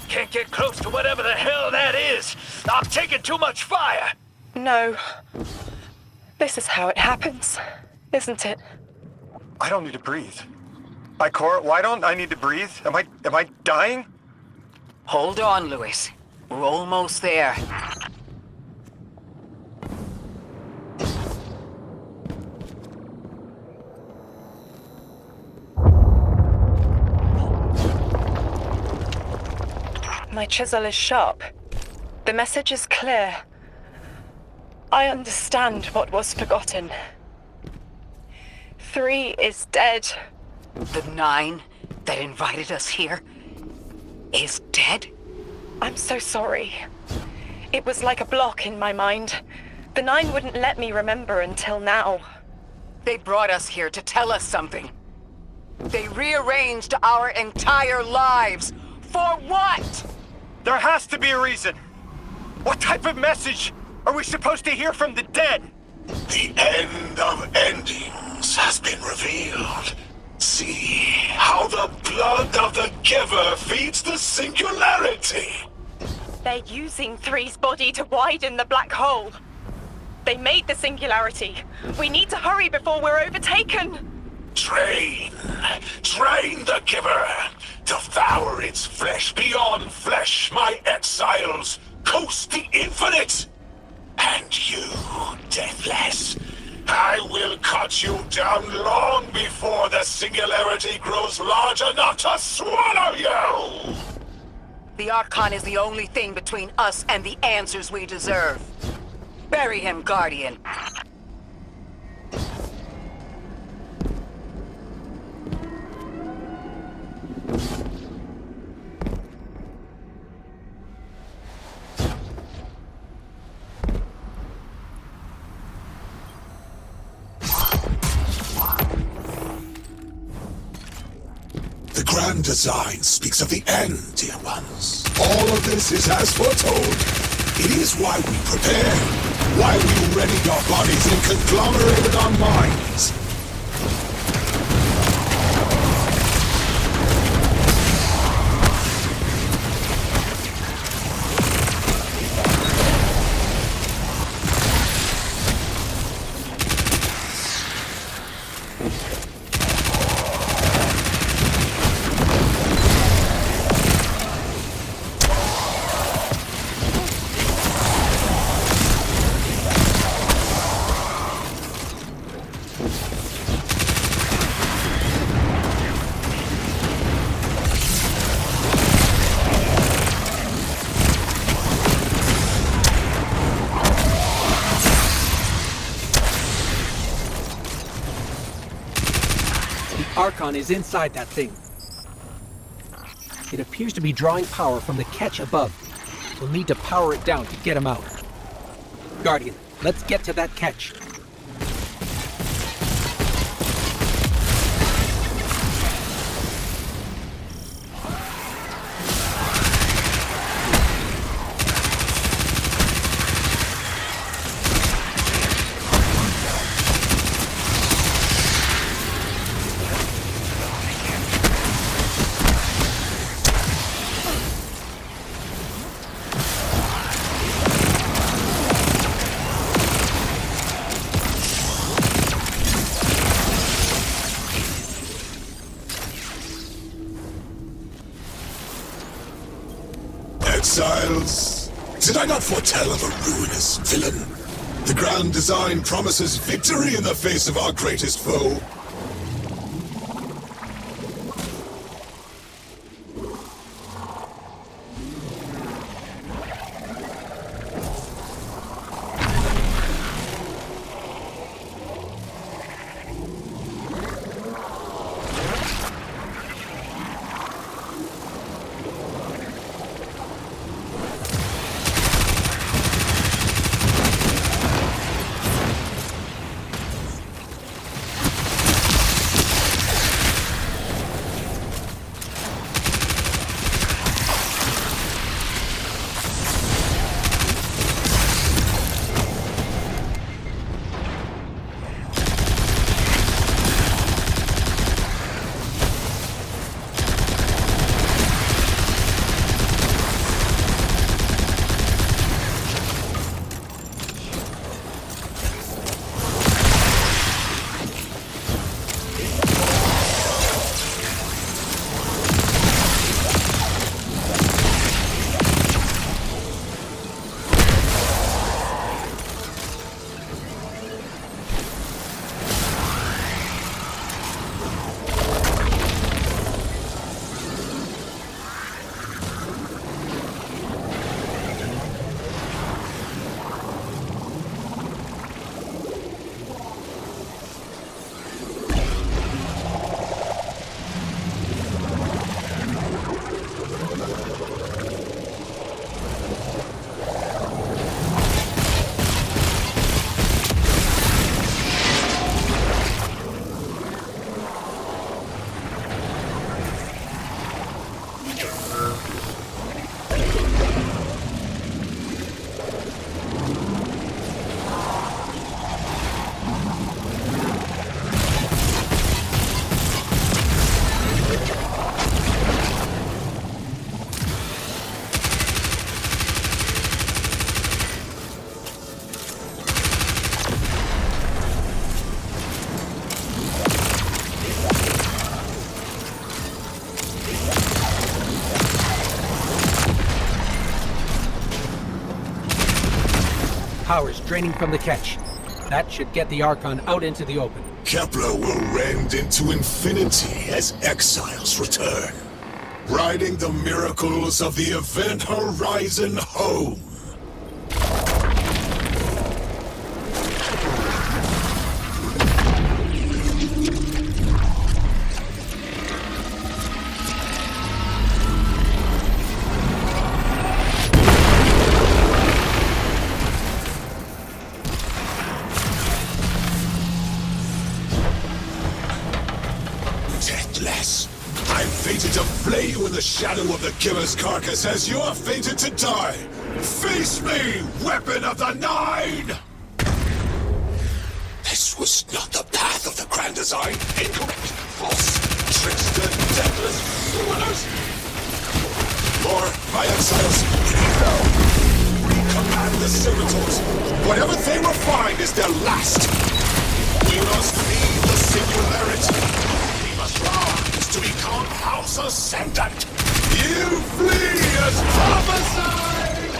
Can't get close to whatever the hell that is. I'm taking too much fire. No. This is how it happens, isn't it? I don't need to breathe. Ikora, why don't I need to breathe? Am I dying? Hold on, Lewis. We're almost there. My chisel is sharp. The message is clear. I understand what was forgotten. 3 is dead. The 9 that invited us here is dead? I'm so sorry. It was like a block in my mind. The 9 wouldn't let me remember until now. They brought us here to tell us something. They rearranged our entire lives. For what? There has to be a reason. What type of message are we supposed to hear from the dead? The end of endings has been revealed. See how the blood of the giver feeds the singularity. They're using 3's body to widen the black hole. They made the singularity. We need to hurry before we're overtaken. Train the giver. Devour its flesh beyond flesh, my exiles. Coast the infinite. And you, Deathless, I will cut you down long before the singularity grows large enough to swallow you! The Archon is the only thing between us and the answers we deserve. Bury him, Guardian. The grand design speaks of the end, dear ones. All of this is as foretold. It is why we prepare, why we readied our bodies and conglomerated our minds. Archon is inside that thing. It appears to be drawing power from the catch above. We'll need to power it down to get him out. Guardian, let's get to that catch. Exiles, did I not foretell of a ruinous villain? The grand design promises victory in the face of our greatest foe. powers draining from the catch. That should get the Archon out into the open. Kepler will rend into infinity as exiles return, riding the miracles of the Event Horizon home. The shadow of the killer's carcass as you're fated to die. Face me, weapon of the Nine! This was not the path of the grand design. Incorrect, false, trickster, deathless, ruiners. Or my exiles, now, recommand the servitors. Whatever they will find is their last. We must leave the singularity. We must rise to become House Ascendant. You flee as prophesied!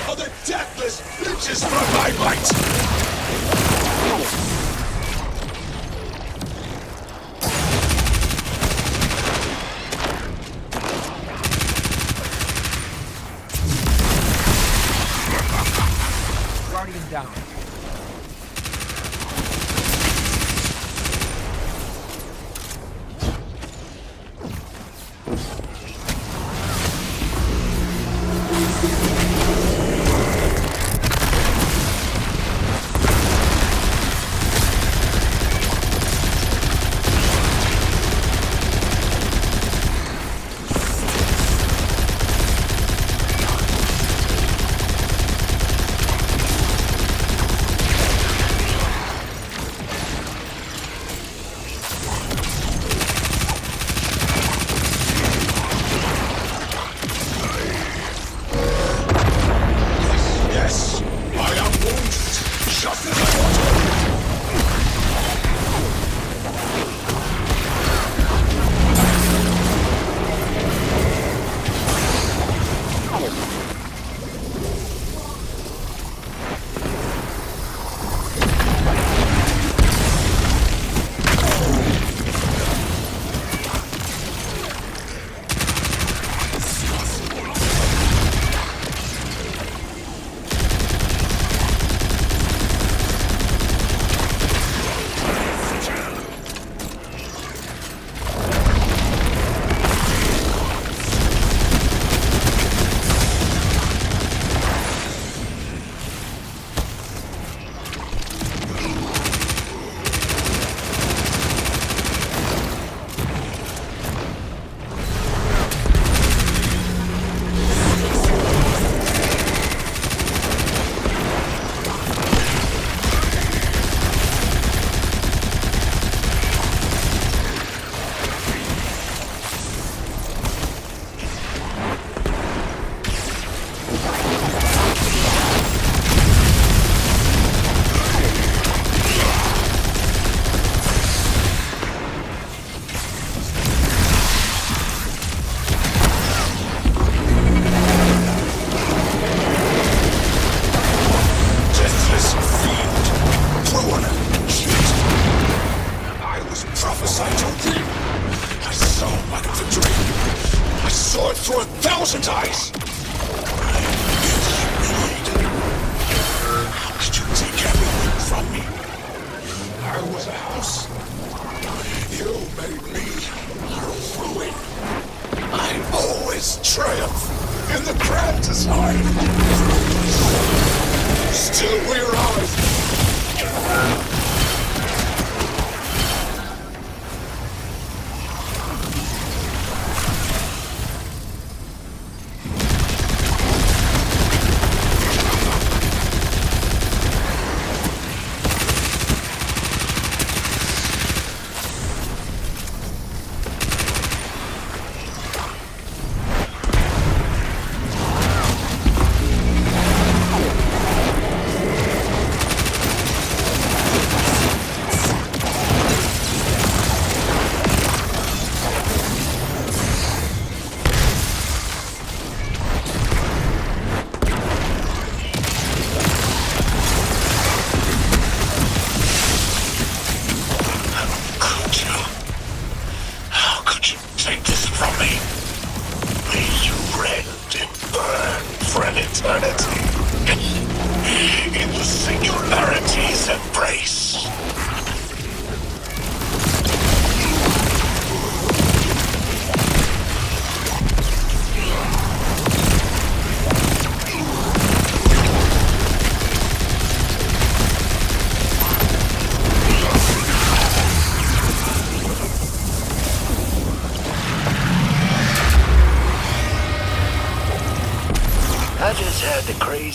Oh, the deathless flinches from my might!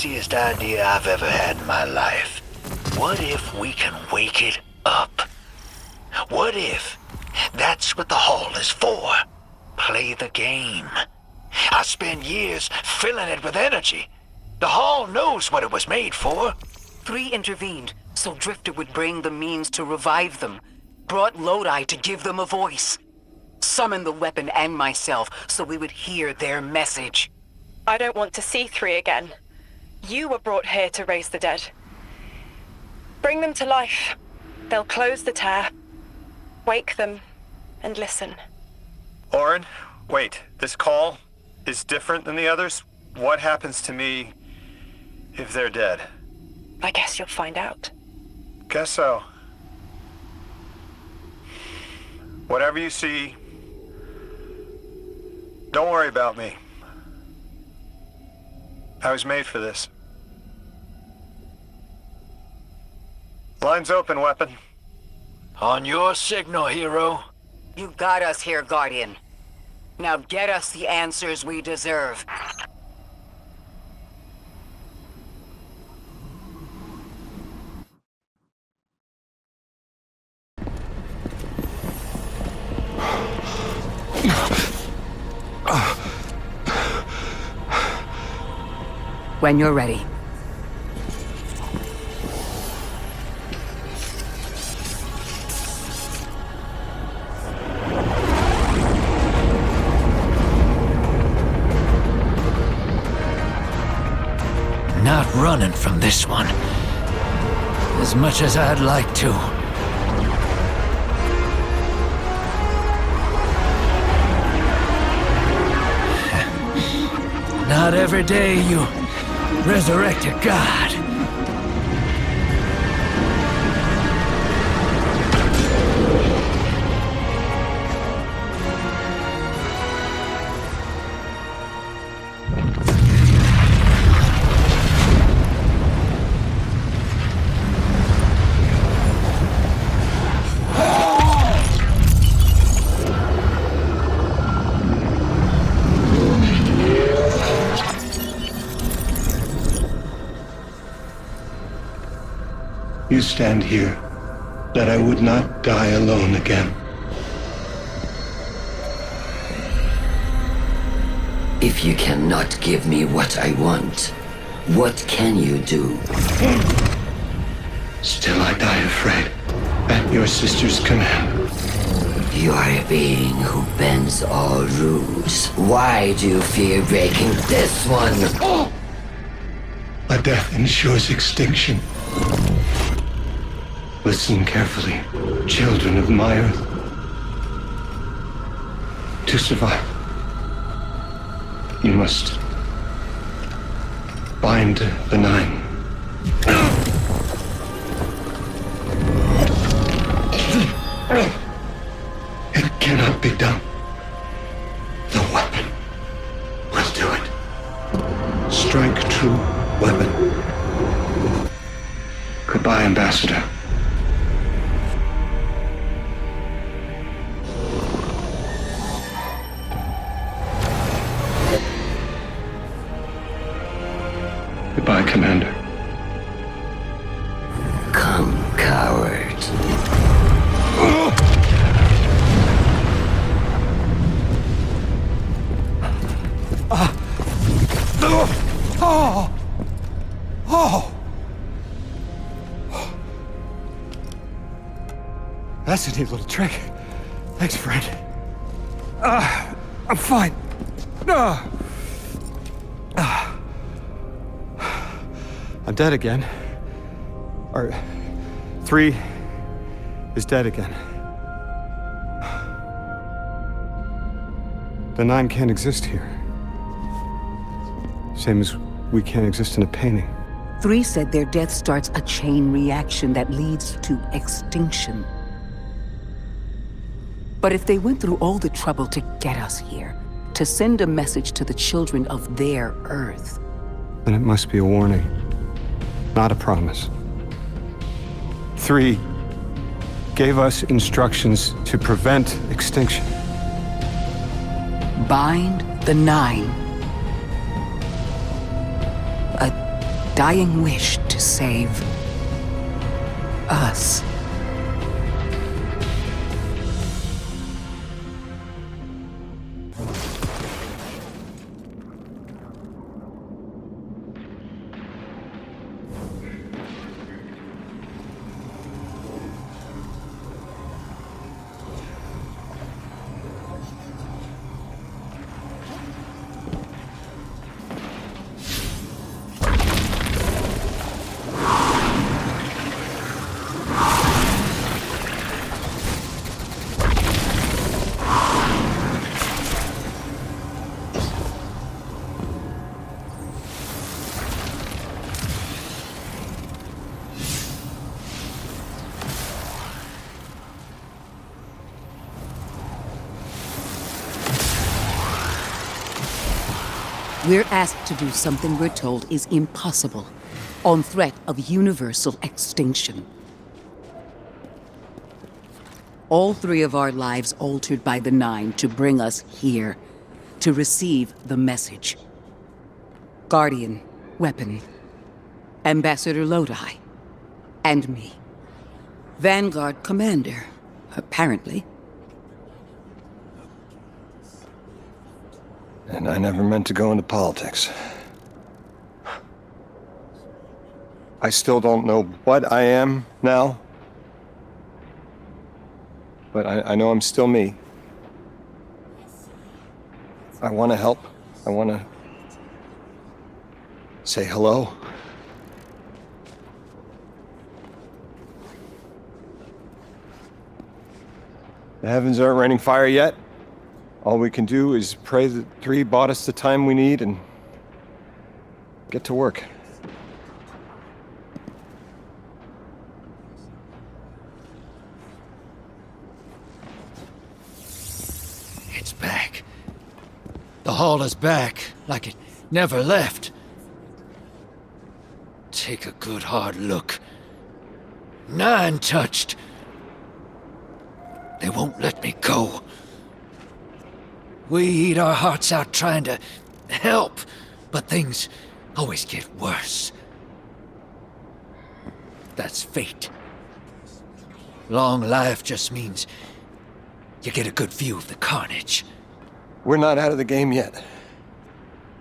craziest idea I've ever had in my life. What if we can wake it up? What if that's what the Hall is for? Play the game. I spent years filling it with energy. The Hall knows what it was made for. 3 intervened, so Drifter would bring the means to revive them. Brought Lodi to give them a voice. Summoned the weapon and myself, so we would hear their message. I don't want to see 3 again. You were brought here to raise the dead. Bring them to life. They'll close the tear, wake them, and listen. Orin, wait. This call is different than the others? What happens to me if they're dead? I guess you'll find out. Guess so. Whatever you see, don't worry about me. I was made for this. Line's open, weapon. On your signal, hero. You got us here, Guardian. Now get us the answers we deserve. When you're ready. Not running from this one. As much as I'd like to. Not every day you resurrect a god. You stand here, that I would not die alone again. If you cannot give me what I want, what can you do? Still I die afraid, at your sister's command. You are a being who bends all rules. Why do you fear breaking this one? A death ensures extinction. Listen carefully, children of my earth. To survive, you must bind the 9. It cannot be done. The weapon will do it. Strike true, weapon. Goodbye, Ambassador. Goodbye, Commander. Come, coward. That's a neat little trick. Thanks, friend. I'm fine. I'm dead again. Or 3 is dead again. The 9 can't exist here. Same as we can't exist in a painting. 3 said their death starts a chain reaction that leads to extinction. But if they went through all the trouble to get us here, to send a message to the children of their Earth, then it must be a warning, not a promise. 3 gave us instructions to prevent extinction. bind the 9. A dying wish to save us. We're asked to do something we're told is impossible, on threat of universal extinction. All 3 of our lives altered by the Nine to bring us here, to receive the message. Guardian, Weapon, Ambassador Lodi, and me. Vanguard Commander, apparently. And I never meant to go into politics. I still don't know what I am now. But I know I'm still me. I want to help. I want to say hello. The heavens aren't raining fire yet. All we can do is pray that 3 bought us the time we need and get to work. It's back. The hall is back, like it never left. Take a good hard look. 9 touched. They won't let me go. We eat our hearts out trying to help, but things always get worse. That's fate. Long life just means you get a good view of the carnage. We're not out of the game yet.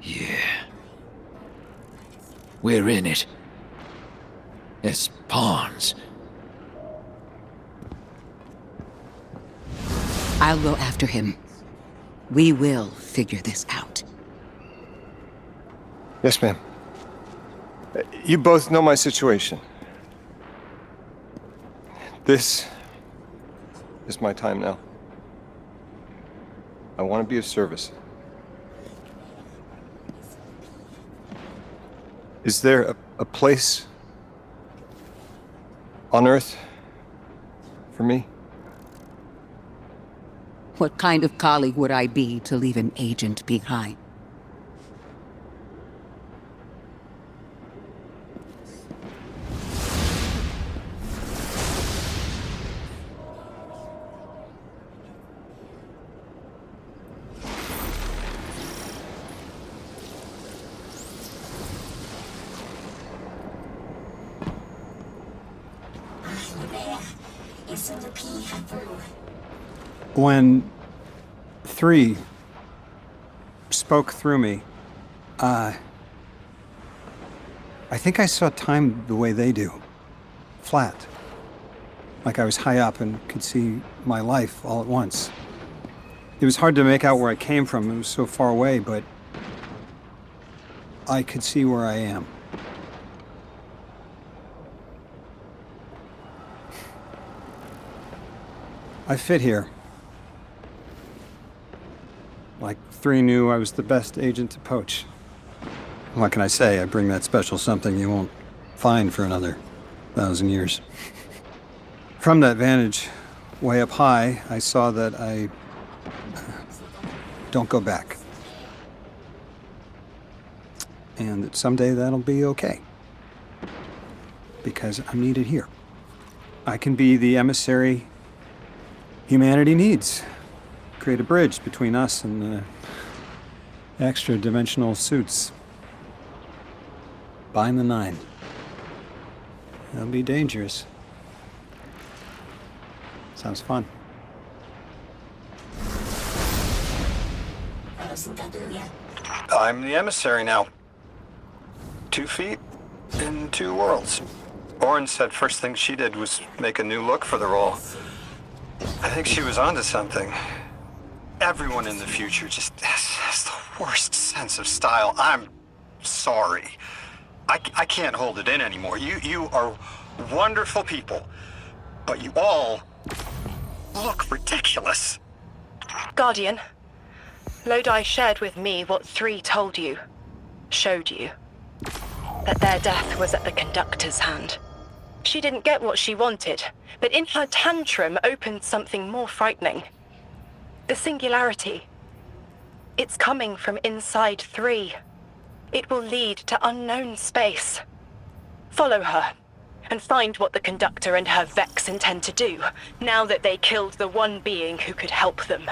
Yeah. We're in it. As pawns. I'll go after him. We will figure this out. Yes, ma'am. You both know my situation. This is my time now. I want to be of service. Is there a place on Earth for me? What kind of colleague would I be to leave an agent behind? When 3 spoke through me, I think I saw time the way they do. Flat. Like I was high up and could see my life all at once. It was hard to make out where I came from. It was so far away, but I could see where I am. I fit here. Like 3 knew I was the best agent to poach. What can I say? I bring that special something you won't find for another 1,000 years. From that vantage, way up high, I saw that I don't go back. And that someday that'll be okay. Because I'm needed here. I can be the emissary humanity needs. Create a bridge between us and the extra-dimensional suits. Bind the 9. It'll be dangerous. Sounds fun. I'm the emissary now. 2 feet in 2 worlds. Orin said first thing she did was make a new look for the role. I think she was onto something. Everyone in the future just has the worst sense of style. I'm sorry. I can't hold it in anymore. You are wonderful people, but you all look ridiculous. Guardian, Lodi shared with me what 3 told you, showed you. That their death was at the conductor's hand. She didn't get what she wanted, but in her tantrum opened something more frightening. The singularity. It's coming from inside 3. It will lead to unknown space. Follow her, and find what the conductor and her Vex intend to do, now that they killed the one being who could help them.